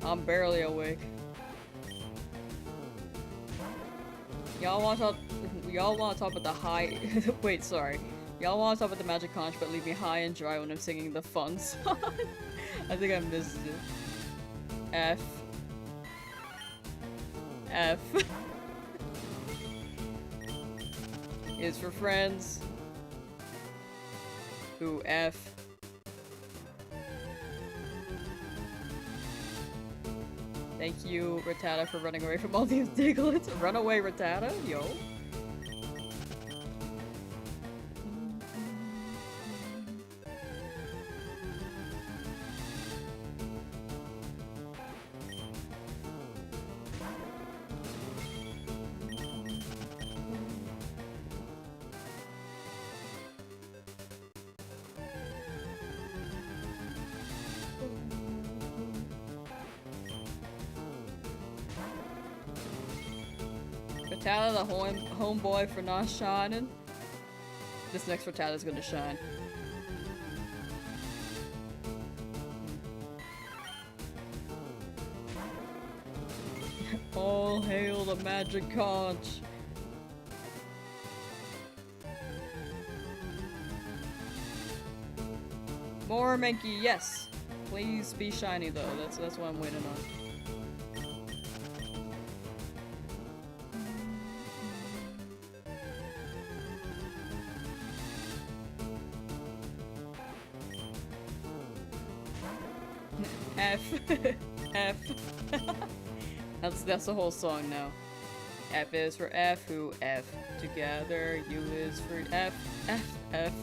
I'm barely awake. Y'all want to talk about the high- wait, sorry. Y'all want to talk about the magic conch but leave me high and dry when I'm singing the fun song? I think I missed it. F. F. Is for friends. Ooh, F. Thank you, Rattata, for running away from all these Diglets. Run away, Rattata? Yo. Rattata, the homeboy for not shining. This next Rattata is gonna shine. All hail the magic conch. More Mankey, yes. Please be shiny though. That's what I'm waiting on. F. F. That's the whole song now. F is for F, who F together. U is for F, F, F.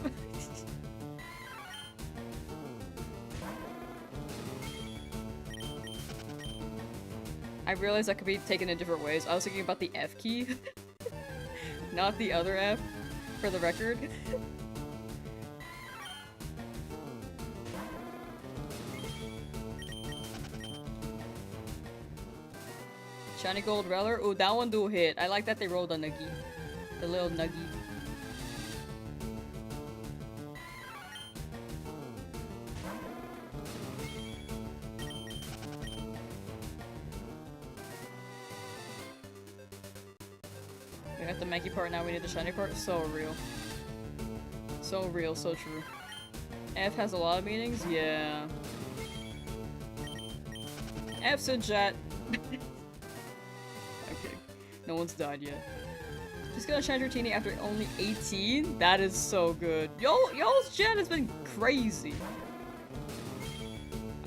I realized that could be taken in different ways. I was thinking about the F key, not the other F, for the record. Shiny Gold Reller? Ooh, that one do hit. I like that they rolled a Nuggy. The little Nuggy. We got the Mankey part, now we need the shiny part. So real. So real, so true. F has a lot of meanings? Yeah. F's a jet. Okay. No one's died yet. Just gonna change your teenie after only 18? That is so good. Y'all's jet has been crazy.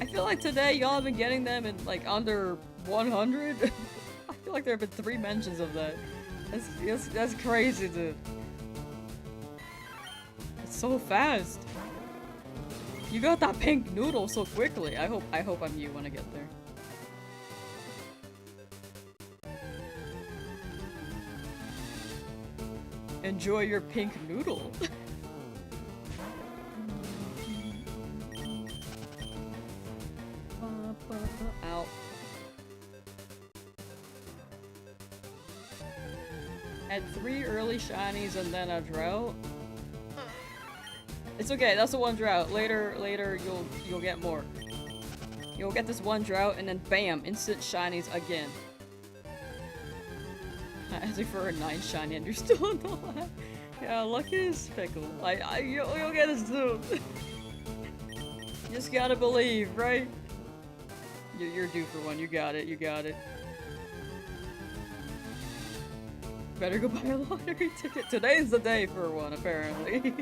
I feel like today y'all have been getting them in like under 100. I feel like there have been 3 mentions of that. That's crazy, dude. It's so fast. You got that pink noodle so quickly. I hope I'm you when I get there. Enjoy your pink noodle. Ow. Had 3 early shinies and then a drought. It's okay, that's the one drought. Later you'll get more. You'll get this one drought and then bam, instant shinies again. Asking for a 9 shiny and you're still on the left. Yeah, lucky is fickle. You'll get it soon. You just gotta believe, right? You're due for one. You got it. You got it. Better go buy a lottery ticket. Today's the day for one, apparently.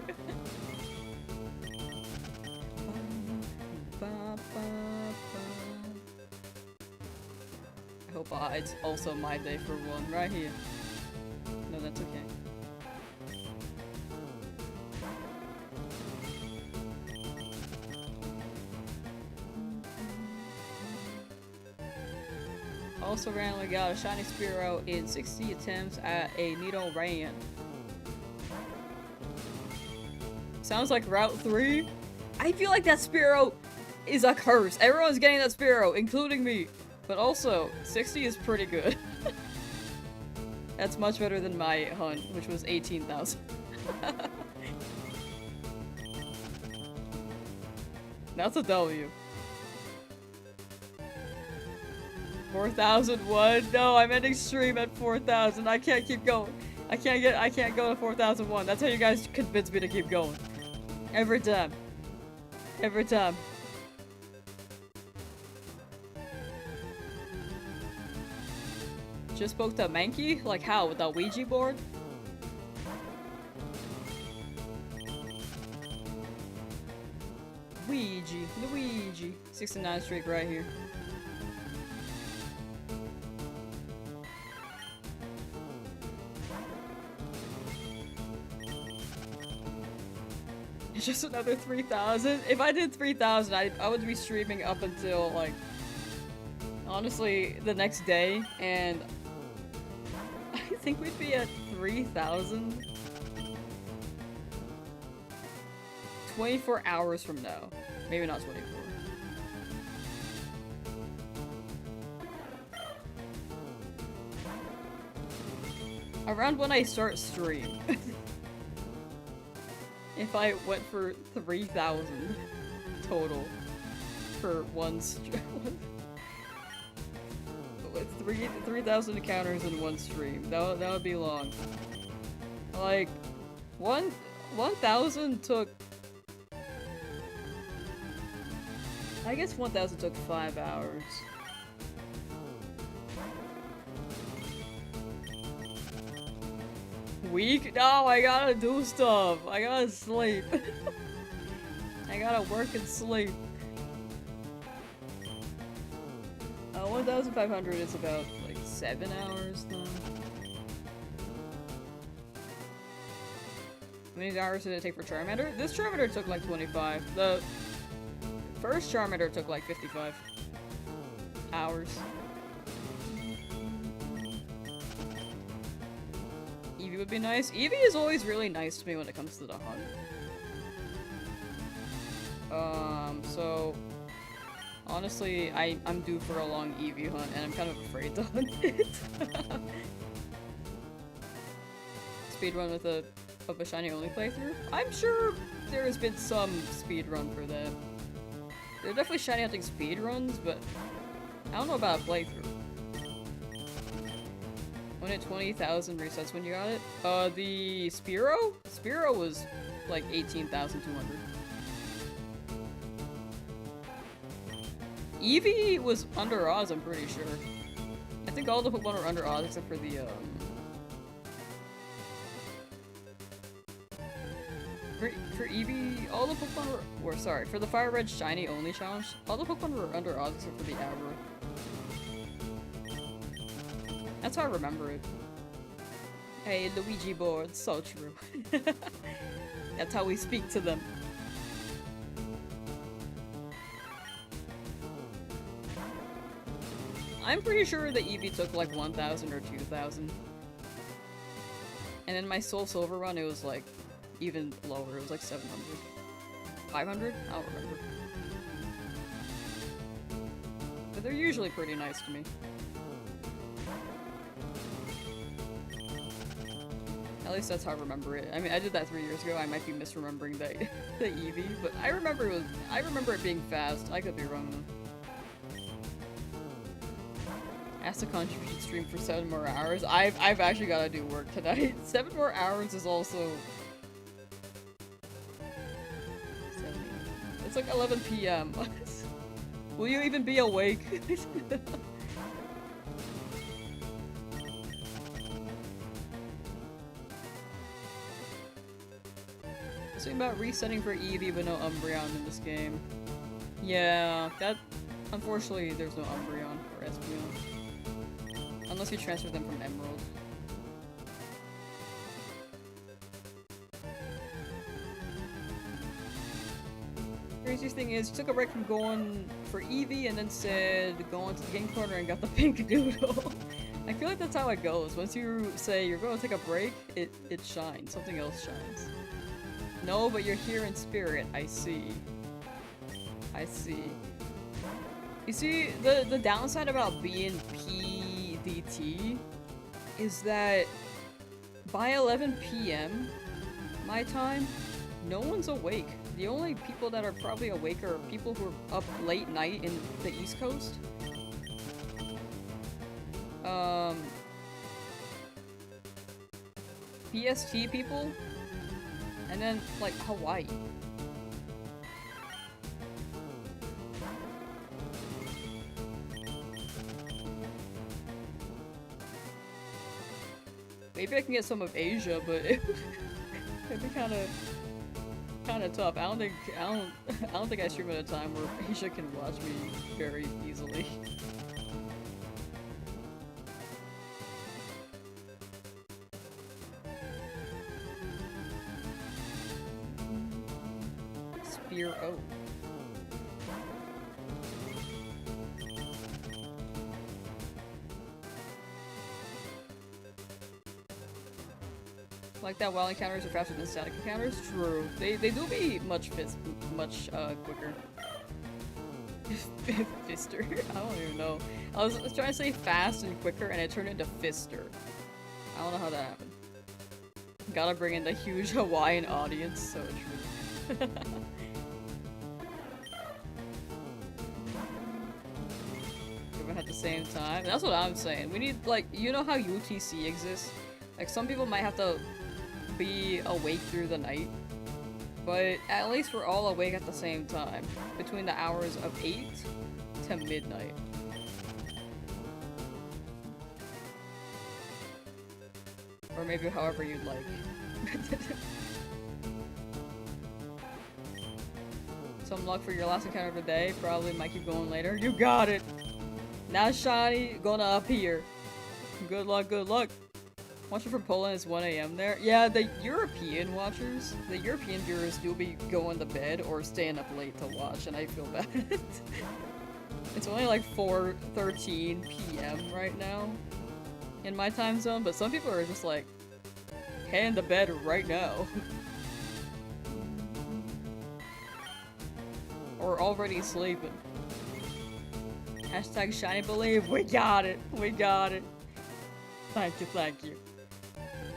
I hope it's also my day for one, right here. No, that's okay. Also randomly got a shiny Spearow in 60 attempts at a Needle Ran. Sounds like Route 3. I feel like that Spearow is a curse. Everyone's getting that Spearow, including me. But also, 60 is pretty good. That's much better than my hunt, which was 18,000. That's a W. 4,001. No, I'm ending stream at 4,000. I can't keep going. I can't go to 4,001. That's how you guys convince me to keep going. Every time. Every time. Just spoke to Mankey? Like how? With that Ouija board? Luigi. 69 streak right here. It's just another 3,000. If I did 3,000, I would be streaming up until like honestly the next day, and I think we'd be at 3,000 24 hours from now. Maybe not 24. Around when I start stream. If I went for 3,000 total for one stream. With 3,000 encounters in one stream. That would be long. Like, 1,000 took... I guess 1,000 took 5 hours. Week? No, I gotta do stuff. I gotta sleep. I gotta work and sleep. 1,500 is about like 7 hours though. How many hours did it take for Charmander? This Charmander took like 25. The first Charmander took like 55 hours. Eevee would be nice. Eevee is always really nice to me when it comes to the hunt. So honestly, I'm due for a long Eevee hunt, and I'm kind of afraid to hunt it. Speedrun with a Shiny Only playthrough? I'm sure there has been some speedrun for that. There are definitely Shiny hunting speedruns, but I don't know about a playthrough. When it 20,000 resets when you got it? The Spearow? Spearow was like 18,200. Eevee was under Oz, I'm pretty sure. I think all the Pokemon were under Oz except for the, For Eevee, all the Pokemon were sorry, for the FireRed Shiny Only challenge, all the Pokemon were under Oz except for the Abra. That's how I remember it. Hey, Luigi board, so true. That's how we speak to them. I'm pretty sure the Eevee took like 1,000 or 2,000. And in my Soul Silver run, it was like even lower. It was like 700. 500? I don't remember. But they're usually pretty nice to me. At least that's how I remember it. I mean, I did that 3 years ago. I might be misremembering the Eevee, but I remember it being fast. I could be wrong though. Ask to contribute stream for 7 more hours. I've actually got to do work tonight. 7 more hours is also. It's like 11 p.m. Will you even be awake? Something about resetting for Eevee but no Umbreon in this game. Yeah, that. Unfortunately, there's no Umbreon or Espeon. Unless you transfer them from Emerald. Craziest thing is, you took a break from going for Eevee and then said go into the game corner and got the pink doodle. I feel like that's how it goes. Once you say you're going to take a break, it shines. Something else shines. No, but you're here in spirit. I see. I see. You see, the downside about being PDT is that by 11 p.m. my time, no one's awake. The only people that are probably awake are people who are up late night in the East Coast. PST people, and then like Hawaii. Maybe I can get some of Asia, but it'd be kind of tough. I don't think I stream at a time where Asia can watch me very easily. Spear O. Like that, wild encounters are faster than static encounters. True, they do be much quicker. Fister. I don't even know. I was trying to say fast and quicker, and it turned into Fister. I don't know how that happened. Gotta bring in the huge Hawaiian audience. So true. Everyone at the same time. That's what I'm saying. We need, like, you know how UTC exists? Like, some people might have to be awake through the night, but at least we're all awake at the same time, between the hours of 8 to midnight. Or maybe however you'd like. Some luck for your last encounter today. Probably might keep going later. You got it! Now Shiny gonna appear. Good luck, good luck. Watching from Poland is 1 AM there. Yeah, the European watchers, the European viewers do be going to bed or staying up late to watch, and I feel bad. It's only like 4:13 PM right now in my time zone, but some people are just like, heading to bed right now. Or already sleeping. Hashtag Shiny Believe. We got it. We got it. Thank you, thank you.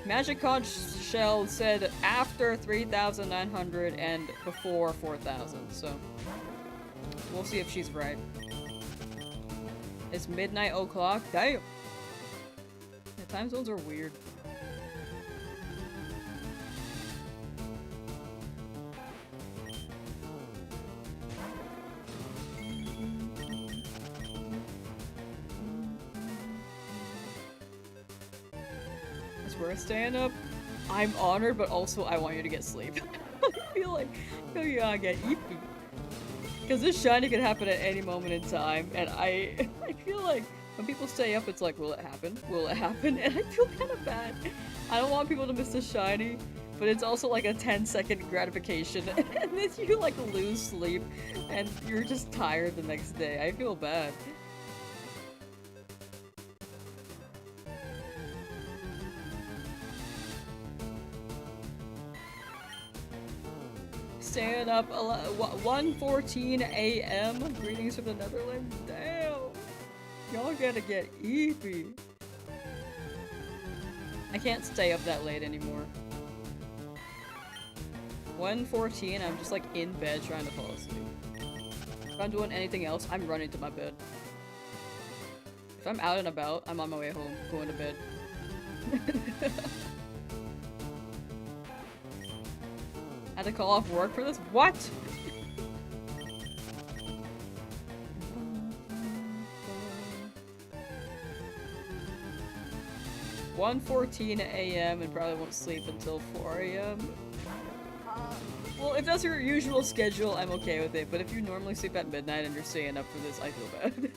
Magic Conch Shell said after 3,900 and before 4,000, so we'll see if she's right. It's midnight o'clock. Damn! The time zones are weird. We're staying up. I'm honored, but also I want you to get sleep. I feel like you gotta get eepy. Because this shiny could happen at any moment in time, and I feel like when people stay up, it's like, will it happen? Will it happen? And I feel kind of bad. I don't want people to miss the shiny, but it's also like a 10-second gratification, and then you like lose sleep, and you're just tired the next day. I feel bad. Staying up 1:14 AM. Greetings from the Netherlands. Damn. Y'all gotta get eepy. I can't stay up that late anymore. 1:14, I'm just like in bed trying to fall asleep. If I'm doing anything else, I'm running to my bed. If I'm out and about, I'm on my way home, going to bed. Had to call off work for this? What? 1:14 AM and probably won't sleep until 4 AM. Well, if that's your usual schedule, I'm okay with it, but if you normally sleep at midnight and you're staying up for this, I feel bad.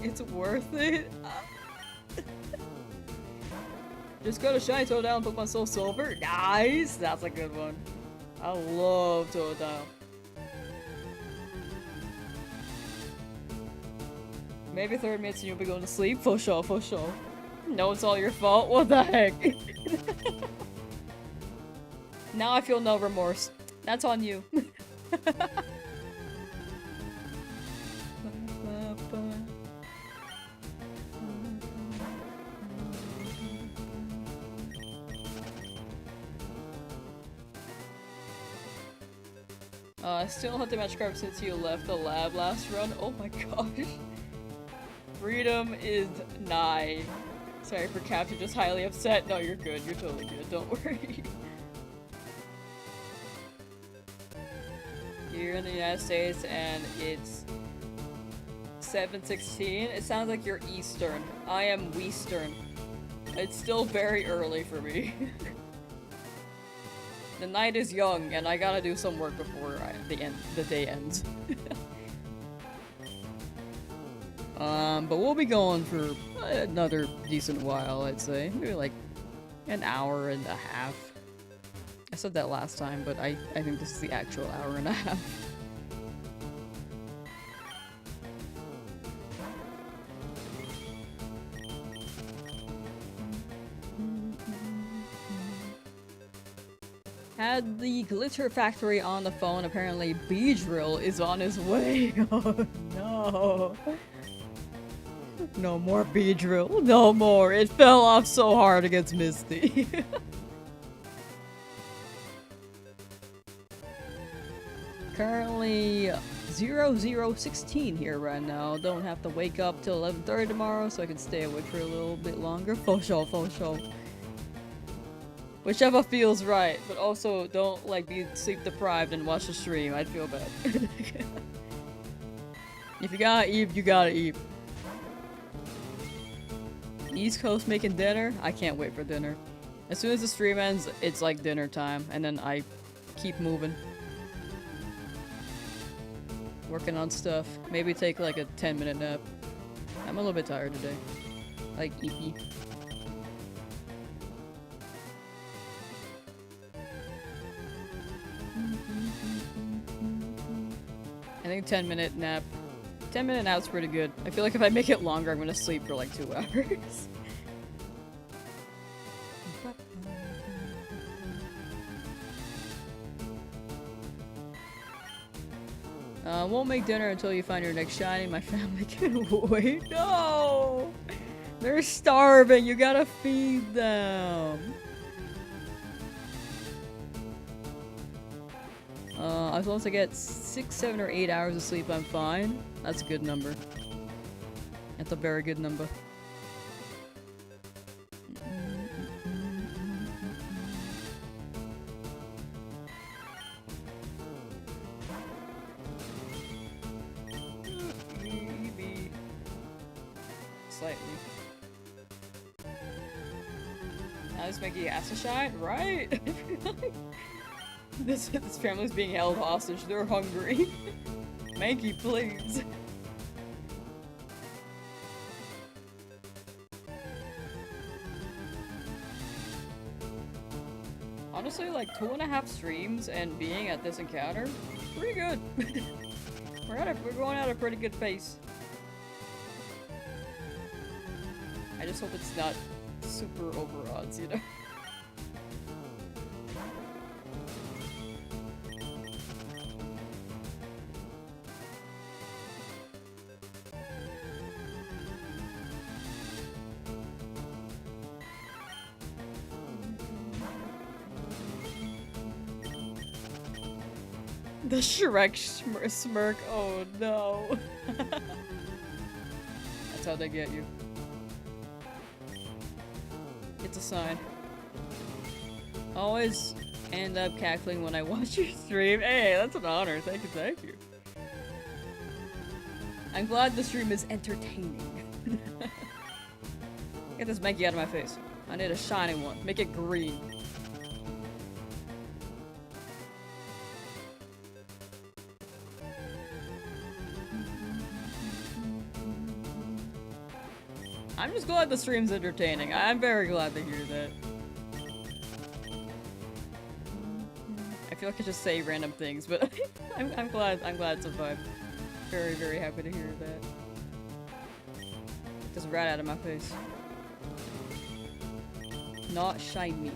It's worth it. Just go to Shiny Totodile and Pokemon Soul Silver. Nice! That's a good one. I love Totodile. Maybe 30 minutes and you'll be going to sleep. For sure, for sure. No, it's all your fault. What the heck? Now I feel no remorse. That's on you. I still have to match carb since you left the lab last run. Oh my gosh. Freedom is nigh. Sorry for Captain, just highly upset. No, you're good. You're totally good. Don't worry. You're in the United States and it's 7:16. It sounds like you're Eastern. I am Western. It's still very early for me. The night is young, and I gotta do some work before the day ends. But we'll be going for another decent while, I'd say. Maybe like an hour and a half. I said that last time, but I think this is the actual hour and a half. Had the Glitter Factory on the phone. Apparently Beedrill is on his way. Oh no. No more Beedrill. No more. It fell off so hard against Misty. Currently 0016 here right now. Don't have to wake up till 11:30 tomorrow so I can stay awake for a little bit longer. For sure, for sure. Whichever feels right, but also don't like be sleep deprived and watch the stream. I'd feel bad. If you gotta eat, you gotta eat. East Coast making dinner? I can't wait for dinner. As soon as the stream ends, it's like dinner time, and then I keep moving. Working on stuff. Maybe take like a 10-minute nap. I'm a little bit tired today. Like EP. I think 10-minute nap. 10-minute nap's pretty good. I feel like if I make it longer, I'm gonna sleep for like 2 hours. Won't make dinner until you find your next shiny. My family can wait. No! They're starving. You gotta feed them. As long as I get 6, 7, or 8 hours of sleep, I'm fine. That's a good number. That's a very good number. Slightly. Now this Mankey has to shine, right? This family's being held hostage. They're hungry. Mankey, please. Honestly, like 2.5 streams and being at this encounter, pretty good. We're going at a pretty good pace. I just hope it's not super over odds, you know? The Shrek smirk, oh no. That's how they get you. It's a sign. Always end up cackling when I watch your stream. Hey, that's an honor. Thank you, thank you. I'm glad the stream is entertaining. Get this Mankey out of my face. I need a shiny one. Make it green. I'm just glad the stream's entertaining. I'm very glad to hear that. I feel like I just say random things, but I'm glad it's a vibe. Very, very happy to hear that. Just right out of my face. Not shiny.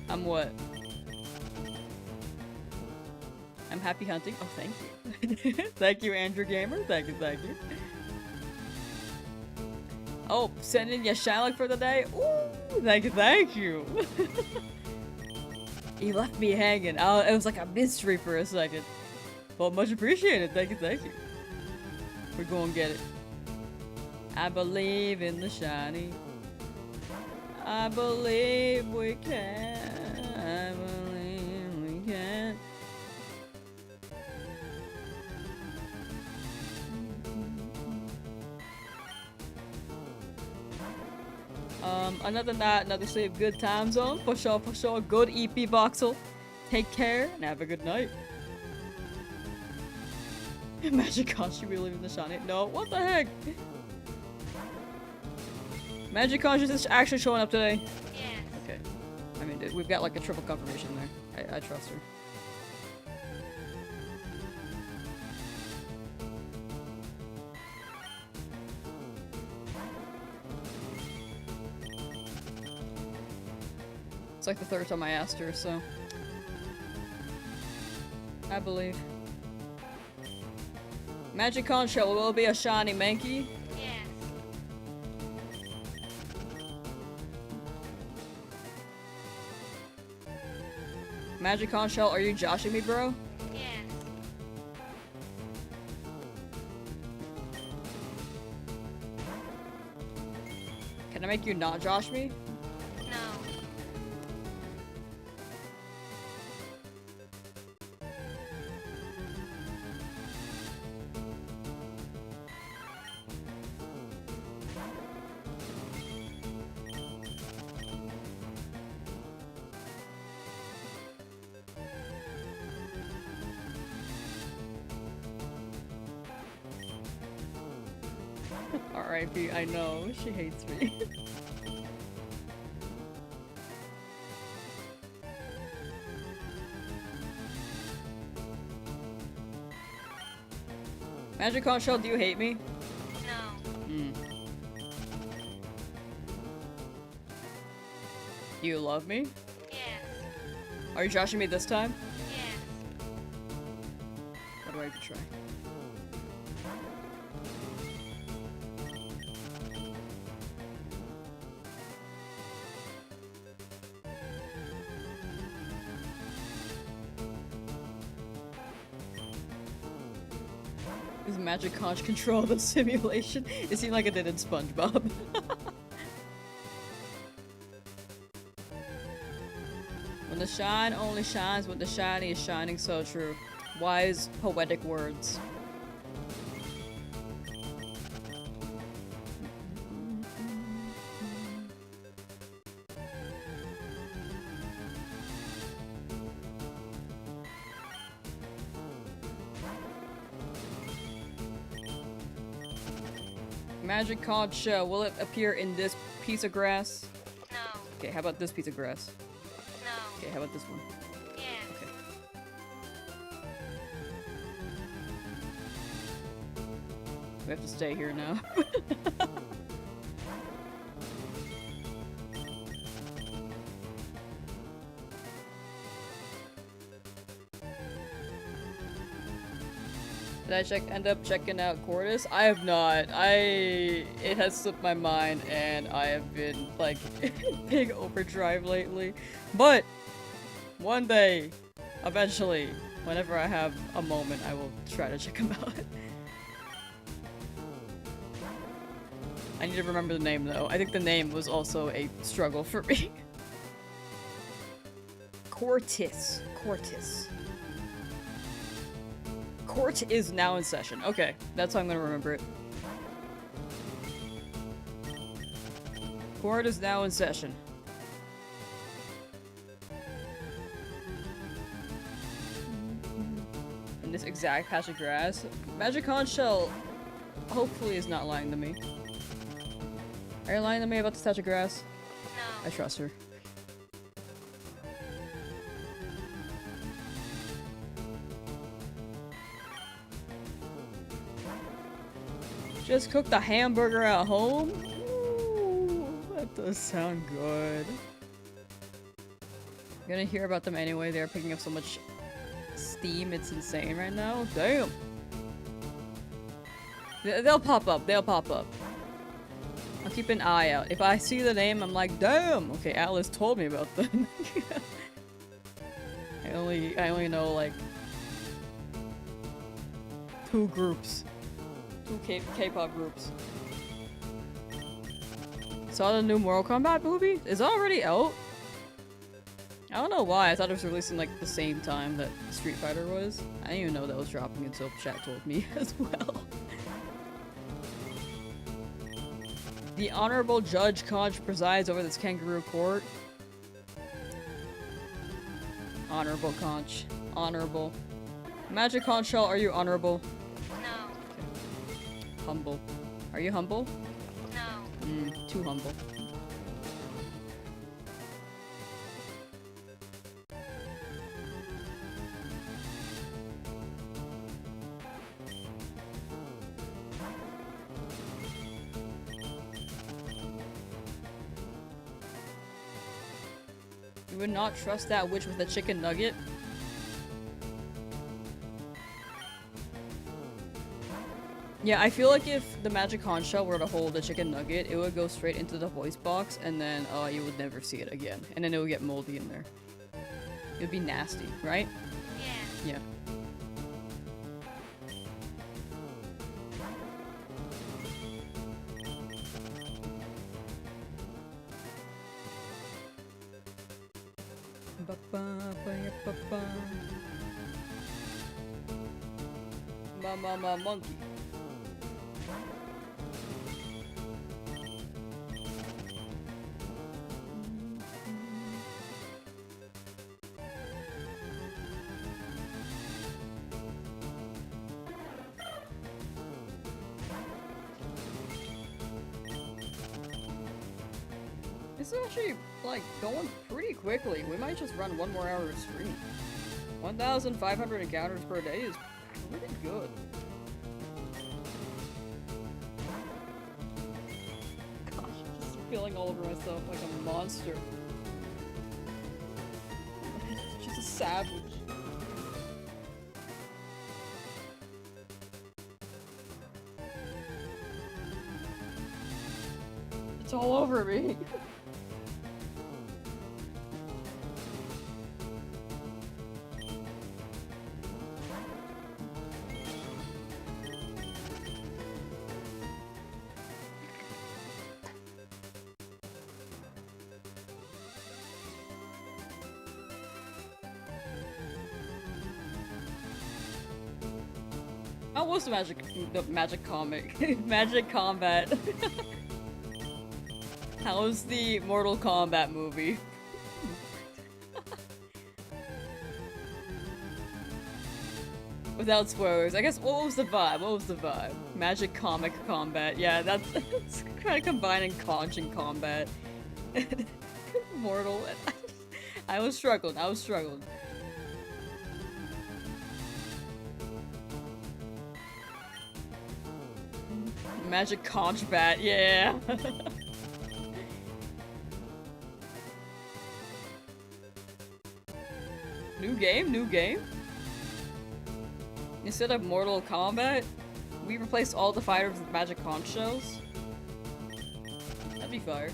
I'm what? I'm happy hunting. Oh, thank you. Thank you, Andrew Gamer. Thank you, thank you. Oh, sending you Shylock for the day? Ooh, thank you, thank you. He left me hanging. Oh, it was like a mystery for a second. Well, much appreciated. Thank you, thank you. We're gonna get it. I believe in the shiny. I believe we can. I believe we can. Another night, another sleep. Good time zone. For sure, for sure. Good EP voxel. Take care and have a good night. Magicon, should we live in the shiny? No, what the heck? Magicon is actually showing up today? Yes. Okay. I mean, we've got like a triple confirmation there. I trust her. It's like the third time I asked her, so... I believe. Magicon shell will be a shiny Mankey. Yes. Magicon shell, are you joshing me, bro? Yes. Can I make you not Josh me? No. R.I.P. I know, she hates me. Magic Conch Shell, do you hate me? No. Do you love me? Yes. Are you joshing me this time? Yes. What do I have to try? Does Magic Conch control the simulation? It seemed like it did in SpongeBob. When the shine only shines when the shiny is shining, so true. Wise, poetic words. Magic Conch Shell, will it appear in this piece of grass? No. Okay, how about this piece of grass? No. Okay, how about this one? Yes. Okay. We have to stay here now. Did I end up checking out Cordis? I have not. It has slipped my mind and I have been like big overdrive lately. But one day, eventually, whenever I have a moment, I will try to check him out. I need to remember the name though. I think the name was also a struggle for me. Cortis. Court is now in session. Okay, that's how I'm gonna remember it. Court is now in session. In this exact patch of grass. Magic Conch Shell hopefully is not lying to me. Are you lying to me about this patch of grass? No. I trust her. Just cooked a hamburger at home? Ooh, that does sound good. I'm gonna hear about them anyway. They're picking up so much steam. It's insane right now. Damn. They'll pop up. They'll pop up. I'll keep an eye out. If I see the name, I'm like, damn. Okay, Atlas told me about them. I only know like 2 groups. 2 K-pop groups. Saw the new Mortal Kombat movie? Is it already out? I don't know why. I thought it was releasing like the same time that Street Fighter was. I didn't even know that was dropping until chat told me as well. The Honorable Judge Conch presides over this kangaroo court. Honorable Conch. Honorable. Magic Conch Shell, are you honorable? No. Humble. Are you humble? No. Too humble. You would not trust that witch with a chicken nugget? Yeah, I feel like if the Magic Conch Shell were to hold a chicken nugget, it would go straight into the voice box, and then you would never see it again. And then it would get moldy in there. It would be nasty, right? Yeah. Yeah. Monkey. This is actually, like, going pretty quickly. We might just run 1 more hour of stream. 1,500 encounters per day is pretty good. Gosh, I'm just feeling all over myself like a monster. Just a savage. It's all over me. How was the magic comic? Magic Combat. How was the Mortal Kombat movie? Without spoilers, I guess what was the vibe? What was the vibe? Magic comic combat. Yeah, that's kind of combining conch and combat. Mortal. I was struggling. I was struggling. Magic conch bat, yeah. New game, new game. Instead of Mortal Kombat, we replaced all the fighters with magic conch shells. That'd be fire.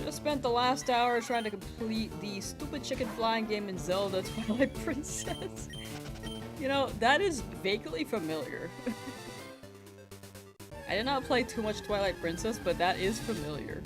Just spent the last hour trying to complete the stupid chicken flying game in Zelda Twilight Princess. You know, that is vaguely familiar. I did not play too much Twilight Princess, but that is familiar.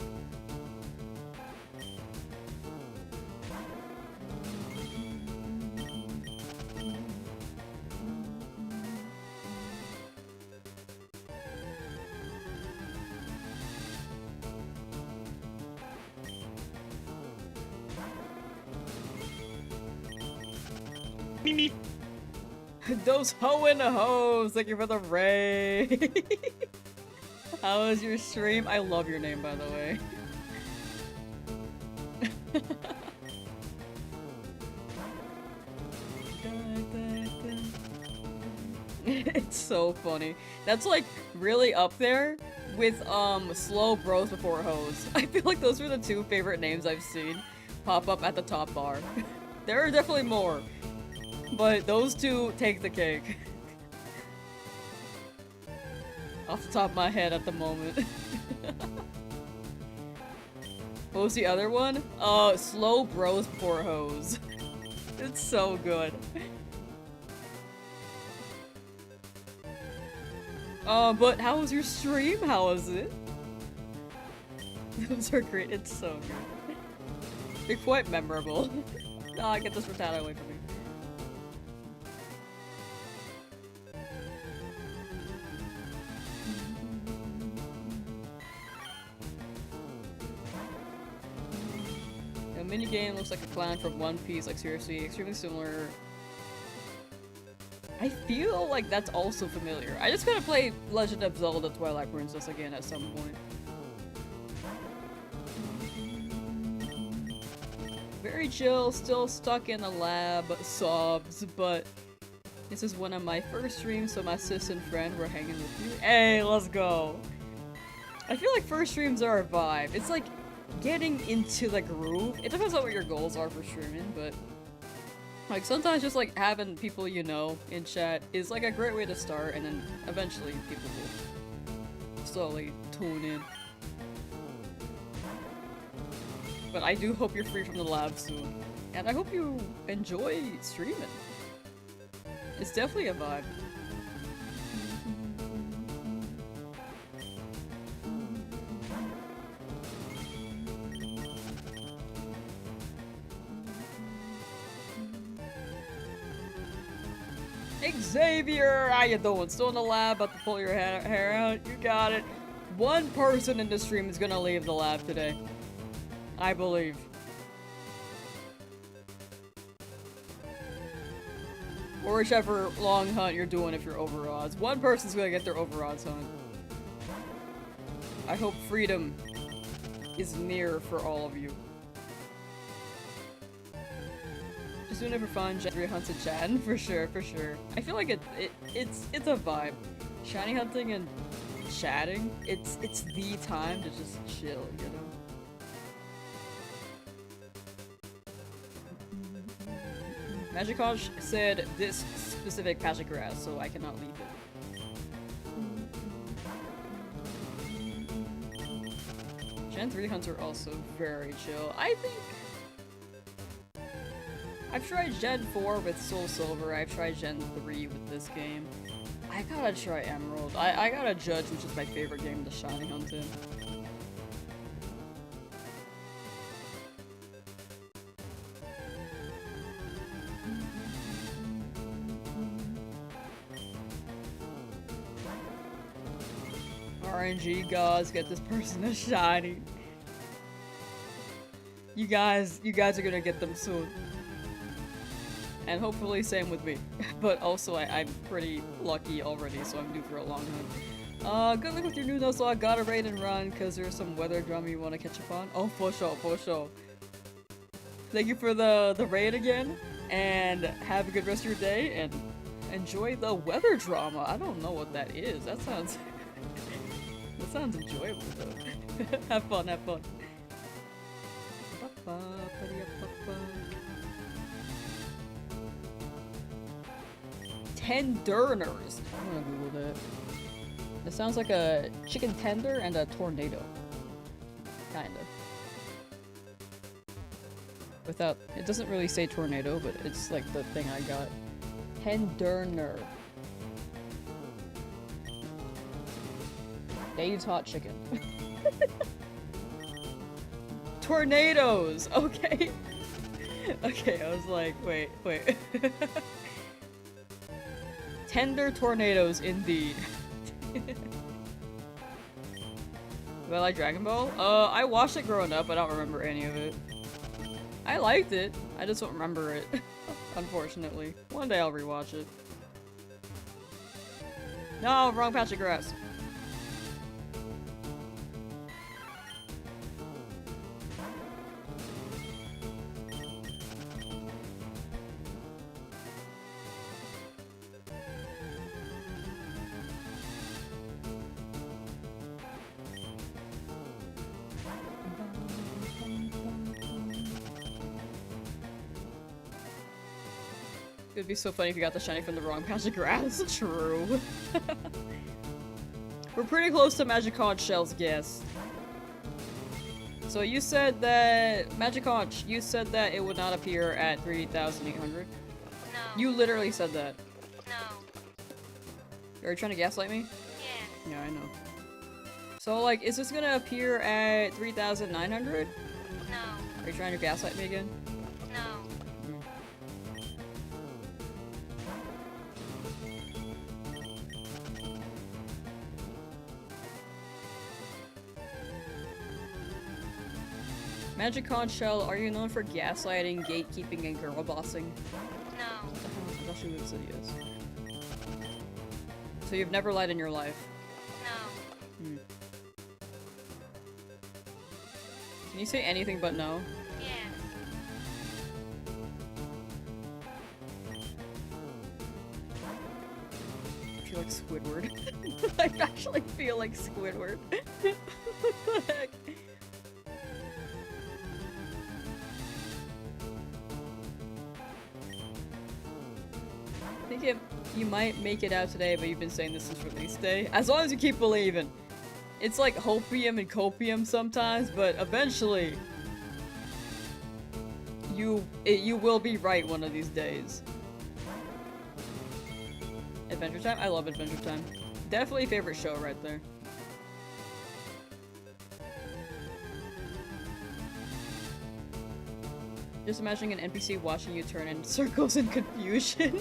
Those hoe in the hoes, thank you for the raid. How was your stream? I love your name, by the way. It's so funny. That's like really up there with slow bros before hoes. I feel like those were the 2 favorite names I've seen pop up at the top bar. There are definitely more, but those 2 take the cake. Off the top of my head at the moment. What was the other one? Slow bros before hoes. It's so good. But how was your stream? How was it? Those are great. It's so good. They're quite memorable. Oh, get this Rattata away from me. The minigame looks like a clown from One Piece, like seriously, extremely similar. I feel like that's also familiar. I just gotta play Legend of Zelda Twilight Princess again at some point. Very chill, still stuck in the lab, sobs, but this is one of my first streams, so my sis and friend were hanging with you. Hey, let's go! I feel like first streams are a vibe. It's like getting into the groove. It depends on what your goals are for streaming, but like sometimes just like having people you know in chat is like a great way to start, and then eventually people will slowly tune in. But I do hope you're free from the lab soon. And I hope you enjoy streaming. It's definitely a vibe. Xavier, how you doing? Still in the lab, about to pull your hair out? You got it. One person in the stream is gonna leave the lab today. I believe. Or whichever long hunt you're doing if you're over odds. One person's gonna get their over odds hunt. I hope freedom is near for all of you. Just doing it for fun, Gen 3 hunts and chatting, for sure, for sure. I feel like it's a vibe. Shiny hunting and chatting, it's the time to just chill, you know? Magicosh said this specific patch of grass, so I cannot leave it. Gen 3 hunts are also very chill. I think I've tried Gen 4 with Soul Silver, I've tried Gen 3 with this game. I gotta try Emerald. I gotta judge which is my favorite game to shiny hunt in. RNG gods, get this person a shiny. You guys are gonna get them soon. And hopefully same with me. But also I'm pretty lucky already, so I'm due for a long hunt. Good luck with your new Nuzlocke. Gotta raid and run, cause there's some weather drama you wanna catch up on. Oh, for sure, for sure. Thank you for the raid again, and have a good rest of your day, and enjoy the weather drama. I don't know what that is. That sounds that sounds enjoyable though. Have fun, have fun. 10 Durners. I'm gonna Google that. That sounds like a chicken tender and a tornado. Kinda. Without, it doesn't really say tornado, but it's like the thing I got. 10 Durner. Dave's hot chicken. Tornadoes! Okay. Okay, I was like, wait. Tender tornadoes, indeed. Do I like Dragon Ball? I watched it growing up, I don't remember any of it. I liked it, I just don't remember it. Unfortunately. One day I'll rewatch it. No, wrong patch of grass. It'd be so funny if you got the shiny from the wrong patch of grass. True. We're pretty close to Magiconch Shell's guess. So you said that Magiconch, you said that it would not appear at 3,800. No. You literally said that. No. Are you trying to gaslight me? Yeah. Yeah, I know. So like, is this gonna appear at 3,900? No. Are you trying to gaslight me again? No. Magiconch Shell, are you known for gaslighting, gatekeeping, and girl bossing? No. I thought she would have said yes. So you've never lied in your life? No. Hmm. Can you say anything but no? Yes. I feel like Squidward. I actually feel like Squidward. What the heck? I think you might make it out today, but you've been saying this since release day. As long as you keep believing. It's like hopium and copium sometimes, but eventually you will be right one of these days. Adventure Time? I love Adventure Time. Definitely favorite show right there. Just imagining an NPC watching you turn in circles in confusion.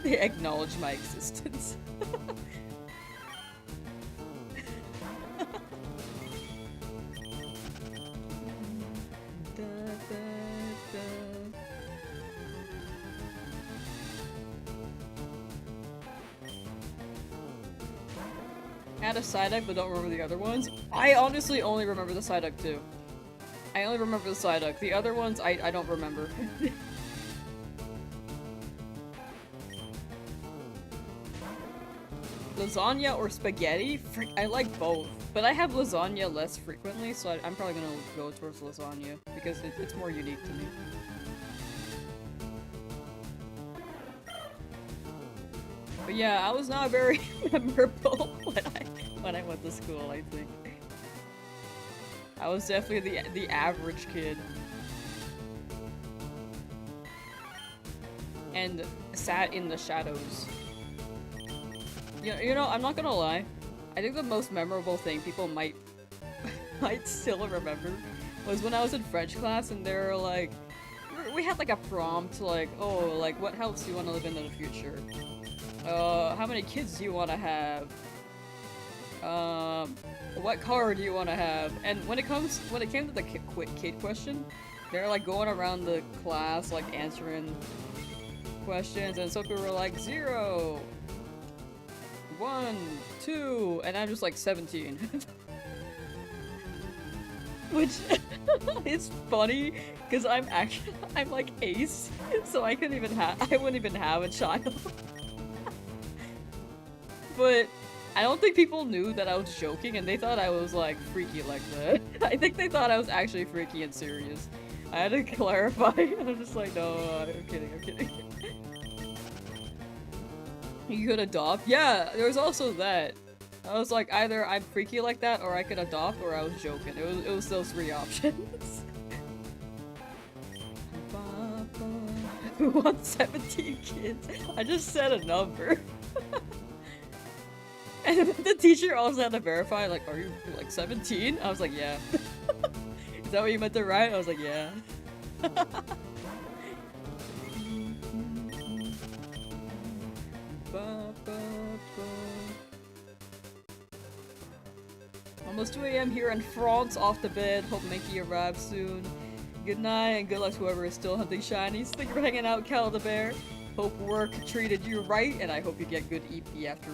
They acknowledge my existence. Da, da, da. I had a Psyduck but don't remember the other ones. I honestly only remember the Psyduck too. I only remember the Psyduck. The other ones I don't remember. Lasagna or spaghetti? I like both. But I have lasagna less frequently, so I'm probably gonna go towards lasagna because it's more unique to me. But yeah, I was not very memorable when I went to school, I think. I was definitely the average kid. And sat in the shadows. You know, I'm not gonna lie. I think the most memorable thing people might still remember was when I was in French class and they were like, we had like a prompt like, oh, like what house do you want to live in the future? How many kids do you want to have? What car do you want to have? And when it came to the kid question, they're like going around the class like answering questions, and some people were like 0, 1, 2, and I'm just like 17. Which is funny because I'm like ace, so I wouldn't even have a child. But I don't think people knew that I was joking, and they thought I was like freaky like that. I think they thought I was actually freaky and serious. I had to clarify. I'm just like, no, I'm kidding. You could adopt? Yeah, there was also that. I was like, either I'm freaky like that, or I could adopt, or I was joking. It was those 3 options. Who wants 17 kids? I just said a number. And the teacher also had to verify, like, are you like 17? I was like, yeah. Is that what you meant to write? I was like, yeah. Almost 2 AM here in France, off to bed. Hope Mankey arrives soon. Good night and good luck to whoever is still hunting shinies. Thank you for hanging out, Cal the Bear. Hope work treated you right, and I hope you get good EP after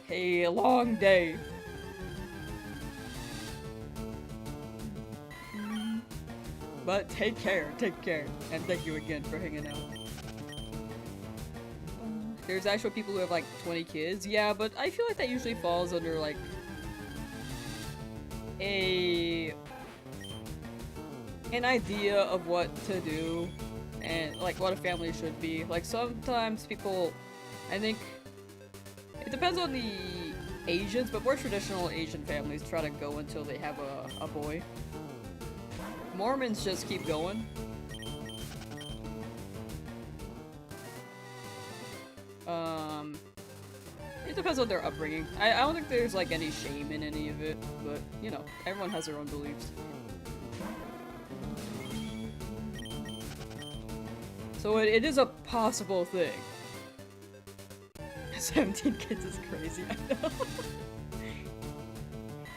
a long day. But take care, and thank you again for hanging out. There's actual people who have like 20 kids, yeah, but I feel like that usually falls under like an idea of what to do and like what a family should be. Like sometimes people, I think it depends on the Asians, but more traditional Asian families try to go until they have a boy. Mormons just keep going. It depends on their upbringing. I don't think there's like any shame in any of it, but you know, everyone has their own beliefs. So it is a possible thing. 17 kids is crazy, I know.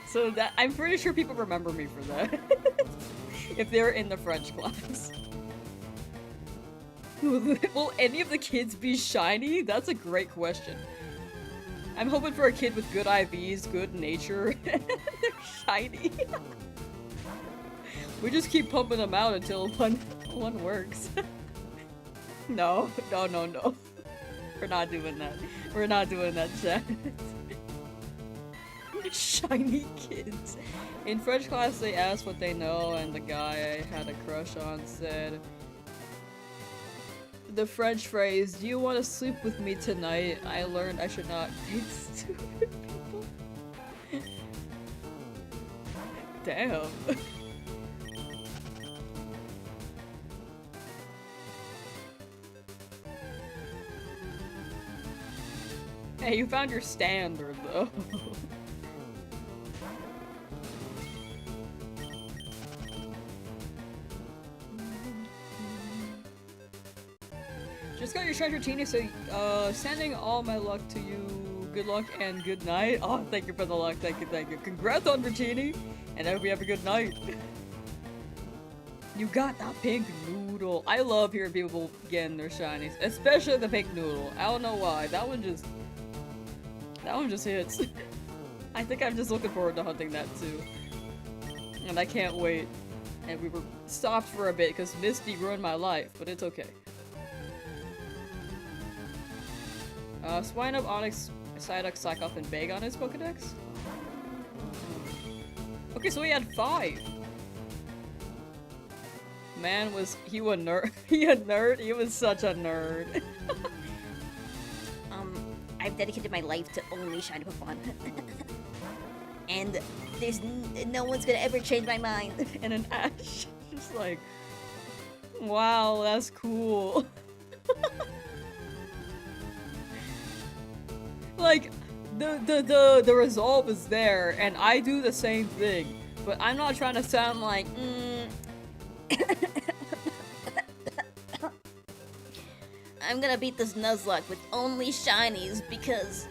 So that I'm pretty sure people remember me for that. If they're in the French class. Will any of the kids be shiny? That's a great question. I'm hoping for a kid with good IVs, good nature. They're shiny. We just keep pumping them out until one works. No. We're not doing that. We're not doing that, chat. Shiny kids. In French class, they asked what they know, and the guy I had a crush on said the French phrase, "Do you want to sleep with me tonight?" I learned I should not date stupid people. Damn. Hey, you found your standard, though. Just got your treasure, Tina, so, sending all my luck to you. Good luck and good night. Oh, thank you for the luck. Thank you, thank you. Congrats on Virginie, and I hope you have a good night. You got that pink noodle. I love hearing people getting their shinies, especially the pink noodle. I don't know why. That one just hits. I think I'm just looking forward to hunting that too. And I can't wait. And we were stopped for a bit because Misty ruined my life, but it's okay. Swine up Onyx, Psyduck, Psychoth, and Beg on his Pokedex? Okay, so he had 5. Man was he a nerd. He a nerd? He was such a nerd. I've dedicated my life to only shiny Pokemon. And there's no one's gonna ever change my mind. And an Ash. Just like, wow, that's cool. Like, the resolve is there, and I do the same thing. But I'm not trying to sound like, I'm gonna beat this Nuzlocke with only shinies because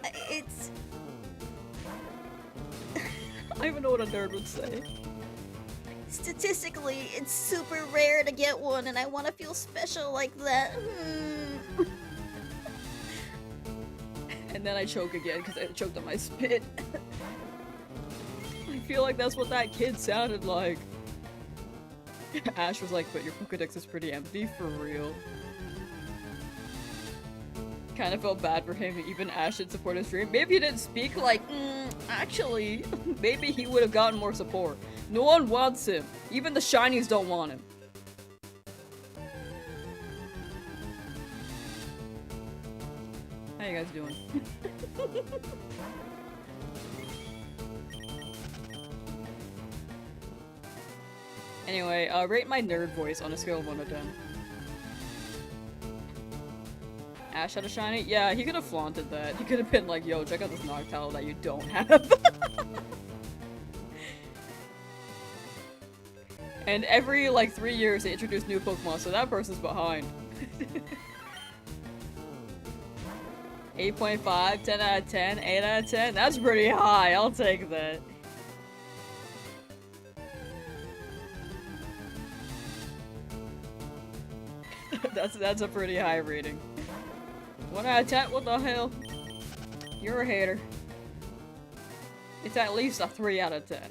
it's... I don't even know what a nerd would say. Statistically, it's super rare to get one, and I want to feel special like that. And then I choke again because I choked on my spit. I feel like that's what that kid sounded like. Ash was like, but your Pokedex is pretty empty, for real. Kind of felt bad for him, even Ash didn't support his stream. Maybe he didn't speak like, actually, maybe he would have gotten more support. No one wants him. Even the shinies don't want him. How you guys doing? Anyway, rate my nerd voice on a scale of 1 to 10. Ash had a shiny? Yeah, he could have flaunted that. He could have been like, yo, check out this Noctowl that you don't have. And every, like, 3 years they introduce new Pokemon, so that person's behind. 8.5, 10 out of 10, 8 out of 10? That's pretty high, I'll take that. That's a pretty high rating. 1 out of 10? What the hell? You're a hater. It's at least a 3 out of 10.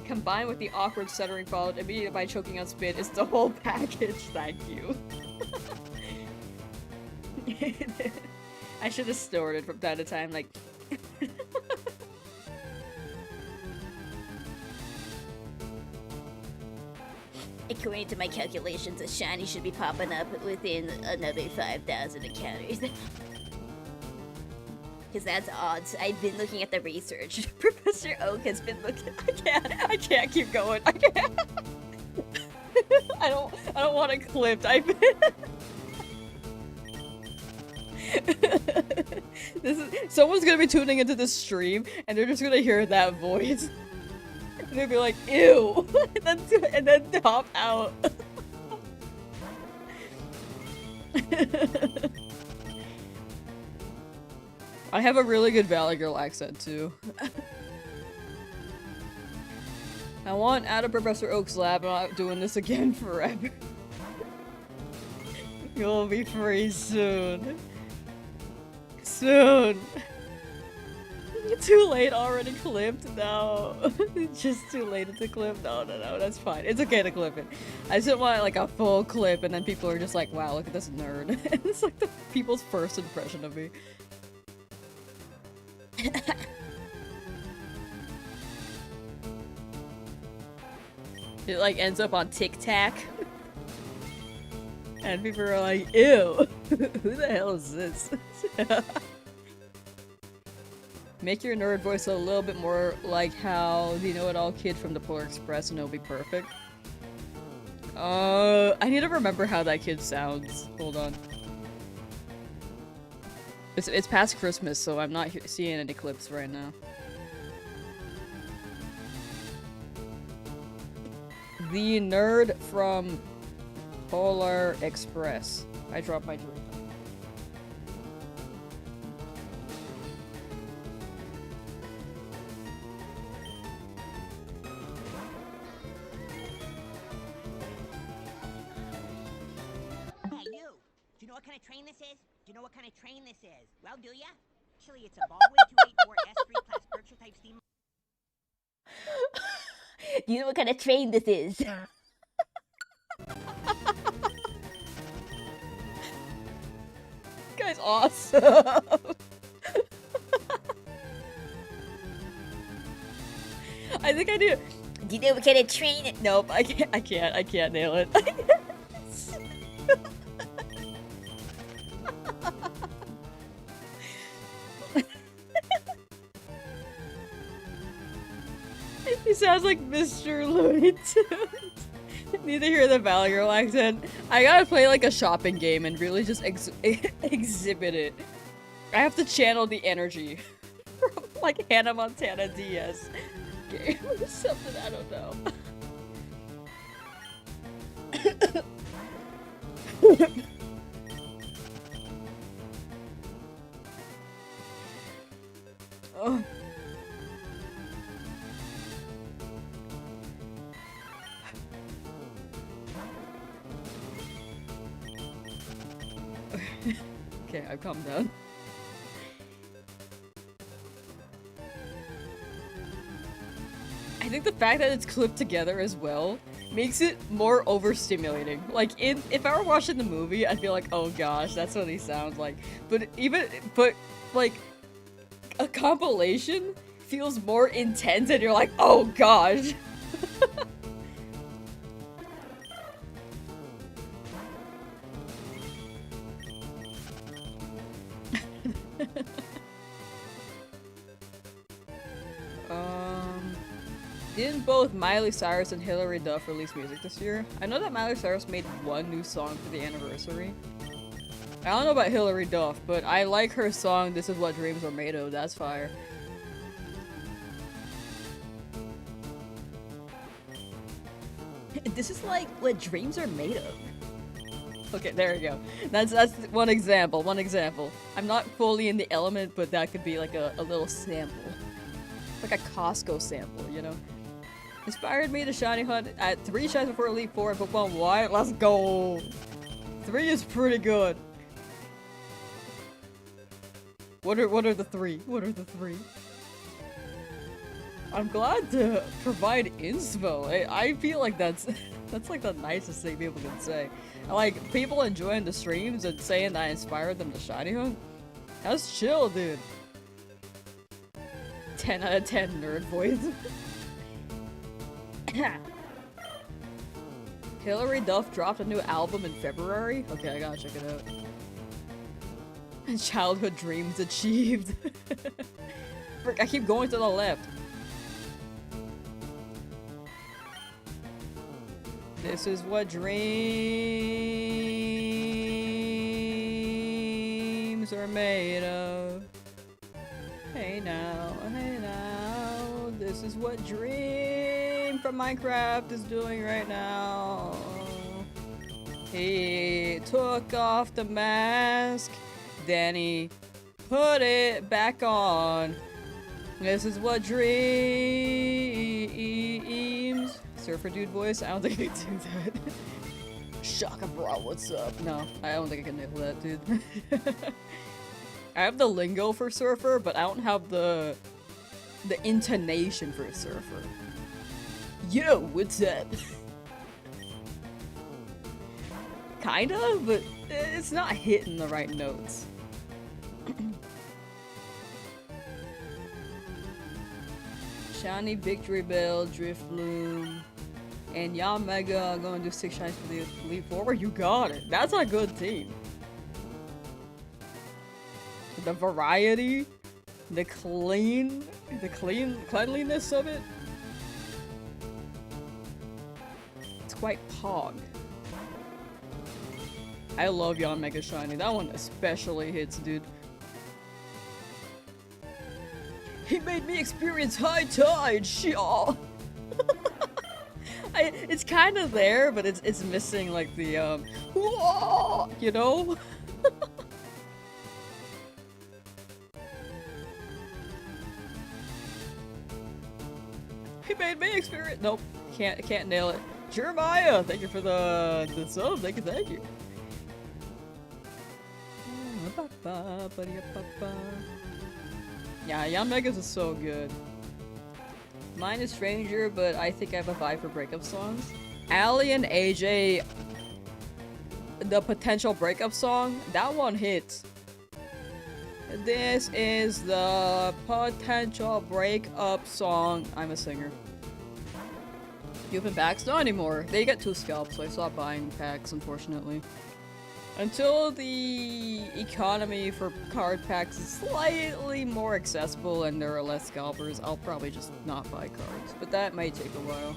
Combined with the awkward stuttering followed immediately by choking on spit, it's the whole package, thank you. I should have stored it from time to time, like... According to my calculations, a shiny should be popping up within another 5,000 encounters. Because that's odds. I've been looking at the research. Professor Oak has been looking. I can't keep going. I can't. I don't want it clipped. Someone's gonna be tuning into this stream and they're just gonna hear that voice. And they'll be like, ew! and then top out. I have a really good Valley Girl accent too. I want out of Professor Oak's lab. I'm not doing this again forever. You'll be free soon. Soon. Too late, already clipped? No. It's just too late to clip? No, that's fine. It's okay to clip it. I just want like a full clip and then people are just like, wow, look at this nerd. And it's like the people's first impression of me. It like ends up on TikTok. And people are like, ew, who the hell is this? Make your nerd voice a little bit more like how the know-it-all kid from the Polar Express and it'll be perfect. I need to remember how that kid sounds. Hold on. It's past Christmas, so I'm not seeing any clips right now. The nerd from Polar Express. I dropped my drink. Hey, you! Do you know what kind of train this is? Do you know what kind of train this is? Well, do ya? Actually, it's a Baldwin 284 S3 class Berkshire type steam. Do you know what kind of train this is? Guy's awesome. I think I do. Do you know what kind of train it? Nope, I can't nail it. He sounds like Mr. Looney Tunes. Need to hear the Valley Girl accent. I gotta play like a shopping game and really just exhibit it. I have to channel the energy from like Hannah Montana DS game or something, I don't know. Oh. Okay, I've calmed down. I think the fact that it's clipped together as well makes it more overstimulating. Like, if I were watching the movie, I'd be like, oh gosh, that's what he sounds like. But like, a compilation feels more intense and you're like, oh gosh. Didn't both Miley Cyrus and Hilary Duff release music this year? I know that Miley Cyrus made one new song for the anniversary. I don't know about Hilary Duff, but I like her song This Is What Dreams Are Made Of. That's fire. This is like what dreams are made of. Okay, there we go. That's one example, one example. I'm not fully in the element, but that could be like a little sample. Like a Costco sample, you know? Inspired me to shiny hunt at 3 shines before Elite 4 in Pokemon Y. Let's go! 3 is pretty good. What are the 3? What are the 3? I'm glad to provide inspo. I feel like that's like the nicest thing people can say. Like, people enjoying the streams and saying that I inspired them to shiny hunt. That's chill, dude. 10 out of 10 nerd voice. Hilary Duff dropped a new album in February? Okay, I gotta check it out. Childhood dreams achieved. Frick, I keep going to the left. This is what dreams are made of. Hey now, this is what Dream from Minecraft is doing right now. He took off the mask, then he put it back on. This is what dreams. Surfer dude voice? I don't think I can do that. Shaka bra, what's up? No, I don't think I can nail that, dude. I have the lingo for surfer, but I don't have the intonation for a surfer. Yo, what's up? Kinda, but it's not hitting the right notes. Shiny Victory Bell, Drifloon, and Yamega are going to do 6 shines for the Elite Four. You got it. That's a good team. The variety, the cleanliness of it. It's quite pog. I love Yamega Shiny. That one especially hits, dude. He made me experience high tide, shaw. It's kind of there, but it's missing like the "Whoa!" you know. He made me experience. Nope, can't nail it. Jeremiah, thank you for the sub. Thank you. Yeah, Young Megas is so good. Mine is Stranger, but I think I have a vibe for breakup songs. Allie and AJ, the potential breakup song, that one hits. This is the potential breakup song. I'm a singer. You open packs? Not anymore. They get 2 scalps, so I stopped buying packs, unfortunately. Until the economy for card packs is slightly more accessible and there are less scalpers, I'll probably just not buy cards. But that might take a while.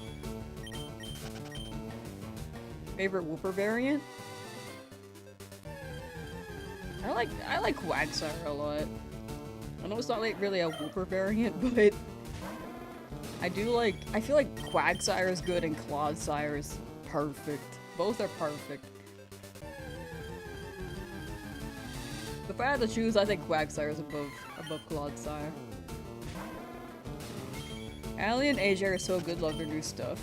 Favorite Whooper variant? I like Quagsire a lot. I know it's not like really a Whooper variant, but I feel like Quagsire is good and Clodsire is perfect. Both are perfect. If I had to choose, I think Quagsire is above Clodsire. Allie and AJ are so good, love their new stuff.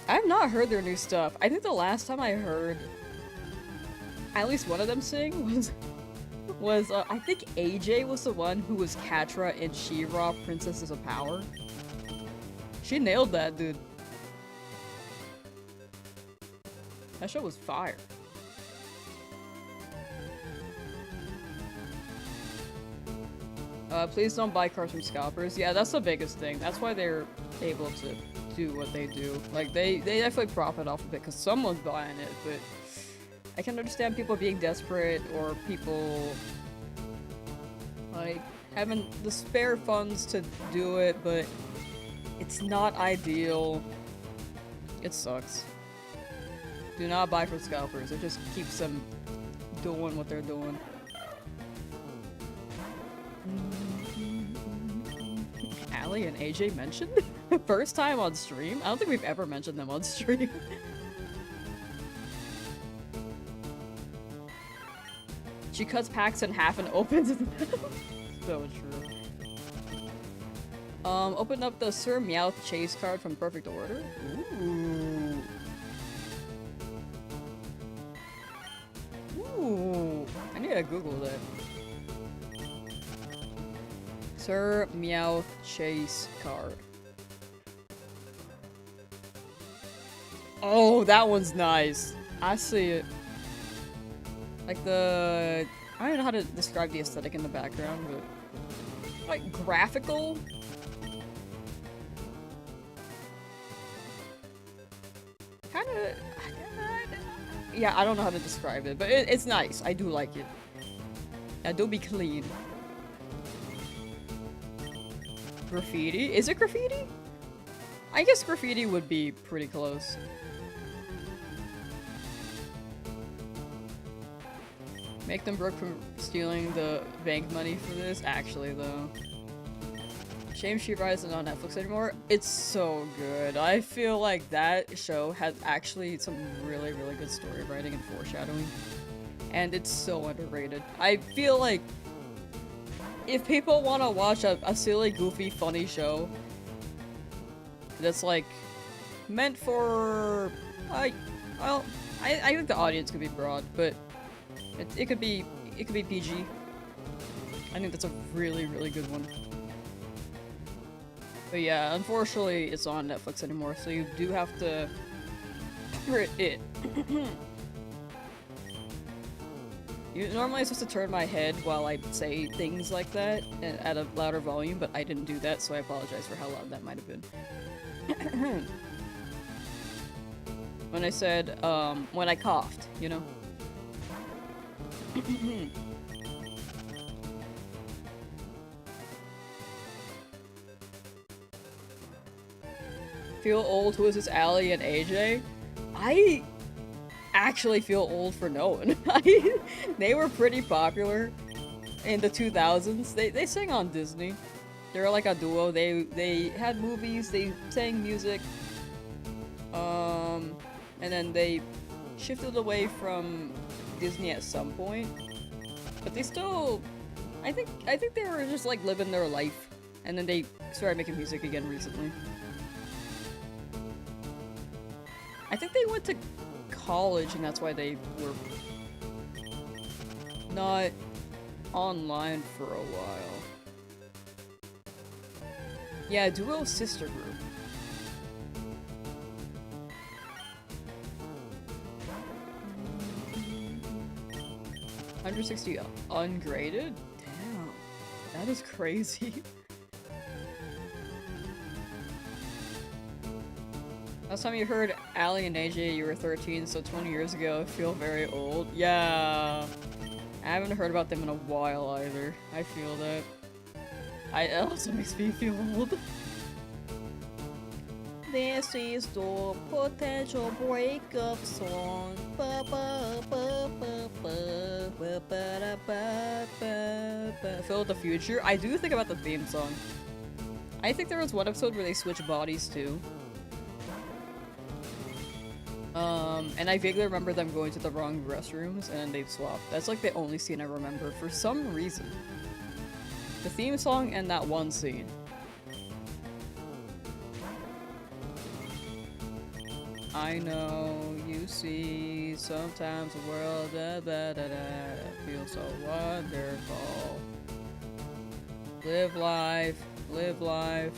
I have not heard their new stuff. I think the last time I heard at least one of them sing was I think AJ was the one who was Catra in She-Ra Princesses of Power. She nailed that, dude. That show was fire. Please don't buy cards from scalpers. Yeah, that's the biggest thing. That's why they're able to do what they do. Like, they definitely profit off of it because someone's buying it, but I can understand people being desperate or people, like, having the spare funds to do it, but it's not ideal. It sucks. Do not buy from scalpers. It just keeps them doing what they're doing. Allie and AJ mentioned? First time on stream? I don't think we've ever mentioned them on stream. She cuts packs in half and opens them. So true. Open up the Sir Meowth chase card from Perfect Order. Ooh. Ooh. I need to Google that. Sir Meowth chase card. Oh, that one's nice. I see it. Like I don't know how to describe the aesthetic in the background, but like graphical. Kinda, yeah, I don't know how to describe it, but it's nice. I do like it. Yeah, do be clean. Graffiti? Is it graffiti? I guess graffiti would be pretty close. Make them broke from stealing the bank money for this? Actually, though. Shame She-Ra isn't on Netflix anymore. It's so good. I feel like that show has actually some really, really good story writing and foreshadowing. And it's so underrated. I feel like if people want to watch a silly, goofy, funny show that's like meant for, I think the audience could be broad, but it could be PG. I think that's a really, really good one. But yeah, unfortunately, it's on Netflix anymore, so you do have to pirate it. Normally I'm supposed to turn my head while I say things like that at a louder volume, but I didn't do that, so I apologize for how loud that might have been. When I said, when I coughed, you know? Feel old? Who is this, Allie and AJ? I actually feel old for knowing. They were pretty popular in the 2000s. They sang on Disney. They were like a duo. They had movies, they sang music. And then they shifted away from Disney at some point, but they still, I think they were just like living their life, and then they started making music again recently. I think they went to college, and that's why they were not online for a while. Yeah, duo sister group. 160 ungraded? Damn. That is crazy. Last time you heard Ali and AJ, you were 13, so 20 years ago. I feel very old. Yeah. I haven't heard about them in a while either. I feel that. It also makes me feel old. This is the potential breakup song. Ba ba ba ba ba ba ba ba ba ba. Phil the Future. I do think about the theme song. I think there was one episode where they switched bodies too. And I vaguely remember them going to the wrong restrooms and they'd swap. That's like the only scene I remember for some reason. The theme song and that one scene. I know, you see, sometimes the world feels so wonderful. Live life, live life.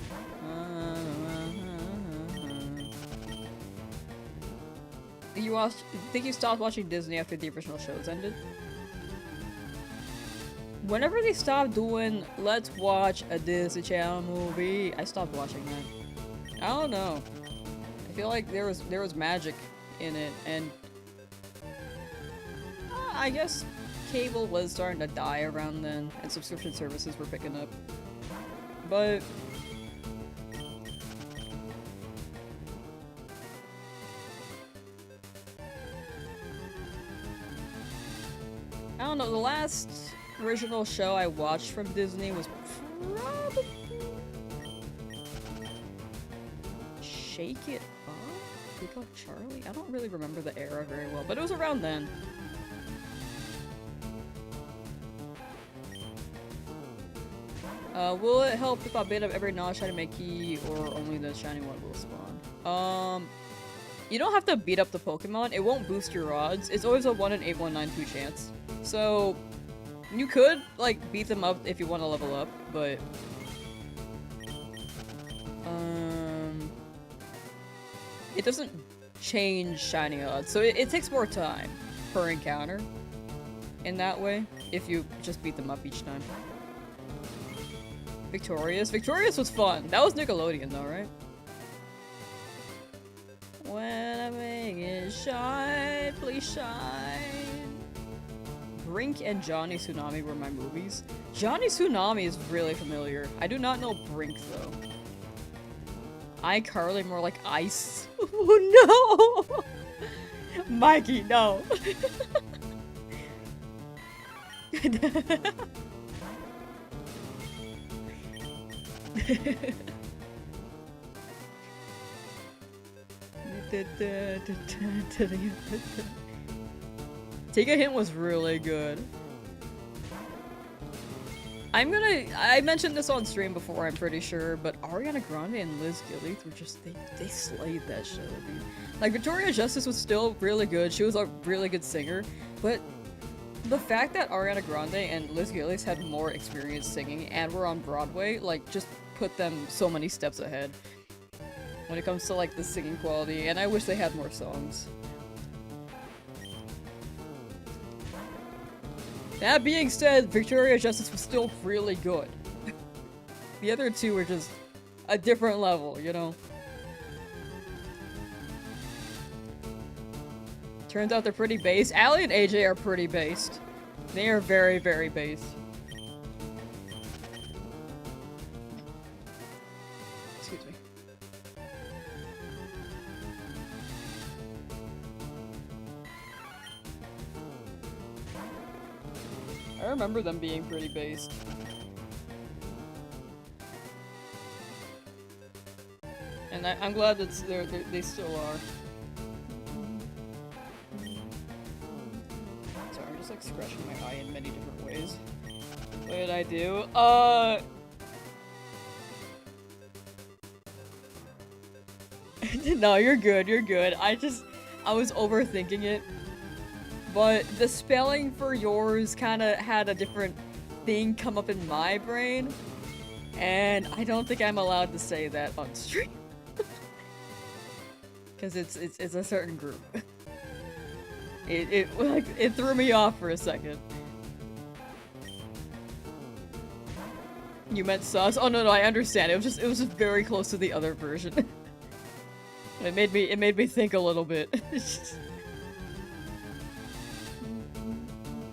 Think you stopped watching Disney after the original shows ended? Whenever they stopped doing let's watch a Disney Channel movie, I stopped watching that. I don't know. I feel like there was magic in it, and I guess cable was starting to die around then, and subscription services were picking up. But I don't know, the last original show I watched from Disney was probably Shake It Up? Pick Up Charlie? I don't really remember the era very well, but it was around then. Will it help if I bait up every non-shiny Mankey, or only the shiny one will spawn? You don't have to beat up the Pokemon, it won't boost your odds. It's always a 1 in 8192 chance. So, you could, like, beat them up if you want to level up, but it doesn't change shiny odds, so it takes more time per encounter in that way, if you just beat them up each time. Victorious? Victorious was fun! That was Nickelodeon though, right? When I make it shine, please shine. Brink and Johnny Tsunami were my movies. Johnny Tsunami is really familiar. I do not know Brink though. iCarly more like Ice. Oh no! Mikey, no! Take a Hint was really good. I mentioned this on stream before, I'm pretty sure, but Ariana Grande and Liz Gillies were just, they slayed that show, dude. Like, Victoria Justice was still really good, she was a really good singer, but the fact that Ariana Grande and Liz Gillies had more experience singing and were on Broadway, like, just put them so many steps ahead when it comes to, like, the singing quality, and I wish they had more songs. That being said, Victoria Justice was still really good. The other two were just a different level, you know? Turns out they're pretty based. Ali and AJ are pretty based. They are very, very based. Excuse me. I remember them being pretty based. And And I'm glad that they still are. Sorry, I'm just like scratching my eye in many different ways. What did I do? No, you're good, you're good. I was overthinking it. But the spelling for yours kinda had a different thing come up in my brain. And I don't think I'm allowed to say that on stream. Cause it's a certain group. It threw me off for a second. You meant sus? Oh no, I understand. It was just very close to the other version. It made me think a little bit.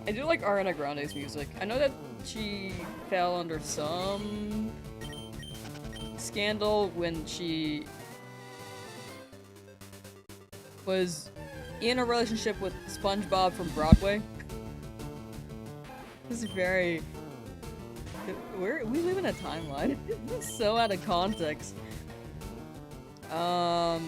I do like Ariana Grande's music. I know that she fell under some scandal when she was in a relationship with SpongeBob from Broadway. This is very... we live in a timeline. It's so out of context. I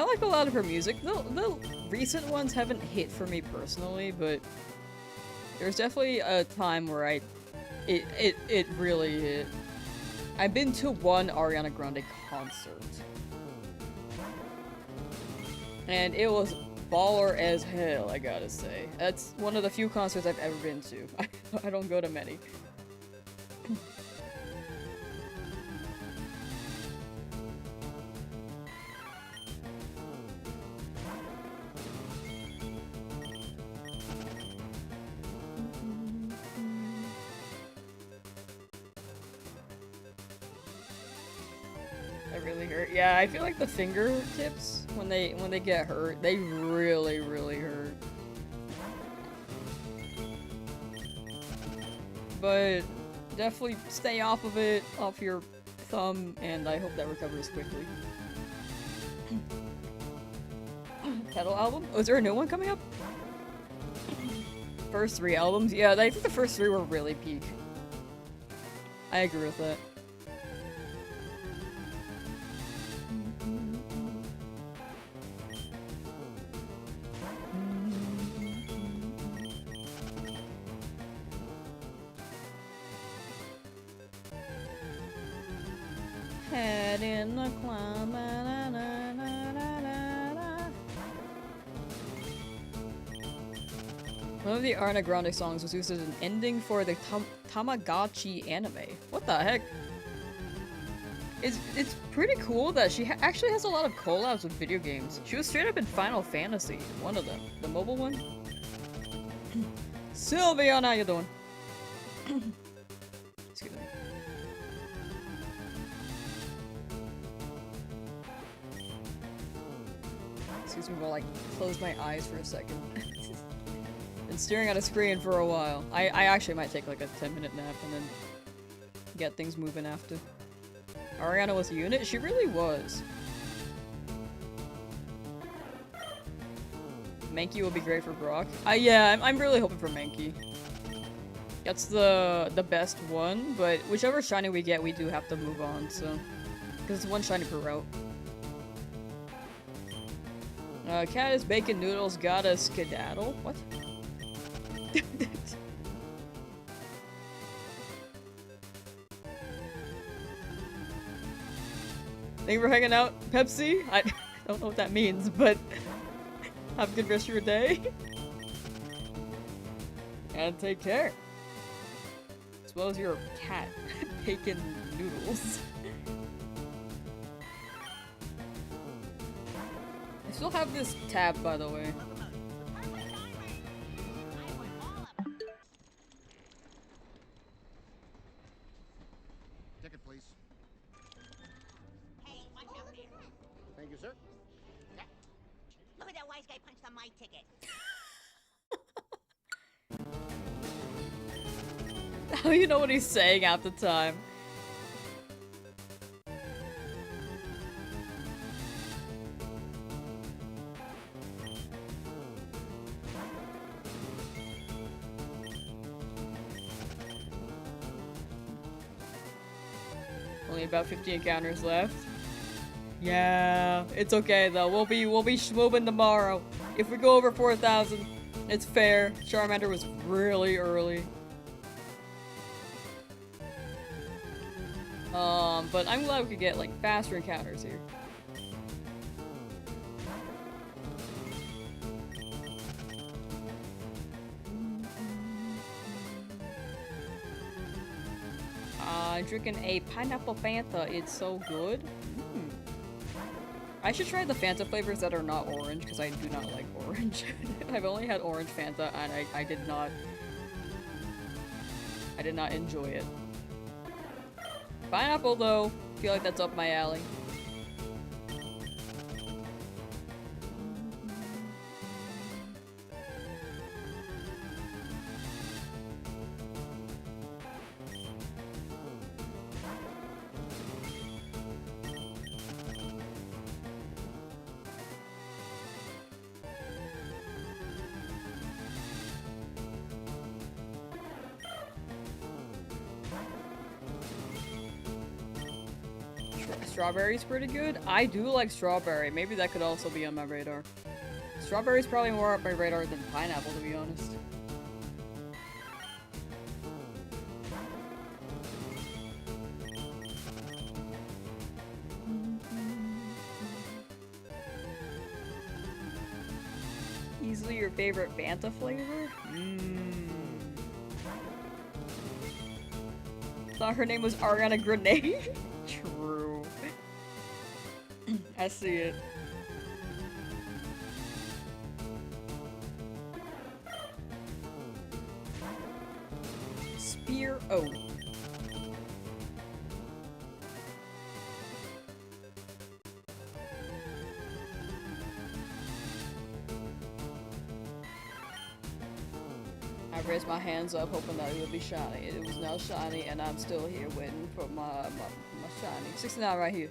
like a lot of her music. The recent ones haven't hit for me personally, but there's definitely a time where it really hit. I've been to one Ariana Grande concert. And it was baller as hell, I gotta say. That's one of the few concerts I've ever been to. I don't go to many. That really hurt. Yeah, I feel like the fingertips when they get hurt, they really hurt. But definitely stay off of it, off your thumb, and I hope that recovers quickly. Pedal album? Oh, is there a new one coming up? First 3 albums? Yeah, I think the first 3 were really peak. I agree with that. Head in the climb, na, na, na, na, na, na. One of the Ariana Grande songs was used as an ending for the Tamagotchi anime. What the heck? It's pretty cool that she actually has a lot of collabs with video games. She was straight up in Final Fantasy, one of them. The mobile one? Sylveon, how you doing? Excuse me. Excuse me while I close my eyes for a second. Been staring at a screen for a while. I actually might take like a 10-minute nap and then get things moving after. Ariana was a unit? She really was. Mankey will be great for Brock. Yeah, I'm really hoping for Mankey. That's the best one, but whichever shiny we get, we do have to move on, so... Because it's one shiny per route. Cat is bacon noodles, gotta skedaddle? What? Thank you for hanging out, Pepsi. I don't know what that means, but have a good rest of your day. And take care. As well as your cat, bacon noodles. I still have this tab, by the way. Ticket, please. Hey, watch out there. Thank you, sir. Look at that wise guy punched on my ticket. How do you know what he's saying at the time? Only about 50 encounters left. Yeah, it's okay though. We'll be schmoobing tomorrow. If we go over 4,000, it's fair. Charmander was really early. But I'm glad we could get like faster encounters here. I'm drinking a pineapple Fanta. It's so good. Mm. I should try the Fanta flavors that are not orange because I do not like orange. I've only had orange Fanta and I did not enjoy it. Pineapple though, feel like that's up my alley. Strawberry's pretty good. I do like strawberry. Maybe that could also be on my radar. Strawberry's probably more up my radar than pineapple, to be honest. Easily your favorite Fanta flavor? Thought her name was Ariana Grande. True. I see it. Spear O. I raised my hands up hoping that it would be shiny. It was not shiny and I'm still here waiting for my shiny. 69 right here.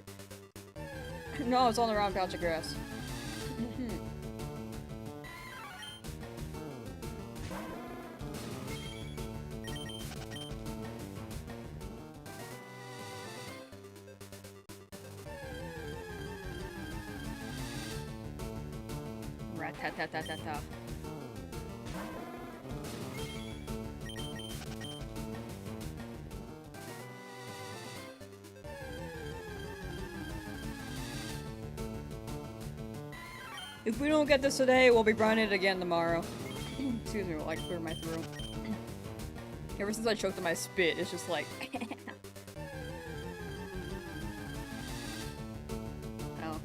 No, it's on the round patch of grass. Rat-ta-ta-ta-ta-ta. If we don't get this today, we'll be grinding it again tomorrow. Excuse me, like clear my throat. Ever since I choked on my spit, it's just like. Ow.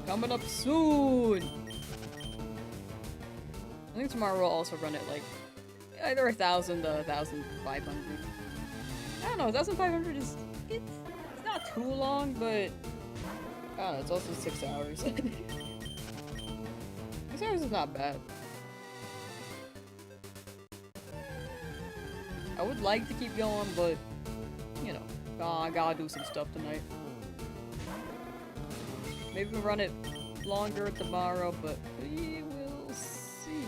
Coming up soon! I think tomorrow we'll also run it like either 1,000 to 1,500. I don't know, 1,500 is it's not too long, but I don't know, it's also 6 hours. 6 hours is not bad. I would like to keep going, but you know, I gotta do some stuff tonight. Maybe we'll run it longer tomorrow, but we will see.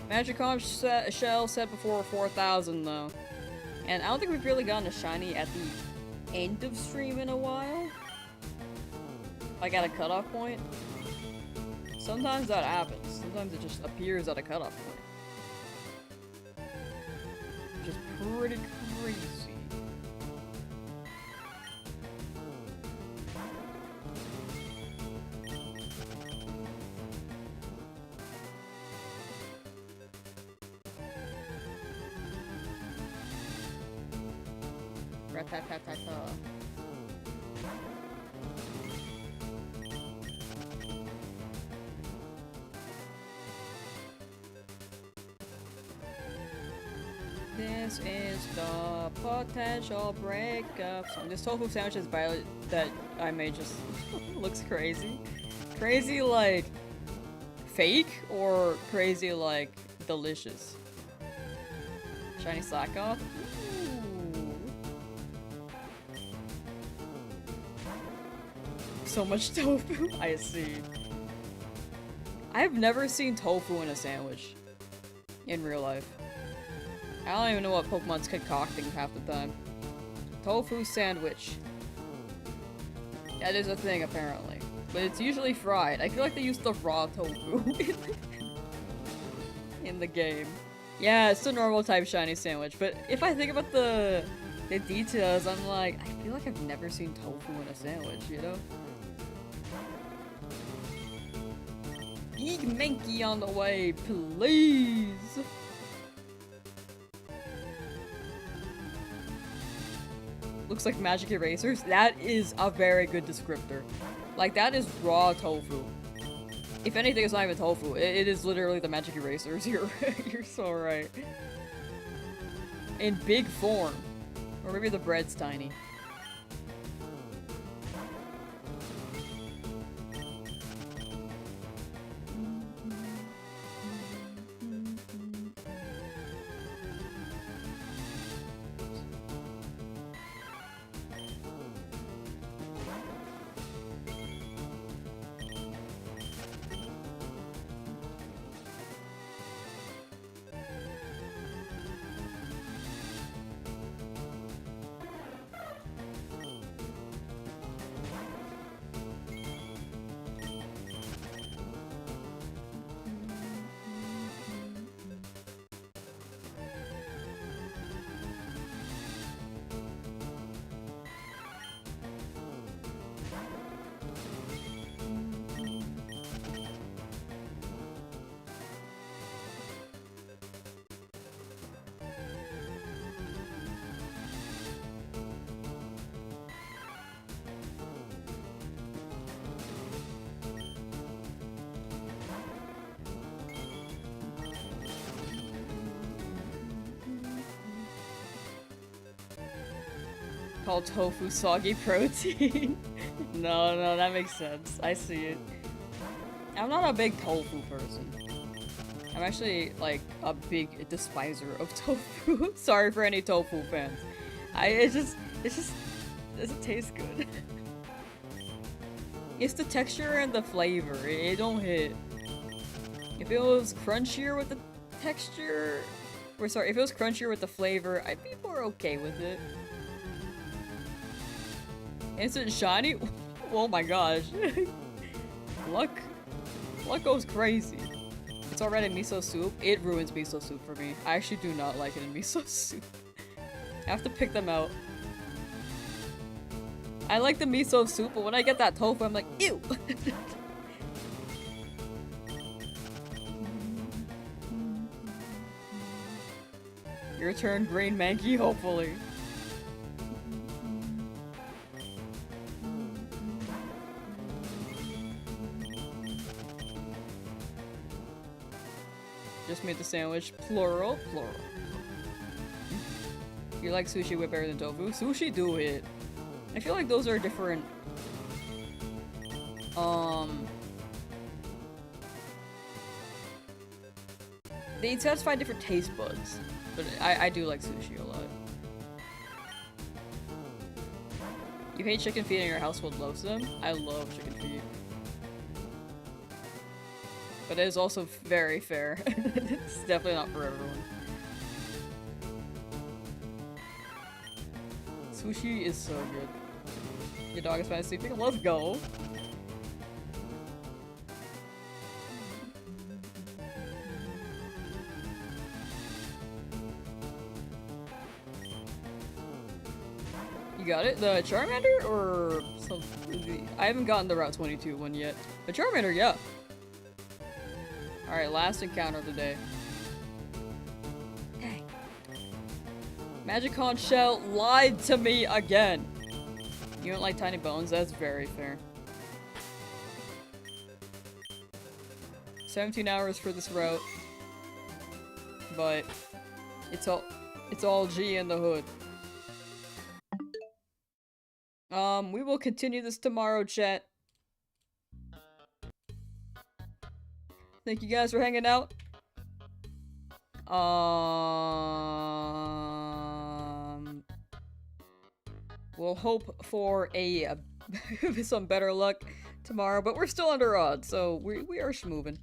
Magic Conch Shell said before 4,000 though. And I don't think we've really gotten a shiny at the end of stream in a while. Like at a cutoff point. Sometimes that happens. Sometimes it just appears at a cutoff point. Which is pretty crazy. Rat-tat-tat-tat-tat. This is the potential breakup song. This tofu sandwich is violet that I made just looks crazy. Crazy like fake or crazy like delicious? Shiny slack off? Ooh. So much tofu. I see. I've never seen tofu in a sandwich. In real life. I don't even know what Pokemon's concocting half the time. Tofu sandwich. That is a thing, apparently. But it's usually fried. I feel like they use the raw tofu in the game. Yeah, it's the normal type shiny sandwich, but if I think about the details, I'm like, I feel like I've never seen tofu in a sandwich, you know? Big Mankey on the way, please! Looks like magic erasers. That is a very good descriptor. Like, that is raw tofu. If anything, it's not even tofu. It is literally the magic erasers. You're so right. In big form. Or maybe the bread's tiny. Called tofu soggy protein. No, that makes sense. I see it. I'm not a big tofu person. I'm actually like a big despiser of tofu. Sorry for any tofu fans. It just doesn't taste good. It's the texture and the flavor. It don't hit. If it was crunchier with the texture, or sorry, if it was crunchier with the flavor, I'd be more okay with it. Instant shiny? Oh my gosh. Luck goes crazy. It's already miso soup. It ruins miso soup for me. I actually do not like it in miso soup. I have to pick them out. I like the miso soup, but when I get that tofu, I'm like, ew! Your turn, Green Mankey, hopefully. Just made the sandwich. Plural. You like sushi way better than tofu? Sushi do it. I feel like those are different. They satisfy different taste buds. But I do like sushi a lot. You hate chicken feet and your household loves them? I love chicken feet. But it is also very fair. It's definitely not for everyone. Sushi is so good. Your dog is fine sleeping? Let's go! You got it? The Charmander or something? I haven't gotten the Route 22 one yet. The Charmander, yeah. Alright, last encounter of the day. Dang. Magicon Shell lied to me again. You don't like tiny bones? That's very fair. 17 hours for this route. But it's all It's all G in the hood. We will continue this tomorrow, chat. Thank you guys for hanging out. We'll hope for a some better luck tomorrow, but we're still under odds, so we are schmoving.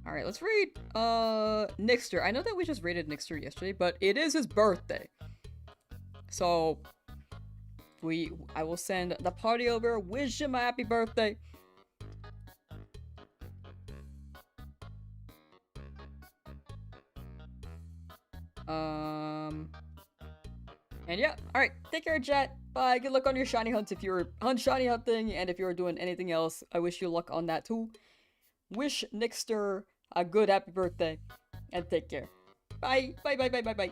Alright, let's read Nixter. I know that we just rated Nixter yesterday, but it is his birthday. So I will send the party over, wish him a happy birthday. And yeah, alright, take care, chat. Bye, good luck on your shiny hunts if you're shiny hunting, and if you're doing anything else, I wish you luck on that too. Wish Nixter a good happy birthday, and take care. Bye, bye, bye, bye, bye, bye.